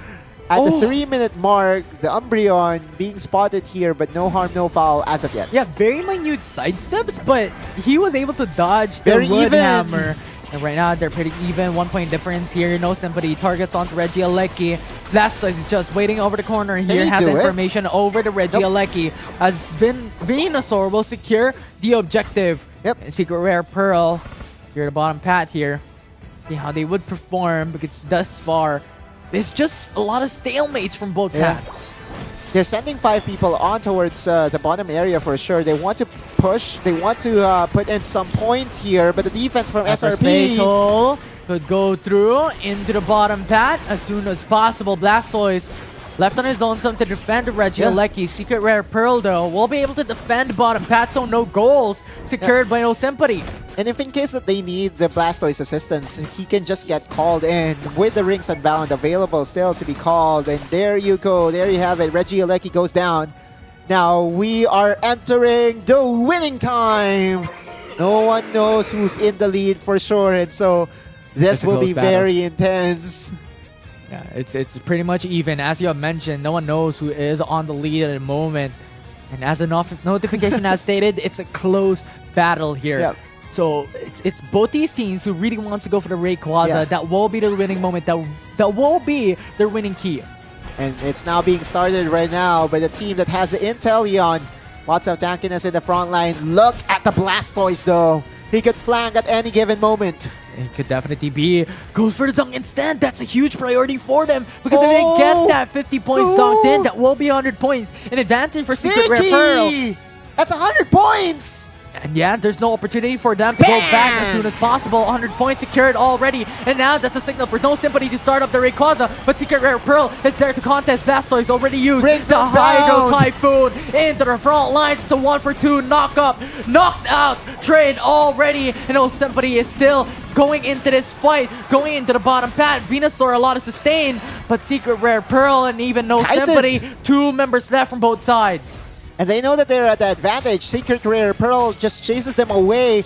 at the 3-minute mark. The Umbreon being spotted here, but no harm, no foul as of yet. Yeah, very minute sidesteps, but he was able to dodge the Wood Hammer. And right now, they're pretty even. 1 point difference here. No Sympathy targets onto Regieleki. Blastoise is just waiting over the corner here. Has information over to Regieleki. As Venusaur will secure the objective. And Secret Rare Pearl secure the bottom pat here. See how they would perform, because thus far, there's just a lot of stalemates from both paths. They're sending 5 people on towards the bottom area for sure. They want to push. They want to put in some points here, but the defense from SRP could go through into the bottom pat as soon as possible. Blastoise left on his lonesome to defend Regieleki. Secret Rare Pearl, though, will be able to defend bottom pat, so no goals secured by No Sympathy. And if in case that they need the Blastoise assistance, he can just get called in with the Rings Unbound available still to be called. And there you go. There you have it. Regieleki goes down. Now we are entering the winning time. No one knows who's in the lead for sure. And so this will be very intense. Yeah, it's pretty much even. As you have mentioned, no one knows who is on the lead at the moment. And as a notification has stated, it's a close battle here. Yep. So it's both these teams who really wants to go for the Rayquaza. That will be the winning moment. That will be their winning key. And it's now being started right now by the team that has the Inteleon. Lots of tankiness in the front line. Look at the Blastoise though. He could flank at any given moment. It could definitely be. Goes for the dunk instead. That's a huge priority for them. Because if they get that 50 points dunked in, that will be 100 points. An advantage for Secret Rare Pearl. That's 100 points! And yeah, there's no opportunity for them to go back as soon as possible. 100 points secured already. And now that's a signal for No Sympathy to start up the Rayquaza. But Secret Rare Pearl is there to contest. Blastoise already used Brings the them Hydro down. Typhoon into the front lines. It's a 1-for-2 knocked out trade already. And No Sympathy is still going into this fight, going into the bottom pad. Venusaur, a lot of sustain. But Secret Rare Pearl and even No Kited. Sympathy, 2 members left from both sides. And they know that they're at the advantage. Secret Rare Pearl just chases them away.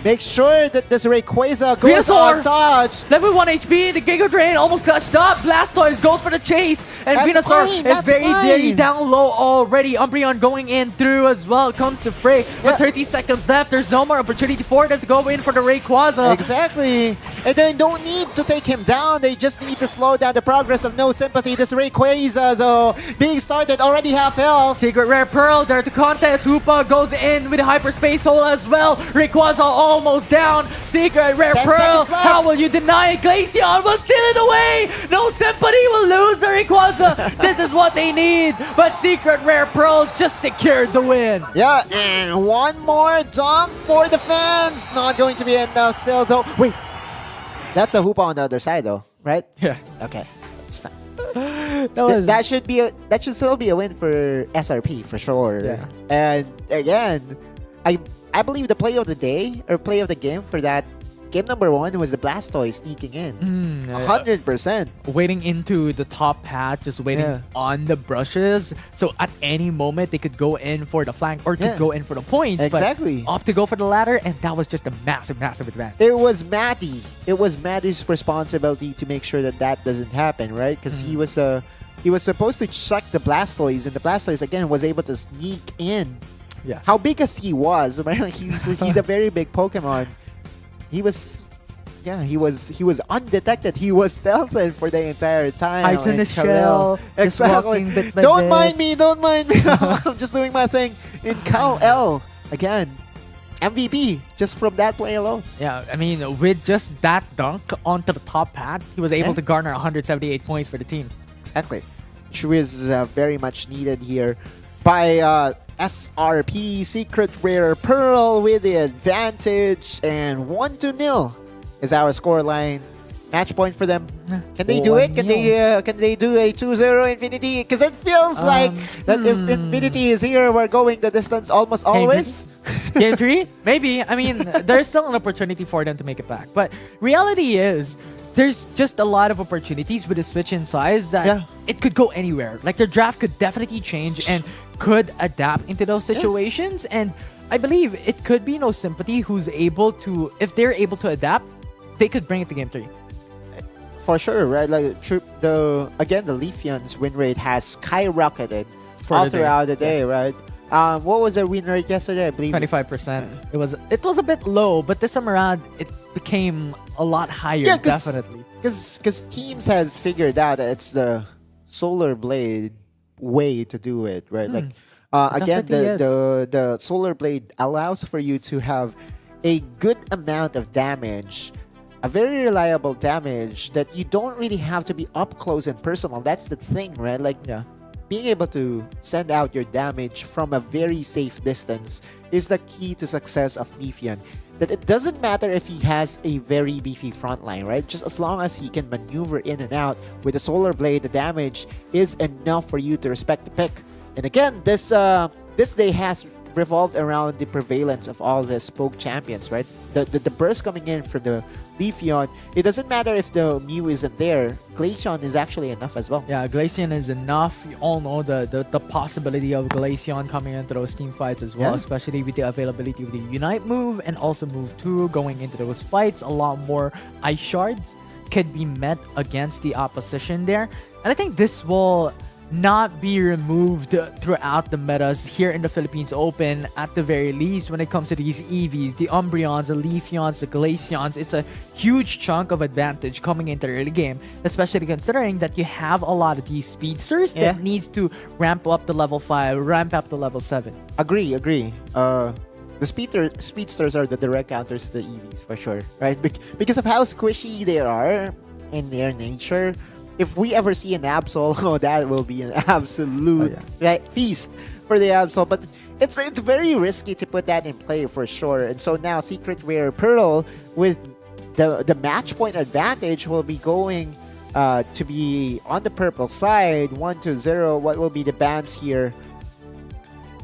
Make sure that this Rayquaza goes Venusaur. untouched. Level 1 HP, the Giga Drain almost clutched up. Blastoise goes for the chase, and That's Venusaur fine, is that's very fine. down low already. Umbreon going in through as well. Comes to Frey, but Yeah. 30 seconds left. There's no more opportunity for them to go in for the Rayquaza. Exactly. And they don't need to take him down. They just need to slow down the progress of No Sympathy. This Rayquaza, though, being started already half health. Secret Rare Pearl there to contest. Hoopa goes in with a Hyperspace Hole as well. Rayquaza almost down. Secret Rare 10 Pearl, seconds left. how will you deny it? Glaceon will steal it away. No Sympathy will lose the Rayquaza. This is what they need. But Secret Rare Pearls just secured the win. Yeah, and one more dunk for the fans. Not going to be enough still, though. Wait, that's a hoop on the other side, though, right? Yeah. Okay, that's fine. That That should still be a win for SRP for sure. Yeah. And again, I believe the play of the day or play of the game for that game number 1 was the Blastoise sneaking in. 100%. waiting into the top pad, just waiting Yeah. on the brushes. So at any moment, they could go in for the flank or could Yeah. go in for the points. Exactly. But opt to go for the ladder, and that was just a massive, massive advantage. It was Matty. It was Matty's responsibility to make sure that that doesn't happen, right? Because he was supposed to check the Blastoise, and the Blastoise again was able to sneak in. Yeah. How big as he was, right? Like he's a very big Pokemon. He was undetected. He was stealthing for the entire time. Eyes in and the shell, just Exactly. walking bit by Don't bit. mind me. Don't mind me. I'm just doing my thing. In Cal L again, MVP just from that play alone. Yeah, I mean, with just that dunk onto the top pad, he was able Yeah. to garner 178 points for the team. Exactly. Which was very much needed here by SRP. Secret Rare Pearl with the advantage, and 1-0 is our scoreline. Match point for them. Can they do it? Can they do a 2-0 Infinity? Because it feels like that if Infinity is here, we're going the distance almost always. Game 3? Maybe. I mean, there's still an opportunity for them to make it back. But reality is, there's just a lot of opportunities with the switch in size that Yeah. it could go anywhere. Like, the draft could definitely change and could adapt into those situations. And I believe it could be No Sympathy who's able to, if they're able to adapt, they could bring it to Game 3. For sure, right? Like the Leafeon's win rate has skyrocketed For all the day. throughout the day, right? What was their win rate yesterday? I believe 25%. It was a bit low, but this time around, it became a lot higher, Yeah, 'cause- definitely. because teams has figured out that it's the Solar Blade way to do it, right? Like again, definitely the Solar Blade allows for you to have a good amount of damage, a very reliable damage that you don't really have to be up close and personal. That's the thing, right? Like Yeah. being able to send out your damage from a very safe distance is the key to success of Leafeon. That it doesn't matter if he has a very beefy front line, right? Just as long as he can maneuver in and out with the Solar Blade, the damage is enough for you to respect the pick. And again, this day has revolved around the prevalence of all the spoke champions, right? The burst coming in from the Leafeon, it doesn't matter if the Mew isn't there. Glaceon is actually enough as well. Yeah, Glaceon is enough. You all know the possibility of Glaceon coming into those team fights as well, Yeah. especially with the availability of the Unite move and also move 2 going into those fights. A lot more Ice Shards could be met against the opposition there. And I think this will not be removed throughout the metas here in the Philippines Open at the very least when it comes to these EVs, the Umbreons, the Leafeons, the Glaceons. It's a huge chunk of advantage coming into the early game, especially considering that you have a lot of these speedsters Yeah. that needs to ramp up to level 5, ramp up to level 7. Agree. The speedsters are the direct counters to the EVs for sure, right? Because of how squishy they are in their nature. If we ever see an Absol, that will be an absolute right, feast for the Absol, but it's very risky to put that in play for sure. And so now Secret Rare Pearl with the match point advantage will be going to be on the purple side, 1-0. What will be the bans here?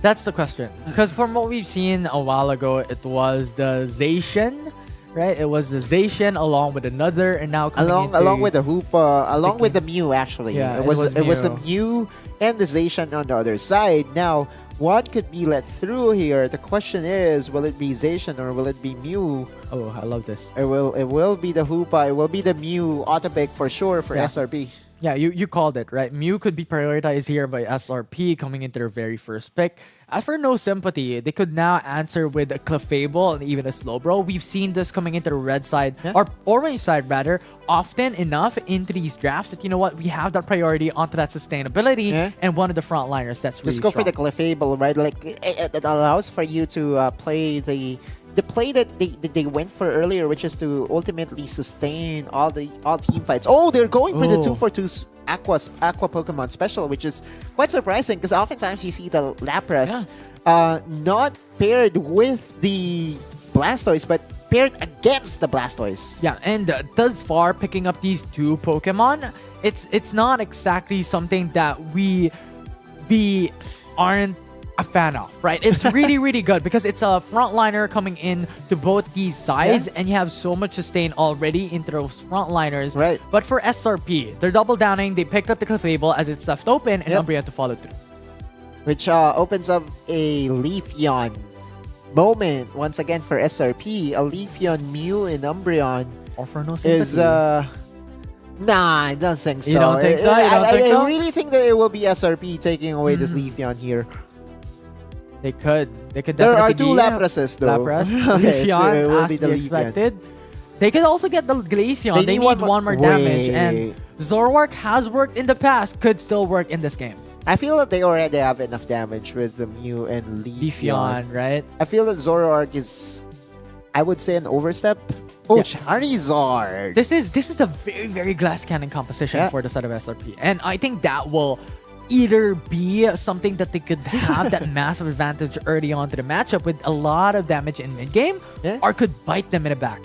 That's the question. Because from what we've seen a while ago, it was the Zacian, right? It was the Zacian along with another, and now coming along with the Hoopa, along with the Mew actually. Yeah, it was the Mew and the Zacian on the other side. Now, what could be let through here? The question is, will it be Zacian or will it be Mew? Oh, I love this. It will be the Hoopa. It will be the Mew auto pick for sure for SRP. Yeah, you called it, right? Mew could be prioritized here by SRP coming into their very first pick. As for No Sympathy, they could now answer with a Clefable and even a Slowbro. We've seen this coming into the red side, or orange side rather, often enough into these drafts that, you know what, we have that priority onto that sustainability and one of the frontliners that's really Just go strong. for the Clefable, right? Like, it allows for you to play the play that they went for earlier, which is to ultimately sustain all team fights. Oh, they're going for the 2-for-2 Aqua Pokemon special, which is quite surprising because oftentimes you see the Lapras not paired with the Blastoise, but paired against the Blastoise. Yeah, and thus far, picking up these two Pokemon, it's not exactly something that we aren't a fan of, right? It's really, really good because it's a frontliner coming in to both these sides, and you have so much sustain already into those frontliners. Right. But for SRP, they're double downing. They picked up the Clefable as it's left open, and Umbreon to follow through. Which opens up a Leafeon moment once again for SRP. A Leafeon, Mew, and Umbreon Or for No Sympathy. is nah, I don't think so. You don't think so? You don't think so? I really think that it will be SRP taking away this Leafeon here. They could definitely There are two be, Laprases though. Lapras, Okay, Leafeon, it will as be the we Leafeon. expected. They could also get the Glaceon. They need one more damage. And Zoroark has worked in the past, could still work in this game. I feel that they already have enough damage with the Mew and Leafeon. Leafeon, right? I feel that Zoroark is, I would say, an overstep. Oh, Charizard! This is a very, very glass cannon composition for the side of SRP. And I think that will either be something that they could have that massive advantage early on to the matchup with a lot of damage in mid-game, or could bite them in the back.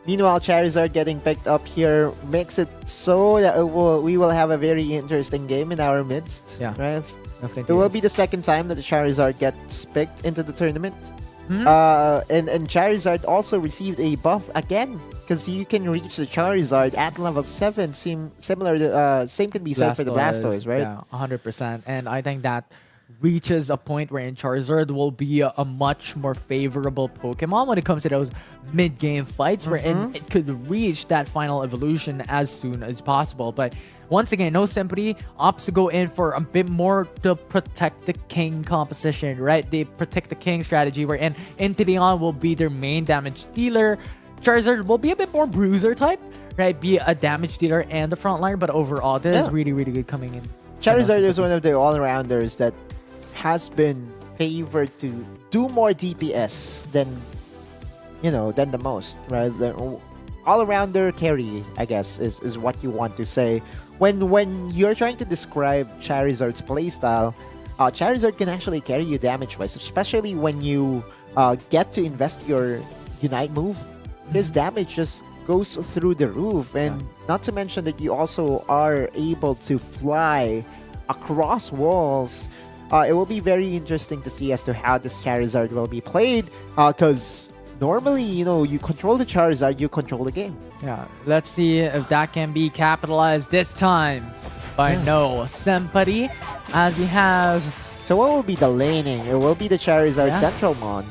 Meanwhile, Charizard getting picked up here makes it so that we will have a very interesting game in our midst. Yeah, right? definitely. It will be the second time that the Charizard gets picked into the tournament. And Charizard also received a buff again, because you can reach the Charizard at level 7. Similar to, same can be said for the Blastoise, right? Yeah, 100%. And I think that reaches a point wherein Charizard will be a much more favorable Pokemon when it comes to those mid-game fights, wherein it could reach that final evolution as soon as possible. But once again, No Sympathy opts to go in for a bit more the protect the king composition, right? They protect the king strategy, wherein Inteleon will be their main damage dealer. Charizard will be a bit more bruiser type, right? Be a damage dealer and the frontliner, but overall, this is really, really good coming in. Charizard is one of the all-rounders that has been favored to do more DPS than the most, right? The all-rounder carry, I guess, is what you want to say. When you're trying to describe Charizard's playstyle, Charizard can actually carry you damage-wise, especially when you get to invest your Unite move. His damage just goes through the roof, and not to mention that you also are able to fly across walls. It will be very interesting to see as to how this Charizard will be played, because normally, you control the Charizard, you control the game. Yeah, let's see if that can be capitalized this time by No Sympathy, as we have... So what will be the laning? It will be the Charizard Central Mon.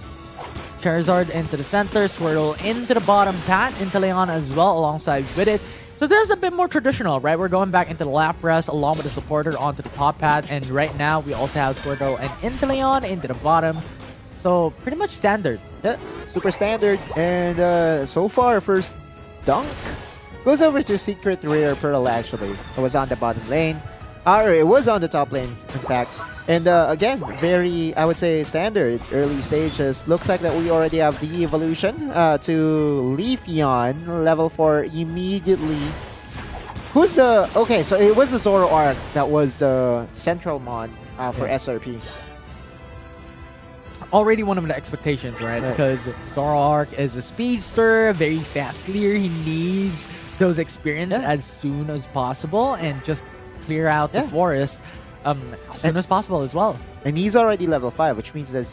Charizard into the center, Swirtle into the bottom, Pat Inteleon as well alongside with it. So this is a bit more traditional, right? We're going back into the Lapras along with the supporter onto the top pad, and right now we also have Squirtle and Inteleon into the bottom. So pretty much standard. Yeah, super standard. And so far, first dunk goes over to Secret Rare Pearl, actually. It was on the bottom lane. Or it was on the top lane, in fact. And again, very, I would say, standard early stages. Looks like that we already have the evolution to Leafeon, level 4 immediately. Who's the... Okay, so it was the Zoroark that was the Central Mon for SRP. already one of the expectations, right? Right. Because Zoroark is a speedster, very fast clear. He needs those experience Yeah. as soon as possible and just clear out the Yeah. forest as soon as possible as well. And he's already level 5, which means that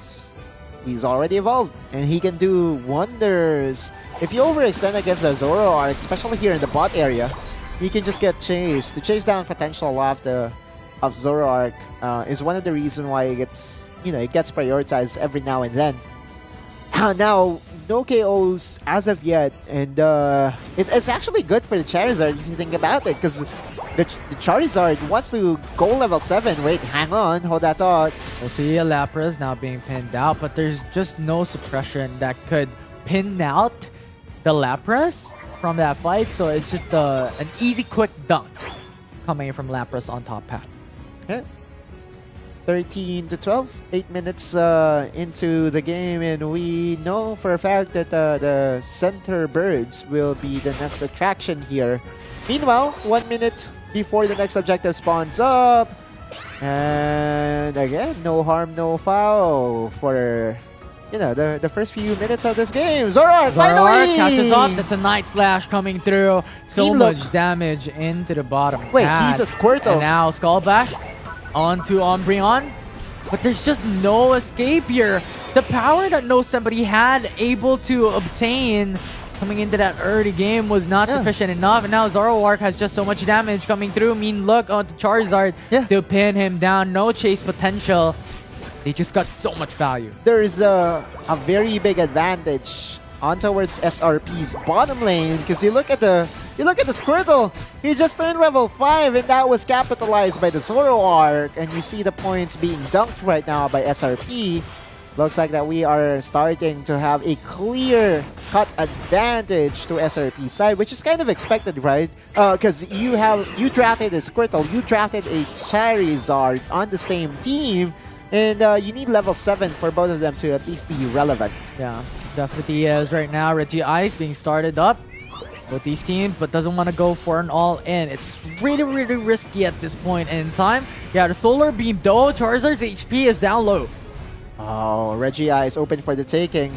he's already evolved. And he can do wonders. If you overextend against the Zoroark, especially here in the bot area, he can just get chased. To chase down potential of Zoroark is one of the reasons why it gets, it gets prioritized every now and then. Now, no KOs as of yet, and it's actually good for the Charizard if you think about it, because the Charizard wants to go level 7. Wait, hang on, hold that thought. We'll see a Lapras now being pinned out, but there's just no suppression that could pin out the Lapras from that fight, so it's just an easy, quick dunk coming from Lapras on top path. Yeah. 13 to 12, 8 minutes into the game, and we know for a fact that the center birds will be the next attraction here. Meanwhile, 1 minute before the next objective spawns up, and again, no harm, no foul for the first few minutes of this game. Zoroark finally catches up. That's a Night Slash coming through. So Look. much damage into the bottom. Wait, pad. he's a Squirtle. And now Skull Bash onto Umbreon. But there's just no escape here. The power that No Sympathy had able to obtain coming into that early game was not sufficient enough. And now Zoroark has just so much damage coming through. Mean look onto Charizard to pin him down. No chase potential. They just got so much value. There's a very big advantage on towards SRP's bottom lane, because you look at the Squirtle. He just turned level 5, and that was capitalized by the Zoroark, and you see the points being dunked right now by SRP. Looks like that we are starting to have a clear cut advantage to SRP's side, which is kind of expected, right? Because you drafted a Squirtle, you drafted a Charizard on the same team. And you need level 7 for both of them to at least be relevant. Yeah, definitely is right now. Reggie Ice being started up with these teams, but doesn't want to go for an all-in. It's really, really risky at this point in time. Yeah, the Solar Beam though, Charizard's HP is down low. Oh, Reggie is open for the taking.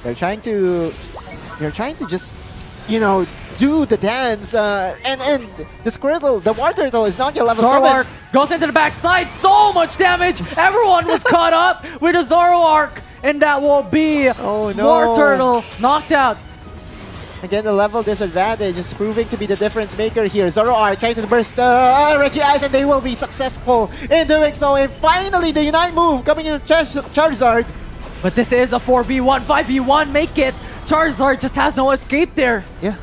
They're trying to just, do the dance. And the Squirtle, the Water Turtle is not yet level 7. Goes into the backside, so much damage. Everyone was caught up with a Zoroark, and that will be War Turtle knocked out. Again, the level disadvantage is proving to be the difference maker here. Zoroark trying to burst Reggie Ice, and they will be successful in doing so. And finally, the Unite move coming in Charizard. But this is a 4v1, 5v1, make it. Charizard just has no escape there. Yeah.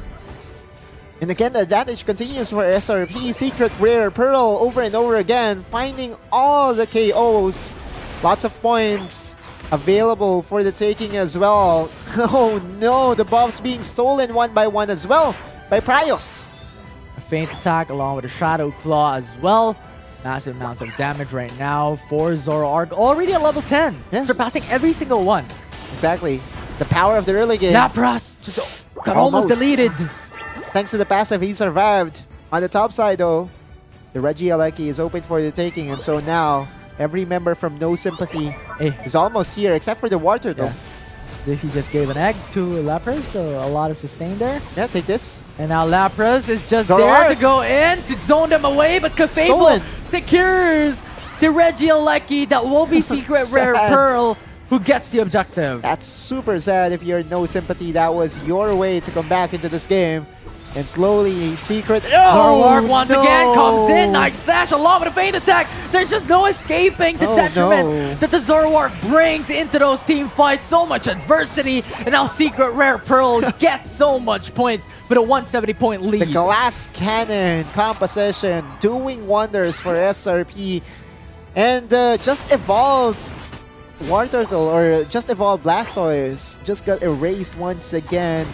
And again, the advantage continues for SRP. Secret Rare Pearl over and over again, finding all the KOs. Lots of points available for the taking as well. Oh no, the buffs being stolen one by one as well by Prios. A feint attack along with a Shadow Claw as well. Massive amounts of damage right now for Zoroark. Already at level 10, surpassing every single one. Exactly. The power of the early game. Lapras just got almost deleted. Thanks to the passive, he survived. On the top side though, the Regieleki is open for the taking, and so now every member from No Sympathy is almost here, except for the Water Turtle. This he just gave an egg to Lapras, so a lot of sustain there. Yeah, take this. And now Lapras is just Zoroark. there to go in to zone them away, but Clefable secures the Regieleki. That will be Secret Rare Pearl, who gets the objective. That's super sad if you're No Sympathy. That was your way to come back into this game. And slowly, Secret... Zoroark once again comes in. Nice slash along with a feint attack. There's just no escaping the detriment that the Zoroark brings into those team fights. So much adversity. And now Secret Rare Pearl gets so much points with a 170-point lead. The Glass Cannon composition doing wonders for SRP. And just evolved War Turtle, or just evolved Blastoise, just got erased once again.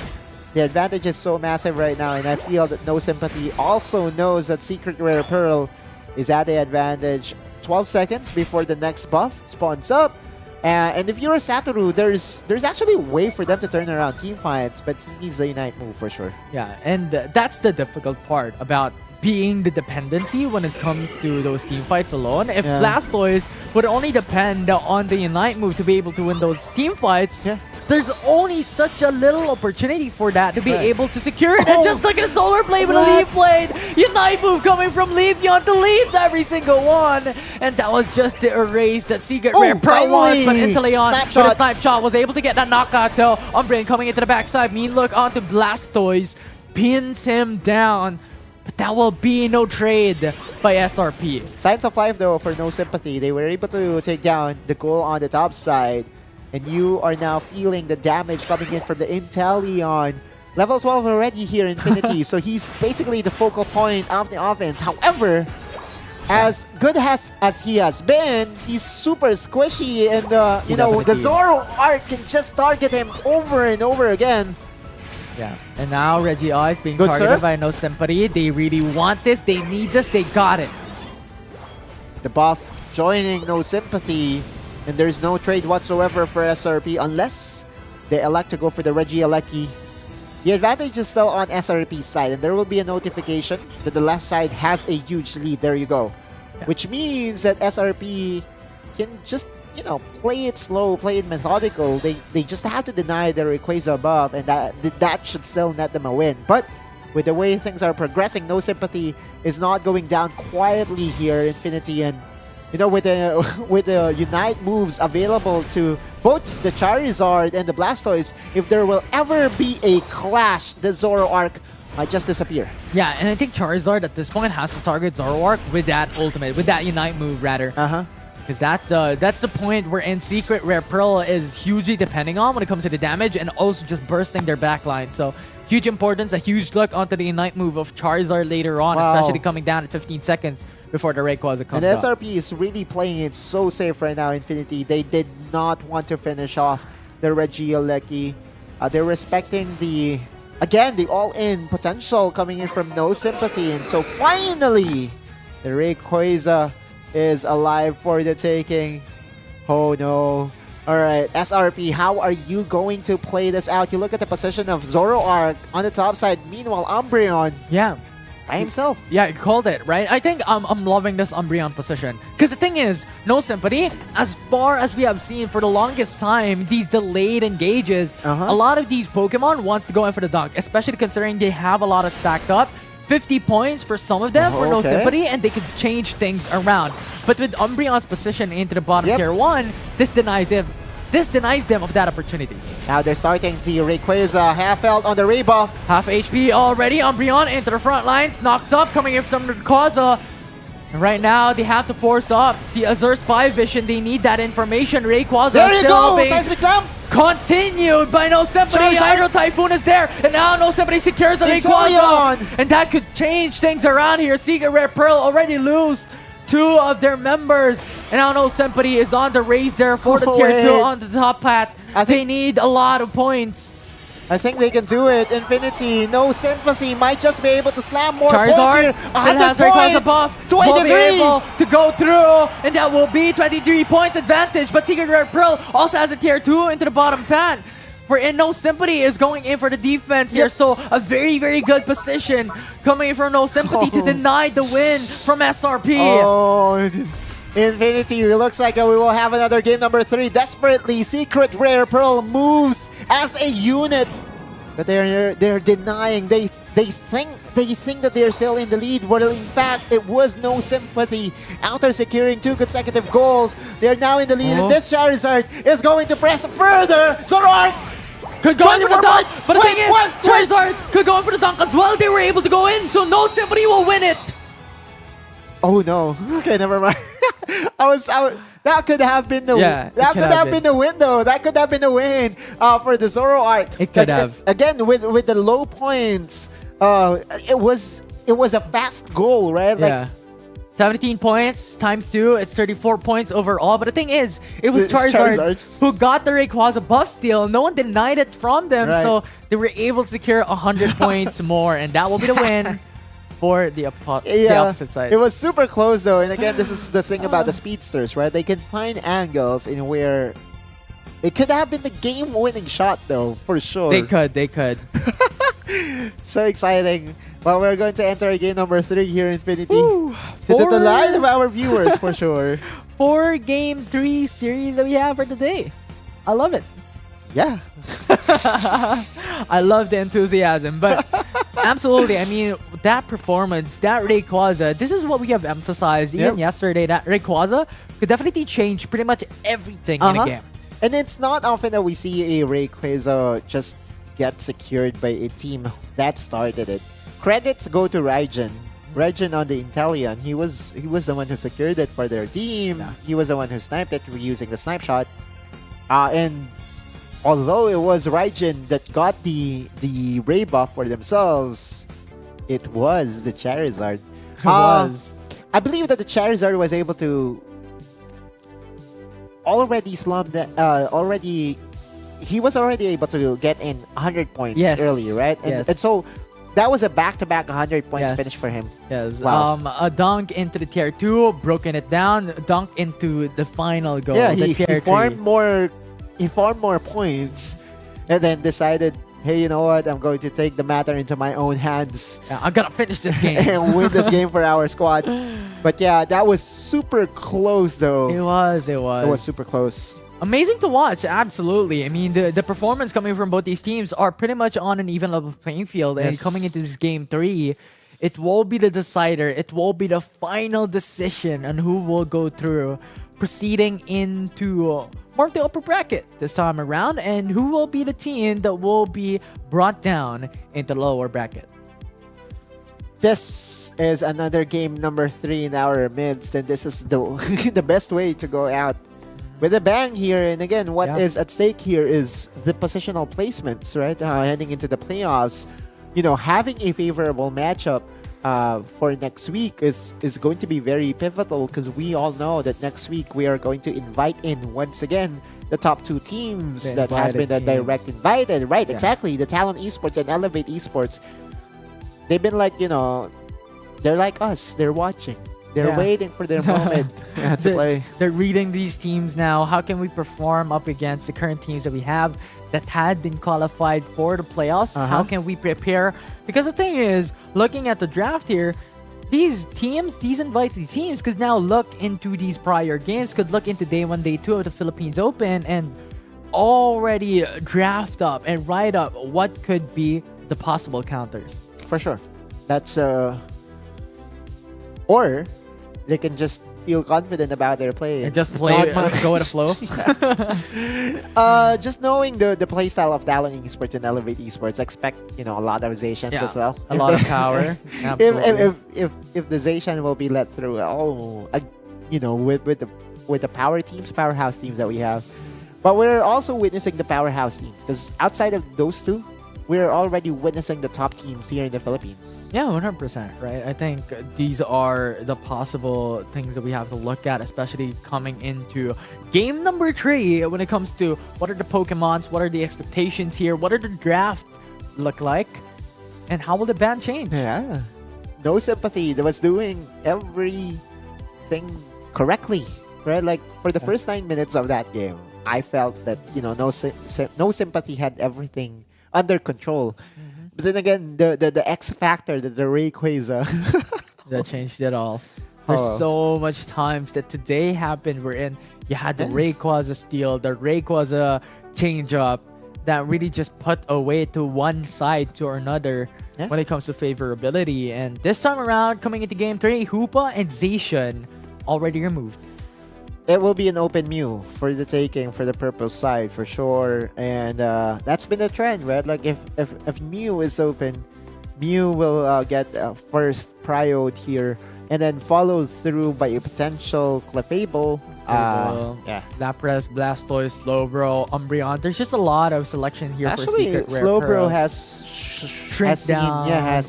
The advantage is so massive right now, and I feel that No Sympathy also knows that Secret Rare Pearl is at the advantage. 12 seconds before the next buff spawns up. And if you're a Satoru, there's actually a way for them to turn around team fights, but he needs the Unite move for sure. Yeah, and that's the difficult part about being the dependency when it comes to those team fights alone. If Yeah. Blastoise would only depend on the Unite move to be able to win those team fights, there's only such a little opportunity for that to be able to secure it. And just look at the Solar Blade with a Leaf Blade. Unite move coming from Leafeon deletes every single one. And that was just the erase that Secret Rare Pro wants. But Inteleon with a Snipe Shot was able to get that knockout though. Umbreon coming into the backside. Mean look onto Blastoise. Pins him down. But that will be no trade by SRP. Signs of life though for No Sympathy. They were able to take down the goal on the top side. And you are now feeling the damage coming in from the Inteleon. Level 12 already here, Infinity. So he's basically the focal point of the offense. However, as good as he has been, he's super squishy. And, you know, the Zoro arc can just target him over and over again. Yeah. And now Regieleki is being targeted by No Sympathy. They really want this. They need this. They got it. The buff joining No Sympathy. And there's no trade whatsoever for SRP unless they elect to go for the Regieleki. The advantage is still on SRP's side, and there will be a notification that the left side has a huge lead. There you go. Yeah. Which means that SRP can just, you know, play it slow, play it methodical. They just have to deny the Rayquaza above, and that should still net them a win. But with the way things are progressing, No Sympathy is not going down quietly here, Infinity, and you know, with the Unite moves available to both the Charizard and the Blastoise, if there will ever be a clash, the Zoro arc might just disappear. Yeah, and I think Charizard at this point has to target Zoro arc with that ultimate, with that Unite move rather. Because that's the point where in Secret Rare Pearl is hugely depending on when it comes to the damage and also just bursting their backline. So huge importance, a huge look onto the Unite move of Charizard later on, especially coming down at 15 seconds before the Rayquaza comes And up. SRP is really playing it so safe right now, Infinity. They did not want to finish off the Regieleki. They're respecting the all-in potential coming in from No Sympathy. And so finally, the Rayquaza is alive for the taking. Oh no. Alright, SRP, how are you going to play this out? You look at the position of Zoroark on the top side. Meanwhile, Umbreon by himself. Yeah, you called it, right? I think I'm loving this Umbreon position. Because the thing is, No Sympathy, as far as we have seen for the longest time, these delayed engages, a lot of these Pokemon wants to go in for the dunk, especially considering they have a lot of stacked up. 50 points for some of them for No Sympathy, and they could change things around. But with Umbreon's position into the bottom tier 1, this denies them of that opportunity. Now they're starting the Rayquaza half health on the Ray buff. Half HP already. Umbreon into the front lines. Knocks up, coming in from the Rayquaza. And right now, they have to force up the Azure Spy Vision. They need that information. Rayquaza still being Seismic Slam! continued by No Sympathy. Hydro Typhoon is there. And now No Sympathy secures the Rayquaza. And that could change things around here. Secret Rare Pearl already lose 2 of their members. And now No Sympathy is on the race there for the tier 2 on the top path. They need a lot of points. I think they can do it. Infinity, No Sympathy might just be able to slam more Charizard points here. still has Rayquaza buff. 23! Will be able to go through, and that will be 23 points advantage. But Secret Rare Pearl also has a tier 2 into the bottom pan, wherein No Sympathy is going in for the defense here. So a very, very good position coming in from No Sympathy to deny the win from SRP. Oh, Infinity, it looks like we will have another game number 3. Desperately, Secret Rare Pearl moves as a unit, but they're denying. They think that they're still in the lead. Well, in fact, it was No Sympathy. After securing 2 consecutive goals, they're now in the lead. And this Charizard is going to press further. Zoroark could go in for the dunk, but the thing is, Charizard could go in for the dunk as well. They were able to go in, so No Sympathy will win it. Oh no. Okay, never mind. That could have been the that could have been the win though. That could have been the win for the Zoroark. It could have. Again with the low points. It was a fast goal, right? Yeah. 17 points times 2, it's 34 points overall. But the thing is, it was Charizard who got the Rayquaza buff steal. No one denied it from them, so they were able to secure 100 points more, and that will be the win for the opposite side. It was super close though, and again, this is the thing about the speedsters, right? They can find angles in where it could have been the game-winning shot though, for sure. They could. So exciting. Well, we're going to enter game number 3 here, Infinity. Woo! To the delight of our viewers, for sure. 4 game 3 series that we have for today. I love it. Yeah. I love the enthusiasm, but absolutely, I mean, that performance, that Rayquaza, this is what we have emphasized even yesterday, that Rayquaza could definitely change pretty much everything in a game. And it's not often that we see a Rayquaza just get secured by a team that started it. Credits go to Raijin. Raijin on the Inteleon. He was the one who secured it for their team. Yeah. He was the one who sniped it using the snipe shot. And although it was Raijin that got the Ray buff for themselves, it was the Charizard. It was. I believe that the Charizard was able to already slump that he was already able to get in 100 points early, right? And so that was a back-to-back 100 points finish for him. Yes. Wow. A dunk into the tier 2, broken it down, dunk into the final goal. Yeah, the he tier farmed 3. more points and then decided, hey, you know what? I'm going to take the matter into my own hands. Yeah, I'm gonna finish this game. And win this game for our squad. But yeah, that was super close though. It was. It was super close. Amazing to watch, absolutely. I mean, the performance coming from both these teams are pretty much on an even level playing field. And coming into this game 3, it will be the decider. It will be the final decision on who will go through, proceeding into more of the upper bracket this time around, and who will be the team that will be brought down into the lower bracket. This is another game number 3 in our midst, and this is the the best way to go out with a bang here. And again, what is at stake here is the positional placements, right? Heading into the playoffs, having a favorable matchup for next week is going to be very pivotal, because we all know that next week we are going to invite in once again the top 2 teams that has been the direct invited, right? Yeah. Exactly. The Talent Esports and Elevate Esports. They've been like, they're like us. They're watching. They're waiting for their moment to play. They're reading these teams now. How can we perform up against the current teams that we have that had been qualified for the playoffs? How can we prepare? Because the thing is, looking at the draft here, these teams, these invited teams, could now look into these prior games, could look into day 1, day 2 of the Philippines Open, and already draft up and write up what could be the possible counters. For sure. That's or they can just feel confident about their play and just play, go with the flow. Just knowing the play style of Talent Esports and Elevate Esports, expect a lot of Zations as well. A lot of power. Absolutely. If the Zation will be let through, with the powerhouse teams that we have, but we're also witnessing the powerhouse teams, because outside of those 2, we're already witnessing the top teams here in the Philippines. Yeah, 100%, right? I think these are the possible things that we have to look at, especially coming into game number 3 when it comes to what are the Pokemons, what are the expectations here, what are the draft look like, and how will the ban change? Yeah. No Sympathy that was doing everything correctly, right? Like, for the first 9 minutes of that game, I felt that, No Sympathy had everything under control. But then again, the X factor, the Rayquaza that changed it all. There's so much times that today happened wherein you had the Rayquaza steal, the Rayquaza change up, that really just put away to one side to another when it comes to favorability. And this time around, coming into game 3, Hoopa and Zacian already removed. It will be an open Mew for the taking for the purple side for sure, and that's been a trend, right? Like if Mew is open, Mew will get first prioed here, and then followed through by a potential Clefable. Lapras, Blastoise, Slowbro, Umbreon. There's just a lot of selection here for Secret Rare Slowbro Pearl. has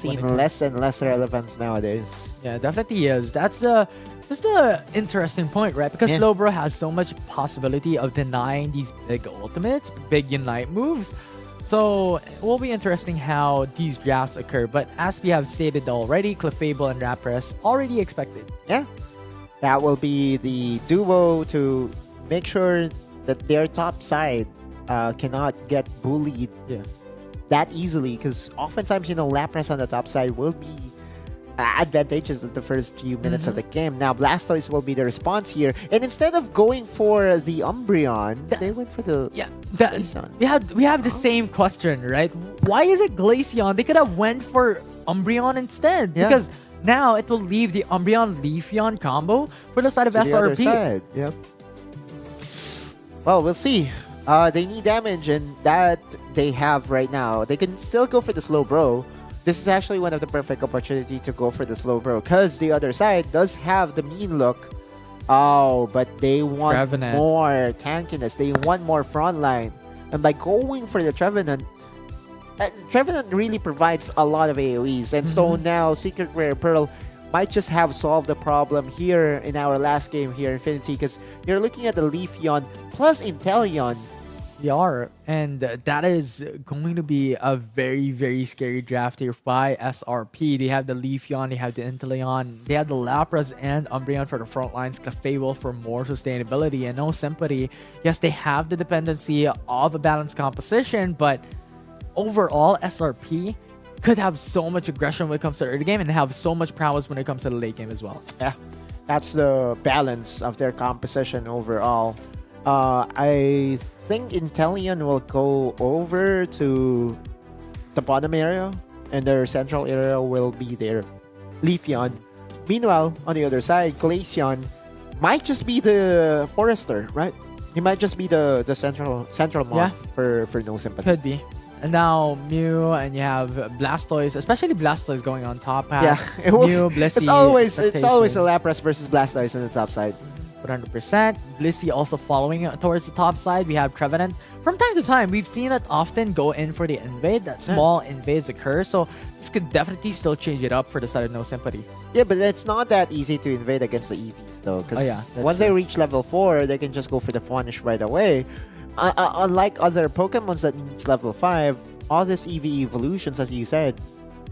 seen less and less relevance nowadays. Yeah, definitely is. That's the interesting point, right? Because Slowbro has so much possibility of denying these big ultimates, big Unite moves. So it will be interesting how these drafts occur. But as we have stated already, Clefable and Lapras already expected. Yeah. That will be the duo to make sure that their top side cannot get bullied that easily because oftentimes, Lapras on the top side will be advantageous at the first few minutes of the game. Now, Blastoise will be the response here. And instead of going for the Umbreon, they went for the Glaceon. We have the same question, right? Why is it Glaceon? They could have went for Umbreon instead. Yeah. Because now it will leave the Umbreon Leafeon combo for the side of The other SRP. side. Yep. Well, we'll see. They need damage, and that they have right now. They can still go for the slow bro. This is actually one of the perfect opportunity to go for the slow bro because the other side does have the mean look. Oh, but they want Trevenant. more tankiness. They want more frontline. And by going for the Trevenant, Trevenant really provides a lot of AoEs. And so now Secret Rare Pearl might just have solved the problem here in our last game here, Infinity, because you're looking at the Leafeon plus Inteleon. They are, and that is going to be a very, very scary draft here by SRP. They have the Leafeon, they have the Inteleon, they have the Lapras and Umbreon for the front lines, Clefable for more sustainability, and No Sympathy. Yes, they have the dependency of a balanced composition, but overall, SRP could have so much aggression when it comes to the early game and have so much prowess when it comes to the late game as well. Yeah, that's the balance of their composition overall. I think Inteleon will go over to the bottom area, and their central area will be their Leafeon. Meanwhile, on the other side, Glaceon might just be the Forester, right? He might just be the central mod for No Sympathy. Could be. And now Mew, and you have Blastoise, especially Blastoise going on top. Yeah, Mew, Blissey. It's always a Lapras versus Blastoise on the top side. 100%. Blissey also following towards the top side. We have Trevenant. From time to time, we've seen it often go in for the invade. That small invades occur. So this could definitely still change it up for the side of No Sympathy. Yeah, but it's not that easy to invade against the EVs though. Because once they reach level 4, they can just go for the punish right away. Unlike other Pokemons that needs level 5, all these EV evolutions, as you said,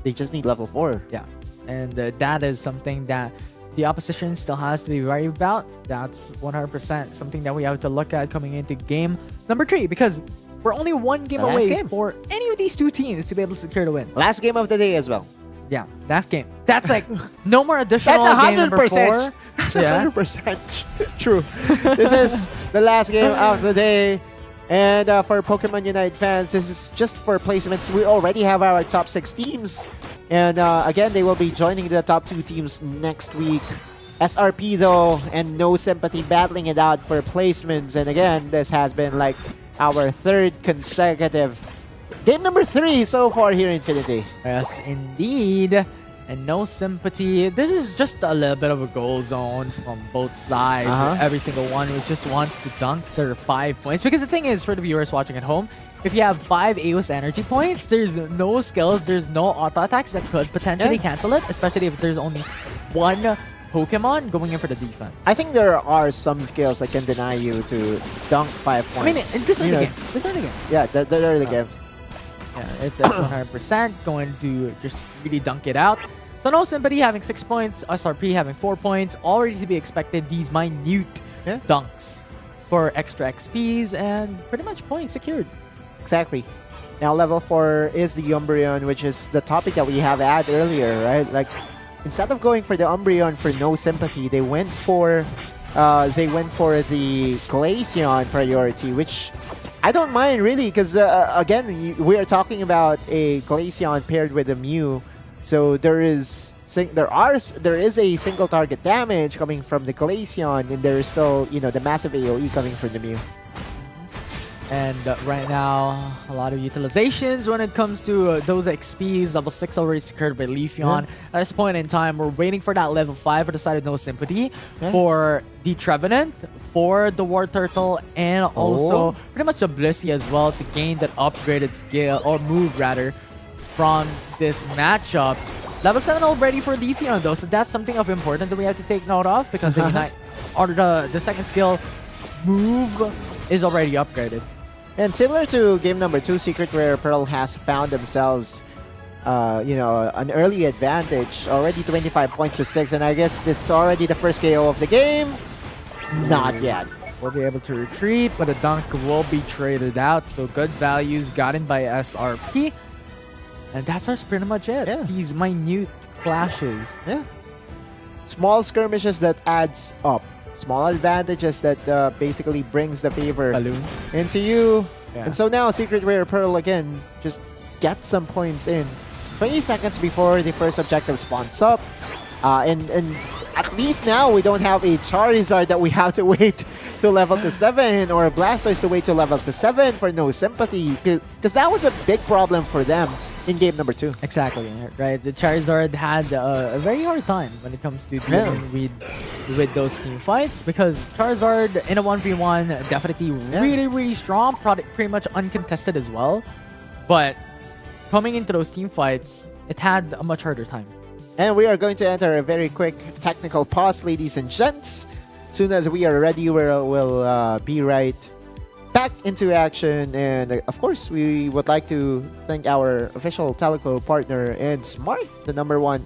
they just need level 4. Yeah. And that is something that the opposition still has to be worried about. That's 100% something that we have to look at coming into game number 3, because we're only one game away for any of these two teams to be able to secure the win. Last game of the day as well. Yeah, last game. That's like no more additional. That's 100%. Game number 4. That's 100% true. This is the last game of the day. And for Pokemon Unite fans, this is just for placements. We already have our top 6 teams. And again, they will be joining the top 2 teams next week. SRP though, and No Sympathy battling it out for placements. And again, this has been like our 3rd consecutive game number 3 so far here in Infinity. Yes, indeed. And No Sympathy. This is just a little bit of a goal zone from both sides. Every single one who just wants to dunk their 5 points. Because the thing is, for the viewers watching at home, if you have 5 Eos energy points, there's no skills, there's no auto attacks that could potentially cancel it, especially if there's only one Pokemon going in for the defense. I think there are some skills that can deny you to dunk 5 points. I mean, this early game. This early game. Yeah, the early game. Yeah, it's 100% going to just really dunk it out. So No Sympathy having 6 points, SRP having 4 points. Already to be expected, these minute dunks for extra XPs and pretty much points secured. Exactly. Now level 4 is the Umbreon, which is the topic that we have had earlier, right? Like, instead of going for the Umbreon for No Sympathy, they went for the Glaceon priority, which I don't mind really, because again, we are talking about a Glaceon paired with a Mew, so there is a single target damage coming from the Glaceon, and there is still the massive AoE coming from the Mew. And right now, a lot of utilizations when it comes to those XPs. Level 6 already secured by Leafeon. At this point in time, we're waiting for that level 5 for the side of No Sympathy, for the Trevenant, for the War Turtle, and also pretty much the Blissey as well to gain that upgraded skill, or move rather, from this matchup. Level 7 already for Leafeon though, so that's something of importance that we have to take note of, because the Unite, or the second skill move is already upgraded. And similar to game number 2, Secret Rare Pearl has found themselves, an early advantage. Already 25 points to 6, and I guess this is already the first KO of the game. Not yet. We'll be able to retreat, but a dunk will be traded out. So good values gotten by SRP. And that's pretty much it. Yeah. These minute flashes. Yeah. Small skirmishes that adds up. Small advantages that basically brings the favor Balloons. into you. Yeah. And so now Secret Rare Pearl again just get some points in. 20 seconds before the first objective spawns up. And at least now we don't have a Charizard that we have to wait to level to 7 or a Blastoise to wait to level to 7 for No Sympathy. Because that was a big problem for them in game number 2. Exactly, right? The Charizard had a very hard time when it comes to dealing with those team fights because Charizard in a 1v1 definitely really strong, pretty much uncontested as well. But coming into those team fights, it had a much harder time. And we are going to enter a very quick technical pause, ladies and gents. Soon as we are ready, we'll be right back into action. And of course, we would like to thank our official telco partner and Smart, the #1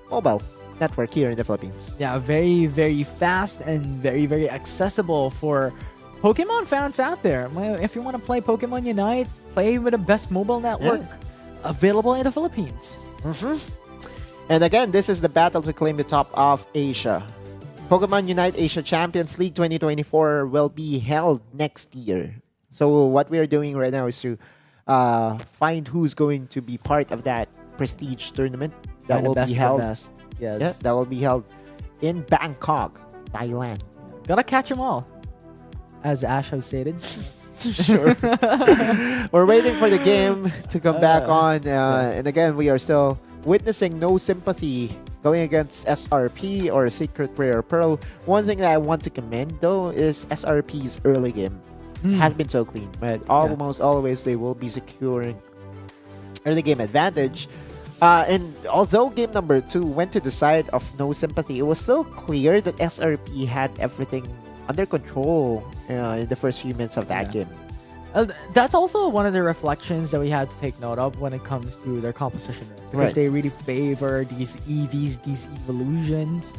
mobile network here in the Philippines. Yeah, very fast and very accessible for Pokemon fans out there. If you want to play Pokemon Unite, play with the best mobile network available in the Philippines. And again, this is the battle to claim the top of Asia. Pokemon Unite Asia Champions League 2024 will be held next year. So what we are doing right now is to find who's going to be part of that prestige tournament that will be held. Yes. Yeah, that will be held in Bangkok, Thailand. Gotta catch them all, as Ash has stated. Sure. We're waiting for the game to come back on. And again, we are still witnessing No Sympathy going against SRP or Secret Rare Pearl. One thing that I want to commend though is SRP's early game has been so clean, right? Almost always they will be securing early game advantage. And although game number 2 went to the side of No Sympathy, it was still clear that SRP had everything under control in the first few minutes of that game. That's also one of the reflections that we have to take note of when it comes to their composition, right? Because they really favor these EVs, these evolutions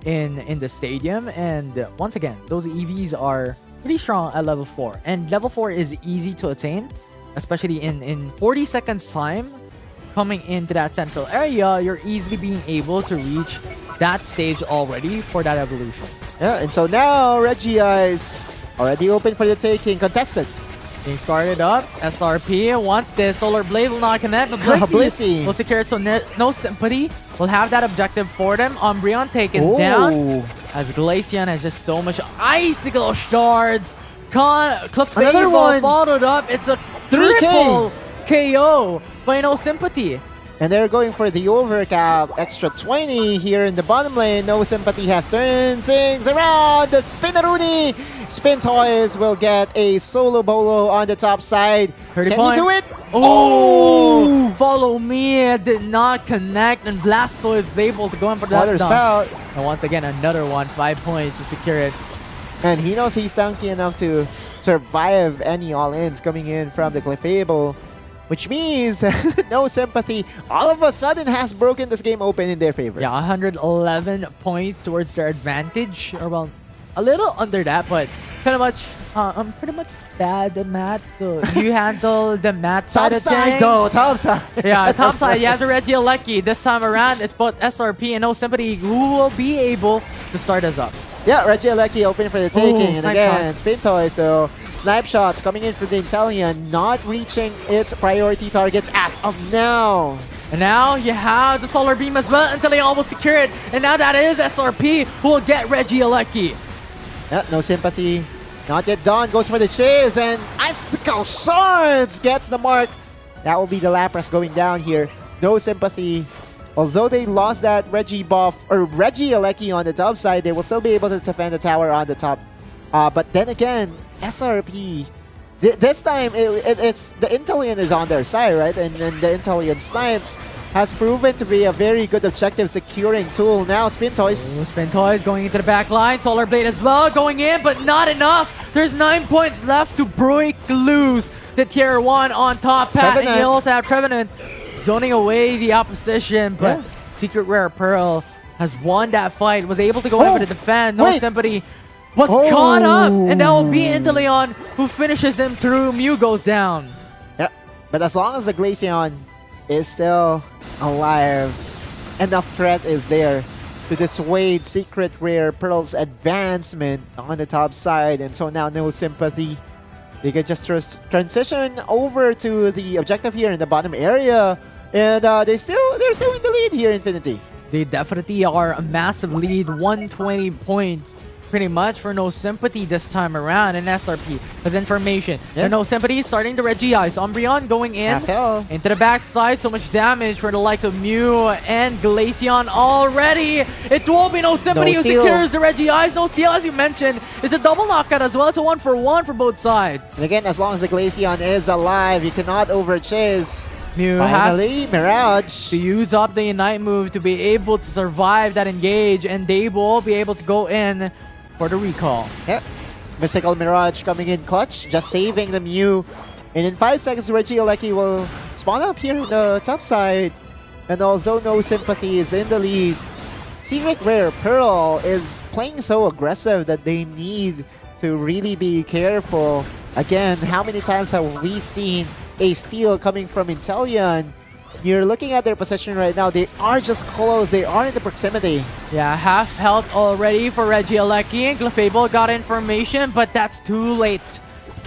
in the stadium. And once again, those EVs are pretty strong at level 4. And level 4 is easy to attain, especially in 40 seconds time. Coming into that central area, you're easily being able to reach that stage already for that evolution. Yeah, and so now Regia is already open for the taking, contested. Being started up, SRP wants this Solar Blade will not connect, but Blissey will secure it, so No Sympathy will have that objective for them. Umbreon taken down, as Glaceon has just so much Icicle Shards. Cliff Favor followed up, it's a triple KO by No Sympathy. And they're going for the overcap. Extra 20 here in the bottom lane. No Sympathy has turned things around. The Spinaroonie Spin Toys will get a solo bolo on the top side. 30 Can points. he do it? Oh! Follow me. It did not connect, and Blastoise was able to go in for that Water dunk. spout. And once again, another one. 5 points to secure it. And he knows he's tanky enough to survive any all-ins coming in from the Clefable. Which means No Sympathy all of a sudden has broken this game open in their favor. Yeah, 111 points towards their advantage. Or well, a little under that, but pretty much I'm pretty much bad at math. So you handle the math side of things. Top side. Yeah, top side. You have the Regieleki. This time around, it's both SRP and No Sympathy who will be able to start us up. Yeah, Regieleki open for the taking. And Snipe again, Spin Toys though. Snipe shots coming in for the Inteleon, not reaching its priority targets as of now. And now you have the Solar Beam as well until they almost secure it. And now that is SRP who will get Regieleki. Yeah, No Sympathy. Not yet done. Goes for the chase. And Icicle Shards gets the mark. That will be the Lapras going down here. No Sympathy. Although they lost that Reggie buff, or Regieleki on the top side, they will still be able to defend the tower on the top. But then again, SRP, this time it's the Inteleon is on their side, right? And the Inteleon Snipes has proven to be a very good objective securing tool. Now Spin Toys. Spin Toys going into the back line. Solar Blade as well going in, but not enough. There's 9 points left to break loose the tier 1 on top. Pat, and you also have Trevenant zoning away the opposition, but Secret Rare Pearl has won that fight, was able to go over to defend. No Sympathy was caught up, and that will be Inteleon who finishes him through. Mew goes down. Yeah, but as long as the Glaceon is still alive. Enough threat is there to dissuade Secret Rare Pearl's advancement on the top side. And so now No Sympathy. They can just transition over to the objective here in the bottom area. And they're still in the lead here, Infinity. They definitely are a massive lead, 120 points. Pretty much for No Sympathy this time around. And SRP has information. Yeah. And No Sympathy starting to Regice. Umbreon going in into the backside. So much damage for the likes of Mew and Glaceon already. It will be No Sympathy who secures the Regice. No steal, as you mentioned. It's a double knockout as well. It's a 1-for-1 for both sides. And again, as long as the Glaceon is alive, you cannot overchase. Mew Finally, has Mirage to use up the Unite move to be able to survive that engage. And they will be able to go in for the recall. Yep. Mystical Mirage coming in clutch, just saving the Mew. And in 5 seconds, Regieleki will spawn up here on the top side. And although No Sympathy is in the lead, Secret Rare Pearl is playing so aggressive that they need to really be careful. Again, how many times have we seen a steal coming from Inteleon? You're looking at their position right now. They are just close. They are in the proximity. Yeah, half health already for Regieleki. Clefable got information, but that's too late.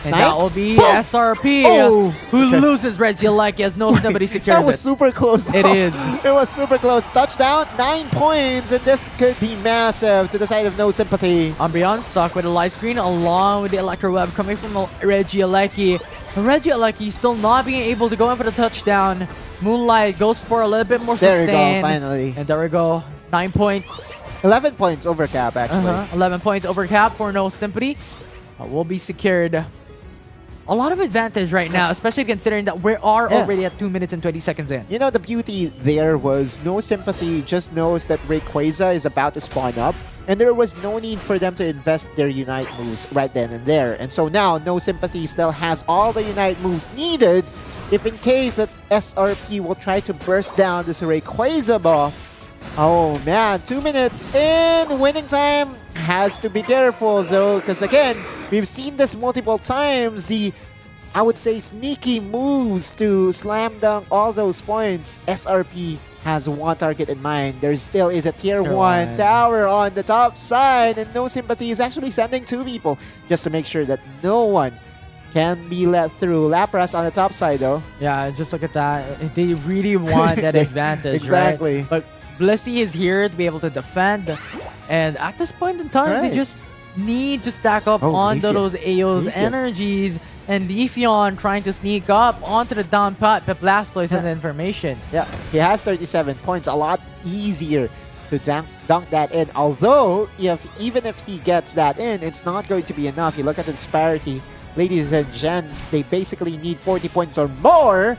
And that will be Boom! SRP who loses Regieleki as No Sympathy secures That was it. super close. It is. It was super close. Touchdown, 9 points, and this could be massive to the side of No Sympathy. Umbreon stuck with the light screen along with the Electro Web coming from Regieleki. Regieleki still not being able to go in for the touchdown. Moonlight goes for a little bit more sustain. There we go, finally. And there we go. 9 points. 11 points over cap, actually. 11 points over cap for No Sympathy. Will be secured. A lot of advantage right now, especially considering that we are already at 2 minutes and 20 seconds in. You know, the beauty there was No Sympathy just knows that Rayquaza is about to spawn up, and there was no need for them to invest their Unite moves right then and there. And so now, No Sympathy still has all the Unite moves needed if in case that SRP will try to burst down this Rayquaza buff. Oh man, 2 minutes in, winning time. Has to be careful though, because again, we've seen this multiple times. The, I would say, sneaky moves to slam dunk all those points. SRP has one target in mind. There still is a tier 1 tower on the top side, and No Sympathy is actually sending 2 people just to make sure that no one can be let through. Lapras on the top side though. Yeah, just look at that. They really want that advantage, exactly. Right? But Blissey is here to be able to defend. And at this point in time, they just need to stack up onto those AO's energies. And Leafeon trying to sneak up onto the down pat. But Blastoise has information. Yeah, he has 37 points. A lot easier to dunk that in. Although, even if he gets that in, it's not going to be enough. You look at the disparity. Ladies and gents, they basically need 40 points or more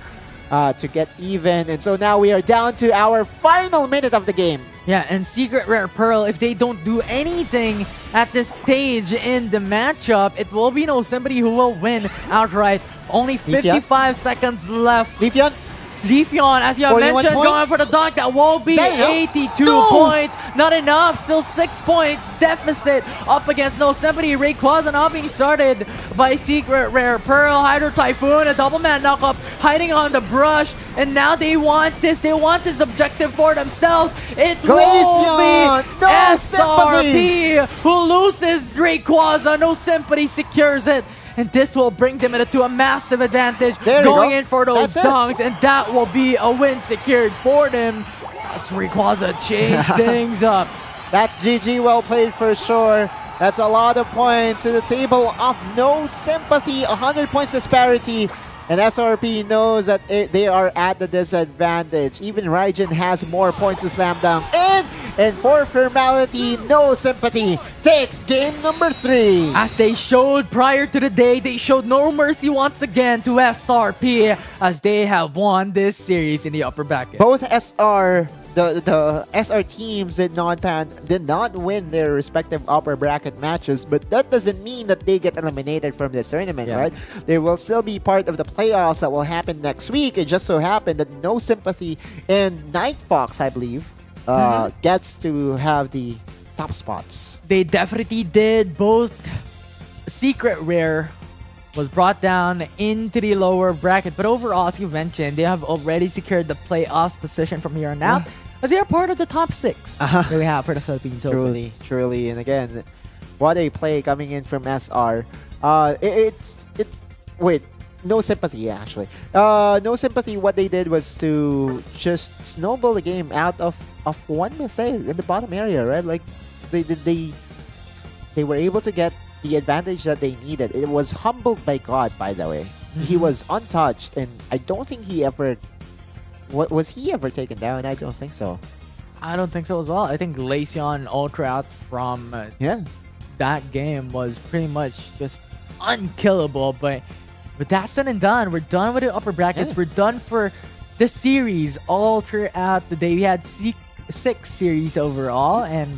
to get even. And so now we are down to our final minute of the game. Yeah, and Secret Rare Pearl, if they don't do anything at this stage in the matchup, it will be No Sympathy who will win outright. Only 55 seconds left. Leafeon, as you have mentioned, going for the dunk. That will be 82 points. Not enough. Still 6 points deficit up against No Sympathy. Rayquaza now being started by Secret Rare Pearl. Hydro Typhoon, a double man knockup, hiding on the brush. And now they want this. They want this objective for themselves. It will be SRP who loses Rayquaza. No Sympathy secures it. And this will bring them into a massive advantage going in for those dunks. And that will be a win secured for them as Rayquaza changed things up. That's GG, well played for sure. That's a lot of points to the table of No Sympathy. 100 points disparity. And SRP knows that they are at the disadvantage. Even Raijin has more points to slam down. And for formality, No Sympathy takes game number 3. As they showed prior to the day, they showed no mercy once again to SRP as they have won this series in the upper bracket. Both the SR teams did not win their respective upper bracket matches, but that doesn't mean that they get eliminated from this tournament, right? They will still be part of the playoffs that will happen next week. It just so happened that No Sympathy and Night Fox, I believe, gets to have the top spots. They definitely did. Both Secret Rare was brought down into the lower bracket. But overall, as you mentioned, they have already secured the playoffs position from here on out, as they are part of the top 6 that we have for the Philippines Open. Truly. And again, what a play coming in from SR. Wait, No Sympathy, actually. No Sympathy, what they did was to just snowball the game out of one mistake in the bottom area, right? Like, they were able to get the advantage that they needed. It was humbled by God, by the way. He was untouched, and I don't think he ever... Was he ever taken down? I don't think so. I don't think so as well. I think Lassen Ultra out from that game was pretty much just unkillable. But with that said and done, we're done with the upper brackets. We're done for the series all throughout the day. We had 6 series overall and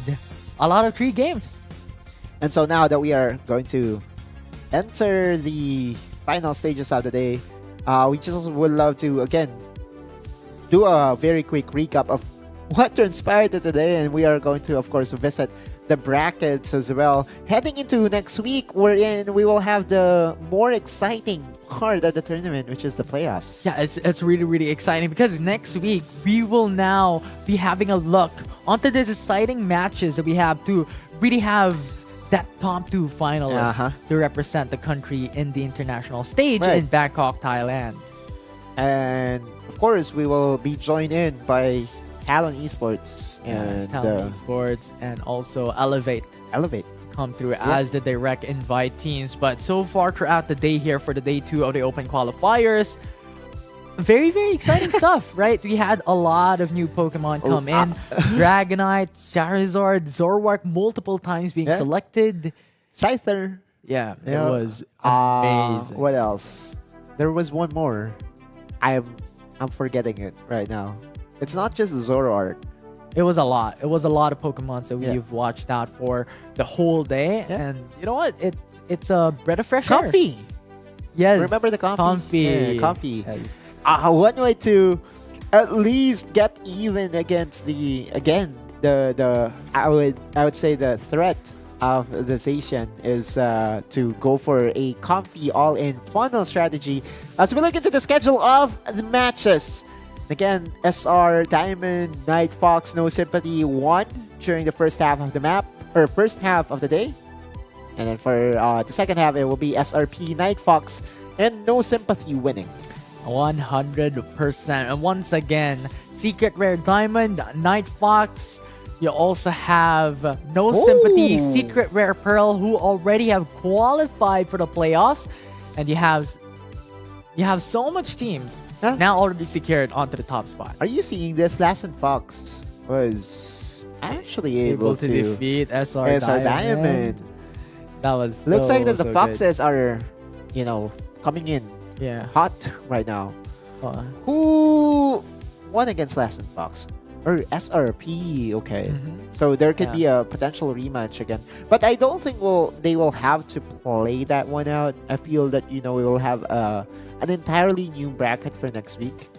a lot of 3 games. And so now that we are going to enter the final stages of the day, we just would love to, again, do a very quick recap of what transpired today. And we are going to, of course, visit the brackets as well. Heading into next week, wherein we will have the more exciting part of the tournament, which is the playoffs. Yeah, it's really, really exciting because next week we will now be having a look onto the deciding matches that we have to really have that top 2 finalists to represent the country in the international stage in Bangkok, Thailand. And of course, we will be joined in by Talon Esports and Talon Esports and also Elevate come through as the direct invite teams. But so far throughout the day here for the day 2 of the Open Qualifiers, very, very exciting stuff, right? We had a lot of new Pokemon come in. Dragonite, Charizard, Zoroark multiple times being selected. Scyther. Yeah, it was amazing. What else? There was one more. I'm forgetting it right now. It's not just Zoroark. It was a lot. It was a lot of Pokemon that we've watched out for the whole day. And you know what? It's a breath of fresh air. Comfy. Yes. Remember the Comfy? Comfy. Yeah, Comfy. Yes. One way to at least get even against the I would say the threat of the Zacian is to go for a Comfy all-in funnel strategy as we look into the schedule of the matches. Again, SR, Diamond, Night Fox, No Sympathy won during the first half of the map, or first half of the day. And then for the second half, it will be SRP, Night Fox, and No Sympathy winning. 100%. And once again, Secret Rare Diamond, Night Fox. You also have No Sympathy, Secret Rare Pearl, who already have qualified for the playoffs. And you have so much teams now already secured onto the top spot. Are you seeing this? Lassen Fox was actually able to defeat SR Diamond. That was looks like that the so Foxes are, coming in hot right now. Who won against Lassen Fox? Or SRP, okay. So there could be a potential rematch again. But I don't think they will have to play that one out. I feel that, we will have an entirely new bracket for next week.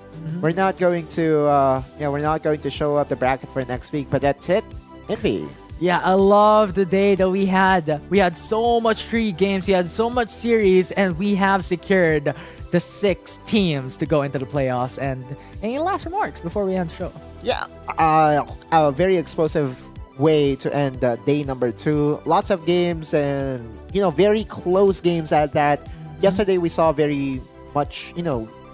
We're not going to show up the bracket for next week, but that's it. Envy. Yeah, I love the day that we had. We had so much 3 games, we had so much series, and we have secured the 6 teams to go into the playoffs. And any last remarks before we end the show? Yeah, a very explosive way to end day number 2. Lots of games and, very close games at that. Yesterday we saw very much,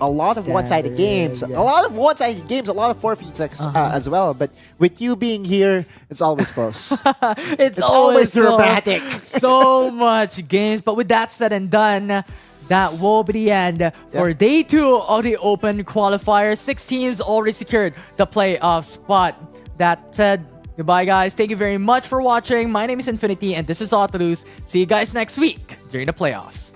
a lot of one-sided games. A lot of one-sided games, a lot of forfeits as well. But with you being here, it's always close. it's always dramatic. So much games. But with that said and done, that will be the end for day 2 of the Open Qualifier. 6 teams already secured the playoff spot. That said, goodbye guys. Thank you very much for watching. My name is Infinity and this is Autolus. See you guys next week during the playoffs.